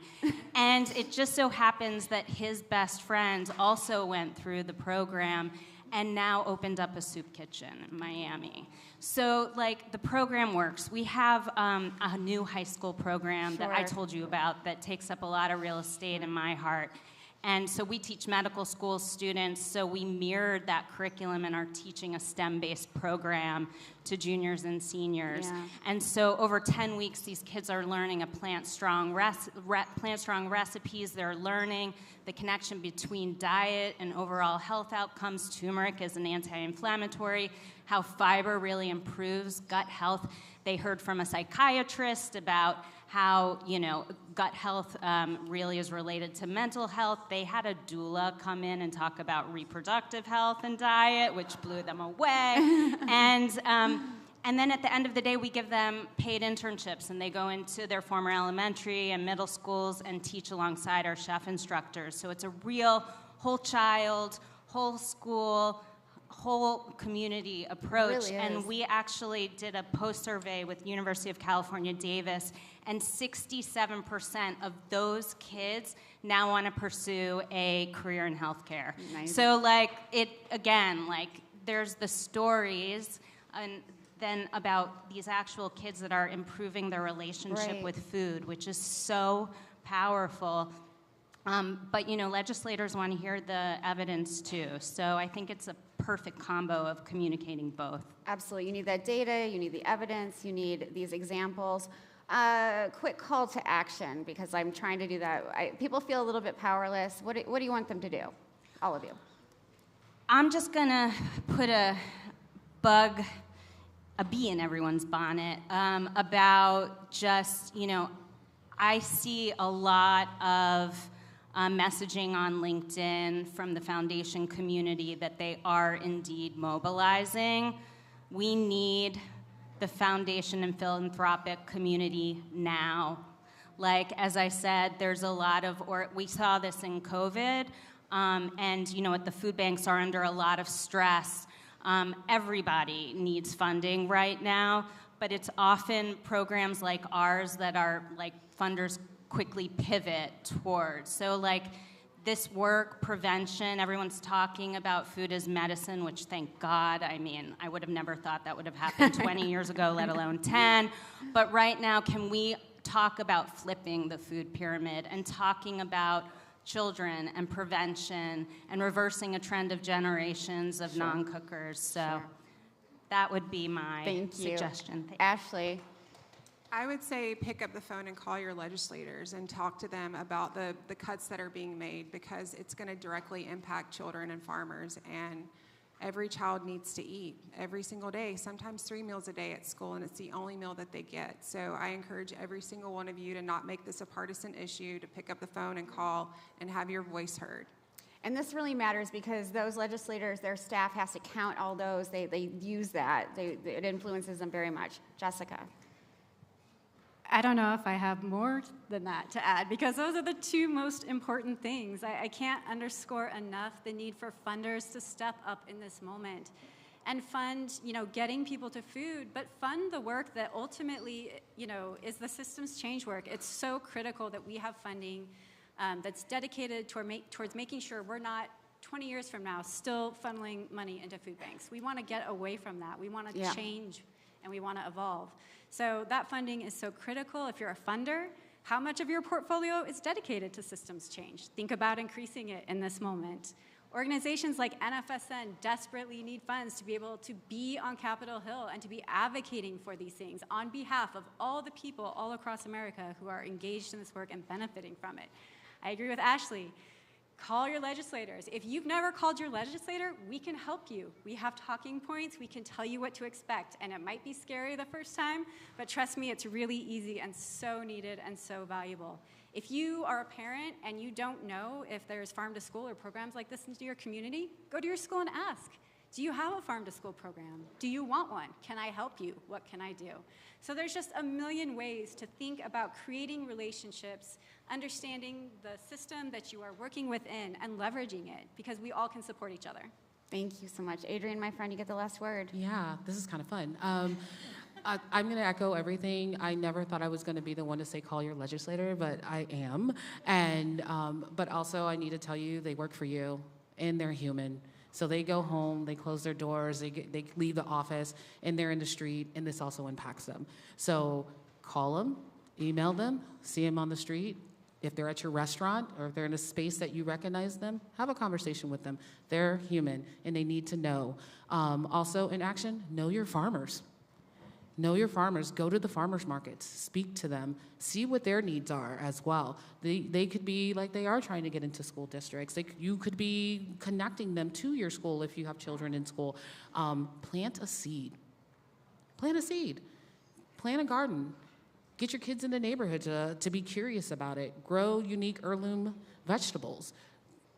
[SPEAKER 7] And it just so happens that his best friend also went through the program and now opened up a soup kitchen in Miami. So, like, the program works. We have a new high school program that I told you about that takes up a lot of real estate in my heart. And so we teach medical school students, so we mirrored that curriculum and are teaching a STEM-based program to juniors and seniors.
[SPEAKER 13] Yeah.
[SPEAKER 7] And so over 10 weeks, these kids are learning a plant-strong recipes. They're learning the connection between diet and overall health outcomes. Turmeric is an anti-inflammatory, how fiber really improves gut health. They heard from a psychiatrist about how, you know, gut health really is related to mental health. They had a doula come in and talk about reproductive health and diet, which blew them away. And then at the end of the day, we give them paid internships, and they go into their former elementary and middle schools and teach alongside our chef instructors. So it's a real whole child, whole school, whole community approach.
[SPEAKER 13] It really is.
[SPEAKER 7] And we actually did a post-survey with University of California, Davis, and 67% of those kids now want to pursue a career in healthcare.
[SPEAKER 13] Nice.
[SPEAKER 7] So, like, it, again, like, there's the stories, and then about these actual kids that are improving their relationship with food, which is so powerful. But, you know, legislators want to hear the evidence, too. So I think it's a perfect combo of communicating both.
[SPEAKER 13] Absolutely. You need that data, you need the evidence, you need these examples. Quick call to action, because I'm trying to do that. People feel a little bit powerless. What do you want them to do? All of you.
[SPEAKER 7] I'm just going to put a bug a bee in everyone's bonnet about just, I see a lot of messaging on LinkedIn from the foundation community that they are indeed mobilizing. We need the foundation and philanthropic community now. Like, as I said, there's a lot of, we saw this in COVID, and the food banks are under a lot of stress. Everybody needs funding right now, but it's often programs like ours that are like funders quickly pivot towards. So like this work, prevention, everyone's talking about food as medicine, which thank God, I mean, I would have never thought that would have happened 20 years ago, let alone 10. But right now, can we talk about flipping the food pyramid and talking about children and prevention and reversing a trend of generations of non-cookers? So that would be my suggestion.
[SPEAKER 13] Thank you. Ashley.
[SPEAKER 17] I would say pick up the phone and call your legislators and talk to them about the cuts that are being made, because it's going to directly impact children and farmers. And every child needs to eat every single day, sometimes 3 meals a day at school, and it's the only meal that they get. So I encourage every single one of you to not make this a partisan issue, to pick up the phone and call and have your voice heard.
[SPEAKER 13] And this really matters because those legislators, their staff has to count all those. They use that. It influences them very much. Jessica.
[SPEAKER 15] I don't know if I have more than that to add, because those are the two most important things. I can't underscore enough the need for funders to step up in this moment and fund, getting people to food, but fund the work that ultimately, is the systems change work. It's so critical that we have funding that's dedicated towards making sure we're not 20 years from now still funneling money into food banks. We want to get away from that. We want to change and we want to evolve. So that funding is so critical. If you're a funder, how much of your portfolio is dedicated to systems change? Think about increasing it in this moment. Organizations like NFSN desperately need funds to be able to be on Capitol Hill and to be advocating for these things on behalf of all the people all across America who are engaged in this work and benefiting from it. I agree with Ashley. Call your legislators. If you've never called your legislator, we can help you. We have talking points. We can tell you what to expect. And it might be scary the first time, but trust me, it's really easy and so needed and so valuable. If you are a parent and you don't know if there's farm to school or programs like this in your community, go to your school and ask. Do you have a farm to school program? Do you want one? Can I help you? What can I do? So there's just a million ways to think about creating relationships, understanding the system that you are working within, and leveraging it, because we all can support each other.
[SPEAKER 13] Thank you so much. Adrienne, my friend, you get the last word.
[SPEAKER 3] Yeah, this is kind of fun. I'm going to echo everything. I never thought I was going to be the one to say call your legislator, but I am. And but also I need to tell you they work for you, and they're human. So they go home, they close their doors, they leave the office, and they're in the street, and this also impacts them. So call them, email them, see them on the street. If they're at your restaurant or if they're in a space that you recognize them, have a conversation with them. They're human, and they need to know. Also, in action, know your farmers. Know your farmers. Go to the farmers markets. Speak to them. See what their needs are as well. They could be like they are trying to get into school districts. You could be connecting them to your school if you have children in school. Plant a seed. Plant a seed. Plant a garden. Get your kids in the neighborhood to be curious about it. Grow unique heirloom vegetables.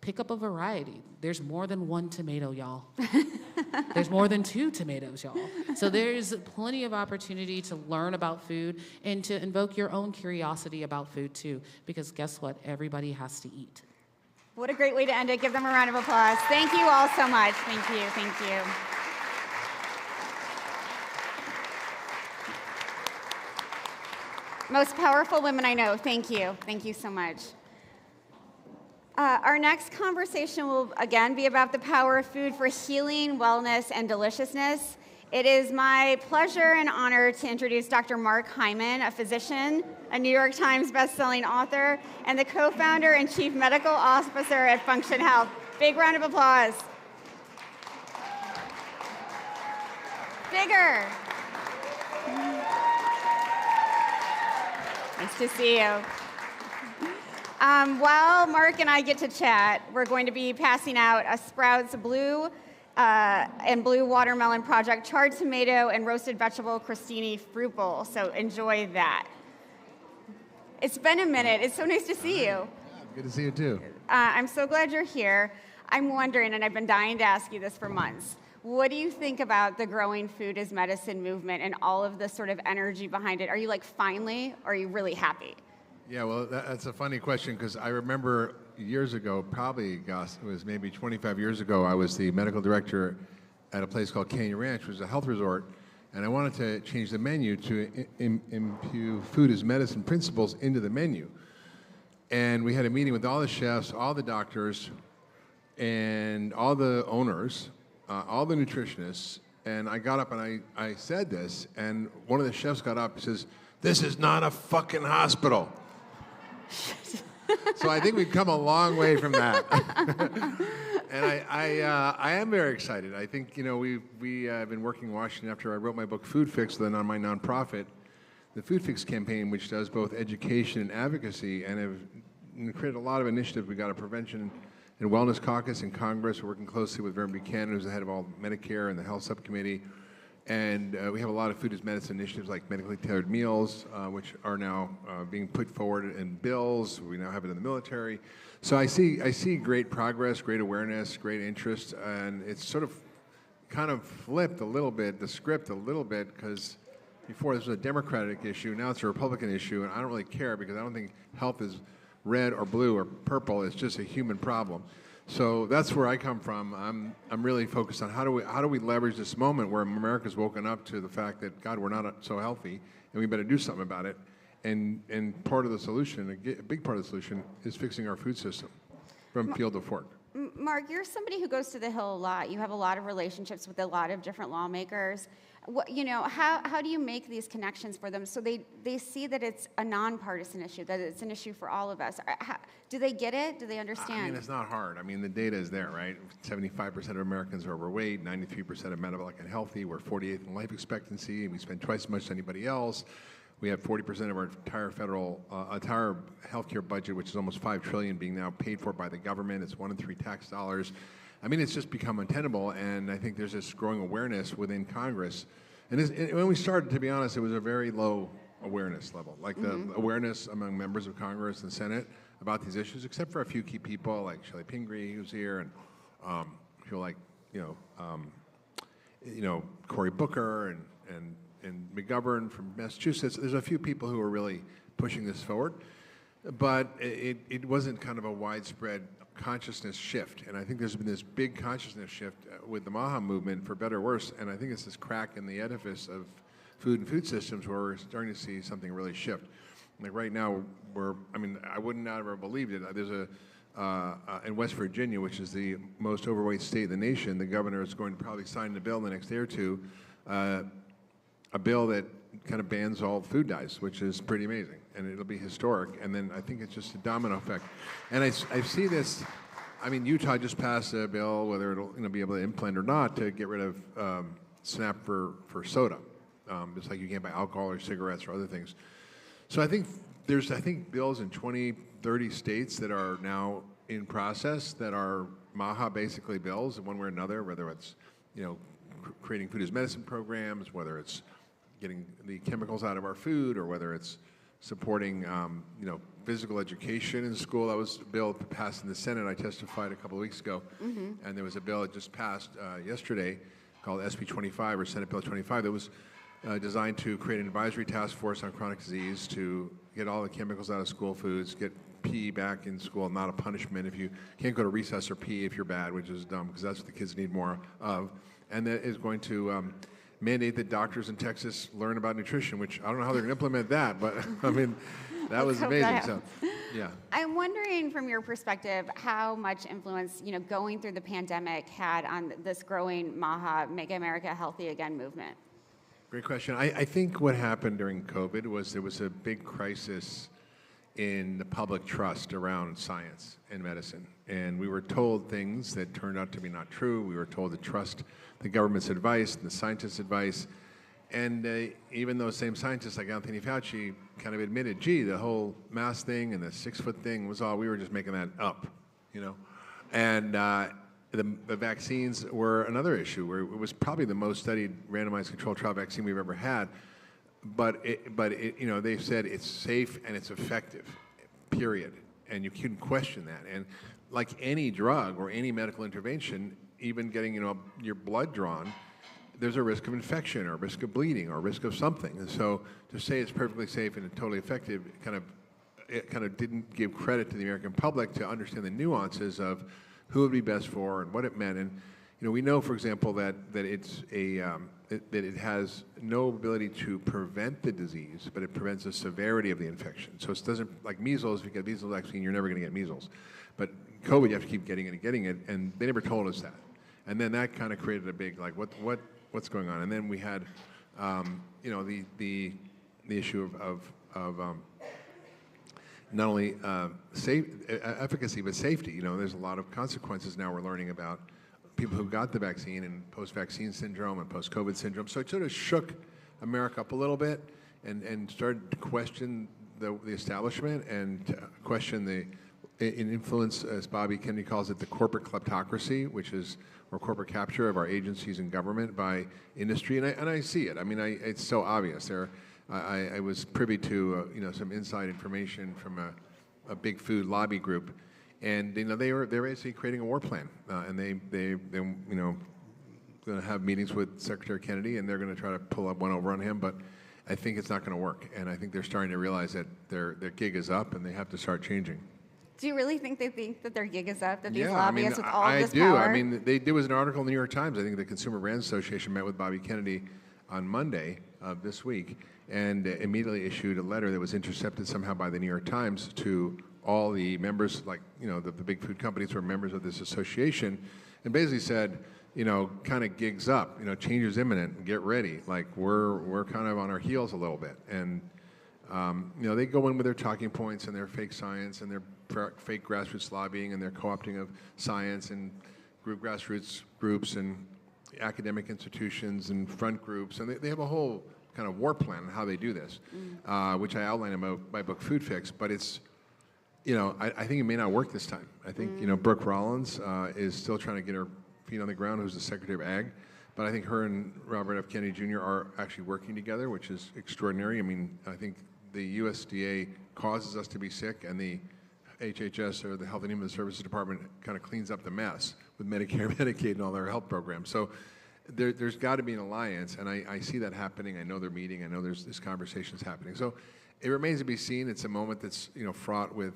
[SPEAKER 3] Pick up a variety. There's more than one tomato, y'all. There's more than 2 tomatoes, y'all. So there's plenty of opportunity to learn about food and to invoke your own curiosity about food too, because guess what? Everybody has to eat.
[SPEAKER 13] What a great way to end it. Give them a round of applause. Thank you all so much. Thank you. Thank you. Most powerful women I know. Thank you. Thank you so much. Our next conversation will again be about the power of food for healing, wellness, and deliciousness. It is my pleasure and honor to introduce Dr. Mark Hyman, a physician, a New York Times bestselling author, and the co-founder and chief medical officer at Function Health. Big round of applause. Bigger. Nice to see you. While Mark and I get to chat, we're going to be passing out a Sprouts Blue and blue watermelon project, charred tomato, and roasted vegetable crostini fruit bowl. So enjoy that. It's been a minute. It's so nice to see you.
[SPEAKER 8] Good to see you too.
[SPEAKER 13] I'm so glad you're here. I'm wondering, and I've been dying to ask you this for months, what do you think about the growing food as medicine movement and all of the sort of energy behind it? Are you like, finally, or are you really happy?
[SPEAKER 8] Yeah, well, that's a funny question because I remember years ago, probably, gosh, it was maybe 25 years ago, I was the medical director at a place called Canyon Ranch, which was a health resort, and I wanted to change the menu to imbue food as medicine principles into the menu. And we had a meeting with all the chefs, all the doctors, and all the owners, all the nutritionists, and I got up and I said this, and one of the chefs got up and says, "This is not a fucking hospital." So I think we've come a long way from that. And I am very excited. I think, you know, we have been working in Washington after I wrote my book Food Fix, then on my nonprofit, the Food Fix campaign, which does both education and advocacy, and have created a lot of initiatives. We got a prevention and wellness caucus in Congress. We're working closely with Reverend Buchanan, who's the head of all Medicare and the health subcommittee. And we have a lot of food as medicine initiatives like medically tailored meals, which are now being put forward in bills. We now have it in the military. So I see great progress, great awareness, great interest, and it's sort of kind of flipped a little bit, the script a little bit, because before this was a Democratic issue, now it's a Republican issue, and I don't really care because I don't think health is red or blue or purple. It's just a human problem. So that's where I come from. I'm really focused on how do we leverage this moment where America's woken up to the fact that, God, we're not so healthy, and we better do something about it. And part of the solution, a big part of the solution, is fixing our food system from field to fork.
[SPEAKER 13] Mark, you're somebody who goes to the Hill a lot. You have a lot of relationships with a lot of different lawmakers. You know, how do you make these connections for them so they see that it's a nonpartisan issue, that it's an issue for all of us? Do they get it? Do they understand?
[SPEAKER 8] I mean, it's not hard. I mean, the data is there, right? 75% of Americans are overweight, 93% are metabolic and healthy. We're 48th in life expectancy, and we spend twice as much as anybody else. We have 40% of our entire federal, entire healthcare budget, which is almost $5 trillion, being now paid for by the government. It's 1 in 3 tax dollars. I mean, it's just become untenable, and I think there's this growing awareness within Congress. And when we started, to be honest, it was a very low awareness level, like the awareness among members of Congress and Senate about these issues, except for a few key people like Shelley Pingree, who's here, and people like Cory Booker and McGovern from Massachusetts. There's a few people who are really pushing this forward, but it wasn't kind of a widespread consciousness shift. And I think there's been this big consciousness shift with the MAHA movement, for better or worse, and I think it's this crack in the edifice of food and food systems where we're starting to see something really shift. Like right now, I would not have ever believed it. There's in West Virginia, which is the most overweight state in the nation, the governor is going to probably sign the bill in the next day or two, a bill that kind of bans all food dyes, which is pretty amazing, and it'll be historic. And then I think it's just a domino effect. And I see this. I mean, Utah just passed a bill, whether it'll be able to implement or not, to get rid of SNAP for soda. Just like you can't buy alcohol or cigarettes or other things. So I think there's bills in 20, 30 states that are now in process that are MAHA basically bills in one way or another, whether it's creating food as medicine programs, whether it's getting the chemicals out of our food, or whether it's supporting physical education in school. That was a bill passed in the Senate. I testified a couple of weeks ago, and there was a bill that just passed yesterday called SB 25 or Senate Bill 25 that was designed to create an advisory task force on chronic disease to get all the chemicals out of school foods, get PE back in school, not a punishment if you can't go to recess or PE if you're bad, which is dumb because that's what the kids need more of. And that is going to mandate that doctors in Texas learn about nutrition, which I don't know how they're going to implement that, but I mean, that was amazing. So, yeah.
[SPEAKER 13] I'm wondering from your perspective how much influence, going through the pandemic had on this growing MAHA, Make America Healthy Again movement.
[SPEAKER 8] Great question. I think what happened during COVID was there was a big crisis in the public trust around science and medicine. And we were told things that turned out to be not true. We were told to trust the government's advice and the scientists' advice. And even those same scientists like Anthony Fauci kind of admitted, gee, the whole mask thing and the 6-foot thing was all, we were just making that up, And the vaccines were another issue, where it was probably the most studied randomized controlled trial vaccine we've ever had. But they said it's safe and it's effective, period. And you couldn't question that. And like any drug or any medical intervention, even getting your blood drawn, there's a risk of infection or a risk of bleeding or a risk of something. And so to say it's perfectly safe and totally effective it kind of didn't give credit to the American public to understand the nuances of who it would be best for and what it meant. And we know, for example, that it's that it has no ability to prevent the disease, but it prevents the severity of the infection. So it doesn't, like measles, if you get a measles vaccine, you're never going to get measles. But COVID, you have to keep getting it and getting it, and they never told us that. And then that kind of created a big, like, what's going on? And then we had, the issue of not only efficacy, but safety. There's a lot of consequences now we're learning about people who got the vaccine and post-vaccine syndrome and post-COVID syndrome. So it sort of shook America up a little bit and started to question the establishment and to question the influence, as Bobby Kennedy calls it, the corporate kleptocracy, which is or corporate capture of our agencies and government by industry. And I see it. I mean, it's so obvious. I was privy to some inside information from a big food lobby group. And they're basically creating a war plan, and they're going to have meetings with Secretary Kennedy, and they're going to try to pull up one over on him. But I think it's not going to work, and I think they're starting to realize that their gig is up, and they have to start changing.
[SPEAKER 13] Do you really think they think that their gig is up? That these lobbyists with all
[SPEAKER 8] of
[SPEAKER 13] this
[SPEAKER 8] power?
[SPEAKER 13] power?
[SPEAKER 8] I mean, there was an article in the New York Times. I think the Consumer Brands Association met with Bobby Kennedy on Monday of this week, and immediately issued a letter that was intercepted somehow by the New York Times to all the members, like, the big food companies who are members of this association, and basically said, kind of gigs up, change is imminent, get ready. Like, we're kind of on our heels a little bit. And, they go in with their talking points and their fake science and their fake grassroots lobbying and their co-opting of science and grassroots groups and academic institutions and front groups. And they have a whole kind of war plan on how they do this, which I outline in my book, Food Fix. But it's, I think it may not work this time. I think, Brooke Rollins is still trying to get her feet on the ground, who's the Secretary of Ag. But I think her and Robert F. Kennedy Jr. are actually working together, which is extraordinary. I mean, I think the USDA causes us to be sick, and the HHS, or the Health and Human Services Department, kind of cleans up the mess with Medicare, Medicaid, and all their health programs. So there's got to be an alliance, and I see that happening. I know they're meeting. I know this conversation's happening. So it remains to be seen. It's a moment that's fraught with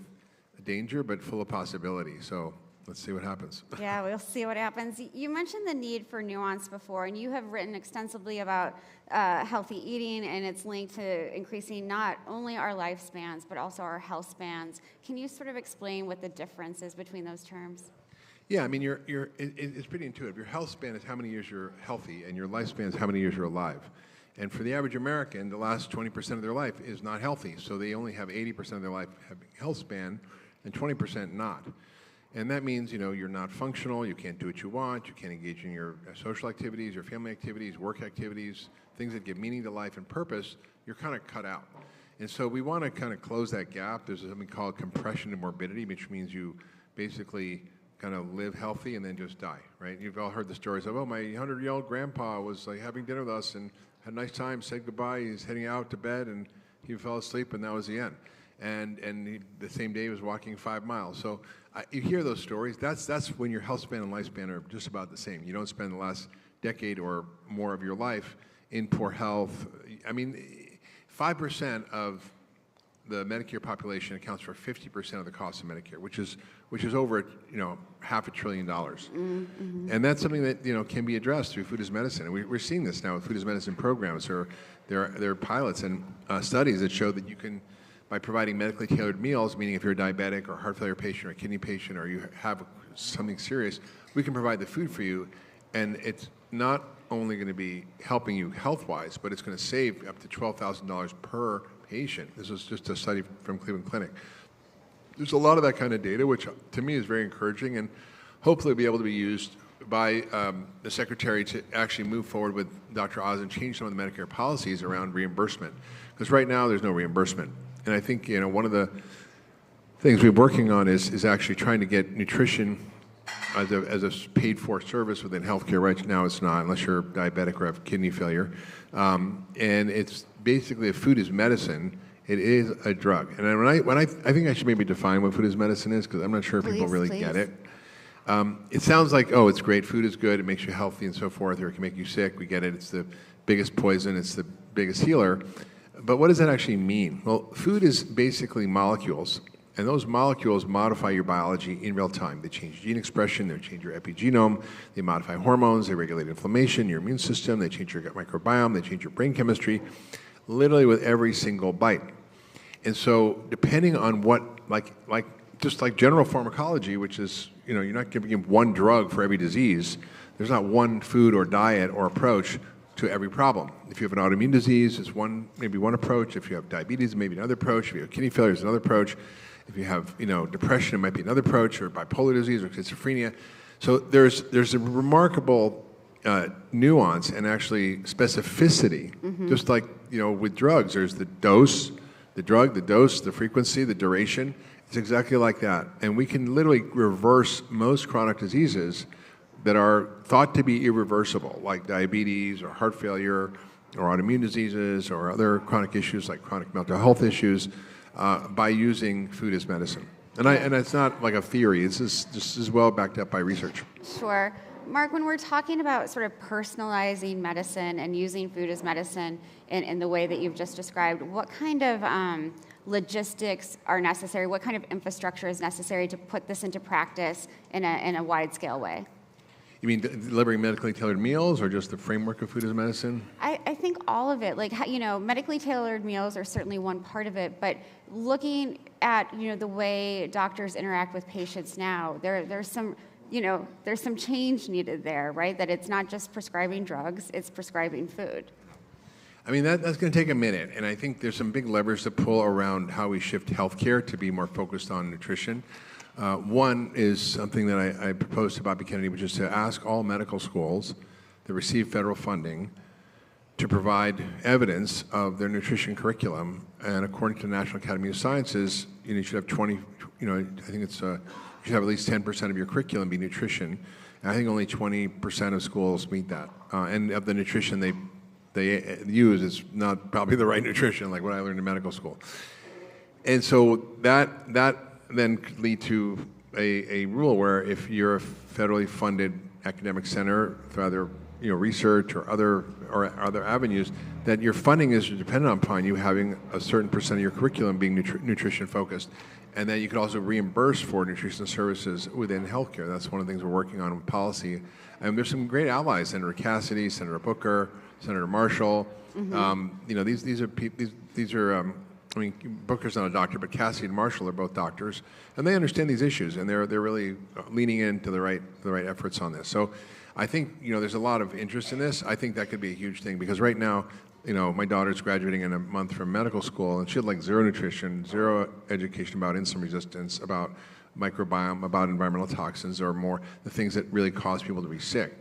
[SPEAKER 8] danger, but full of possibility. So let's see what happens.
[SPEAKER 13] Yeah, we'll see what happens. You mentioned the need for nuance before, and you have written extensively about healthy eating and its link to increasing not only our lifespans, but also our health spans. Can you sort of explain what the difference is between those terms?
[SPEAKER 8] Yeah, I mean, it's pretty intuitive. Your health span is how many years you're healthy, and your lifespan is how many years you're alive. And for the average American, the last 20% of their life is not healthy. So they only have 80% of their life having health span and 20% not. And that means, you're not functional, you can't do what you want, you can't engage in your social activities, your family activities, work activities, things that give meaning to life and purpose, you're kind of cut out. And so we want to kind of close that gap. There's something called compression to morbidity, which means you basically kind of live healthy and then just die, right? You've all heard the stories of, my 100-year-old grandpa was like having dinner with us and had a nice time, said goodbye, he's heading out to bed, and he fell asleep, and that was the end. And the same day he was walking 5 miles. So you hear those stories. That's when your health span and lifespan are just about the same. You don't spend the last decade or more of your life in poor health. I mean, 5% of the Medicare population accounts for 50% of the cost of Medicare, which is over $500 billion. Mm-hmm. And that's something that can be addressed through food as medicine. And we're seeing this now with food as medicine programs. There are pilots and studies that show that you can, by providing medically tailored meals, meaning if you're a diabetic or a heart failure patient or a kidney patient or you have something serious, we can provide the food for you, and it's not only going to be helping you health-wise, but it's going to save up to $12,000 per patient. This was just a study from Cleveland Clinic. There's a lot of that kind of data, which to me is very encouraging, and hopefully be able to be used by the Secretary to actually move forward with Dr. Oz and change some of the Medicare policies around reimbursement. Because right now there's no reimbursement. And I think one of the things we're working on is actually trying to get nutrition as a paid-for service within healthcare. Right now, it's not, unless you're diabetic or have kidney failure. And it's basically, if food is medicine, it is a drug. And I think I should maybe define what food is medicine is, because I'm not sure if people really get it. It sounds like, oh, it's great, food is good, it makes you healthy and so forth, or it can make you sick. We get it. It's the biggest poison. It's the biggest healer. But what does that actually mean? Well, food is basically molecules. And those molecules modify your biology in real time. They change gene expression, they change your epigenome, they modify hormones, they regulate inflammation, your immune system, they change your gut microbiome, they change your brain chemistry, literally with every single bite. And so depending on what, just like general pharmacology, which is, you're not giving one drug for every disease. There's not one food or diet or approach to every problem. If you have an autoimmune disease, it's maybe one approach. If you have diabetes, maybe another approach. If you have kidney failure, it's another approach. If you have, depression, it might be another approach, or bipolar disease or schizophrenia. So there's a remarkable nuance and actually specificity. Just like, with drugs, there's the dose, the drug, the dose, the frequency, the duration. It's exactly like that. And we can literally reverse most chronic diseases that are thought to be irreversible, like diabetes or heart failure or autoimmune diseases or other chronic issues like chronic mental health issues, by using food as medicine. And it's not like a theory. This is well backed up by research.
[SPEAKER 13] Sure. Mark, when we're talking about sort of personalizing medicine and using food as medicine in the way that you've just described, what kind of logistics are necessary? What kind of infrastructure is necessary to put this into practice in a wide-scale way?
[SPEAKER 8] You mean delivering medically tailored meals, or just the framework of food as medicine?
[SPEAKER 13] I think all of it. Medically tailored meals are certainly one part of it, but looking at, the way doctors interact with patients now, there's some change needed there, right? That it's not just prescribing drugs, it's prescribing food.
[SPEAKER 8] I mean, that's going to take a minute, and I think there's some big levers to pull around how we shift healthcare to be more focused on nutrition. One is something that I proposed to Bobby Kennedy, which is to ask all medical schools that receive federal funding to provide evidence of their nutrition curriculum. And according to the National Academy of Sciences, you should have 20, I think it's, you should have at least 10% of your curriculum be nutrition. And I think only 20% of schools meet that. And of the nutrition they use, it's not probably the right nutrition, like what I learned in medical school. And so that then could lead to a rule where if you're a federally funded academic center for either research or other avenues, that your funding is dependent upon you having a certain percent of your curriculum being nutrition focused, and then you could also reimburse for nutrition services within healthcare. That's one of the things we're working on with policy, and there's some great allies: Senator Cassidy, Senator Booker, Senator Marshall. These are. I mean, Booker's not a doctor, but Cassidy and Marshall are both doctors, and they understand these issues, and they're really leaning into the right efforts on this. So, I think there's a lot of interest in this. I think that could be a huge thing, because right now, my daughter's graduating in a month from medical school, and she had like zero nutrition, zero education about insulin resistance, about microbiome, about environmental toxins, or more the things that really cause people to be sick.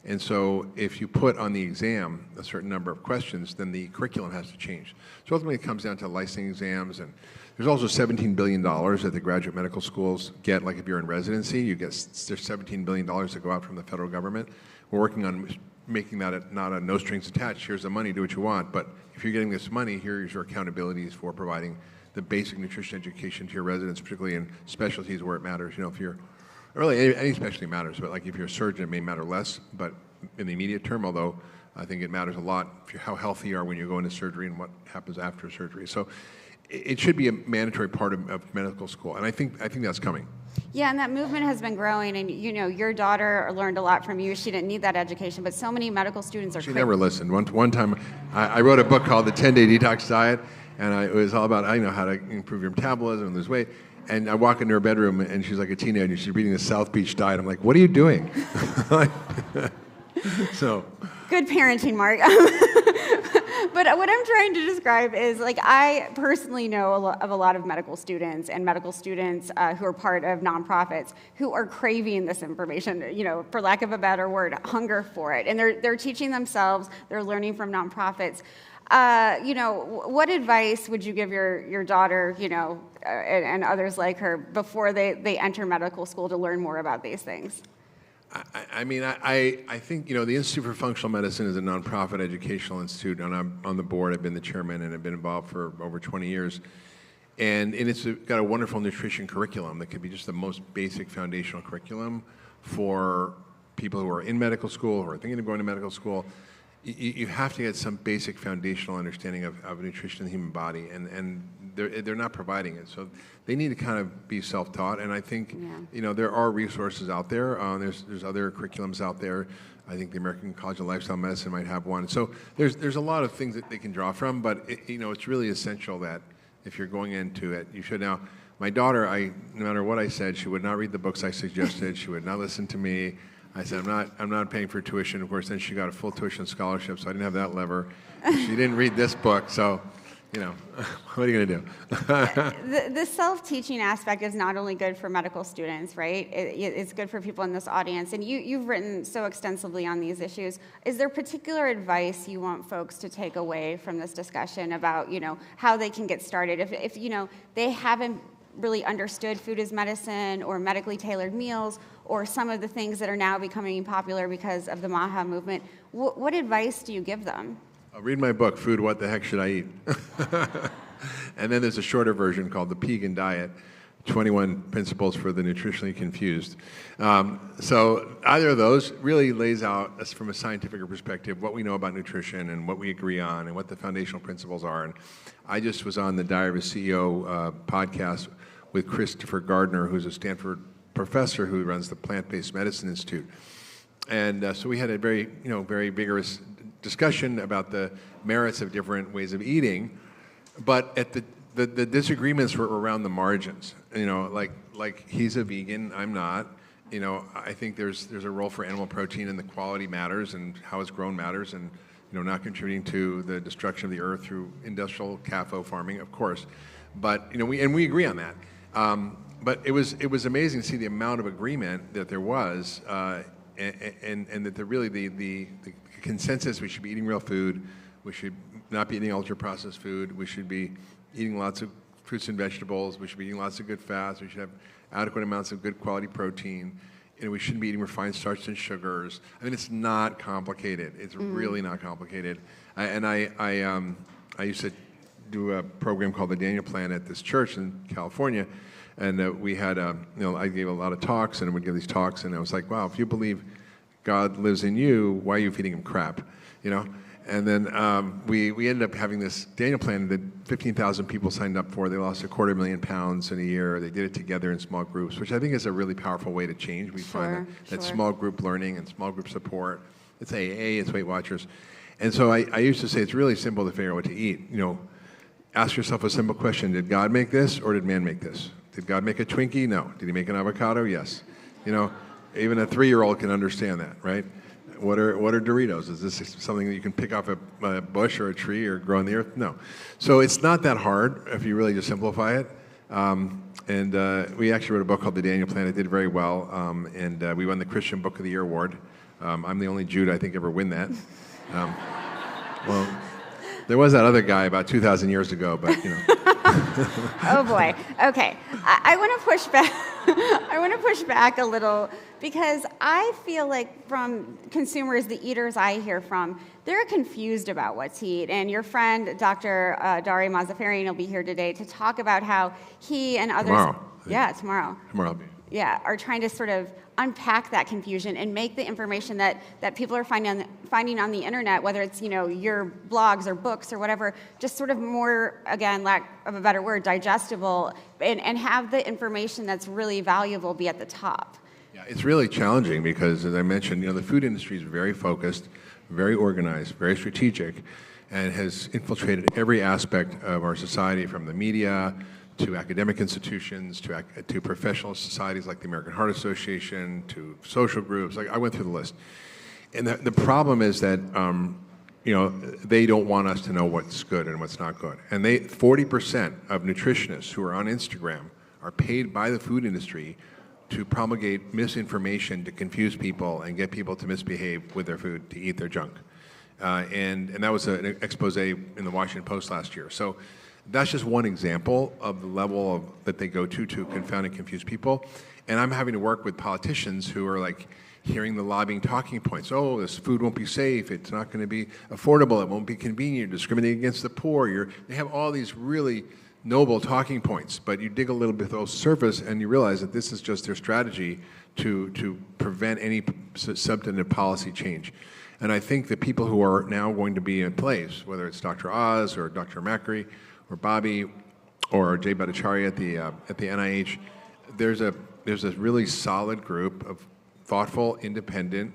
[SPEAKER 8] And so if you put on the exam a certain number of questions, then the curriculum has to change. So ultimately it comes down to licensing exams, and there's also $17 billion that the graduate medical schools get. Like if you're in residency, there's $17 billion that go out from the federal government. We're working on making that not a no strings attached, here's the money, do what you want. But if you're getting this money, here's your accountabilities for providing the basic nutrition education to your residents, particularly in specialties where it matters. If you're really, any specialty matters, but like if you're a surgeon, it may matter less, but in the immediate term, although I think it matters a lot how healthy you are when you go into surgery and what happens after surgery. So it should be a mandatory part of medical school, and I think that's coming.
[SPEAKER 13] Yeah, and that movement has been growing, and your daughter learned a lot from you. She didn't need that education, but so many medical students are.
[SPEAKER 8] She never listened. One time, I wrote a book called The 10-Day Detox Diet, and it was all about how to improve your metabolism and lose weight. And I walk into her bedroom, and she's like a teenager. She's reading the South Beach Diet. I'm like, what are you doing? So.
[SPEAKER 13] Good parenting, Mark. But what I'm trying to describe is, like, I personally know of a lot of medical students and medical students who are part of nonprofits who are craving this information, you know, for lack of a better word, hunger for it. And they're teaching themselves, they're learning from nonprofits. You know, what advice would you give your daughter, you know, and others like her before they enter medical school to learn more about these things?
[SPEAKER 8] I mean, I think, you know, the Institute for Functional Medicine is a nonprofit educational institute, and I'm on the board. I've been the chairman, and I've been involved for over 20 years. And it's got a wonderful nutrition curriculum that could be just the most basic foundational curriculum for people who are in medical school, who are thinking of going to medical school. You have to get some basic foundational understanding of nutrition in the human body, and they're not providing it. So they need to kind of be self-taught, and I think, you know, there are resources out there. There's other curriculums out there. I think the American College of Lifestyle Medicine might have one. So there's a lot of things that they can draw from, but you know, it's really essential that if you're going into it, you should. Now, my daughter, no matter what I said, she would not read the books I suggested. She would not listen to me. I said, I'm not paying for tuition. Of course, then she got a full tuition scholarship, so I didn't have that lever. She didn't read this book, so, you know, what are you going to
[SPEAKER 13] do? The self-teaching aspect is not only good for medical students, right? It's good for people in this audience. And you've written so extensively on these issues. Is there particular advice you want folks to take away from this discussion about, you know, how they can get started? If you know, they haven't really understood food as medicine or medically tailored meals or some of the things that are now becoming popular because of the MAHA movement, what advice do you give them?
[SPEAKER 8] I'll read my book, Food, What the Heck Should I Eat? And then there's a shorter version called The Pegan Diet, 21 Principles for the Nutritionally Confused. So either of those really lays out, from a scientific perspective, what we know about nutrition and what we agree on and what the foundational principles are. And I just was on the Diary of a CEO podcast with Christopher Gardner, who's a Stanford professor who runs the Plant-Based Medicine Institute. And so we had a very vigorous discussion about the merits of different ways of eating, but at the disagreements were around the margins. You know, like he's a vegan, I'm not. You know, I think there's a role for animal protein, and the quality matters, and how it's grown matters, and, you know, not contributing to the destruction of the earth through industrial CAFO farming, of course. But, you know, we agree on that. But it was amazing to see the amount of agreement that there was, and that the consensus: we should be eating real food, we should not be eating ultra-processed food, we should be eating lots of fruits and vegetables, we should be eating lots of good fats, we should have adequate amounts of good quality protein, and we shouldn't be eating refined starches and sugars. I mean, it's not complicated. It's really not complicated. I used to do a program called the Danielle Plan at this church in California, and we had, I gave a lot of talks, and I would give these talks, and I was like, wow, if you believe God lives in you, why are you feeding him crap, you know? And then we ended up having this Danielle Plan that 15,000 people signed up for. They lost 250,000 pounds in a year. They did it together in small groups, which I think is a really powerful way to change. We find that small group learning and small group support. It's AA, it's Weight Watchers. And so I used to say it's really simple to figure out what to eat. You know, ask yourself a simple question. Did God make this, or did man make this? Did God make a Twinkie? No. Did he make an avocado? Yes. You know, even a 3-year-old can understand that, right? What are Doritos? Is this something that you can pick off a bush or a tree or grow on the earth? No. So it's not that hard if you really just simplify it. And we actually wrote a book called The Danielle Plan. It did very well. And we won the Christian Book of the Year award. I'm the only Jude I think ever win that. Well, there was that other guy about 2,000 years ago, but, you know.
[SPEAKER 13] Oh boy. Okay. I want to push back. I want to push back a little, because I feel like from consumers, the eaters I hear from, they're confused about what to eat. And your friend, Dr. Dari Mazafarian, will be here today to talk about how he and others...
[SPEAKER 8] Tomorrow.
[SPEAKER 13] Yeah, tomorrow.
[SPEAKER 8] Tomorrow I'll be.
[SPEAKER 13] Yeah, are trying to sort of unpack that confusion and make the information that people are finding on the internet, whether it's, you know, your blogs or books or whatever, just sort of more, again, lack of a better word, digestible, and have the information that's really valuable be at the top.
[SPEAKER 8] Yeah, it's really challenging because, as I mentioned, you know, the food industry is very focused, very organized, very strategic, and has infiltrated every aspect of our society, from the media to academic institutions, to professional societies like the American Heart Association, to social groups. Like, I went through the list. And the problem is that they don't want us to know what's good and what's not good. And 40% of nutritionists who are on Instagram are paid by the food industry to promulgate misinformation, to confuse people and get people to misbehave with their food, to eat their junk. And that was an expose in the Washington Post last year. So that's just one example of the level that they go to confound and confuse people. And I'm having to work with politicians who are like hearing the lobbying talking points. Oh, this food won't be safe. It's not going to be affordable. It won't be convenient. Discriminating against the poor. They have all these really noble talking points, but you dig a little bit below the surface and you realize that this is just their strategy to prevent any substantive policy change. And I think the people who are now going to be in place, whether it's Dr. Oz or Dr. Macri or Bobby or Jay Bhattacharya at the NIH, there's a really solid group of thoughtful, independent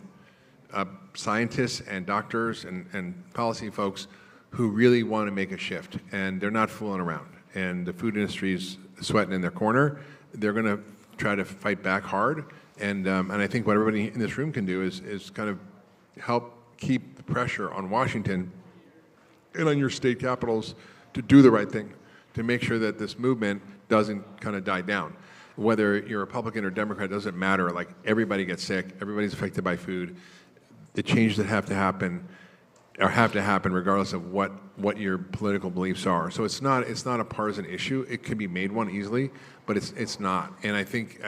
[SPEAKER 8] scientists and doctors and policy folks who really want to make a shift, and they're not fooling around. And the food industry's sweating in their corner. They're going to try to fight back hard, and I think what everybody in this room can do is kind of help keep the pressure on Washington and on your state capitals to do the right thing, to make sure that this movement doesn't kind of die down. Whether you're Republican or Democrat, doesn't matter. Like, everybody gets sick, everybody's affected by food. The changes that have to happen regardless of what your political beliefs are. So it's not a partisan issue. It could be made one easily, but it's not. And I think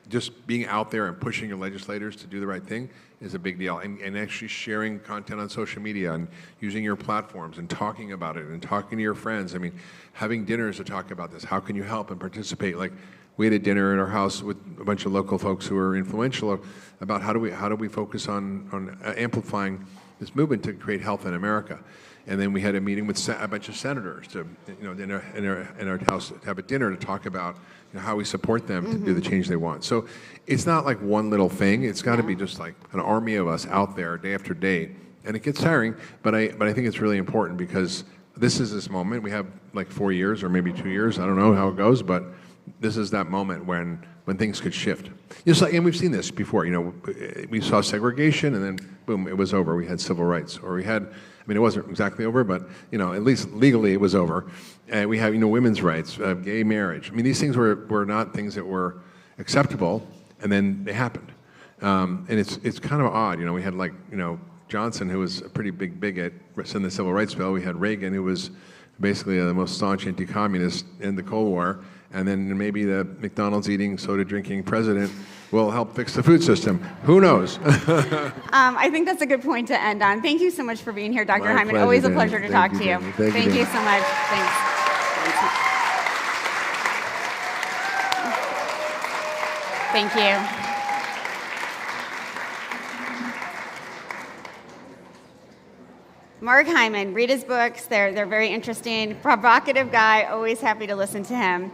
[SPEAKER 8] just being out there and pushing your legislators to do the right thing is a big deal. And actually sharing content on social media and using your platforms and talking about it and talking to your friends. I mean, having dinners to talk about this. How can you help and participate? Like, we had a dinner at our house with a bunch of local folks who are influential about how do we focus on amplifying this movement to create health in America. And then we had a meeting with a bunch of senators to, in our house, to have a dinner to talk about how we support them to do the change they want. So it's not like one little thing. It's got to be just like an army of us out there day after day. And it gets tiring, but I think it's really important because this moment. We have like 4 years or maybe 2 years. I don't know how it goes, but this is that moment when things could shift. Just like, and we've seen this before. We saw segregation, and then boom, it was over. We had civil rights, or we had. I mean, it wasn't exactly over, but at least legally it was over. And we have women's rights, gay marriage. I mean, these things were not things that were acceptable, and then they happened. And it's kind of odd. We had Johnson, who was a pretty big bigot, send the civil rights bill. We had Reagan, who was basically the most staunch anti-communist in the Cold War. And then maybe the McDonald's eating, soda drinking president will help fix the food system. Who knows?
[SPEAKER 13] I think that's a good point to end on. Thank you so much for being here, Dr.
[SPEAKER 8] My
[SPEAKER 13] Hyman.
[SPEAKER 8] pleasure,
[SPEAKER 13] Always a
[SPEAKER 8] Danny.
[SPEAKER 13] pleasure to talk to you.
[SPEAKER 8] Thank you
[SPEAKER 13] so much. Thanks. Thank you. Mark Hyman, read his books. They're very interesting. Provocative guy, always happy to listen to him.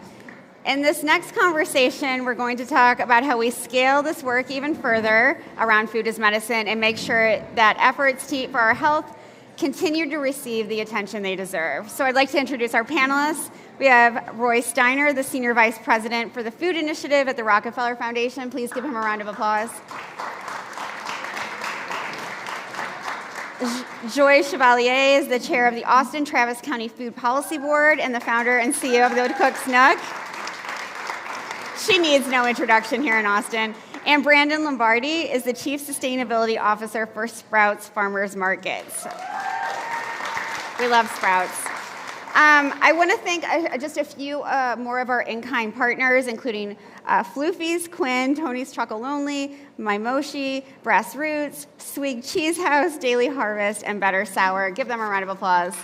[SPEAKER 13] In this next conversation, we're going to talk about how we scale this work even further around food as medicine and make sure that efforts for our health continue to receive the attention they deserve. So I'd like to introduce our panelists. We have Roy Steiner, the Senior Vice President for the Food Initiative at the Rockefeller Foundation. Please give him a round of applause. Joy Chevalier is the chair of the Austin Travis County Food Policy Board and the founder and CEO of The Cook's Nook. She needs no introduction here in Austin. And Brandon Lombardi is the Chief Sustainability Officer for Sprouts Farmers Markets. We love Sprouts. I want to thank just a few more of our in-kind partners, including Floofy's, Quinn, Tony's Chocolonely, My Moshi, Brass Roots, Swig Cheese House, Daily Harvest, and Better Sour. Give them a round of applause.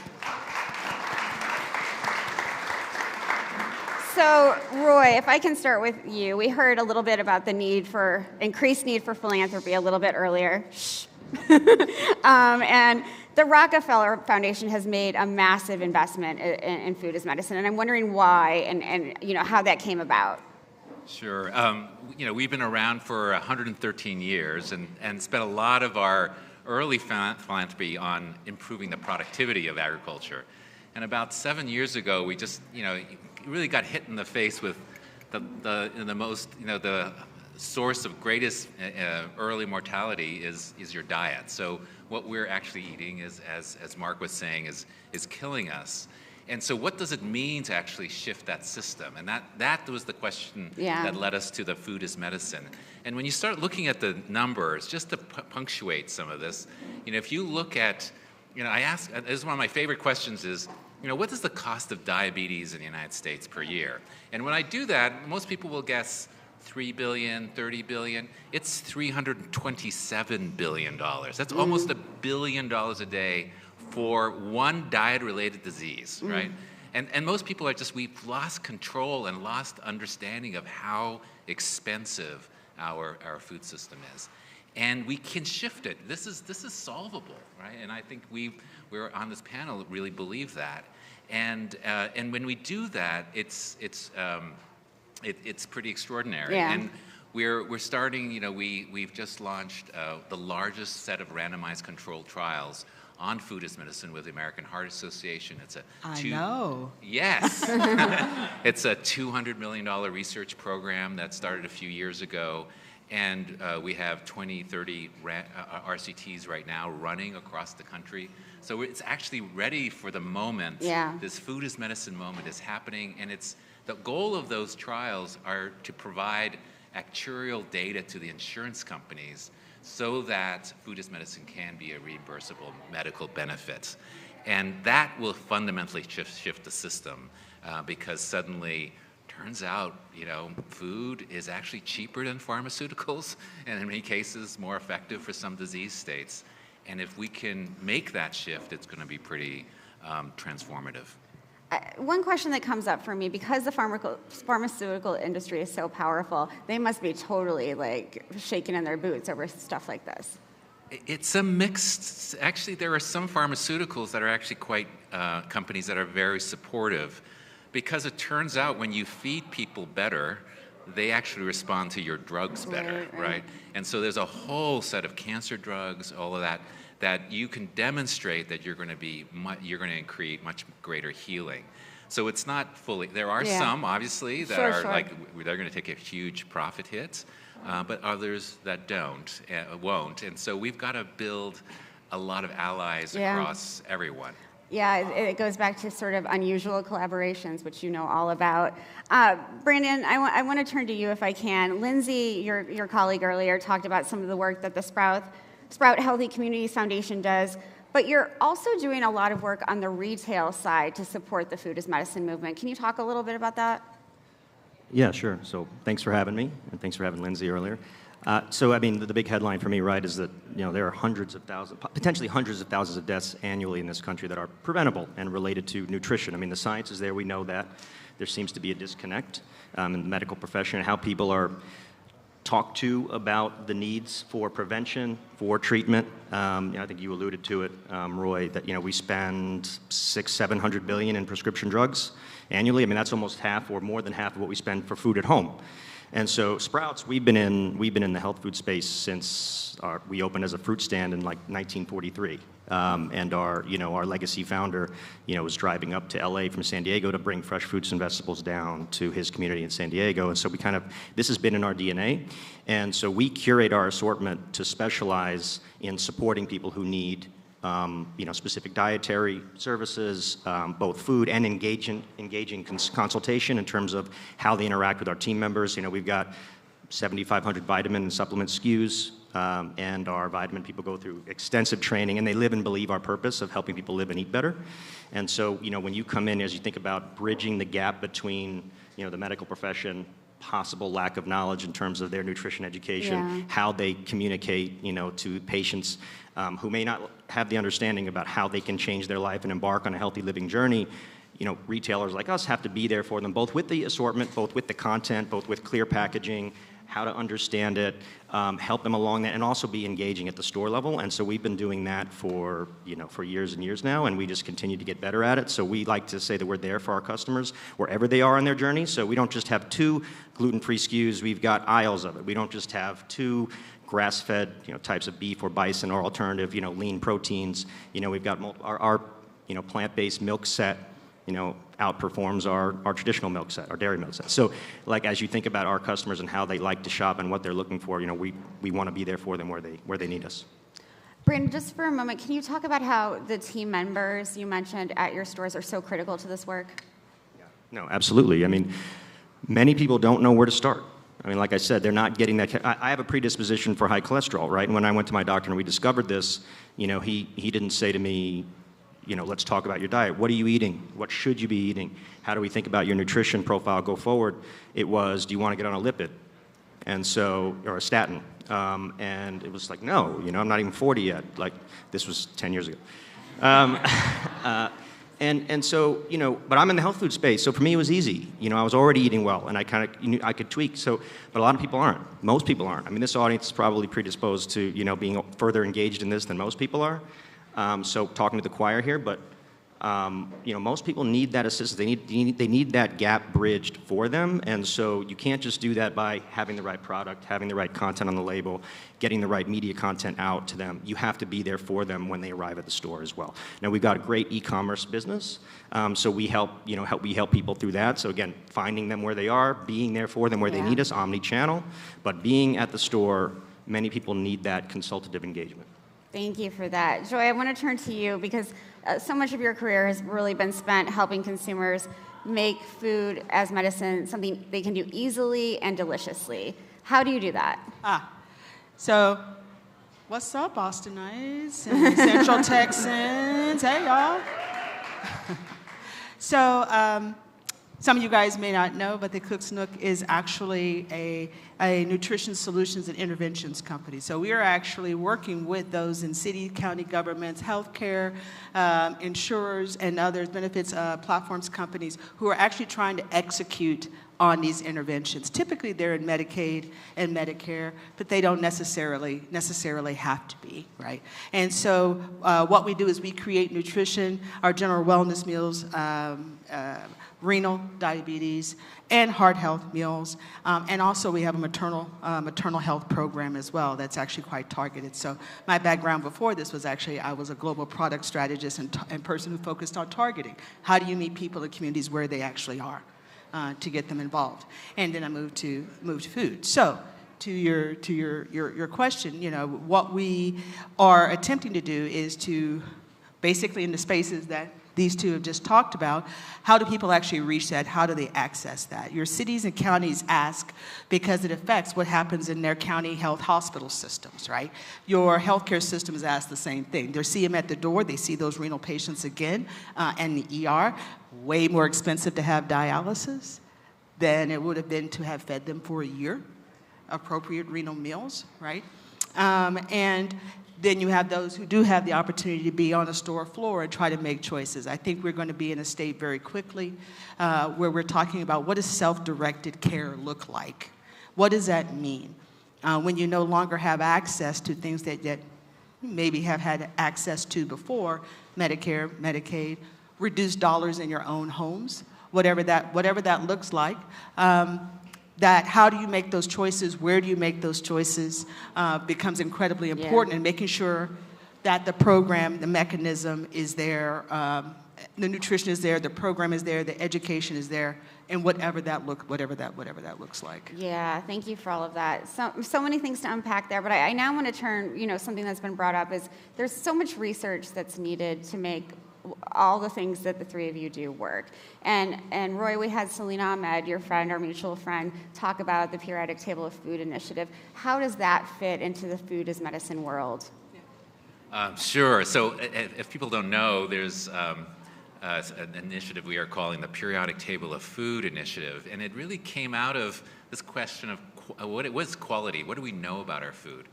[SPEAKER 13] So, Roy, if I can start with you. We heard a little bit about the increased need for philanthropy a little bit earlier. Shh. And the Rockefeller Foundation has made a massive investment in food as medicine, and I'm wondering why and how that came about.
[SPEAKER 9] Sure. We've been around for 113 years and spent a lot of our early philanthropy on improving the productivity of agriculture. And about 7 years ago, we just, really got hit in the face with the source of greatest early mortality is your diet. So what we're actually eating is, as Mark was saying, is killing us. And so what does it mean to actually shift that system? And that was the question that led us to the food is medicine. And when you start looking at the numbers, just to punctuate some of this, if you look at, I ask, this is one of my favorite questions is, what is the cost of diabetes in the United States per year? And when I do that, most people will guess 3 billion, 30 billion. It's $327 billion. That's almost $1 billion a day for one diet-related disease, right? And most people are we've lost control and lost understanding of how expensive our food system is. And we can shift it. This is solvable, right? And I think we're on this panel really believe that. And when we do that, it's pretty extraordinary.
[SPEAKER 13] Yeah.
[SPEAKER 9] And we're starting. We've just launched the largest set of randomized controlled trials on food as medicine with the American Heart Association. It's
[SPEAKER 10] I know.
[SPEAKER 9] Yes. It's a $200 million research program that started a few years ago. And we have 20, 30 RCTs right now running across the country. So it's actually ready for the moment.
[SPEAKER 13] Yeah.
[SPEAKER 9] This food as medicine moment is happening. And the goal of those trials are to provide actuarial data to the insurance companies so that food as medicine can be a reimbursable medical benefit. And that will fundamentally shift the system because suddenly, turns out, food is actually cheaper than pharmaceuticals, and in many cases more effective for some disease states. And if we can make that shift, it's going to be pretty transformative.
[SPEAKER 13] One question that comes up for me, because the pharmaceutical industry is so powerful, they must be totally shaking in their boots over stuff like this.
[SPEAKER 9] It's a mixed, actually there are some pharmaceuticals that are actually quite, companies that are very supportive. Because it turns out when you feed people better, they actually respond to your drugs better, right? And so there's a whole set of cancer drugs, all of that you can demonstrate that you're going to create much greater healing. So it's not fully. There are some, obviously, that they're going to take a huge profit hit, but others that won't. And so we've got to build a lot of allies across everyone.
[SPEAKER 13] Yeah, it goes back to sort of unusual collaborations, which you know all about. Brandon, I want to turn to you if I can. Lindsay, your colleague earlier, talked about some of the work that the Sprout Healthy Communities Foundation does, but you're also doing a lot of work on the retail side to support the food as medicine movement. Can you talk a little bit about that?
[SPEAKER 19] Yeah, sure. So thanks for having me, and thanks for having Lindsay earlier. The big headline for me, right, is that there are potentially hundreds of thousands of deaths annually in this country that are preventable and related to nutrition. The science is there. We know that. There seems to be a disconnect in the medical profession and how people are talked to about the needs for prevention, for treatment. I think you alluded to it, Roy, that we spend $600-700 billion in prescription drugs annually. That's almost half or more than half of what we spend for food at home. And so Sprouts, we've been in the health food space since we opened as a fruit stand in 1943. And our legacy founder, was driving up to LA from San Diego to bring fresh fruits and vegetables down to his community in San Diego. And so this has been in our DNA. And so we curate our assortment to specialize in supporting people who need specific dietary services, both food and engaging consultation in terms of how they interact with our team members. We've got 7,500 vitamin and supplement SKUs, and our vitamin people go through extensive training, and they live and believe our purpose of helping people live and eat better. And so, when you come in, as you think about bridging the gap between, the medical profession, possible lack of knowledge in terms of their nutrition education, how they communicate, to patients who may not have the understanding about how they can change their life and embark on a healthy living journey. Retailers like us have to be there for them, both with the assortment, both with the content, both with clear packaging, how to understand it, help them along that, and also be engaging at the store level. And so we've been doing that for years and years now, and we just continue to get better at it. So we like to say that we're there for our customers wherever they are on their journey. So we don't just have 2 gluten-free SKUs, we've got aisles of it. We don't just have 2 grass-fed types of beef or bison or alternative lean proteins. We've got our plant-based milk set outperforms our traditional milk set, our dairy milk set. So, like, as you think about our customers and how they like to shop and what they're looking for, we want to be there for them where they need us.
[SPEAKER 13] Brandon, just for a moment, can you talk about how the team members you mentioned at your stores are so critical to this work?
[SPEAKER 19] No, absolutely. I mean, many people don't know where to start. I mean, like I said, they're not getting that. I have a predisposition for high cholesterol, right? And when I went to my doctor and we discovered this, he didn't say to me, let's talk about your diet. What are you eating? What should you be eating? How do we think about your nutrition profile go forward? It was, do you want to get on a lipid? And so, or a statin. And it was like, no, I'm not even 40 yet. Like, this was 10 years ago. And so, but I'm in the health food space, so for me it was easy. I was already eating well, and I kind of, I could tweak. So, but a lot of people aren't. Most people aren't. I mean, this audience is probably predisposed to, being further engaged in this than most people are. So talking to the choir here, but most people need that assistance. They need that gap bridged for them, and so you can't just do that by having the right product, having the right content on the label, getting the right media content out to them. You have to be there for them when they arrive at the store as well. Now we've got a great e-commerce business, so we help people through that. So again, finding them where they are, being there for them where they need us, omni-channel, but being at the store, many people need that consultative engagement.
[SPEAKER 13] Thank you for that. Joy, I want to turn to you because so much of your career has really been spent helping consumers make food as medicine something they can do easily and deliciously. How do you do that?
[SPEAKER 10] So what's up, Austinites and Central Texans? Hey, y'all. So some of you guys may not know, but the Cook's Nook is actually a nutrition solutions and interventions company. So we are actually working with those in city, county governments, healthcare, insurers, and other benefits platforms companies who are actually trying to execute on these interventions. Typically, they're in Medicaid and Medicare, but they don't necessarily have to be, right? And so what we do is we create nutrition, our general wellness meals, renal, diabetes, and heart health meals. And also we have a maternal health program as well that's actually quite targeted. So my background before this was actually I was a global product strategist and person who focused on targeting. How do you meet people in communities where they actually are to get them involved? And then I moved to food. So to your question, what we are attempting to do is to basically in the spaces that these two have just talked about, how do people actually reach that? How do they access that? Your cities and counties ask because it affects what happens in their county health hospital systems, right? Your healthcare systems ask the same thing. They see them at the door, they see those renal patients again, and the ER, way more expensive to have dialysis than it would have been to have fed them for a year, appropriate renal meals, right? And then you have those who do have the opportunity to be on a store floor and try to make choices. I think we're going to be in a state very quickly where we're talking about what does self-directed care look like? What does that mean? When you no longer have access to things that you maybe have had access to before, Medicare, Medicaid, reduced dollars in your own homes, whatever that looks like. That how do you make those choices, where do you make those choices becomes incredibly important in making sure that the program, the mechanism is there, the nutrition is there, the program is there, the education is there, and whatever that looks like.
[SPEAKER 13] Yeah, thank you for all of that. So many things to unpack there, but I now want to turn, something that's been brought up is there's so much research that's needed to make all the things that the three of you do work. And Roy, we had Selena Ahmed, your friend, our mutual friend, talk about the Periodic Table of Food initiative. How does that fit into the food as medicine world?
[SPEAKER 9] Sure. So if people don't know, there's an initiative we are calling the Periodic Table of Food initiative, and it really came out of this question of what is quality? What do we know about our food?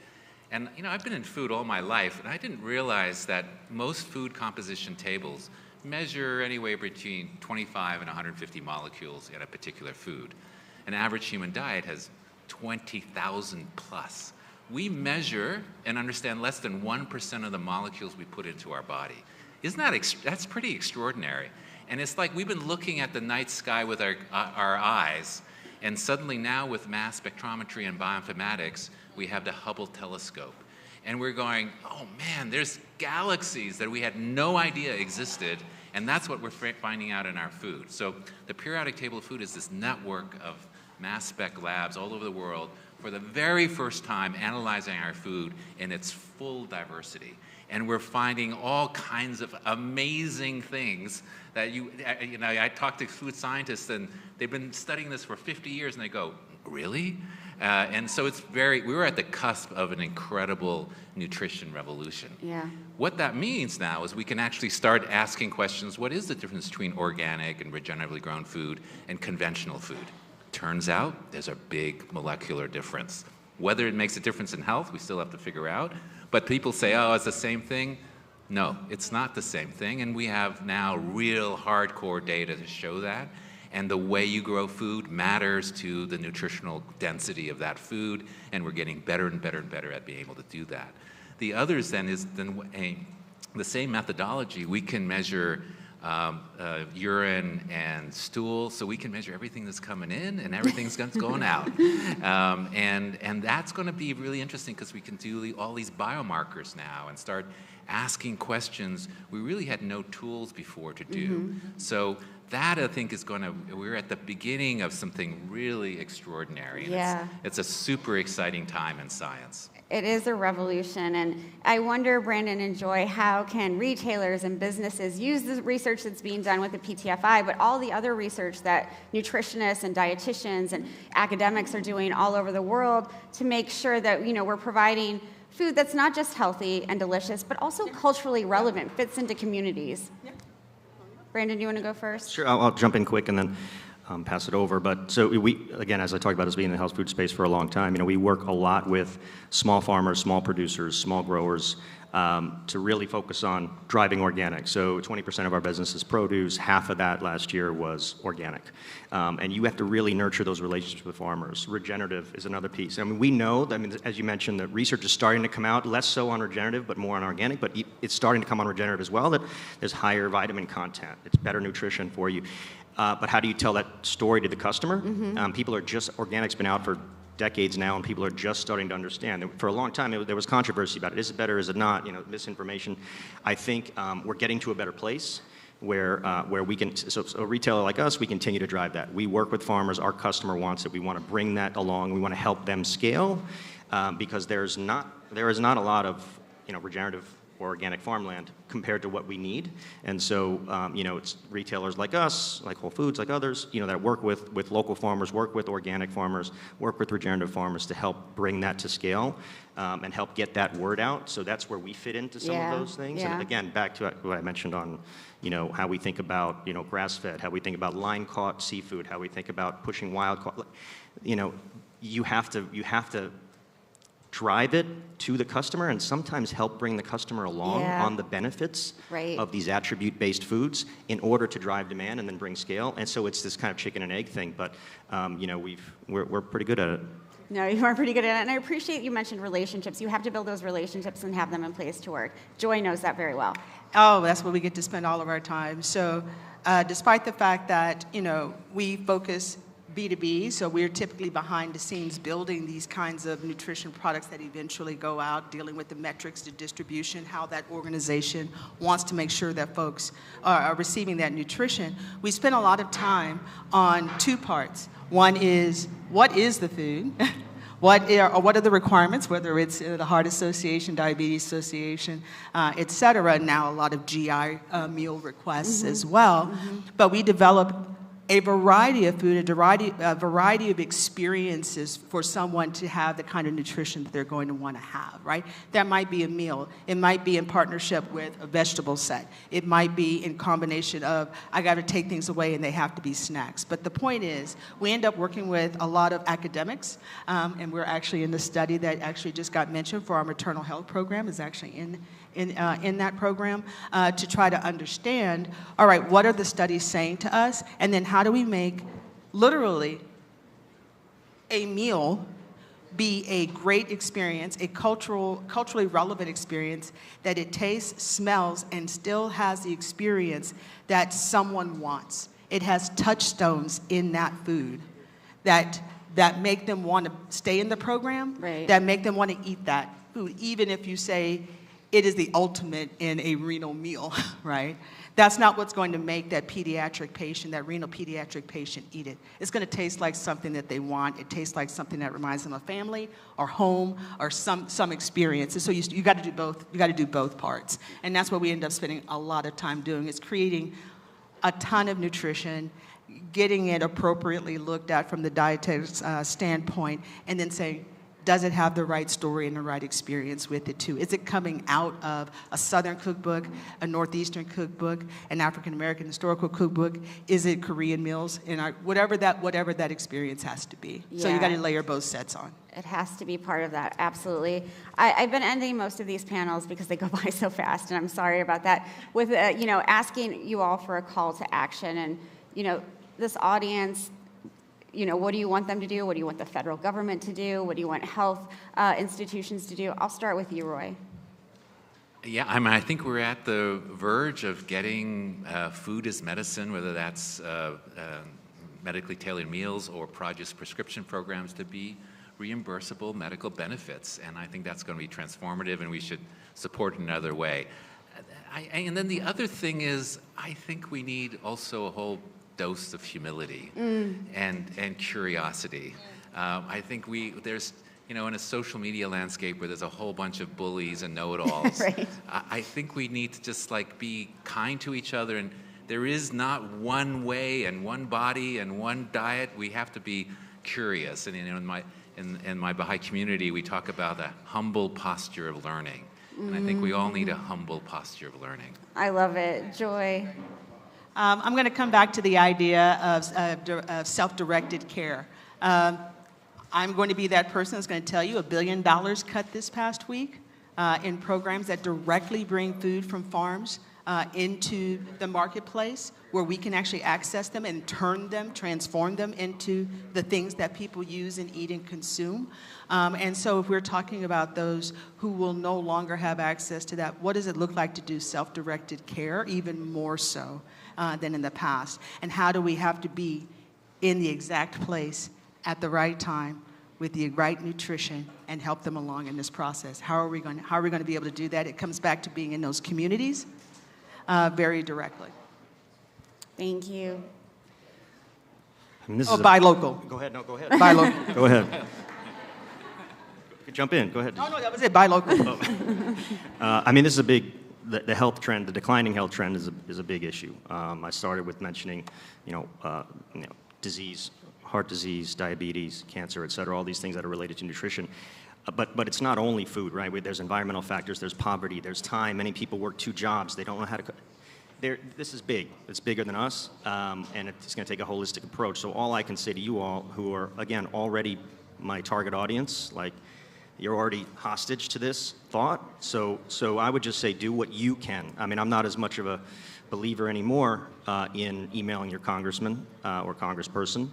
[SPEAKER 9] And I've been in food all my life, and I didn't realize that most food composition tables measure anywhere between 25 and 150 molecules in a particular food. An average human diet has 20,000 plus. We measure and understand less than 1% of the molecules we put into our body. That's pretty extraordinary. And it's like we've been looking at the night sky with our eyes, and suddenly now with mass spectrometry and bioinformatics, we have the Hubble telescope. And we're going, oh man, there's galaxies that we had no idea existed, and that's what we're finding out in our food. So the periodic table of food is this network of mass spec labs all over the world for the very first time analyzing our food in its full diversity. And we're finding all kinds of amazing things that I talk to food scientists, and they've been studying this for 50 years, and they go, really? And so we were at the cusp of an incredible nutrition revolution.
[SPEAKER 13] Yeah.
[SPEAKER 9] What that means now is we can actually start asking questions, what is the difference between organic and regeneratively grown food and conventional food? Turns out there's a big molecular difference. Whether it makes a difference in health, we still have to figure out. But people say, oh, it's the same thing. No, it's not the same thing. And we have now real hardcore data to show that. And the way you grow food matters to the nutritional density of that food, and we're getting better and better and better at being able to do that. The others then is the same methodology. We can measure urine and stool, so we can measure everything that's coming in and everything's going out. And that's going to be really interesting because we can do all these biomarkers now and start asking questions we really had no tools before to do. So that, I think, is we're at the beginning of something really extraordinary. And
[SPEAKER 13] Yeah.
[SPEAKER 9] it's a super exciting time in science.
[SPEAKER 13] It is a revolution, and I wonder, Brandon and Joy, how can retailers and businesses use the research that's being done with the PTFI, but all the other research that nutritionists and dietitians and academics are doing all over the world to make sure that we're providing food that's not just healthy and delicious, but also culturally relevant, fits into communities. Brandon, do you want to go first?
[SPEAKER 19] Sure, I'll jump in quick and then pass it over. But so we, again, as I talked about, as being in the health food space for a long time, we work a lot with small farmers, small producers, small growers to really focus on driving organic. So 20% of our business is produce. Half of that last year was organic. And you have to really nurture those relationships with farmers. Regenerative is another piece. We know, as you mentioned, that research is starting to come out, less so on regenerative, but more on organic, but it's starting to come on regenerative as well, that there's higher vitamin content. It's better nutrition for you. But how do you tell that story to the customer? Organic's been out for decades now, and people are just starting to understand. For a long time, there was controversy about it. Is it better? Is it not? Misinformation. I think we're getting to a better place where we can, so a retailer like us, we continue to drive that. We work with farmers. Our customer wants it. We want to bring that along. We want to help them scale because there is not a lot of regenerative or organic farmland compared to what we need. And so, it's retailers like us, like Whole Foods, like others, that work with local farmers, work with organic farmers, work with regenerative farmers to help bring that to scale and help get that word out. So that's where we fit into some of those things.
[SPEAKER 13] Yeah.
[SPEAKER 19] And again, back to what I mentioned on, how we think about, grass-fed, how we think about line-caught seafood, how we think about pushing wild-caught. You have to drive it to the customer and sometimes help bring the customer along on the benefits of these attribute-based foods in order to drive demand and then bring scale. And so it's this kind of chicken and egg thing, but we're pretty good at it.
[SPEAKER 13] No, you are pretty good at it, and I appreciate you mentioned relationships. You have to build those relationships and have them in place to work. Joy knows that very well.
[SPEAKER 10] Oh, that's where we get to spend all of our time. So despite the fact that, we focus B2B, so we're typically behind the scenes building these kinds of nutrition products that eventually go out, dealing with the metrics, the distribution, how that organization wants to make sure that folks are receiving that nutrition. We spend a lot of time on two parts. One is, what is the food? What are the requirements, whether it's the Heart Association, Diabetes Association, et cetera. Now a lot of GI meal requests as well. But we develop a variety of food, a variety of experiences for someone to have the kind of nutrition that they're going to want to have, right? That might be a meal. It might be in partnership with a vegetable set. It might be in combination of, I got to take things away and they have to be snacks. But the point is, we end up working with a lot of academics, and we're actually in the study that actually just got mentioned for our maternal health program, is actually in that program to try to understand, all right, what are the studies saying to us, and then how do we make literally a meal be a great experience, a culturally relevant experience, that it tastes, smells, and still has the experience that someone wants. It has touchstones in that food that make them want to stay in the program, that make them want to eat that food, even if you say it is the ultimate in a renal meal, right? That's not what's going to make that pediatric patient, that renal pediatric patient, eat it. It's going to taste like something that they want. It tastes like something that reminds them of family or home or some experience. And so you got to do both. You got to do both parts. And that's what we end up spending a lot of time doing, is creating a ton of nutrition, getting it appropriately looked at from the dietetic's standpoint, and then saying, does it have the right story and the right experience with it too? Is it coming out of a Southern cookbook, a Northeastern cookbook, an African American historical cookbook? Is it Korean meals? And whatever that experience has to be. So you got to layer both sets on.
[SPEAKER 13] It has to be part of that, absolutely. I've been ending most of these panels because they go by so fast, and I'm sorry about that, with asking you all for a call to action. And this audience, what do you want them to do? What do you want the federal government to do? What do you want health institutions to do? I'll start with you, Roy.
[SPEAKER 9] Yeah, I think we're at the verge of getting food as medicine, whether that's medically tailored meals or produce prescription programs, to be reimbursable medical benefits. And I think that's going to be transformative, and we should support it in another way. And then the other thing is, I think we need also a whole dose of humility and curiosity. I think there's, in a social media landscape where there's a whole bunch of bullies and know-it-alls,
[SPEAKER 13] right.
[SPEAKER 9] I think we need to just be kind to each other, and there is not one way and one body and one diet. We have to be curious. And in my Baha'i community, we talk about a humble posture of learning. And I think we all need a humble posture of learning.
[SPEAKER 13] I love it. Joy.
[SPEAKER 10] I'm going to come back to the idea of self-directed care. I'm going to be that person that's going to tell you $1 billion cut this past week in programs that directly bring food from farms into the marketplace, where we can actually access them and transform them into the things that people use and eat and consume. And so if we're talking about those who will no longer have access to that, what does it look like to do self-directed care, even more so than in the past? And how do we have to be in the exact place at the right time with the right nutrition and help them along in this process? How are we going to be able to do that? It comes back to being in those communities very directly.
[SPEAKER 13] Thank you.
[SPEAKER 10] Buy local.
[SPEAKER 19] Go ahead. No, go ahead.
[SPEAKER 10] Buy local.
[SPEAKER 19] Go ahead. Jump in. Go ahead.
[SPEAKER 10] No, that was it. Buy local.
[SPEAKER 19] This is a big. The health trend, the declining health trend, is a big issue. I started with mentioning, disease, heart disease, diabetes, cancer, et cetera, all these things that are related to nutrition. But it's not only food, right? There's environmental factors, there's poverty, there's time. Many people work 2 jobs. They don't know how to cook. This is big. It's bigger than us, and it's going to take a holistic approach. So all I can say to you all, who are, again, already my target audience, you're already hostage to this thought. So I would just say, do what you can. I'm not as much of a believer anymore in emailing your congressman or congressperson.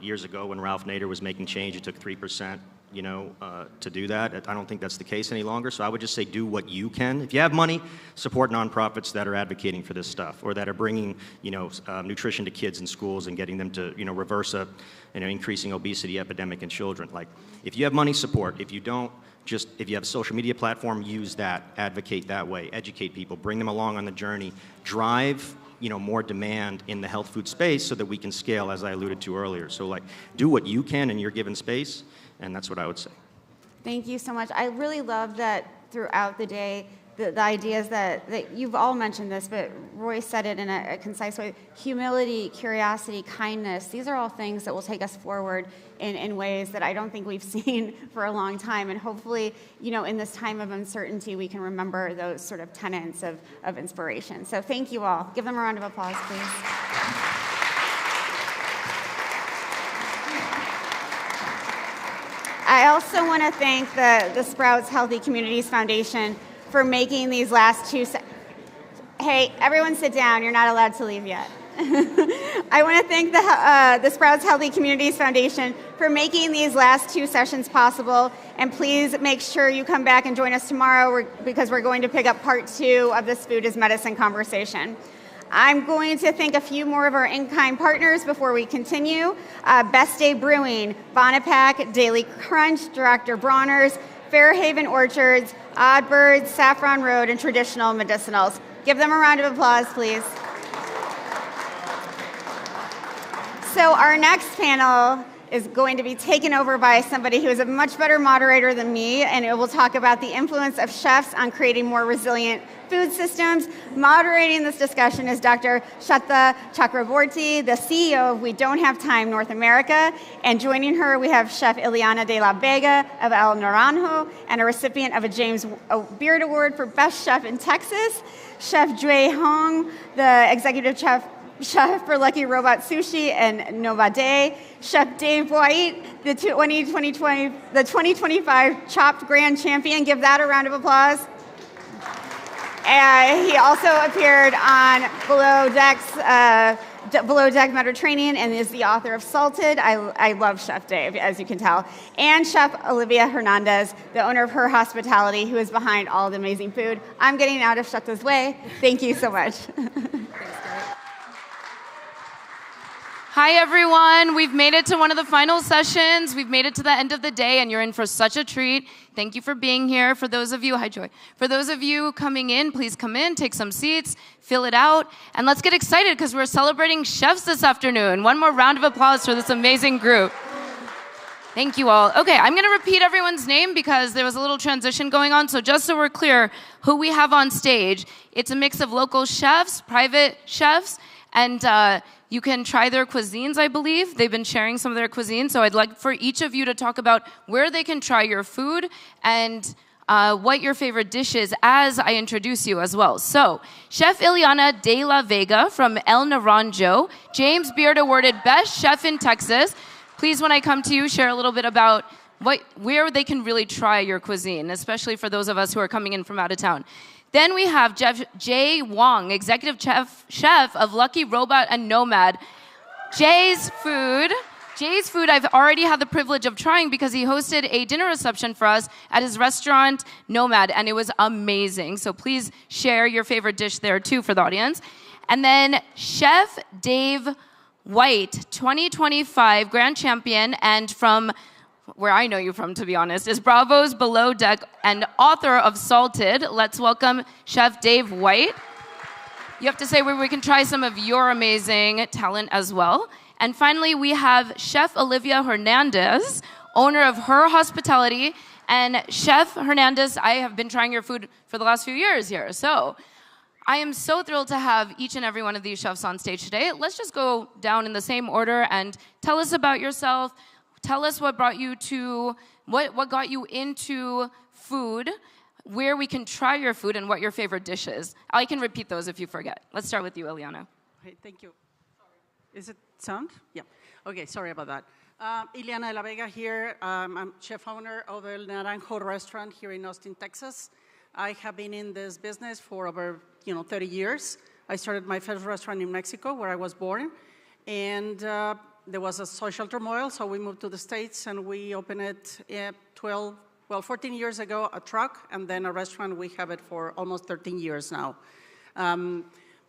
[SPEAKER 19] Years ago when Ralph Nader was making change, it took 3%, to do that. I don't think that's the case any longer. So I would just say, do what you can. If you have money, support nonprofits that are advocating for this stuff, or that are bringing, nutrition to kids in schools and getting them to, reverse a, increasing obesity epidemic in children. If you have money, support. If you don't, if you have a social media platform, use that, advocate that way, educate people, bring them along on the journey, drive more demand in the health food space so that we can scale, as I alluded to earlier. So do what you can in your given space, and that's what I would say.
[SPEAKER 13] Thank you so much. I really love that throughout the day, the ideas that you've all mentioned this, but Roy said it in a concise way. Humility, curiosity, kindness, these are all things that will take us forward in ways that I don't think we've seen for a long time. And hopefully, in this time of uncertainty, we can remember those sort of tenets of inspiration. So thank you all. Give them a round of applause, please. I also want to thank the Sprouts Healthy Communities Foundation for making these last 2 Hey, everyone sit down. You're not allowed to leave yet. I want to thank the Sprouts Healthy Communities Foundation for making these last 2 sessions possible. And please make sure you come back and join us tomorrow because we're going to pick up part 2 of this Food is Medicine conversation. I'm going to thank a few more of our in-kind partners before we continue. Best Day Brewing, Bonapac, Daily Crunch, Dr. Bronner's, Fairhaven Orchards, Oddbirds, Saffron Road, and Traditional Medicinals. Give them a round of applause, please. So our next panel is going to be taken over by somebody who is a much better moderator than me, and it will talk about the influence of chefs on creating more resilient food systems. Moderating this discussion is Dr. Shweta Chakraborty, the CEO of We Don't Have Time North America, and joining her we have Chef Ileana de la Vega of El Naranjo, and a recipient of a James Beard Award for Best Chef in Texas, Chef Jue Hong, the executive chef for Lucky Robot Sushi and Novade, Chef Dave White, the 2025 Chopped Grand Champion. Give that a round of applause. He also appeared on Below Deck Mediterranean and is the author of Salted. I love Chef Dave, as you can tell. And Chef Olivia Hernandez, the owner of Her Hospitality, who is behind all the amazing food. I'm getting out of Shweta's way. Thank you so much.
[SPEAKER 11] Hi, everyone. We've made it to one of the final sessions. We've made it to the end of the day, and you're in for such a treat. Thank you for being here. For those of you, hi, Joy. For those of you coming in, please come in, take some seats, fill it out, and let's get excited because we're celebrating chefs this afternoon. One more round of applause for this amazing group. Thank you all. Okay, I'm going to repeat everyone's name because there was a little transition going on. So just so we're clear who we have on stage, it's a mix of local chefs, private chefs, and you can try their cuisines, I believe. They've been sharing some of their cuisines. So I'd like for each of you to talk about where they can try your food and what your favorite dish is as I introduce you as well. So Chef Ileana de la Vega from El Naranjo, James Beard Awarded Best Chef in Texas. Please, when I come to you, share a little bit about where they can really try your cuisine, especially for those of us who are coming in from out of town. Then we have Chef Jay Wong, Executive Chef of Lucky Robot and Nomad. Jay's food I've already had the privilege of trying because he hosted a dinner reception for us at his restaurant, Nomad, and it was amazing. So please share your favorite dish there too for the audience. And then Chef Dave White, 2025 Grand Champion, and from where I know you from, to be honest, is Bravo's Below Deck and author of Salted. Let's welcome Chef Dave White. You have to say where we can try some of your amazing talent as well. And finally, we have Chef Olivia Hernandez, owner of Her Hospitality. And Chef Hernandez, I have been trying your food for the last few years here. So I am so thrilled to have each and every one of these chefs on stage today. Let's just go down in the same order and tell us about yourself. Tell us what got you into food, where we can try your food, and what your favorite dish is. I can repeat those if you forget. Let's start with you, Ileana.
[SPEAKER 18] Okay, thank you. Is it sound? Yeah. Okay, sorry about that. Ileana de la Vega here. I'm chef owner of El Naranjo restaurant here in Austin, Texas. I have been in this business for over 30 years. I started my first restaurant in Mexico, where I was born, and there was a social turmoil, so we moved to the States, and we opened it 14 years ago, a truck, and then a restaurant. We have it for almost 13 years now.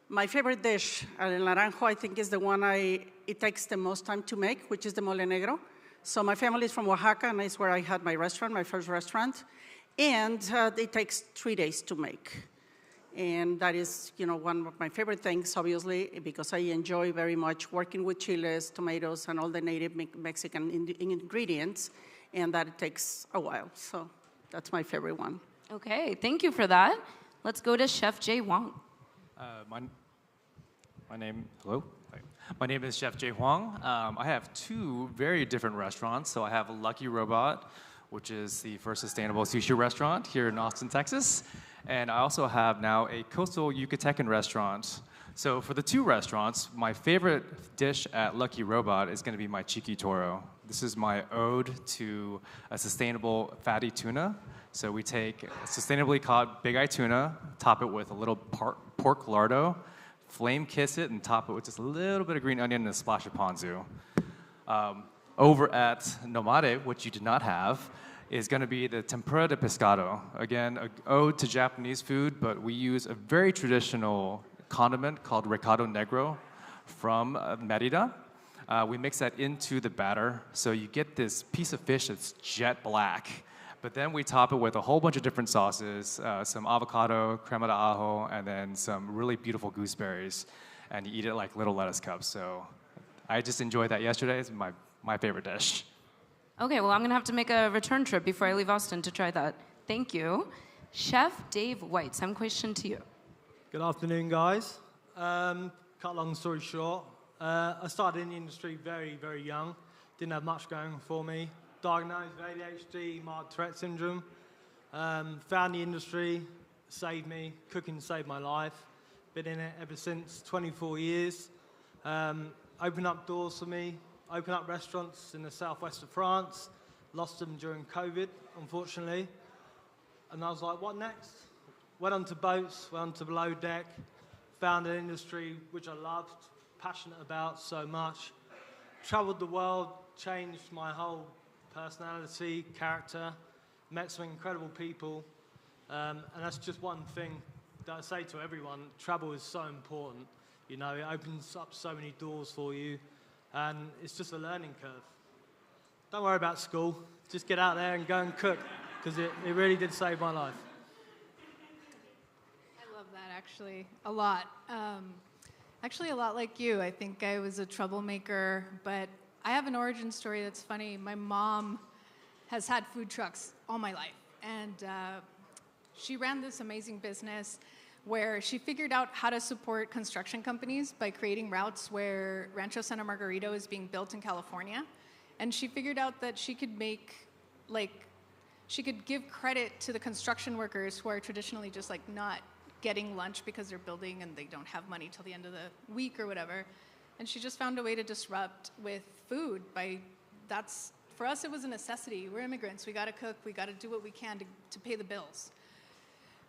[SPEAKER 18] My favorite dish, El Naranjo, I think is the one it takes the most time to make, which is the mole negro. So my family is from Oaxaca, and it's where I had my restaurant, my first restaurant. And it takes 3 days to make. And that is, one of my favorite things, obviously, because I enjoy very much working with chiles, tomatoes, and all the native Mexican ingredients, and that it takes a while. So that's my favorite one.
[SPEAKER 11] Okay, thank you for that. Let's go to Chef Jay Wong.
[SPEAKER 21] My name is Chef Jay Huang. I have two very different restaurants. So I have Lucky Robot, which is the first sustainable sushi restaurant here in Austin, Texas. And I also have now a coastal Yucatecan restaurant. So for the two restaurants, my favorite dish at Lucky Robot is going to be my Chiqui Toro. This is my ode to a sustainable fatty tuna. So we take sustainably caught big eye tuna, top it with a little pork lardo, flame kiss it, and top it with just a little bit of green onion and a splash of ponzu. Over at Nomade, which you did not have, is going to be the tempura de pescado. Again, an ode to Japanese food, but we use a very traditional condiment called recado negro from Merida. We mix that into the batter, so you get this piece of fish that's jet black, But then we top it with a whole bunch of different sauces, some avocado, crema de ajo, and then some really beautiful gooseberries. And you eat it like little lettuce cups. So I just enjoyed that yesterday. It's my favorite dish.
[SPEAKER 11] Okay, well, I'm going to have to make a return trip before I leave Austin to try that. Thank you. Chef Dave White, same question to you.
[SPEAKER 4] Good afternoon, guys. Cut a long story short, I started in the industry very, very young. Didn't have much going for me. Diagnosed with ADHD, mild Tourette syndrome. Found the industry, saved me. Cooking saved my life. Been in it ever since, 24 years. Opened up doors for me. Opened up restaurants in the southwest of France. Lost them during COVID, unfortunately. And I was like, what next? Went onto boats, went onto below deck. Found an industry which I loved, passionate about so much. Traveled the world, changed my whole personality, character, met some incredible people, and that's just one thing that I say to everyone. Travel is so important. You know, it opens up so many doors for you, and it's just a learning curve. Don't worry about school. Just get out there and go and cook, because it really did save my life.
[SPEAKER 20] I love that, actually, a lot. Actually, a lot like you. I think I was a troublemaker, but I have an origin story that's funny. My mom has had food trucks all my life, and she ran this amazing business where she figured out how to support construction companies by creating routes where Rancho Santa Margarita is being built in California. And she figured out that she could she could give credit to the construction workers who are traditionally just like not getting lunch because they're building and they don't have money till the end of the week or whatever. And she just found a way to disrupt with food for us, it was a necessity. We're immigrants, we gotta cook, we gotta do what we can to pay the bills.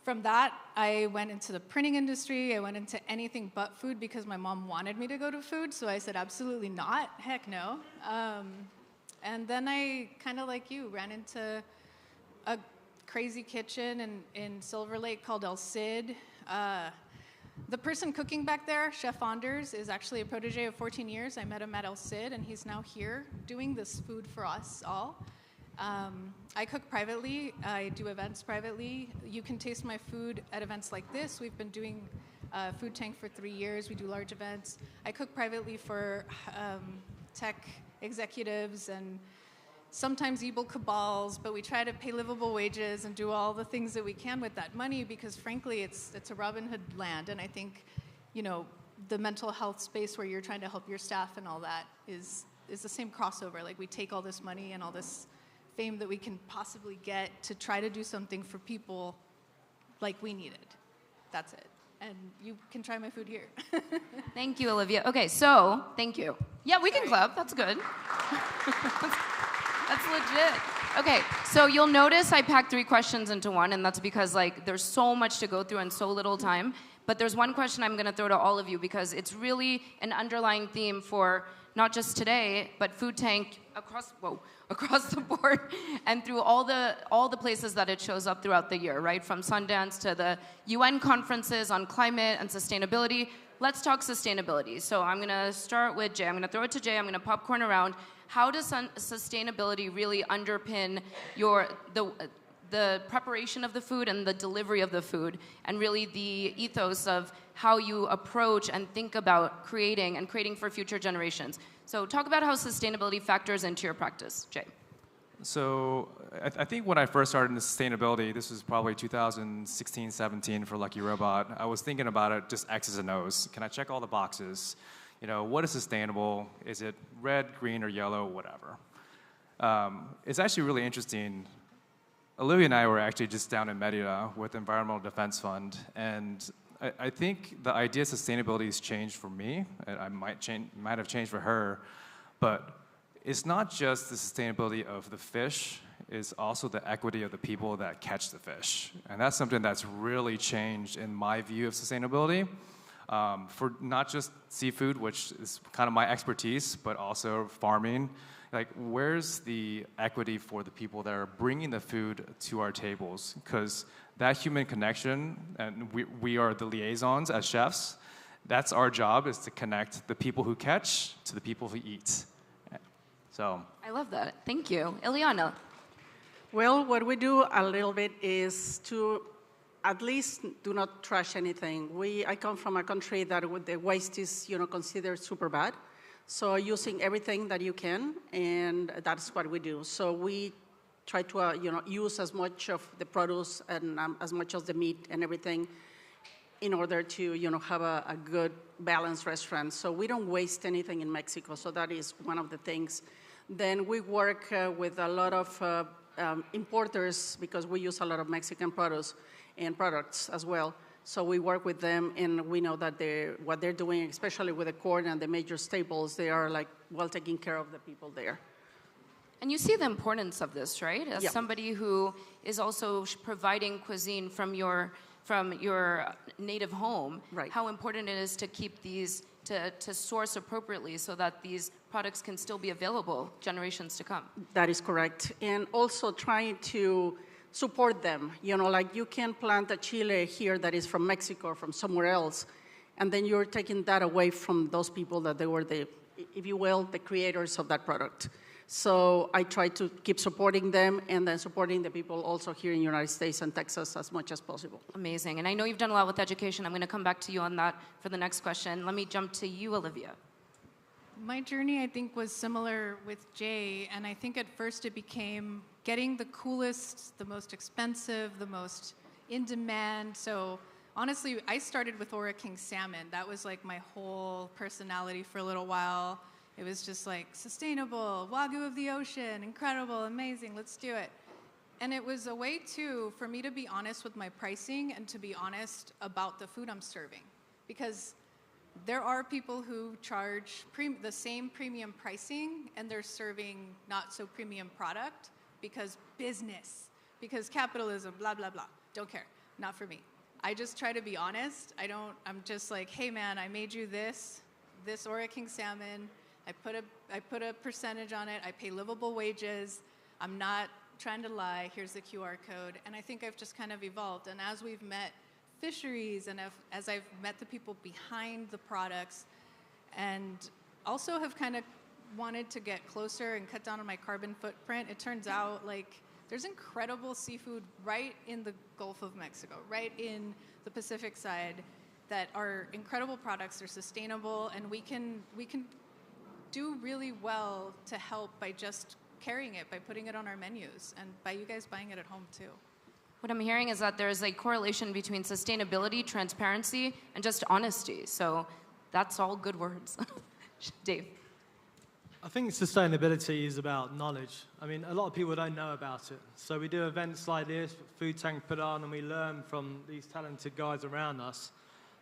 [SPEAKER 20] From that, I went into the printing industry, I went into anything but food because my mom wanted me to go to food, so I said absolutely not, heck no. And then I, kind of like you, ran into a crazy kitchen in Silver Lake called El Cid. The person cooking back there, Chef Anders, is actually a protege of 14 years. I met him at El Cid, and he's now here doing this food for us all. I cook privately. I do events privately. You can taste my food at events like this. We've been doing Food Tank for 3 years. We do large events. I cook privately for tech executives and sometimes evil cabals, but we try to pay livable wages and do all the things that we can with that money because, frankly, it's a Robin Hood land. And I think, you know, the mental health space where you're trying to help your staff and all that is the same crossover. Like, we take all this money and all this fame that we can possibly get to try to do something for people like we needed. That's it. And you can try my food here.
[SPEAKER 11] Thank you, Olivia. Okay, so, thank you. Yeah, we can clap. That's good. That's legit. Okay, so you'll notice I packed 3 questions into one, and that's because like there's so much to go through and so little time. But there's one question I'm gonna throw to all of you because it's really an underlying theme for not just today, but Food Tank across the board and through all the places that it shows up throughout the year, right? From Sundance to the UN conferences on climate and sustainability. Let's talk sustainability. So I'm gonna start with Jay. I'm gonna throw it to Jay. I'm gonna popcorn around. How does sustainability really underpin the preparation of the food and the delivery of the food, and really the ethos of how you approach and think about creating for future generations? So talk about how sustainability factors into your practice, Jay.
[SPEAKER 21] So I think when I first started in sustainability, this was probably 2016, 17 for Lucky Robot, I was thinking about it just X's and O's. Can I check all the boxes? You know, what is sustainable? Is it red, green, or yellow, whatever? It's actually really interesting. Olivia and I were actually just down in Merida with the Environmental Defense Fund, and I think the idea of sustainability has changed for me. I might have changed for her, but it's not just the sustainability of the fish, it's also the equity of the people that catch the fish. And that's something that's really changed in my view of sustainability. For not just seafood, which is kind of my expertise, but also farming. Like, where's the equity for the people that are bringing the food to our tables? Because that human connection, and we are the liaisons as chefs, that's our job, is to connect the people who catch to the people who eat. So.
[SPEAKER 11] I love that. Thank you. Ileana.
[SPEAKER 18] Well, what we do a little bit is to at least do not trash anything. I come from a country that the waste is, considered super bad. So using everything that you can, and that's what we do. So we try to, use as much of the produce and as much of the meat and everything in order to, have a good balanced restaurant. So we don't waste anything in Mexico. So that is one of the things. Then we work with a lot of importers because we use a lot of Mexican produce and products as well. So we work with them, and we know that what they're doing, especially with the corn and the major staples, they are like well taking care of the people there.
[SPEAKER 11] And you see the importance of this, right? As somebody who is also providing cuisine from your native home,
[SPEAKER 18] right.
[SPEAKER 11] How important it is to keep these, to source appropriately so that these products can still be available generations to come.
[SPEAKER 18] That is correct. And also trying to support them. Like you can plant a chile here that is from Mexico or from somewhere else, and then you're taking that away from those people that they were if you will, the creators of that product. So I try to keep supporting them and then supporting the people also here in the United States and Texas as much as possible.
[SPEAKER 11] Amazing. And I know you've done a lot with education. I'm going to come back to you on that for the next question. Let me jump to you, Olivia.
[SPEAKER 20] My journey, I think, was similar with Jay, and I think at first it became getting the coolest, the most expensive, the most in demand. So honestly, I started with Ora King salmon. That was like my whole personality for a little while. It was just like sustainable, Wagyu of the ocean, incredible, amazing, let's do it. And it was a way too for me to be honest with my pricing and to be honest about the food I'm serving. Because there are people who charge the same premium pricing and they're serving not so premium product because business, because capitalism, blah, blah, blah. Don't care, not for me. I just try to be honest. I'm just like, hey man, I made you this Ora King salmon. I put a percentage on it. I pay livable wages. I'm not trying to lie. Here's the QR code. And I think I've just kind of evolved. And as we've met fisheries and as I've met the people behind the products and also have kind of wanted to get closer and cut down on my carbon footprint, it turns out like there's incredible seafood right in the Gulf of Mexico, right in the Pacific side that are incredible products. They're sustainable, and we can do really well to help by just carrying it, by putting it on our menus, and by you guys buying it at home too.
[SPEAKER 11] What I'm hearing is that there's a correlation between sustainability, transparency, and just honesty. So that's all good words. Dave.
[SPEAKER 4] I think sustainability is about knowledge. I mean, a lot of people don't know about it. So we do events like this, Food Tank put on, and we learn from these talented guys around us.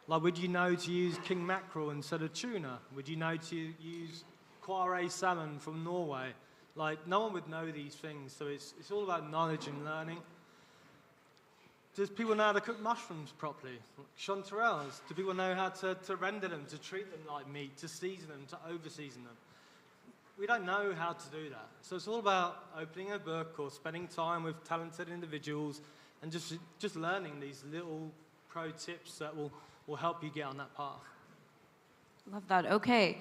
[SPEAKER 4] Like, would you know to use king mackerel instead of tuna? Would you know to use Quarry salmon from Norway? Like, no one would know these things, so it's all about knowledge and learning. Does people know how to cook mushrooms properly? Chanterelles, do people know how to render them, to treat them like meat, to season them, to over-season them? We don't know how to do that. So it's all about opening a book or spending time with talented individuals and just learning these little pro tips that will help you get on that path.
[SPEAKER 11] Love that. Okay.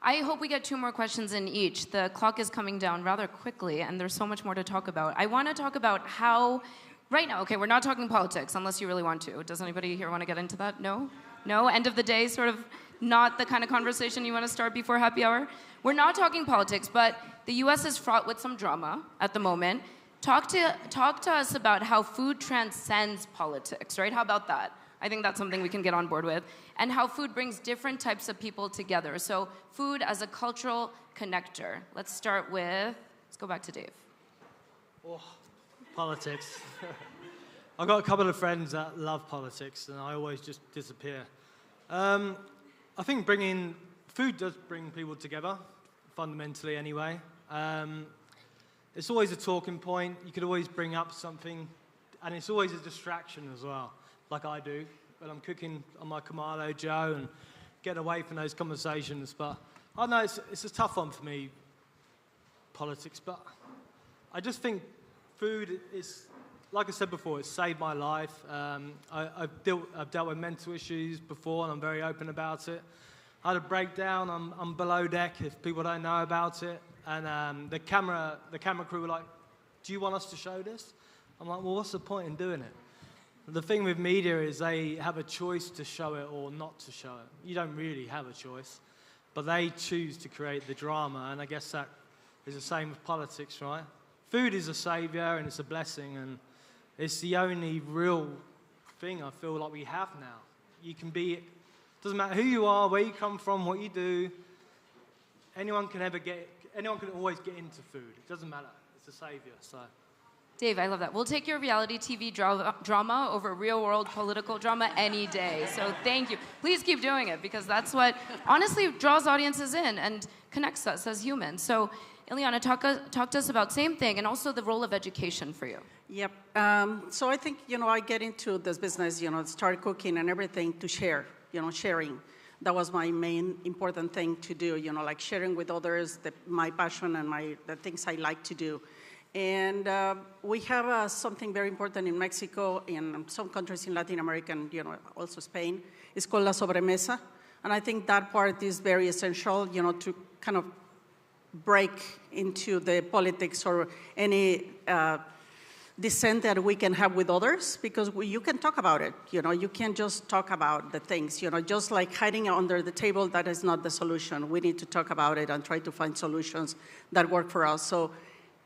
[SPEAKER 11] I hope we get 2 more questions in each. The clock is coming down rather quickly, and there's so much more to talk about. I want to talk about how, right now, okay, we're not talking politics, unless you really want to. Does anybody here want to get into that? No? No? End of the day, sort of not the kind of conversation you want to start before happy hour? We're not talking politics, but the U.S. is fraught with some drama at the moment. Talk to us about how food transcends politics, right? How about that? I think that's something we can get on board with. And how food brings different types of people together. So food as a cultural connector. Let's start with, let's go back to Dave.
[SPEAKER 4] Oh, politics. I've got a couple of friends that love politics, and I always just disappear. I think food does bring people together, fundamentally anyway. It's always a talking point. You could always bring up something, and it's always a distraction as well. Like I do when I'm cooking on my Kamado Joe and get away from those conversations. But I know it's a tough one for me, politics. But I just think food is, like I said before, it's saved my life. I've dealt with mental issues before, and I'm very open about it. I had a breakdown. I'm below deck if people don't know about it. And the camera crew were like, do you want us to show this? I'm like, well, what's the point in doing it? The thing with media is they have a choice to show it or not to show it. You don't really have a choice, but they choose to create the drama, and I guess that is the same with politics, right? Food is a savior and it's a blessing, and it's the only real thing I feel like we have now. You can be, doesn't matter who you are, where you come from, what you do, anyone can always get into food. It doesn't matter, it's a savior, so.
[SPEAKER 11] Dave, I love that. We'll take your reality TV drama over real-world political drama any day. So thank you. Please keep doing it, because that's what honestly draws audiences in and connects us as humans. So, Ileana, talk to us about same thing and also the role of education for you.
[SPEAKER 18] Yep. So I think, I get into this business, start cooking and everything to share, sharing. That was my main important thing to do, like sharing with others my passion and the things I like to do. And we have something very important in Mexico, in some countries in Latin America, and also Spain. It's called la sobremesa, and I think that part is very essential, to kind of break into the politics or any dissent that we can have with others, because you can talk about it. You can't just talk about the things. Just like hiding under the table, that is not the solution. We need to talk about it and try to find solutions that work for us. So.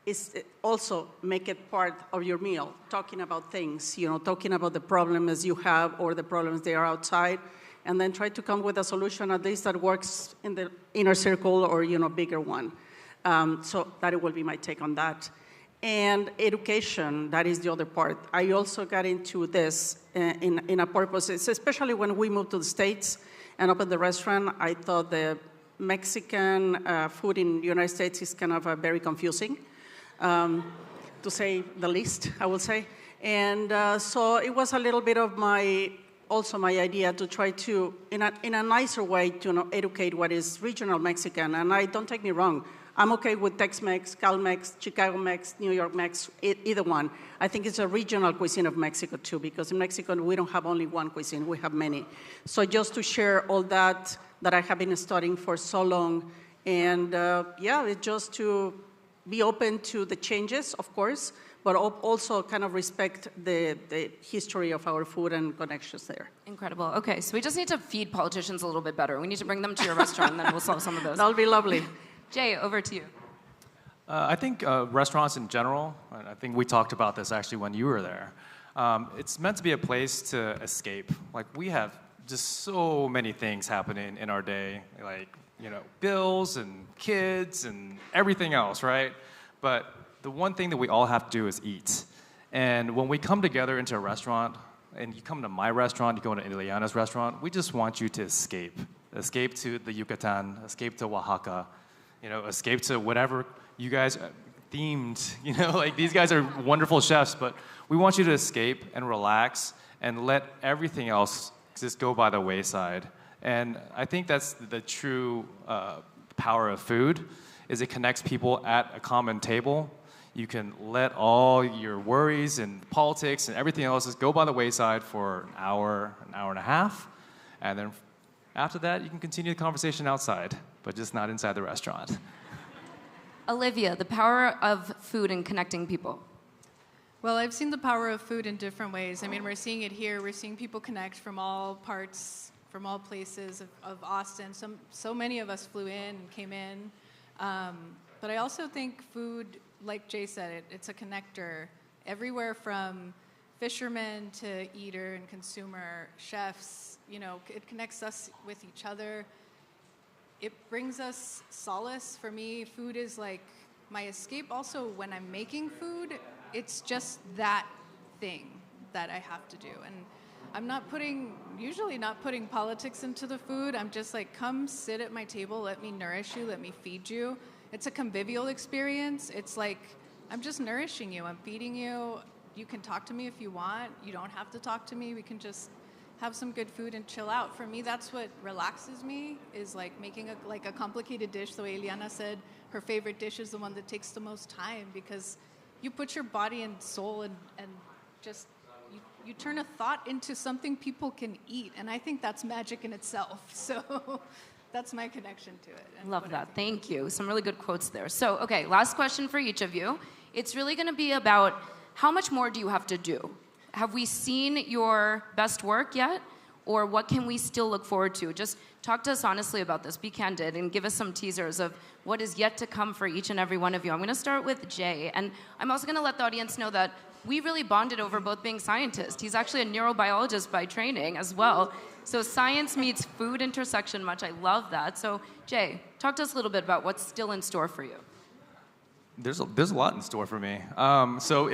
[SPEAKER 18] Is also make it part of your meal, talking about things, talking about the problems you have or the problems they are outside, and then try to come with a solution at least that works in the inner circle or, bigger one. So that will be my take on that. And education, that is the other part. I also got into this in a purpose, especially when we moved to the States and opened the restaurant. I thought the Mexican food in the United States is kind of very confusing. To say the least, I will say. And so it was a little bit of my idea to try to, in a nicer way, to educate what is regional Mexican. And don't take me wrong, I'm okay with Tex-Mex, Cal-Mex, Chicago-Mex, New York-Mex, either one. I think it's a regional cuisine of Mexico too, because in Mexico we don't have only one cuisine, we have many. So just to share all that I have been studying for so long, and it's just to be open to the changes, of course, but also kind of respect the history of our food and connections there.
[SPEAKER 11] Incredible. Okay, so we just need to feed politicians a little bit better. We need to bring them to your restaurant, and then we'll solve some of those.
[SPEAKER 18] That'll be lovely.
[SPEAKER 11] Jay, over to you.
[SPEAKER 21] I think restaurants in general, and I think we talked about this actually when you were there, it's meant to be a place to escape. Like, we have just so many things happening in our day, like, bills and kids and everything else, right? But the one thing that we all have to do is eat. And when we come together into a restaurant, and you come to my restaurant, you go to Ileana's restaurant, we just want you to escape. Escape to the Yucatan, escape to Oaxaca, escape to whatever you guys themed, like these guys are wonderful chefs, but we want you to escape and relax and let everything else just go by the wayside. And I think that's the true power of food, is it connects people at a common table. You can let all your worries and politics and everything else just go by the wayside for an hour and a half. And then after that, you can continue the conversation outside, but just not inside the restaurant.
[SPEAKER 11] Olivia, the power of food in connecting people.
[SPEAKER 20] Well, I've seen the power of food in different ways. I mean, we're seeing it here. We're seeing people connect from all parts, from all places of Austin. So many of us flew in and came in. But I also think food, like Jay said, it's a connector. Everywhere from fishermen to eater and consumer, chefs, it connects us with each other. It brings us solace. For me, food is like my escape. Also, when I'm making food, it's just that thing that I have to do. And I'm usually not putting politics into the food. I'm just like, come sit at my table, let me nourish you, let me feed you. It's a convivial experience. It's like, I'm just nourishing you, I'm feeding you. You can talk to me if you want. You don't have to talk to me. We can just have some good food and chill out. For me, that's what relaxes me, is like making a complicated dish. The way Ileana said, her favorite dish is the one that takes the most time, because you put your body and soul and just, you turn a thought into something people can eat. And I think that's magic in itself. So that's my connection to it. And
[SPEAKER 11] Love that. Thank you. Some really good quotes there. So, okay, last question for each of you. It's really going to be about how much more do you have to do? Have we seen your best work yet? Or what can we still look forward to? Just talk to us honestly about this. Be candid and give us some teasers of what is yet to come for each and every one of you. I'm going to start with Jay. And I'm also going to let the audience know that we really bonded over both being scientists. He's actually a neurobiologist by training as well. So science meets food intersection much. I love that. So Jay, talk to us a little bit about what's still in store for you.
[SPEAKER 21] There's a lot in store for me.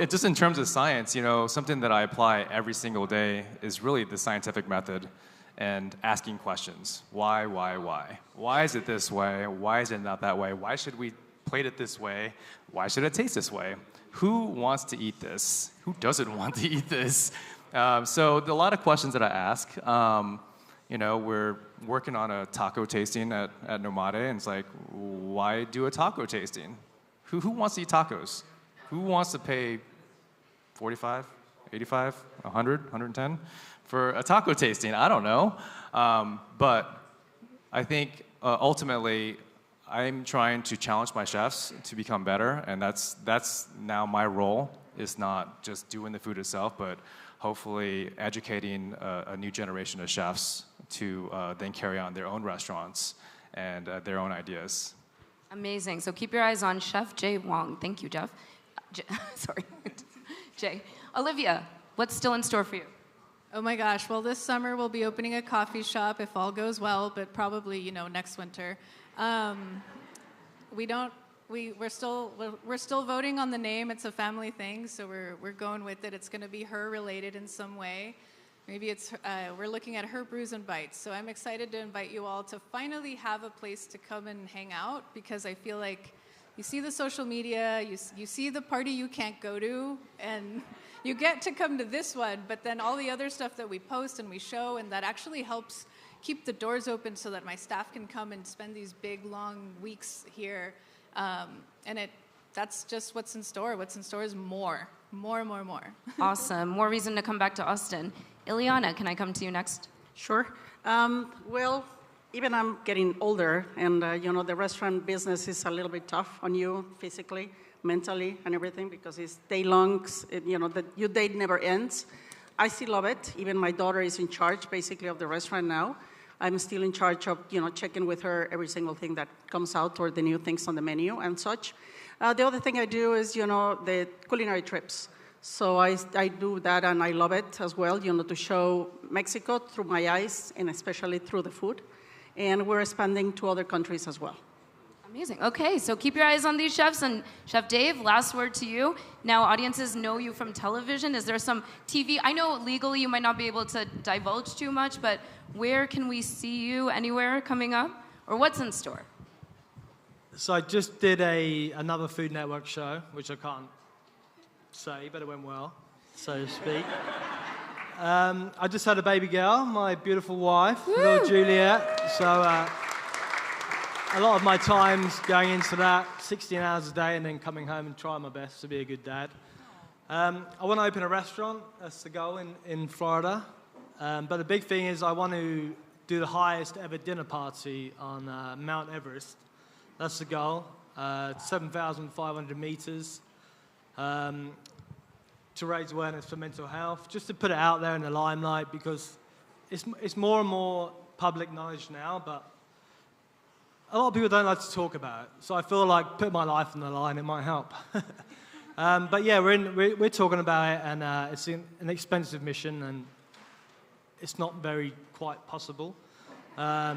[SPEAKER 21] Just in terms of science, something that I apply every single day is really the scientific method and asking questions. Why? Why is it this way? Why is it not that way? Why should we plate it this way? Why should it taste this way? Who wants to eat this? Who doesn't want to eat this? So a lot of questions that I ask. We're working on a taco tasting at Nomade, and it's like, why do a taco tasting? Who wants to eat tacos? Who wants to pay $45, $85, $100, $110 for a taco tasting? I don't know. But I think ultimately I'm trying to challenge my chefs to become better, and that's now my role. Is not just doing the food itself, but hopefully educating a new generation of chefs to then carry on their own restaurants and their own ideas.
[SPEAKER 11] Amazing. So keep your eyes on Chef Jay Wong. Thank you, Jeff. Sorry. Jay. Olivia, what's still in store for you?
[SPEAKER 20] Oh my gosh. Well, this summer we'll be opening a coffee shop if all goes well, but probably, next winter. We're still voting on the name. It's a family thing, so we're going with it. It's going to be her related in some way. Maybe we're looking at Her Brews and Bites. So I'm excited to invite you all to finally have a place to come and hang out, because I feel like you see the social media, you see the party you can't go to, and you get to come to this one, but then all the other stuff that we post and we show, and that actually helps keep the doors open so that my staff can come and spend these big, long weeks here. That's just what's in store. What's in store is more.
[SPEAKER 11] Awesome. More reason to come back to Austin. Ileana, can I come to you next?
[SPEAKER 18] Sure. Well, even I'm getting older, and the restaurant business is a little bit tough on you physically, mentally, and everything, because it's day long. Your day never ends. I still love it. Even my daughter is in charge, basically, of the restaurant now. I'm still in charge of, checking with her every single thing that comes out, or the new things on the menu and such. The other thing I do is, the culinary trips. So I do that, and I love it as well, to show Mexico through my eyes, and especially through the food. And we're expanding to other countries as well.
[SPEAKER 11] Amazing. Okay, so keep your eyes on these chefs. And Chef Dave, last word to you. Now, audiences know you from television. Is there some TV? I know legally you might not be able to divulge too much, but where can we see you anywhere coming up? Or what's in store?
[SPEAKER 4] So I just did another Food Network show, which I can't say, but it went well, so to speak. I just had a baby girl, my beautiful wife, little Juliet. So a lot of my time's going into that, 16 hours a day, and then coming home and trying my best to be a good dad. I want to open a restaurant. That's the goal in Florida. But the big thing is I want to do the highest ever dinner party on Mount Everest. That's the goal. 7,500 meters. To raise awareness for mental health, just to put it out there in the limelight, because it's more and more public knowledge now, but a lot of people don't like to talk about it. So I feel like putting my life on the line, it might help. But yeah, we're talking about it, and it's an expensive mission, and it's not very quite possible. But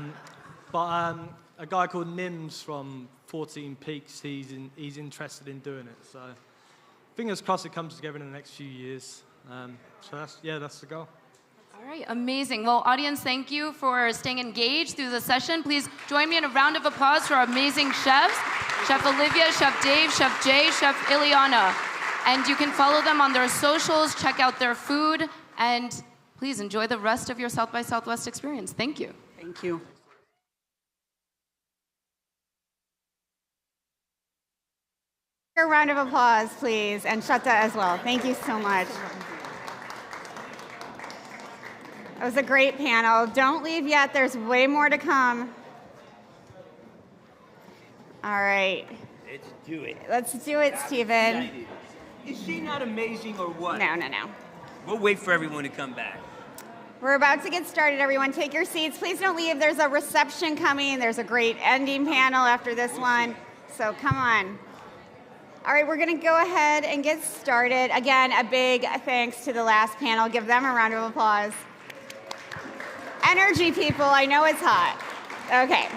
[SPEAKER 4] a guy called Nims from 14 Peaks, he's interested in doing it. So fingers crossed it comes together in the next few years. So that's the goal.
[SPEAKER 11] All right, amazing. Well, audience, thank you for staying engaged through the session. Please join me in a round of applause for our amazing chefs, Chef Olivia, Chef Dave, Chef Jay, Chef Ileana. And you can follow them on their socials, check out their food, and please enjoy the rest of your South by Southwest experience. Thank you.
[SPEAKER 18] Thank you.
[SPEAKER 13] A round of applause, please, and Shutta as well. Thank you so much. That was a great panel. Don't leave yet. There's way more to come. All right.
[SPEAKER 2] Let's do it.
[SPEAKER 13] Let's do it, Stephen.
[SPEAKER 2] Is she not amazing or what?
[SPEAKER 13] No.
[SPEAKER 2] We'll wait for everyone to come back.
[SPEAKER 13] We're about to get started, everyone. Take your seats. Please don't leave. There's a reception coming. There's a great ending panel after this one. So come on. All right, we're going to go ahead and get started. Again, a big thanks to the last panel. Give them a round of applause. Energy, people. I know it's hot. Okay.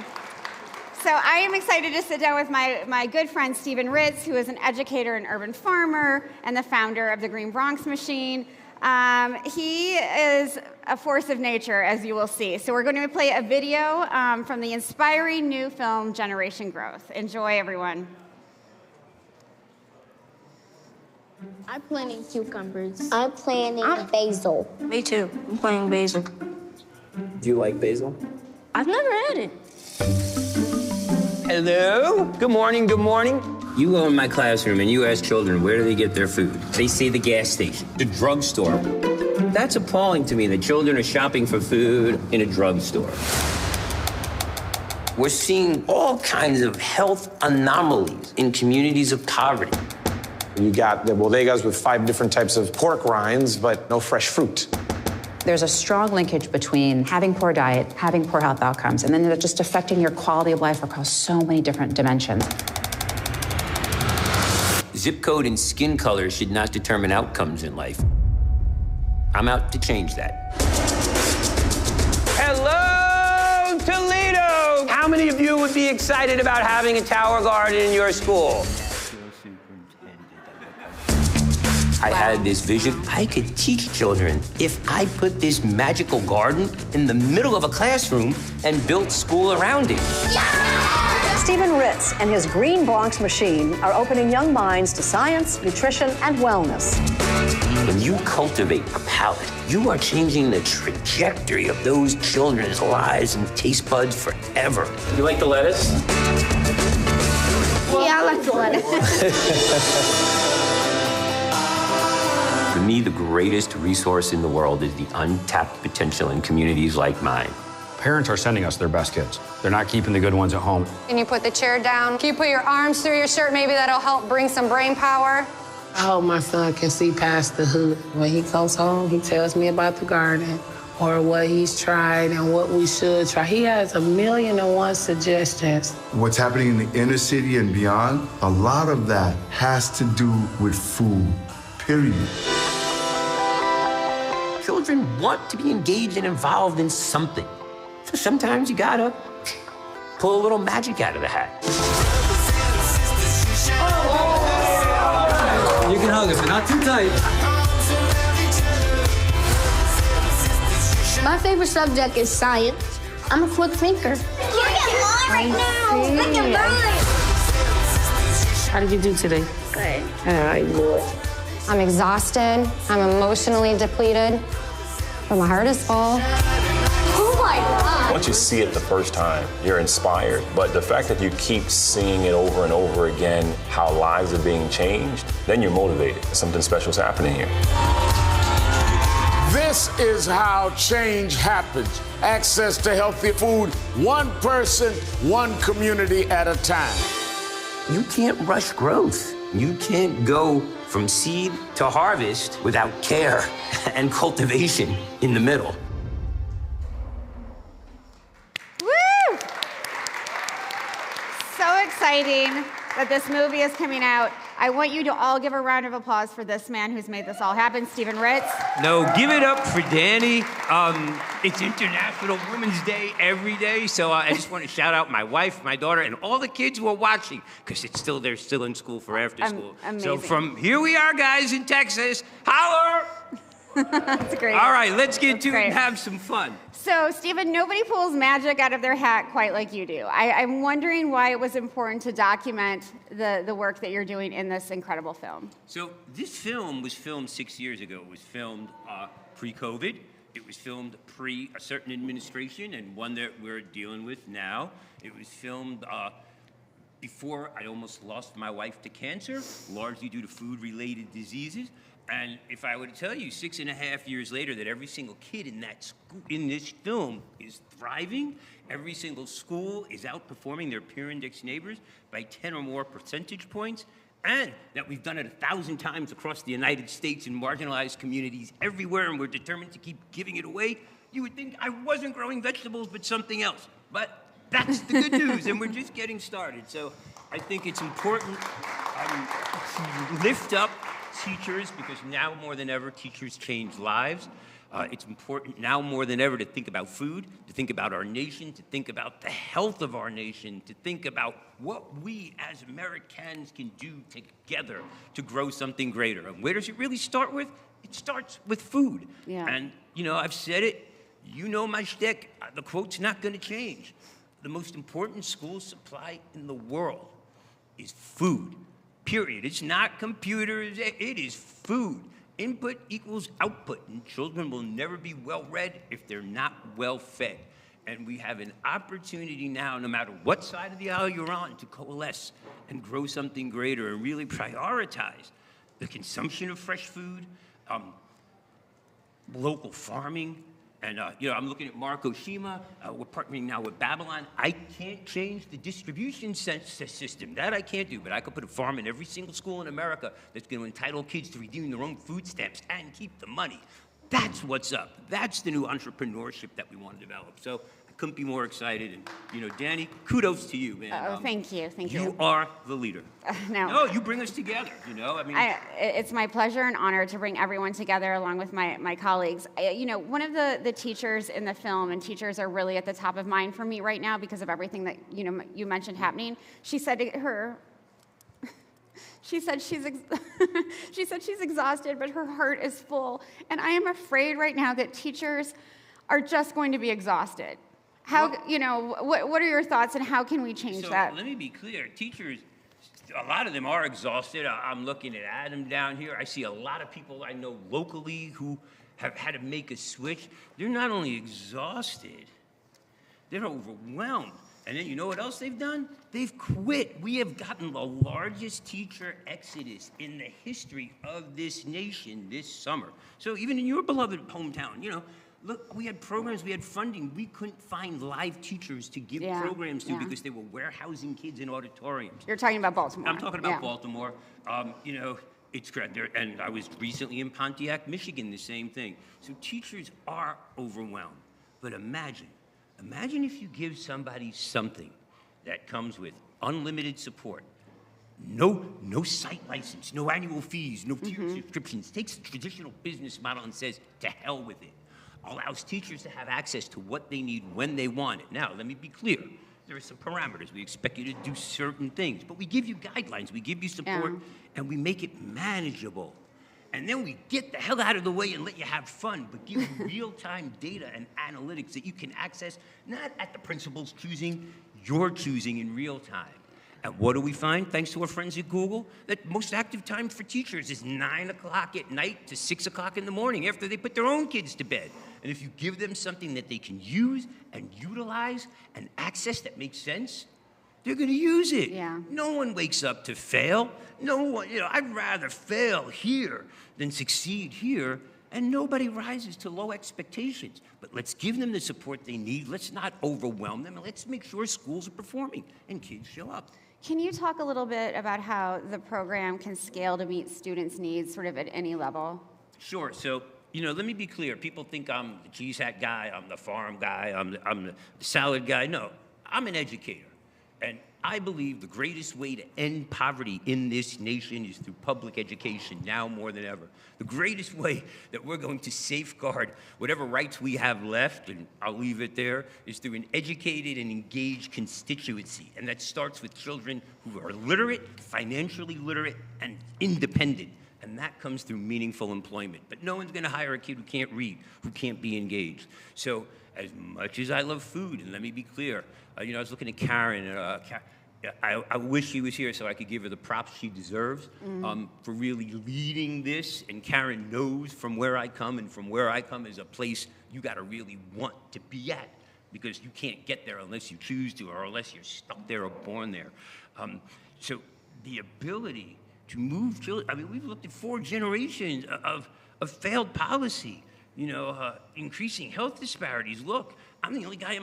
[SPEAKER 13] So I am excited to sit down with my good friend, Stephen Ritz, who is an educator and urban farmer and the founder of the Green Bronx Machine. He is a force of nature, as you will see. So we're going to play a video from the inspiring new film, Generation Growth. Enjoy, everyone.
[SPEAKER 22] I'm planting cucumbers. I'm planting basil. Me too. I'm planting basil.
[SPEAKER 2] Do you like basil?
[SPEAKER 22] I've never had it.
[SPEAKER 2] Hello? Good morning, good morning. You go in my classroom and you ask children where do they get their food. They say the gas station, the drugstore. That's appalling to me that children are shopping for food in a drugstore. We're seeing all kinds of health anomalies in communities of poverty.
[SPEAKER 23] You got the bodegas with 5 different types of pork rinds, but no fresh fruit.
[SPEAKER 24] There's a strong linkage between having poor diet, having poor health outcomes, and then they're just affecting your quality of life across so many different dimensions.
[SPEAKER 2] Zip code and skin color should not determine outcomes in life. I'm out to change that. Hello, Toledo! How many of you would be excited about having a tower garden in your school? I had this vision. I could teach children if I put this magical garden in the middle of a classroom and built school around it.
[SPEAKER 25] Stephen Ritz and his Green Bronx Machine are opening young minds to science, nutrition, and wellness.
[SPEAKER 2] When you cultivate a palate, you are changing the trajectory of those children's lives and taste buds forever. You like the lettuce?
[SPEAKER 22] Yeah, I like the lettuce.
[SPEAKER 2] For me, the greatest resource in the world is the untapped potential in communities like mine.
[SPEAKER 26] Parents are sending us their best kids. They're not keeping the good ones at home.
[SPEAKER 27] Can you put the chair down? Can you put your arms through your shirt? Maybe that'll help bring some brain power.
[SPEAKER 28] I hope my son can see past the hood. When he comes home, he tells me about the garden or what he's tried and what we should try. He has 1,000,001 suggestions.
[SPEAKER 29] What's happening in the inner city and beyond, a lot of that has to do with food, period.
[SPEAKER 2] Children want to be engaged and involved in something. So sometimes you gotta pull a little magic out of the hat.
[SPEAKER 30] You can hug it, but not too tight.
[SPEAKER 22] My favorite subject is science. I'm a quick thinker. Look at mine right now. Look at mine.
[SPEAKER 28] How did you do today?
[SPEAKER 22] Good.
[SPEAKER 28] All right, good.
[SPEAKER 27] I'm exhausted. I'm emotionally depleted. But my heart is full.
[SPEAKER 22] Oh my God.
[SPEAKER 31] Once you see it the first time, you're inspired. But the fact that you keep seeing it over and over again, how lives are being changed, then you're motivated. Something special is happening here.
[SPEAKER 32] This is how change happens. Access to healthy food, one person, one community at a time.
[SPEAKER 2] You can't rush growth. You can't go from seed to harvest without care and cultivation in the middle.
[SPEAKER 13] Woo! So exciting that this movie is coming out. I want you to all give a round of applause for this man who's made this all happen, Stephen Ritz.
[SPEAKER 2] No, give it up for Danny. It's International Women's Day every day, so I just want to shout out my wife, my daughter, and all the kids who are watching, because they're still in school for after school.
[SPEAKER 13] Amazing.
[SPEAKER 2] So from here we are, guys, in Texas. Holler!
[SPEAKER 13] That's great.
[SPEAKER 2] All right, let's get to it
[SPEAKER 13] great.
[SPEAKER 2] and have some fun.
[SPEAKER 13] So, Stephen, nobody pulls magic out of their hat quite like you do. I'm wondering why it was important to document the work that you're doing in this incredible film.
[SPEAKER 2] So this film was filmed 6 years ago. It was filmed pre-COVID. It was filmed pre a certain administration and one that we're dealing with now. It was filmed before I almost lost my wife to cancer, largely due to food-related diseases. And if I were to tell you 6.5 years later that every single kid in that school, in this film is thriving, every single school is outperforming their peer index neighbors by 10 or more percentage points, and that we've done it 1,000 times across the United States in marginalized communities everywhere, and we're determined to keep giving it away, you would think I wasn't growing vegetables, but something else. But that's the good news, and we're just getting started. So I think it's important to lift up teachers, because now more than ever, teachers change lives. It's important now more than ever to think about food, to think about our nation, to think about the health of our nation, to think about what we as Americans can do together to grow something greater. And where does it really start with? It starts with food.
[SPEAKER 13] Yeah.
[SPEAKER 2] And, you know, I've said it, you know my shtick, the quote's not gonna change. The most important school supply in the world is food. Period. It's not computers, it is food. Input equals output, and children will never be well-read if they're not well-fed. And we have an opportunity now, no matter what side of the aisle you're on, to coalesce and grow something greater and really prioritize the consumption of fresh food, local farming. And, you know, I'm looking at Mark-Oshima. We're partnering now with Babylon. I can't change the distribution system. That I can't do, but I could put a farm in every single school in America that's going to entitle kids to redeem their own food stamps and keep the money. That's what's up. That's the new entrepreneurship that we want to develop. So I couldn't be more excited. And, you know, Danny, kudos to you, man.
[SPEAKER 13] Oh, thank you, thank you.
[SPEAKER 2] You are the leader. No, you bring us together, you know? I mean,
[SPEAKER 13] it's my pleasure and honor to bring everyone together along with my colleagues. You know, one of the teachers in the film, and teachers are really at the top of mind for me right now because of everything that, you know, you mentioned happening. She said to her, she said she's exhausted, but her heart is full. And I am afraid right now that teachers are just going to be exhausted. How, you know, what are your thoughts, and how can we change that?
[SPEAKER 2] Let me be clear. Teachers, a lot of them are exhausted. I'm looking at Adam down here. I see a lot of people I know locally who have had to make a switch. They're not only exhausted, they're overwhelmed. And then you know what else they've done? They've quit. We have gotten the largest teacher exodus in the history of this nation this summer. So even in your beloved hometown, you know, look, we had programs, we had funding. We couldn't find live teachers to give programs to because they were warehousing kids in auditoriums.
[SPEAKER 13] You're talking about Baltimore.
[SPEAKER 2] I'm talking about Baltimore. You know, it's great. And I was recently in Pontiac, Michigan, the same thing. So teachers are overwhelmed. But imagine if you give somebody something that comes with unlimited support, no site license, no annual fees, no tier subscriptions, takes the traditional business model and says, to hell with it. Allows teachers to have access to what they need when they want it. Now, let me be clear. There are some parameters. We expect you to do certain things, but we give you guidelines, we give you support, and we make it manageable. And then we get the hell out of the way and let you have fun, but give you real-time data and analytics that you can access, not at the principal's choosing, you're choosing in real time. And what do we find, thanks to our friends at Google? That most active time for teachers is 9 o'clock at night to 6 o'clock in the morning after they put their own kids to bed. And if you give them something that they can use and utilize and access that makes sense, they're going to use it.
[SPEAKER 13] Yeah.
[SPEAKER 2] No one wakes up to fail. No one, you know, I'd rather fail here than succeed here. And nobody rises to low expectations. But let's give them the support they need. Let's not overwhelm them. And let's make sure schools are performing and kids show up.
[SPEAKER 13] Can you talk a little bit about how the program can scale to meet students' needs sort of at any level?
[SPEAKER 2] Sure. So, you know, let me be clear. People think I'm the cheese hat guy, I'm the farm guy, I'm the salad guy. No, I'm an educator. And I believe the greatest way to end poverty in this nation is through public education, now more than ever. The greatest way that we're going to safeguard whatever rights we have left, and I'll leave it there, is through an educated and engaged constituency. And that starts with children who are literate, financially literate, and independent. And that comes through meaningful employment. But no one's going to hire a kid who can't read, who can't be engaged. So as much as I love food, and let me be clear, you know, I was looking at Karen, and I wish she was here so I could give her the props she deserves for really leading this. And Karen knows from where I come, and from where I come is a place you got to really want to be at, because you can't get there unless you choose to, or unless you're stuck there or born there. So the ability to move children. I mean, we've looked at 4 generations of failed policy, increasing health disparities. Look, I'm the only guy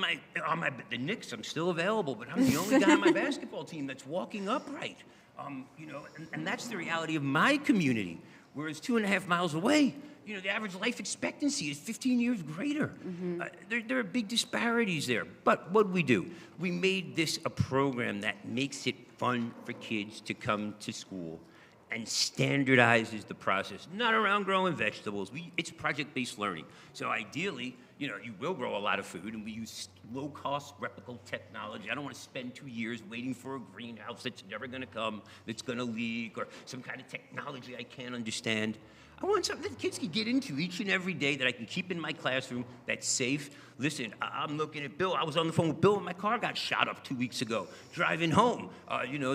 [SPEAKER 2] on the Knicks, I'm still available, but I'm the only guy on my basketball team that's walking upright. And that's the reality of my community, whereas 2.5 miles away, the average life expectancy is 15 years greater. There are big disparities there. But what do? We made this a program that makes it fun for kids to come to school and standardizes the process, not around growing vegetables. It's project-based learning. So ideally, you will grow a lot of food, and we use low-cost replicable technology. I don't want to spend 2 years waiting for a greenhouse that's never going to come, that's going to leak, or some kind of technology I can't understand. I want something that kids can get into each and every day that I can keep in my classroom that's safe. Listen, I'm looking at Bill. I was on the phone with Bill, and my car got shot up 2 weeks ago, driving home.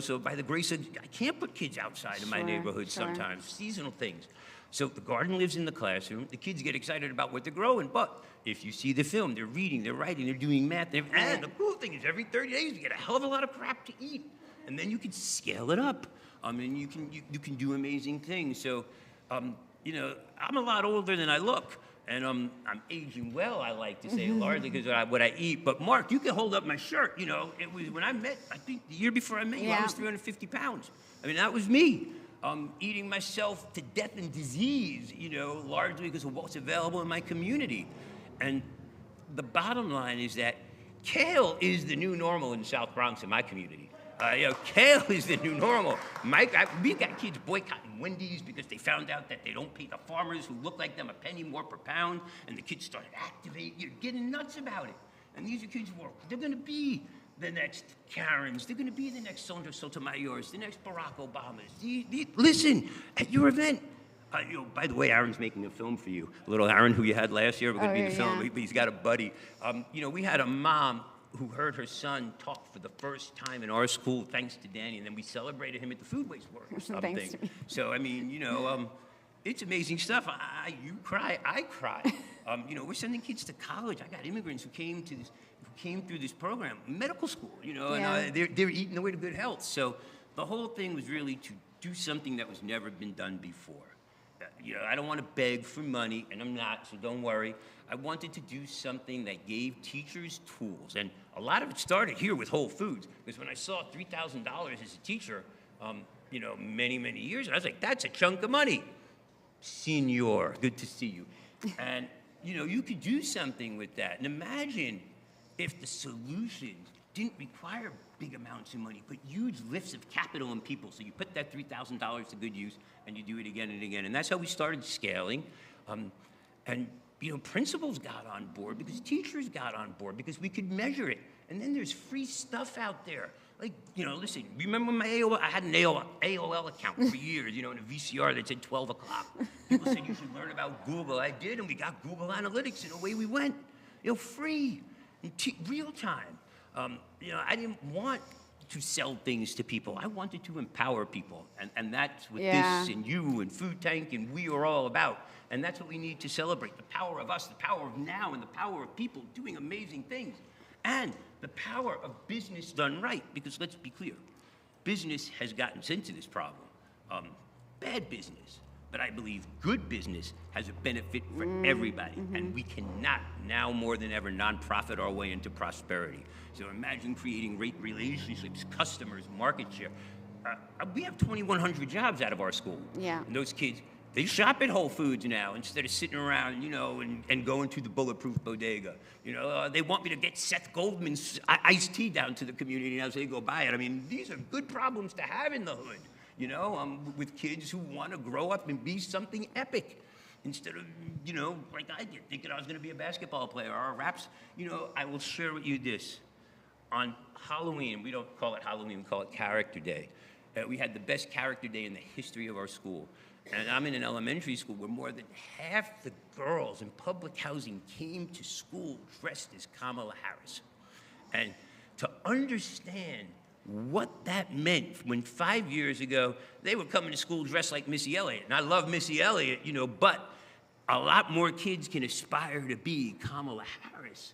[SPEAKER 2] So by the grace of, I can't put kids outside in my neighborhood sometimes, seasonal things. So the garden lives in the classroom. The kids get excited about what they're growing, but if you see the film, they're reading, they're writing, they're doing math. And the cool thing is every 30 days, you get a hell of a lot of crap to eat. And then you can scale it up. You can do amazing things. So, I'm a lot older than I look, and I'm aging well, I like to say, largely because of what I eat. But Mark, you can hold up my shirt. It was when I met, I think the year before I met you, I was 350 pounds. That was me. Eating myself to death and disease, largely because of what's available in my community. And the bottom line is that kale is the new normal in the South Bronx in my community. Kale is the new normal. We got kids boycotting Wendy's because they found out that they don't pay the farmers who look like them a penny more per pound, and the kids started activating. You're getting nuts about it. And these are kids who they're going to be the next Karens. They're going to be the next Sandra Sotomayors, the next Barack Obamas. Listen, at your event, by the way, Aaron's making a film for you. Little Aaron, who you had last year, we're going to be in the film. Yeah. He's got a buddy. We had a mom who heard her son talk for the first time in our school, thanks to Danny, and then we celebrated him at the Food Waste Work or something.
[SPEAKER 13] Thanks to me.
[SPEAKER 2] So, it's amazing stuff. You cry, I cry. We're sending kids to college. I got immigrants who came through this program, medical school, and they're eating their way to good health. So the whole thing was really to do something that was never been done before. I don't want to beg for money, and I'm not, so don't worry. I wanted to do something that gave teachers tools, and a lot of it started here with Whole Foods, because when I saw $3,000 as a teacher, many, many years, I was like, that's a chunk of money. Senor, good to see you. And, you could do something with that. And imagine if the solutions didn't require big amounts of money, but huge lifts of capital and people. So you put that $3,000 to good use, and you do it again and again. And that's how we started scaling. Principals got on board because teachers got on board because we could measure it. And then there's free stuff out there. Like, listen, remember my AOL? I had an AOL account for years, in a VCR that said 12 o'clock. People said you should learn about Google. I did, and we got Google Analytics, and away we went. Free, in real time. I didn't want to sell things to people. I wanted to empower people. And that's what this and you and Food Tank and we are all about. And that's what we need to celebrate. The power of us, the power of now, and the power of people doing amazing things. And the power of business done right. Because let's be clear, business has gotten us into this problem. Bad business. But I believe good business has a benefit for everybody. And we cannot, now more than ever, nonprofit our way into prosperity. So imagine creating great relationships, customers, market share. We have 2,100 jobs out of our school.
[SPEAKER 13] Yeah.
[SPEAKER 2] And those kids, they shop at Whole Foods now instead of sitting around, and going to the Bulletproof Bodega. They want me to get Seth Goldman's iced tea down to the community now so they go buy it. These are good problems to have in the hood. With kids who want to grow up and be something epic instead of, like I did, thinking I was going to be a basketball player or a raps. I will share with you this. On Halloween, we don't call it Halloween, we call it Character Day. We had the best Character Day in the history of our school. And I'm in an elementary school where more than half the girls in public housing came to school dressed as Kamala Harris. And to understand what that meant when 5 years ago, they were coming to school dressed like Missy Elliott. And I love Missy Elliott, but a lot more kids can aspire to be Kamala Harris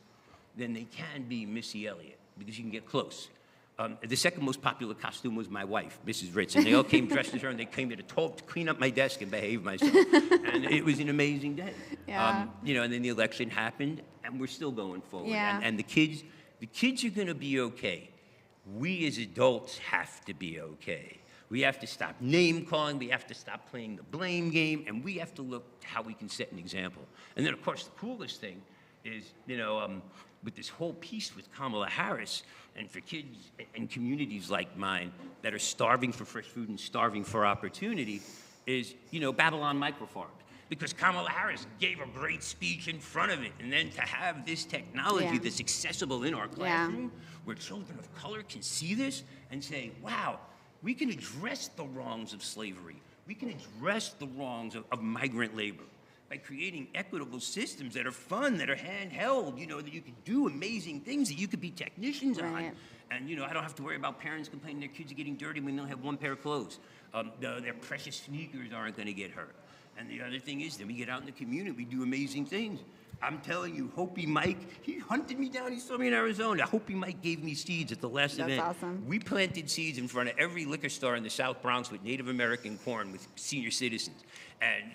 [SPEAKER 2] than they can be Missy Elliott because you can get close. The second most popular costume was my wife, Mrs. Ritz, and they all came dressed as her, and they came here to clean up my desk and behave myself. And it was an amazing day.
[SPEAKER 13] Yeah.
[SPEAKER 2] You know, and then the election happened, and we're still going forward.
[SPEAKER 13] Yeah.
[SPEAKER 2] And the kids are going to be okay. We as adults have to be okay. We have to stop name calling, we have to stop playing the blame game, and we have to look how we can set an example. And then, of course, the coolest thing is, you know, with this whole piece with Kamala Harris, and for kids and communities like mine that are starving for fresh food and starving for opportunity, is, you know, Babylon Microfarms. Because Kamala Harris gave a great speech in front of it, and then to have this technology that's accessible in our classroom, where children of color can see this and say, wow, we can address the wrongs of slavery. We can address the wrongs of migrant labor by creating equitable systems that are fun, that are handheld, you know, that you can do amazing things, that you could be technicians on. And, you know, I don't have to worry about parents complaining their kids are getting dirty when they don't have one pair of clothes. Their precious sneakers aren't going to get hurt. And the other thing is, then we get out in the community, we do amazing things. I'm telling you, Hopi Mike, he hunted me down, he saw me in Arizona. Hopi Mike gave me seeds at the last event.
[SPEAKER 13] That's awesome.
[SPEAKER 2] We planted seeds in front of every liquor store in the South Bronx with Native American corn with senior citizens. And,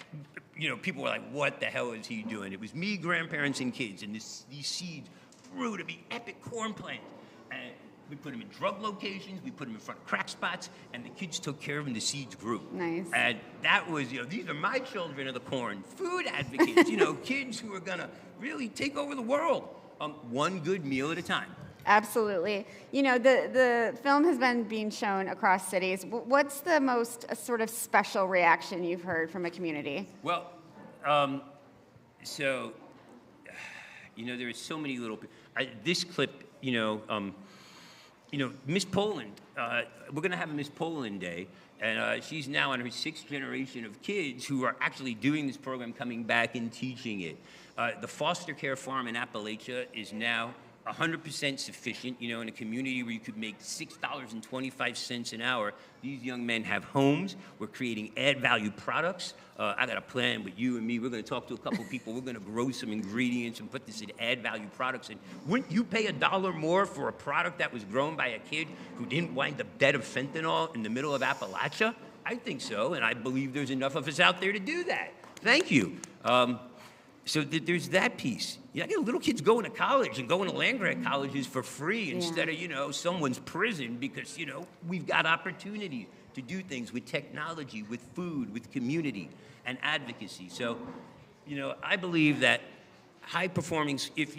[SPEAKER 2] you know, people were like, what the hell is he doing? It was me, grandparents, and kids, and these seeds grew to be epic corn plants. And we put them in drug locations, we put them in front of crack spots, and the kids took care of them, the seeds grew.
[SPEAKER 13] Nice.
[SPEAKER 2] And that was, you know, these are my children of the corn, food advocates, you know, kids who are gonna really take over the world, one good meal at a time.
[SPEAKER 13] Absolutely. You know, the film has been being shown across cities. What's the most sort of special reaction you've heard from a community?
[SPEAKER 2] Well, so, you know, there are so many little, this clip, you know, Miss Poland, we're going to have a Miss Poland Day, and she's now on her 6th generation of kids who are actually doing this program, coming back and teaching it. The foster care farm in Appalachia is now 100% sufficient, you know, in a community where you could make $6.25 an hour. These young men have homes. We're creating add-value products. I got a plan with you and me. We're going to talk to a couple people. We're going to grow some ingredients and put this in add-value products. And wouldn't you pay $1 more for a product that was grown by a kid who didn't wind up dead of fentanyl in the middle of Appalachia? I think so, and I believe there's enough of us out there to do that. Thank you. So there's that piece. Yeah, I get little kids going to college and going to land-grant colleges for free instead of, you know, someone's prison, because, you know, we've got opportunity to do things with technology, with food, with community and advocacy. So, you know, I believe that high-performing, if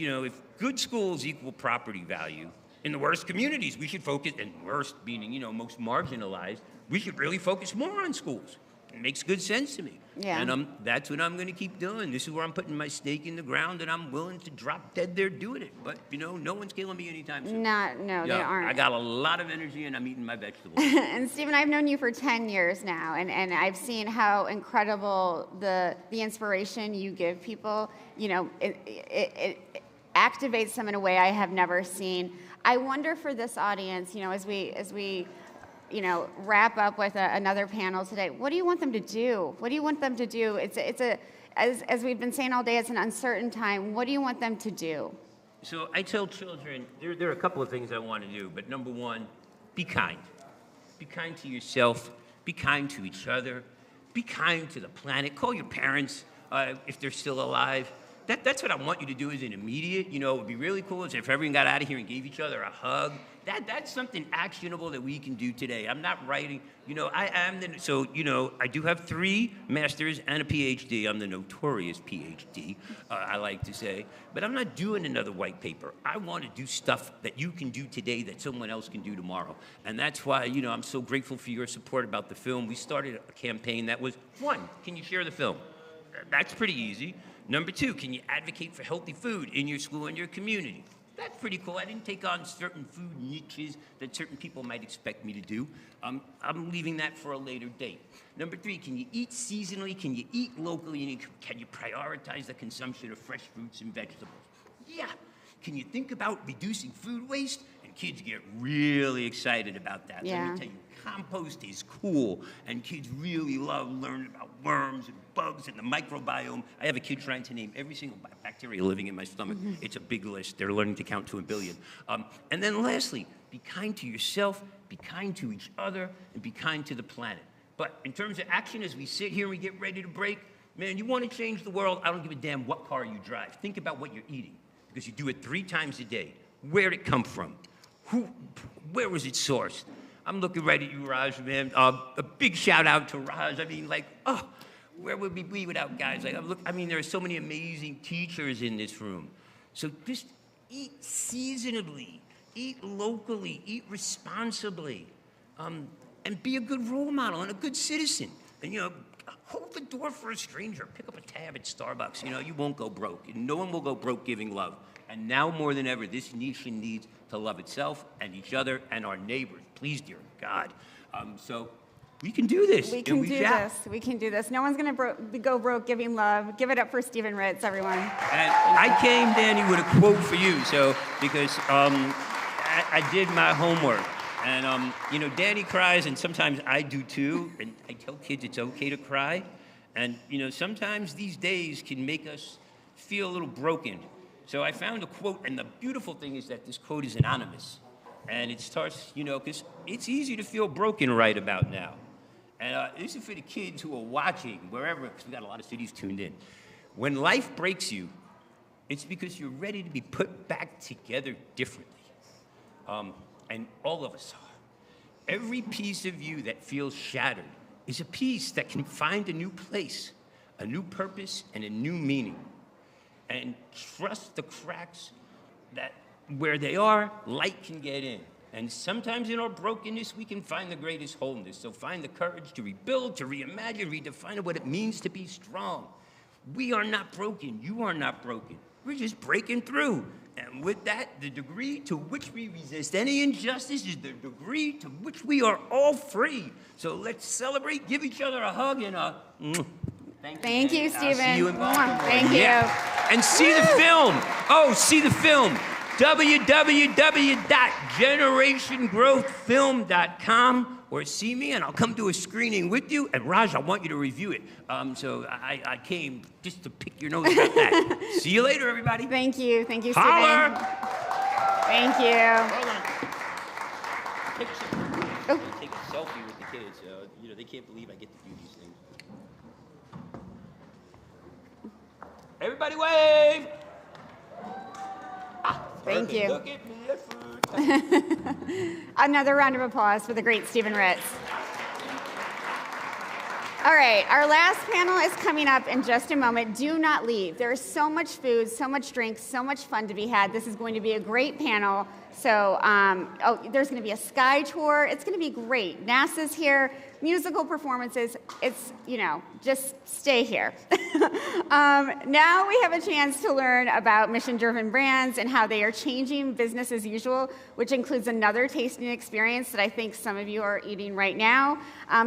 [SPEAKER 2] good schools equal property value, in the worst communities, we should focus, and worst meaning, you know, most marginalized, we should really focus more on schools. It makes good sense to me.
[SPEAKER 13] Yeah.
[SPEAKER 2] And that's what I'm going to keep doing. This is where I'm putting my stake in the ground, and I'm willing to drop dead there doing it. But, you know, no one's killing me anytime soon.
[SPEAKER 13] No, they aren't.
[SPEAKER 2] I got a lot of energy, and I'm eating my vegetables.
[SPEAKER 13] And Stephen, I've known you for 10 years now, and I've seen how incredible the inspiration you give people, you know, it activates them in a way I have never seen. I wonder for this audience, you know, as we you know, wrap up with another panel today, what do you want them to do? What do you want them to do? As we've been saying all day, it's an uncertain time. What do you want them to do?
[SPEAKER 2] So I tell children, there are a couple of things I want to do, but number one, be kind. Be kind to yourself. Be kind to each other. Be kind to the planet. Call your parents if they're still alive. That's what I want you to do as an immediate. You know, it would be really cool if everyone got out of here and gave each other a hug. That's something actionable that we can do today. I'm not writing, you know, I do have 3 masters and a PhD. I'm the notorious PhD, I like to say. But I'm not doing another white paper. I want to do stuff that you can do today that someone else can do tomorrow. And that's why, you know, I'm so grateful for your support about the film. We started a campaign that was, 1, can you share the film? That's pretty easy. Number 2, can you advocate for healthy food in your school and your community? That's pretty cool. I didn't take on certain food niches that certain people might expect me to do. I'm leaving that for a later date. Number 3, can you eat seasonally? Can you eat locally? And can you prioritize the consumption of fresh fruits and vegetables? Yeah. Can you think about reducing food waste? And kids get really excited about that.
[SPEAKER 13] Yeah.
[SPEAKER 2] Let me tell you, compost is cool, and kids really love learning about worms and bugs and the microbiome. I have a kid trying to name every single bacteria living in my stomach. It's a big list. They're learning to count to 1 billion. And then lastly, be kind to yourself, be kind to each other, and be kind to the planet. But in terms of action, as we sit here and we get ready to break, man, you want to change the world, I don't give a damn what car you drive. Think about what you're eating, because you do it 3 times a day. Where'd it come from? Where was it sourced? I'm looking right at you, Raj, man. A big shout out to Raj. I mean, like, oh, where would we be without guys? Like, there are so many amazing teachers in this room. So just eat seasonably, eat locally, eat responsibly, and be a good role model and a good citizen. And, hold the door for a stranger. Pick up a tab at Starbucks. You won't go broke. No one will go broke giving love. And now more than ever, this nation needs to love itself and each other and our neighbors. Please, dear God. So we can do this.
[SPEAKER 13] We can do this. We can do this. No one's going to go broke giving love. Give it up for Stephen Ritz, everyone.
[SPEAKER 2] And I came, Danny, with a quote for you. So because I did my homework. And, Danny cries, and sometimes I do too. And I tell kids it's okay to cry. And, sometimes these days can make us feel a little broken. So I found a quote, and the beautiful thing is that this quote is anonymous. And it starts, because it's easy to feel broken right about now. And this is for the kids who are watching, wherever, because we got a lot of cities tuned in. When life breaks you, it's because you're ready to be put back together differently. And all of us are. Every piece of you that feels shattered is a piece that can find a new place, a new purpose, and a new meaning. And trust the cracks that where they are, light can get in. And sometimes in our brokenness, we can find the greatest wholeness. So find the courage to rebuild, to reimagine, redefine what it means to be strong. We are not broken. You are not broken. We're just breaking through. And with that, the degree to which we resist any injustice is the degree to which we are all free. So let's celebrate, give each other a hug, and a
[SPEAKER 13] Thank you, Stephen.
[SPEAKER 2] See you in Baltimore.
[SPEAKER 13] Thank you.
[SPEAKER 2] And see the film. Oh, see the film. www.generationgrowthfilm.com, or see me and I'll come do a screening with you. And Raj, I want you to review it. So I came just to pick your nose about that. See you later, everybody.
[SPEAKER 13] Thank you. Thank you, Stephen.
[SPEAKER 2] Holler.
[SPEAKER 13] Thank you.
[SPEAKER 2] Hold on. Take a selfie with the kids. They can't believe I get to do these things. Everybody wave.
[SPEAKER 13] Thank you.
[SPEAKER 2] Look at me,
[SPEAKER 13] Another round of applause for the great Stephen Ritz. All right, our last panel is coming up in just a moment. Do not leave. There is so much food, so much drink, so much fun to be had. This is going to be a great panel. So, there's going to be a sky tour. It's going to be great. NASA's here, musical performances. It's, just stay here. Now we have a chance to learn about mission-driven brands and how they are changing business as usual, which includes another tasting experience that I think some of you are eating right now.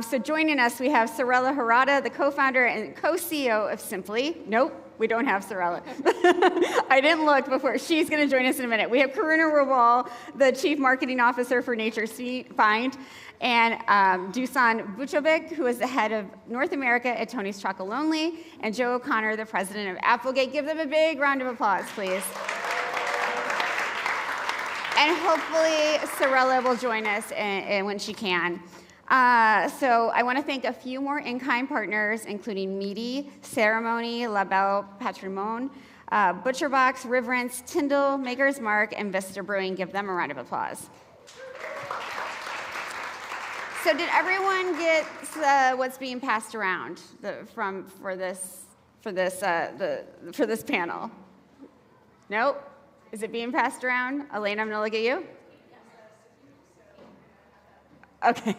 [SPEAKER 13] So joining us, we have Sorella Harada, the co-founder and co-CEO of Simply. Nope. We don't have Sorella. I didn't look before. She's going to join us in a minute. We have Karuna Rawal, the Chief Marketing Officer for Nature's Find, and Dusan Vujovic, who is the head of North America at Tony's Chocolonely, and Joe O'Connor, the president of Applegate. Give them a big round of applause, please. And hopefully Sorella will join us when she can. So I want to thank a few more in-kind partners, including Meaty, Ceremony, La Belle Patrimoine, ButcherBox, Riverence, Tyndall, Maker's Mark, and Vista Brewing. Give them a round of applause. So did everyone get what's being passed around for this panel? Nope. Is it being passed around? Elena, I'm going to look at you. Okay.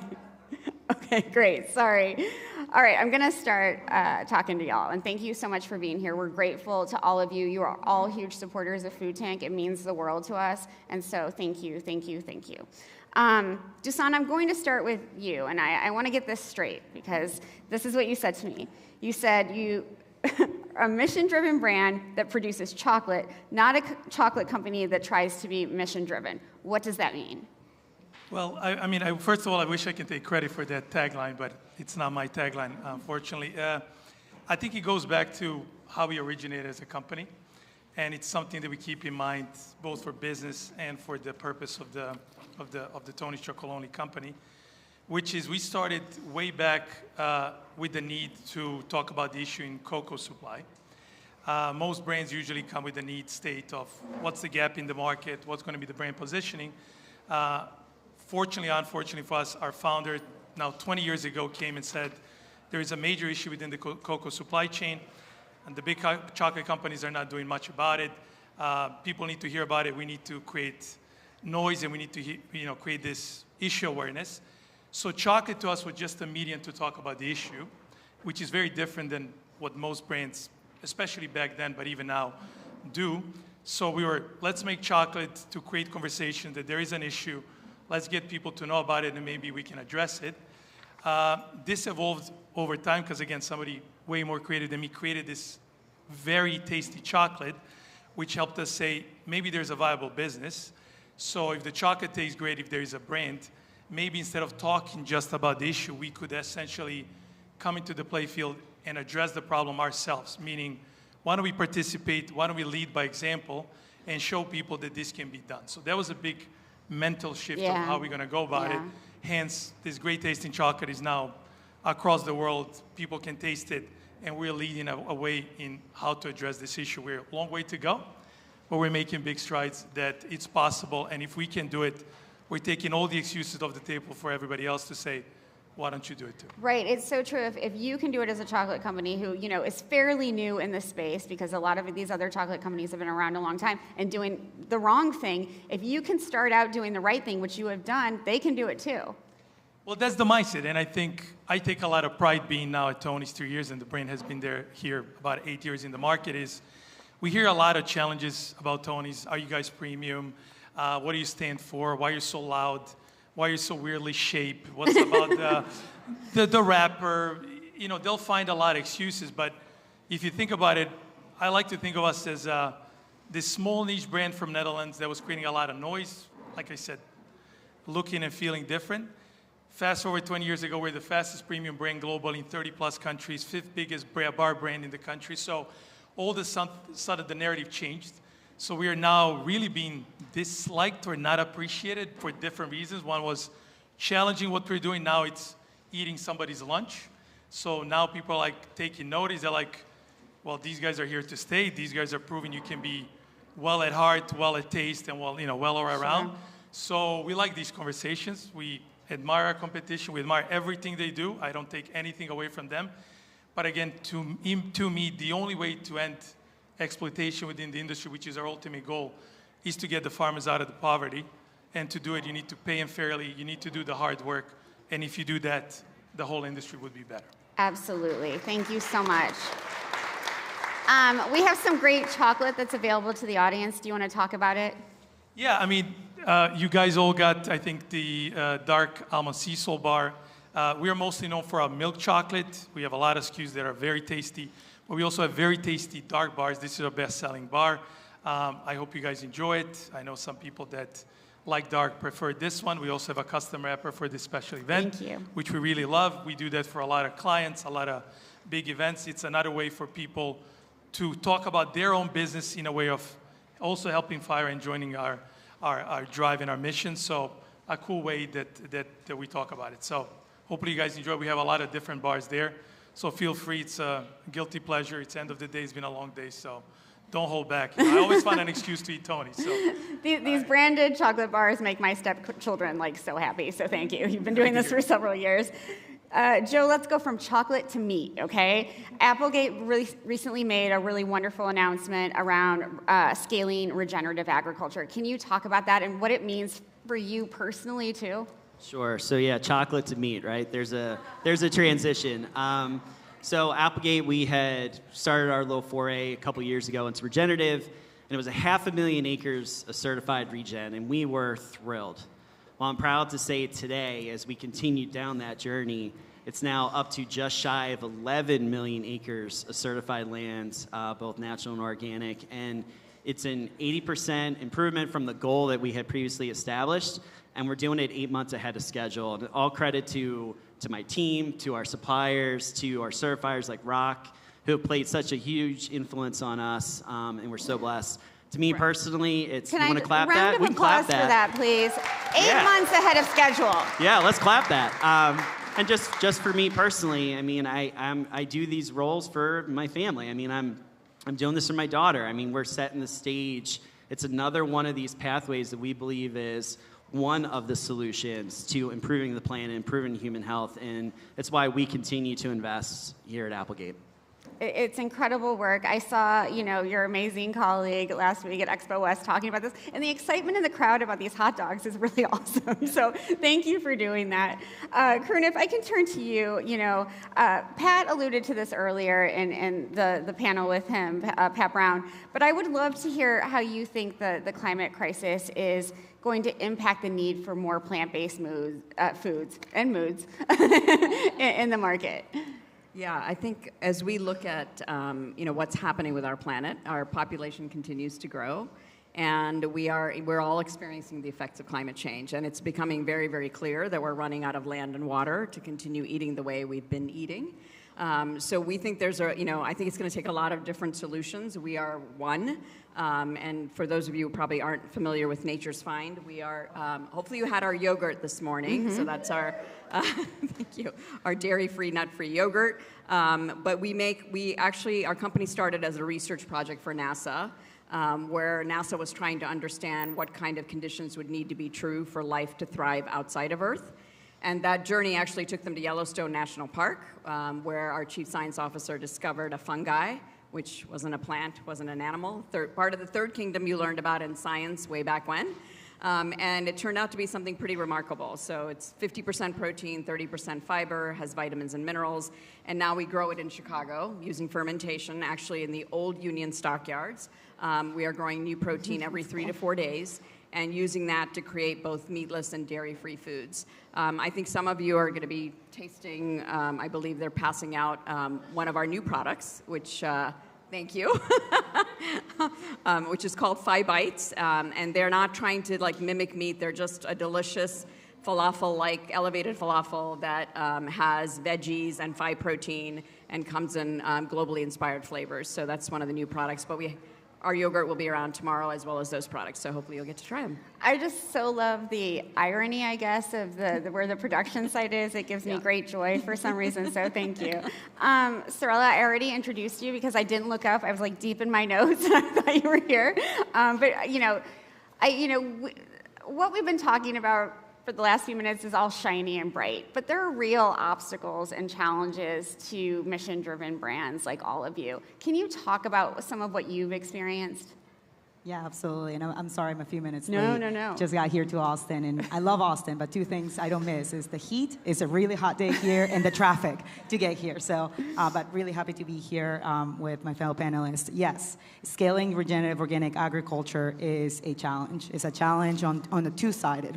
[SPEAKER 13] Okay, great. Sorry. All right, I'm going to start talking to y'all. And thank you so much for being here. We're grateful to all of you. You are all huge supporters of Food Tank. It means the world to us. And so thank you, thank you, thank you. Dusan, I'm going to start with you. And I want to get this straight because this is what you said to me. You said you are a mission-driven brand that produces chocolate, not a chocolate company that tries to be mission-driven. What does that mean?
[SPEAKER 1] Well, I mean, first of all, I wish I could take credit for that tagline, but it's not my tagline, unfortunately. I think it goes back to how we originated as a company, and it's something that we keep in mind both for business and for the purpose of the Tony's Chocolonely company, which is we started way back with the need to talk about the issue in cocoa supply. Most brands usually come with the need state of what's the gap in the market, what's going to be the brand positioning. Fortunately, unfortunately for us, our founder, now 20 years ago, came and said, there is a major issue within the cocoa supply chain, and the big chocolate companies are not doing much about it. People need to hear about it. We need to create noise, and we need to create this issue awareness. So chocolate to us was just a medium to talk about the issue, which is very different than what most brands, especially back then, but even now, do. So we were, let's make chocolate to create conversation that there is an issue. Let's get people to know about it, and maybe we can address it. This evolved over time because, again, somebody way more creative than me created this very tasty chocolate, which helped us say, maybe there's a viable business. So if the chocolate tastes great, if there is a brand, maybe instead of talking just about the issue, we could essentially come into the playfield and address the problem ourselves, meaning, why don't we participate, why don't we lead by example, and show people that this can be done. So that was a big mental shift of how we're going to go about it. Hence, this great tasting chocolate is now across the world. People can taste it, and we're leading a way in how to address this issue. We're a long way to go, but we're making big strides that it's possible, and if we can do it, we're taking all the excuses off the table for everybody else to say, why don't you do it too?
[SPEAKER 13] Right, it's so true. If you can do it as a chocolate company who, is fairly new in this space, because a lot of these other chocolate companies have been around a long time and doing the wrong thing, if you can start out doing the right thing, which you have done, they can do it too.
[SPEAKER 1] Well, that's the mindset, and I think I take a lot of pride being now at Tony's 3 years, and the brand has been here about 8 years in the market, is we hear a lot of challenges about Tony's. Are you guys premium? What do you stand for? Why are you so loud? Why are you so weirdly shaped? What's about the wrapper? They'll find a lot of excuses, but if you think about it, I like to think of us as this small niche brand from Netherlands that was creating a lot of noise, like I said, looking and feeling different. Fast forward 20 years ago, we're the fastest premium brand globally in 30+ countries, 5th biggest BARR brand in the country. So all of a sudden, the narrative changed. So we are now really being disliked or not appreciated for different reasons. One was challenging what we're doing. Now it's eating somebody's lunch. So now people are like taking notice. They're like, well, these guys are here to stay. These guys are proving you can be well at heart, well at taste, and well all around. Sure. So we like these conversations. We admire our competition. We admire everything they do. I don't take anything away from them. But again, to me, the only way to end exploitation within the industry, which is our ultimate goal, is to get the farmers out of the poverty. And to do it, you need to pay them fairly. You need to do the hard work. And if you do that, the whole industry would be better.
[SPEAKER 13] Absolutely. Thank you so much. We have some great chocolate that's available to the audience. Do you want to talk about it?
[SPEAKER 1] Yeah, I mean, you guys all got, I think, the dark almond sea salt bar. We are mostly known for our milk chocolate. We have a lot of SKUs that are very tasty. But we also have very tasty dark bars. This is our best-selling bar. I hope you guys enjoy it. I know some people that like dark prefer this one. We also have a custom wrapper for this special event, which we really love. We do that for a lot of clients, a lot of big events. It's another way for people to talk about their own business in a way of also helping Fire and joining our drive and our mission. So a cool way that we talk about it. So hopefully you guys enjoy. We have a lot of different bars there. So feel free. It's a guilty pleasure. It's the end of the day. It's been a long day, so don't hold back. I always find an excuse to eat Tony's. So.
[SPEAKER 13] These branded chocolate bars make my stepchildren so happy. So thank you. You've been doing this for several years. Joe, let's go from chocolate to meat, okay? Applegate recently made a really wonderful announcement around scaling regenerative agriculture. Can you talk about that and what it means for you personally, too?
[SPEAKER 3] Sure. So yeah, chocolate to meat, right? There's a transition. So Applegate, we had started our little foray a couple years ago into regenerative, and it was 500,000 acres of certified regen, and we were thrilled. Well, I'm proud to say today, as we continue down that journey, it's now up to just shy of 11 million acres of certified lands, both natural and organic, and it's an 80% improvement from the goal that we had previously established. and we're doing it 8 months ahead of schedule. And all credit to my team, to our suppliers, to our certifiers like Rock, who have played such a huge influence on us, and we're so blessed. To me personally, it's, you want to clap that?
[SPEAKER 13] Round of applause for that, please. 8 months ahead of schedule.
[SPEAKER 3] Yeah, let's clap that. And just for me personally, I mean, I do these roles for my family. I mean, I'm doing this for my daughter. I mean, we're setting the stage. It's another one of these pathways that we believe is one of the solutions to improving the planet, improving human health, and it's why we continue to invest here at Applegate.
[SPEAKER 13] It's incredible work. I saw, your amazing colleague last week at Expo West talking about this, and the excitement in the crowd about these hot dogs is really awesome. So thank you for doing that. Karun, if I can turn to you, Pat alluded to this earlier in the panel with him, Pat Brown, but I would love to hear how you think the climate crisis is going to impact the need for more plant-based foods and moods in the market.
[SPEAKER 5] Yeah, I think as we look at what's happening with our planet, our population continues to grow, and we're all experiencing the effects of climate change, and it's becoming very, very clear that we're running out of land and water to continue eating the way we've been eating. So we think I think it's going to take a lot of different solutions. We are one, and for those of you who probably aren't familiar with Nature's Find, we are, hopefully you had our yogurt this morning, so that's our, thank you, our dairy-free, nut-free yogurt. But our company started as a research project for NASA, where NASA was trying to understand what kind of conditions would need to be true for life to thrive outside of Earth. And that journey actually took them to Yellowstone National Park, where our chief science officer discovered a fungi, which wasn't a plant, wasn't an animal. Part of the third kingdom you learned about in science way back when. And it turned out to be something pretty remarkable. So it's 50% protein, 30% fiber, has vitamins and minerals. And now we grow it in Chicago using fermentation, actually in the old Union stockyards. We are growing new protein every 3 to 4 days, and using that to create both meatless and dairy-free foods. I think some of you are going to be tasting, I believe they're passing out one of our new products, which, thank you, which is called 5 Bites. And they're not trying to mimic meat, they're just a delicious falafel-like elevated falafel that has veggies and 5 protein and comes in globally inspired flavors. So that's one of the new products. But our yogurt will be around tomorrow as well as those products, so hopefully you'll get to try them.
[SPEAKER 13] I just so love the irony, I guess, of where the production site is. It gives me great joy for some reason, so thank you. Sorella, I already introduced you because I didn't look up. I was deep in my notes, and I thought you were here. What we've been talking about for the last few minutes is all shiny and bright, but there are real obstacles and challenges to mission-driven brands like all of you. Can you talk about some of what you've experienced?
[SPEAKER 6] Yeah, absolutely. And I'm sorry I'm a few minutes
[SPEAKER 13] late.
[SPEAKER 6] No. Just got here to Austin, and I love Austin, but 2 things I don't miss is the heat, it's a really hot day here, and the traffic to get here. So, but really happy to be here with my fellow panelists. Yes, scaling regenerative organic agriculture is a challenge. It's a challenge on the two-sided.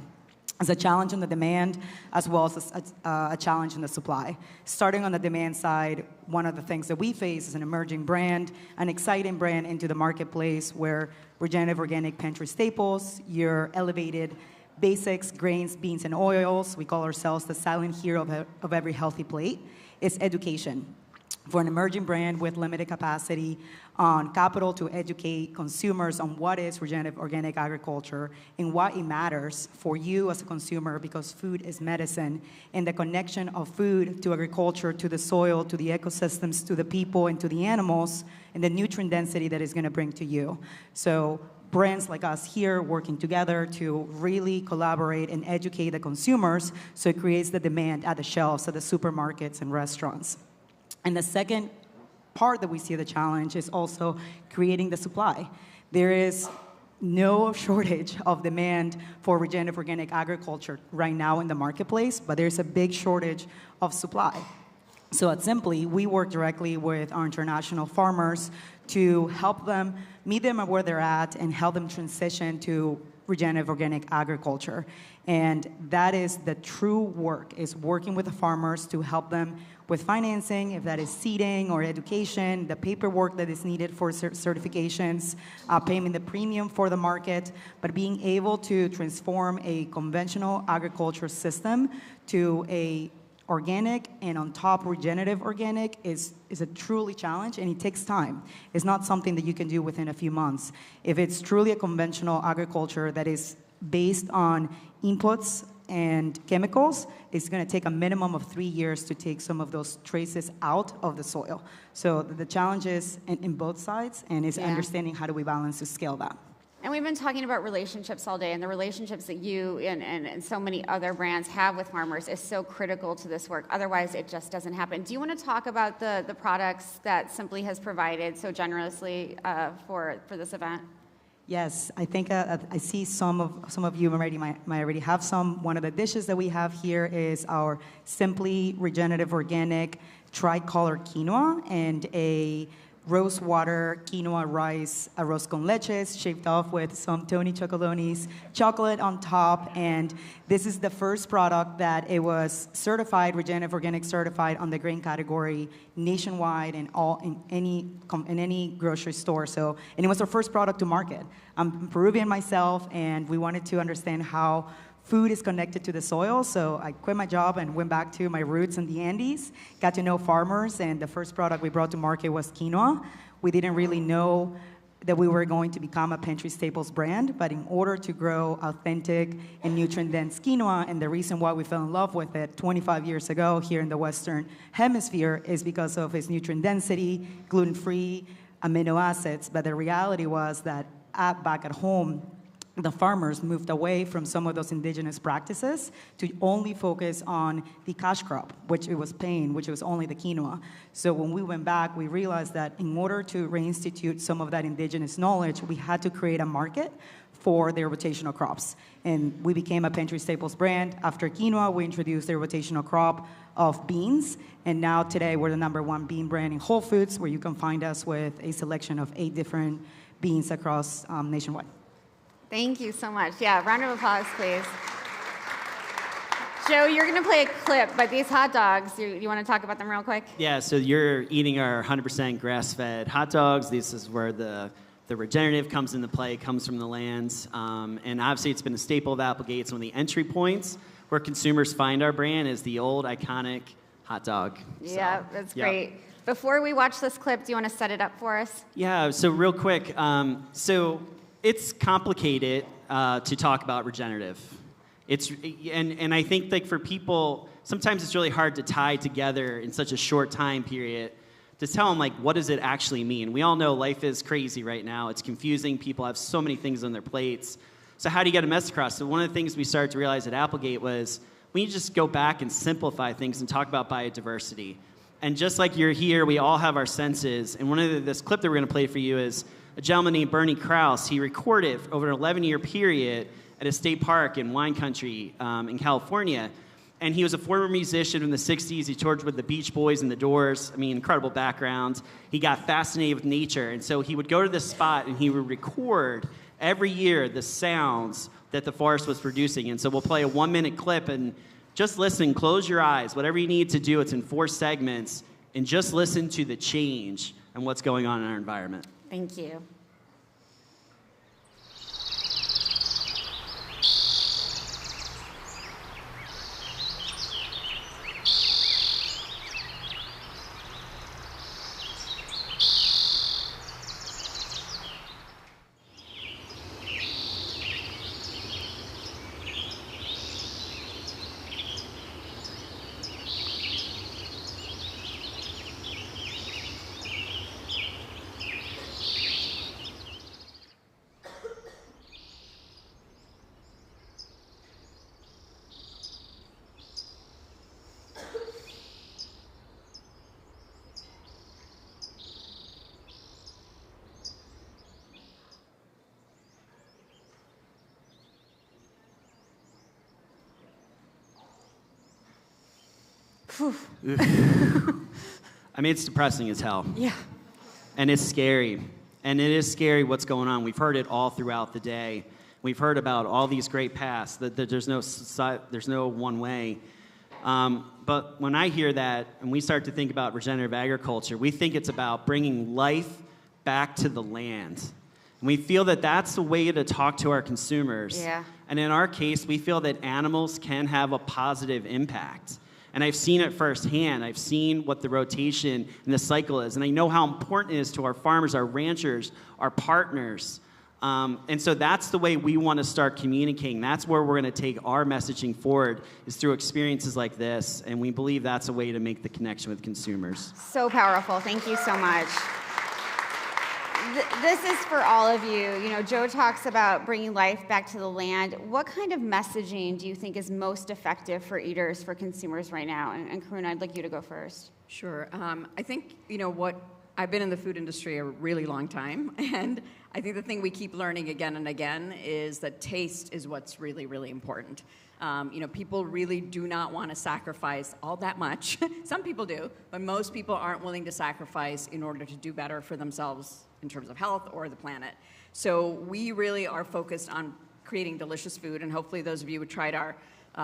[SPEAKER 6] It's a challenge on the demand as well as a challenge in the supply. Starting on the demand side, one of the things that we face is an emerging brand, an exciting brand into the marketplace where regenerative organic pantry staples, your elevated basics, grains, beans, and oils, we call ourselves the silent hero of every healthy plate, is education. For an emerging brand with limited capacity on capital to educate consumers on what is regenerative organic agriculture and why it matters for you as a consumer, because food is medicine, and the connection of food to agriculture, to the soil, to the ecosystems, to the people, and to the animals, and the nutrient density that it's going to bring to you. So brands like us here working together to really collaborate and educate the consumers so it creates the demand at the shelves at the supermarkets and restaurants. And the second part that we see the challenge is also creating the supply. There is no shortage of demand for regenerative organic agriculture right now in the marketplace, but there's a big shortage of supply. So at Simply, we work directly with our international farmers to help them, meet them where they're at, and help them transition to regenerative organic agriculture. And that is the true work, is working with the farmers to help them with financing, if that is seeding or education, the paperwork that is needed for certifications, paying the premium for the market, but being able to transform a conventional agriculture system to a organic and on top regenerative organic is a truly challenge, and it takes time. It's not something that you can do within a few months. If it's truly a conventional agriculture that is based on inputs and chemicals, it's going to take a minimum of 3 years to take some of those traces out of the soil. So the challenge is in both sides, and it's understanding how do we balance to scale that.
[SPEAKER 13] And we've been talking about relationships all day, and the relationships that you and so many other brands have with farmers is so critical to this work. Otherwise, it just doesn't happen. Do you want to talk about the products that Simply has provided so generously for this event?
[SPEAKER 6] Yes, I think I see some of you might already have some. One of the dishes that we have here is our Simply Regenerative Organic Tricolor Quinoa and a rose water quinoa rice arroz con leches, shaved off with some Tony Chocolonis chocolate on top. And this is the first product that it was certified, regenerative organic certified on the grain category nationwide and in any grocery store. So, and it was our first product to market. I'm Peruvian myself, and we wanted to understand how food is connected to the soil, so I quit my job and went back to my roots in the Andes, got to know farmers, and the first product we brought to market was quinoa. We didn't really know that we were going to become a pantry staples brand, but in order to grow authentic and nutrient-dense quinoa, and the reason why we fell in love with it 25 years ago here in the Western Hemisphere is because of its nutrient density, gluten-free, amino acids, but the reality was that back at home, the farmers moved away from some of those indigenous practices to only focus on the cash crop, which it was paying, which was only the quinoa. So when we went back, we realized that in order to reinstitute some of that indigenous knowledge, we had to create a market for their rotational crops. And we became a pantry staples brand. After quinoa, we introduced their rotational crop of beans. And now today, we're the #1 bean brand in Whole Foods, where you can find us with a selection of 8 different beans across nationwide.
[SPEAKER 13] Thank you so much. Yeah, round of applause, please. Joe, you're going to play a clip, but these hot dogs, you want to talk about them real quick?
[SPEAKER 3] Yeah, so you're eating our 100% grass-fed hot dogs. This is where the regenerative comes into play, comes from the lands. And obviously, it's been a staple of Applegate. It's one of the entry points where consumers find our brand is the old, iconic hot dog.
[SPEAKER 13] Yeah, that's great. Before we watch this clip, do you want to set it up for us?
[SPEAKER 3] Yeah, so real quick. So it's complicated to talk about regenerative. And I think like for people, sometimes it's really hard to tie together in such a short time period to tell them like, what does it actually mean? We all know life is crazy right now. It's confusing. People have so many things on their plates. So how do you get a message across? So one of the things we started to realize at Applegate was we need to just go back and simplify things and talk about biodiversity. And just like you're here, we all have our senses. And one of this clip that we're going to play for you is a gentleman named Bernie Krause. He recorded over an 11-year period at a state park in wine country in California. And he was a former musician in the 60s. He toured with the Beach Boys and the Doors. I mean, incredible background. He got fascinated with nature. And so he would go to this spot and he would record every year the sounds that the forest was producing. And so we'll play a 1-minute clip and just listen, close your eyes. Whatever you need to do, it's in 4 segments. And just listen to the change and what's going on in our environment.
[SPEAKER 13] Thank you.
[SPEAKER 3] I mean, it's depressing as hell.
[SPEAKER 13] Yeah.
[SPEAKER 3] And it's scary. And it is scary what's going on. We've heard it all throughout the day. We've heard about all these great paths, that there's no one way. But when I hear that and we start to think about regenerative agriculture, we think it's about bringing life back to the land. And we feel that that's the way to talk to our consumers.
[SPEAKER 13] Yeah.
[SPEAKER 3] And in our case, we feel that animals can have a positive impact. And I've seen it firsthand. I've seen what the rotation and the cycle is. And I know how important it is to our farmers, our ranchers, our partners. And so that's the way we want to start communicating. That's where we're going to take our messaging forward, is through experiences like this. And we believe that's a way to make the connection with consumers.
[SPEAKER 13] So powerful. Thank you so much. This is for all of you. You know, Joe talks about bringing life back to the land. What kind of messaging do you think is most effective for eaters, for consumers right now? And Karuna, I'd like you to go first.
[SPEAKER 5] Sure. I think, you know, what I've been in the food industry a really long time, and I think the thing we keep learning again and again is that taste is what's really, really important. You know, people really do not want to sacrifice all that much. Some people do, but most people aren't willing to sacrifice in order to do better for themselves in terms of health or the planet. So we really are focused on creating delicious food, and hopefully those of you who tried our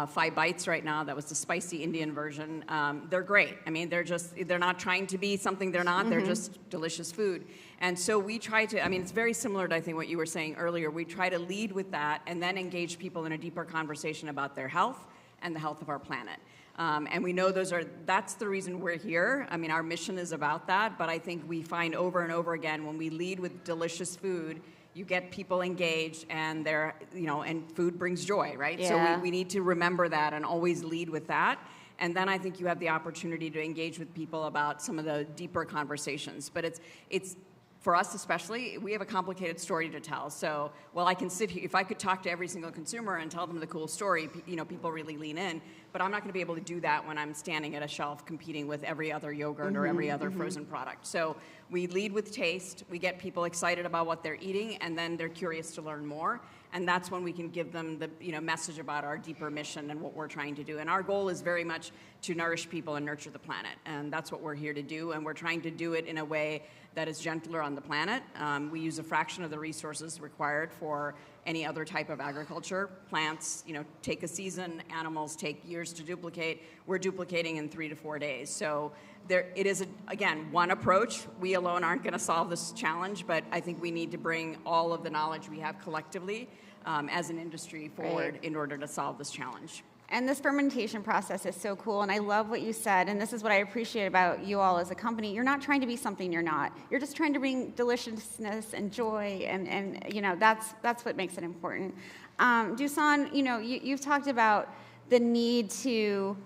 [SPEAKER 5] 5 bites right now, that was the spicy Indian version, they're great. I mean, they're not trying to be something they're not, they're just delicious food. And so we try to, I mean, it's very similar to, I think, what you were saying earlier. We try to lead with that and then engage people in a deeper conversation about their health and the health of our planet. And we know that's the reason we're here. I mean, our mission is about that, but I think we find over and over again when we lead with delicious food, you get people engaged, and they're, you know, and food brings joy, right?
[SPEAKER 13] Yeah.
[SPEAKER 5] So we need to remember that and always lead with that. And then I think you have the opportunity to engage with people about some of the deeper conversations. But it's for us especially, we have a complicated story to tell. So while I can sit here, if I could talk to every single consumer and tell them the cool story, you know, people really lean in. But I'm not going to be able to do that when I'm standing at a shelf competing with every other yogurt or every other frozen product. So we lead with taste, we get people excited about what they're eating, and then they're curious to learn more. And that's when we can give them the, you know, message about our deeper mission and what we're trying to do. And our goal is very much to nourish people and nurture the planet. And that's what we're here to do. And we're trying to do it in a way that is gentler on the planet. We use a fraction of the resources required for any other type of agriculture. Plants, you know, take a season. Animals take years to duplicate. We're duplicating in 3 to 4 days. So it is, again, one approach. We alone aren't going to solve this challenge, but I think we need to bring all of the knowledge we have collectively as an industry forward in order to solve this challenge.
[SPEAKER 13] And this fermentation process is so cool, and I love what you said, and this is what I appreciate about you all as a company. You're not trying to be something you're not. You're just trying to bring deliciousness and joy, and you know, that's what makes it important. Dusan, you know, you've talked about the need to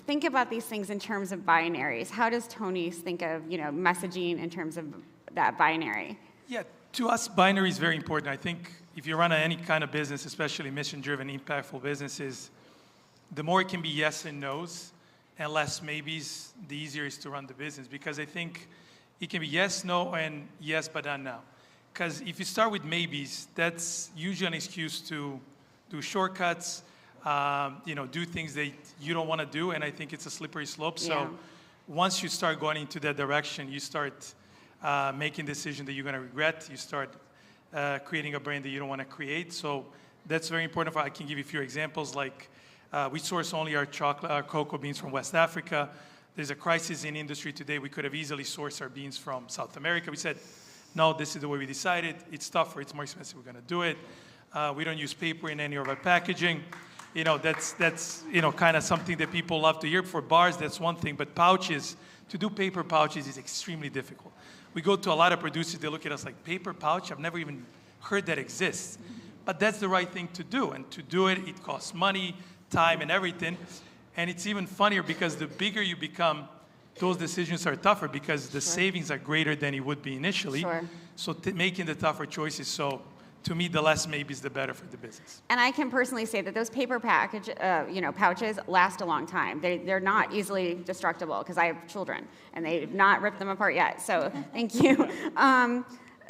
[SPEAKER 13] think about these things in terms of binaries. How does Tony think of, you know, messaging in terms of that binary?
[SPEAKER 1] Yeah, to us, binary is very important. I think if you run any kind of business, especially mission-driven, impactful businesses, the more it can be yes and no's and less maybes, the easier it is to run the business. Because I think it can be yes, no, and yes, but not now. Because if you start with maybes, that's usually an excuse to do shortcuts, you know, do things that you don't want to do, and I think it's a slippery slope. So once you start going into that direction, you start making decisions that you're going to regret. You start creating a brand that you don't want to create. So that's very important. I can give you a few examples. Like we source only our chocolate, our cocoa beans from West Africa. There's a crisis in industry today. We could have easily sourced our beans from South America. We said, no, this is the way we decided. It's tougher. It's more expensive. We're going to do it. We don't use paper in any of our packaging. You know, that's you know, kind of something that people love to hear. For bars, that's one thing. But pouches, to do paper pouches is extremely difficult. We go to a lot of producers, they look at us like, paper pouch? I've never even heard that exists. But that's the right thing to do. And to do it, it costs money, time, and everything. And it's even funnier because the bigger you become, those decisions are tougher because the savings are greater than it would be initially. So making the tougher choices. So to me, the less maybe is the better for the business.
[SPEAKER 13] And I can personally say that those paper you know, pouches last a long time. They're not easily destructible because I have children and they've not ripped them apart yet. So thank you.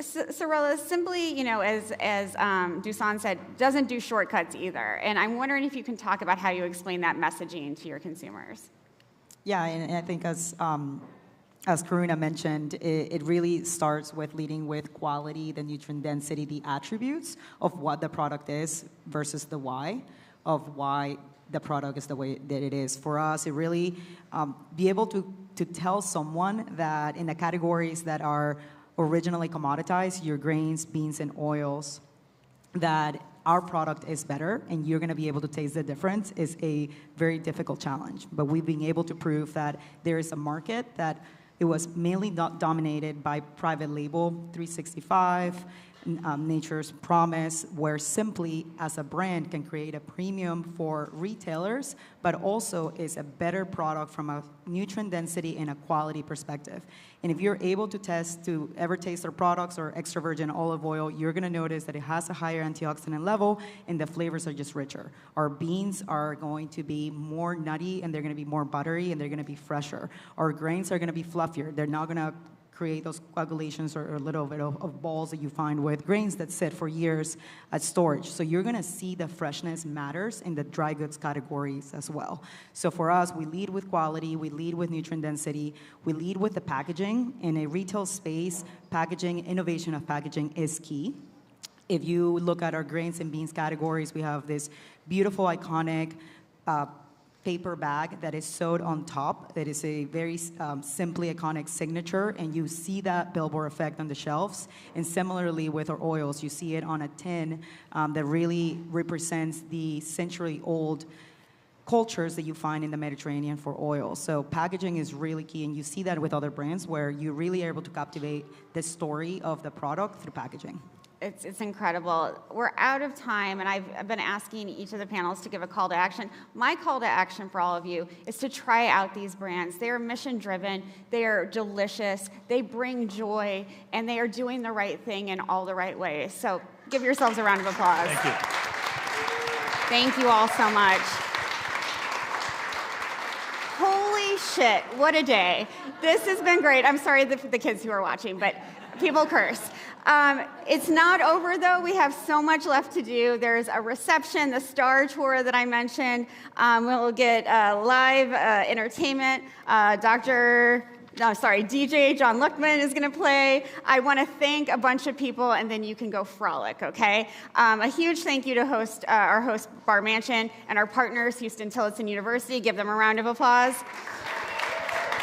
[SPEAKER 13] Sorella, simply, you know, as Dusan said, doesn't do shortcuts either. And I'm wondering if you can talk about how you explain that messaging to your consumers.
[SPEAKER 6] Yeah, and I think as Karuna mentioned, it really starts with leading with quality, the nutrient density, the attributes of what the product is versus the why, of why the product is the way that it is. For us, it really be able to tell someone that in the categories that are originally commoditized, your grains, beans, and oils, that our product is better and you're going to be able to taste the difference is a very difficult challenge. But we've been able to prove that there is a market that it was mainly dominated by private label, 365, Nature's Promise, where Simply as a brand can create a premium for retailers, but also is a better product from a nutrient density and a quality perspective. And if you're able to taste their products or extra virgin olive oil, you're gonna notice that it has a higher antioxidant level and the flavors are just richer. Our beans are going to be more nutty and they're gonna be more buttery and they're gonna be fresher. Our grains are gonna be fluffier. They're not gonna create those coagulations or a little bit of balls that you find with grains that sit for years at storage. So you're gonna see the freshness matters in the dry goods categories as well. So for us, we lead with quality, we lead with nutrient density, we lead with the packaging. In a retail space, packaging, innovation of packaging is key. If you look at our grains and beans categories, we have this beautiful, iconic, paper bag that is sewed on top. That is a very simply iconic signature, and you see that billboard effect on the shelves. And similarly with our oils, you see it on a tin that really represents the century-old cultures that you find in the Mediterranean for oil. So packaging is really key, and you see that with other brands where you really are able to captivate the story of the product through packaging.
[SPEAKER 13] It's incredible. We're out of time, and I've been asking each of the panelists to give a call to action. My call to action for all of you is to try out these brands. They are mission-driven, they are delicious, they bring joy, and they are doing the right thing in all the right ways. So give yourselves a round of applause.
[SPEAKER 1] Thank you.
[SPEAKER 13] Thank you all so much. Holy shit, what a day. This has been great. I'm sorry for the kids who are watching, but people curse. It's not over, though. We have so much left to do. There's a reception, the Star Tour that I mentioned. We'll get live entertainment. DJ John Luckman is going to play. I want to thank a bunch of people, and then you can go frolic, okay? A huge thank you to our host, BARR Mansion, and our partners, Huston-Tillotson University. Give them a round of applause.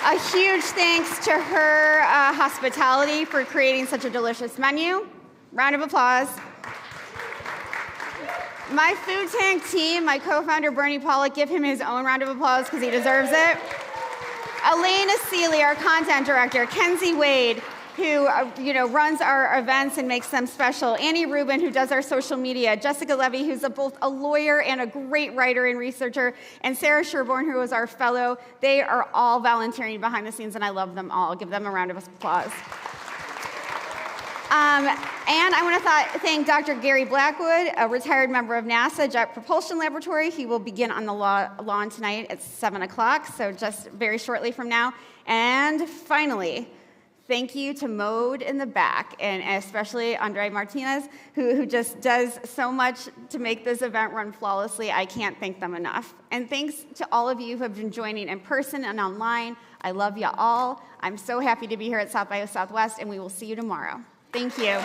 [SPEAKER 13] A huge thanks to her hospitality for creating such a delicious menu. Round of applause. My food tank team, my co-founder Bernie Pollack, give him his own round of applause because he deserves it. Elena Seeley, our content director. Kenzie Wade, who runs our events and makes them special. Annie Rubin, who does our social media. Jessica Levy, who's both a lawyer and a great writer and researcher. And Sarah Sherborne, who is our fellow. They are all volunteering behind the scenes, and I love them all. Give them a round of applause. And I want to thank Dr. Gary Blackwood, a retired member of NASA Jet Propulsion Laboratory. He will begin on the lawn tonight at 7 o'clock, so just very shortly from now. And finally, thank you to Mode in the back, and especially Andre Martinez, who just does so much to make this event run flawlessly. I can't thank them enough. And thanks to all of you who have been joining in person and online. I love you all. I'm so happy to be here at South by Southwest, and we will see you tomorrow. Thank you.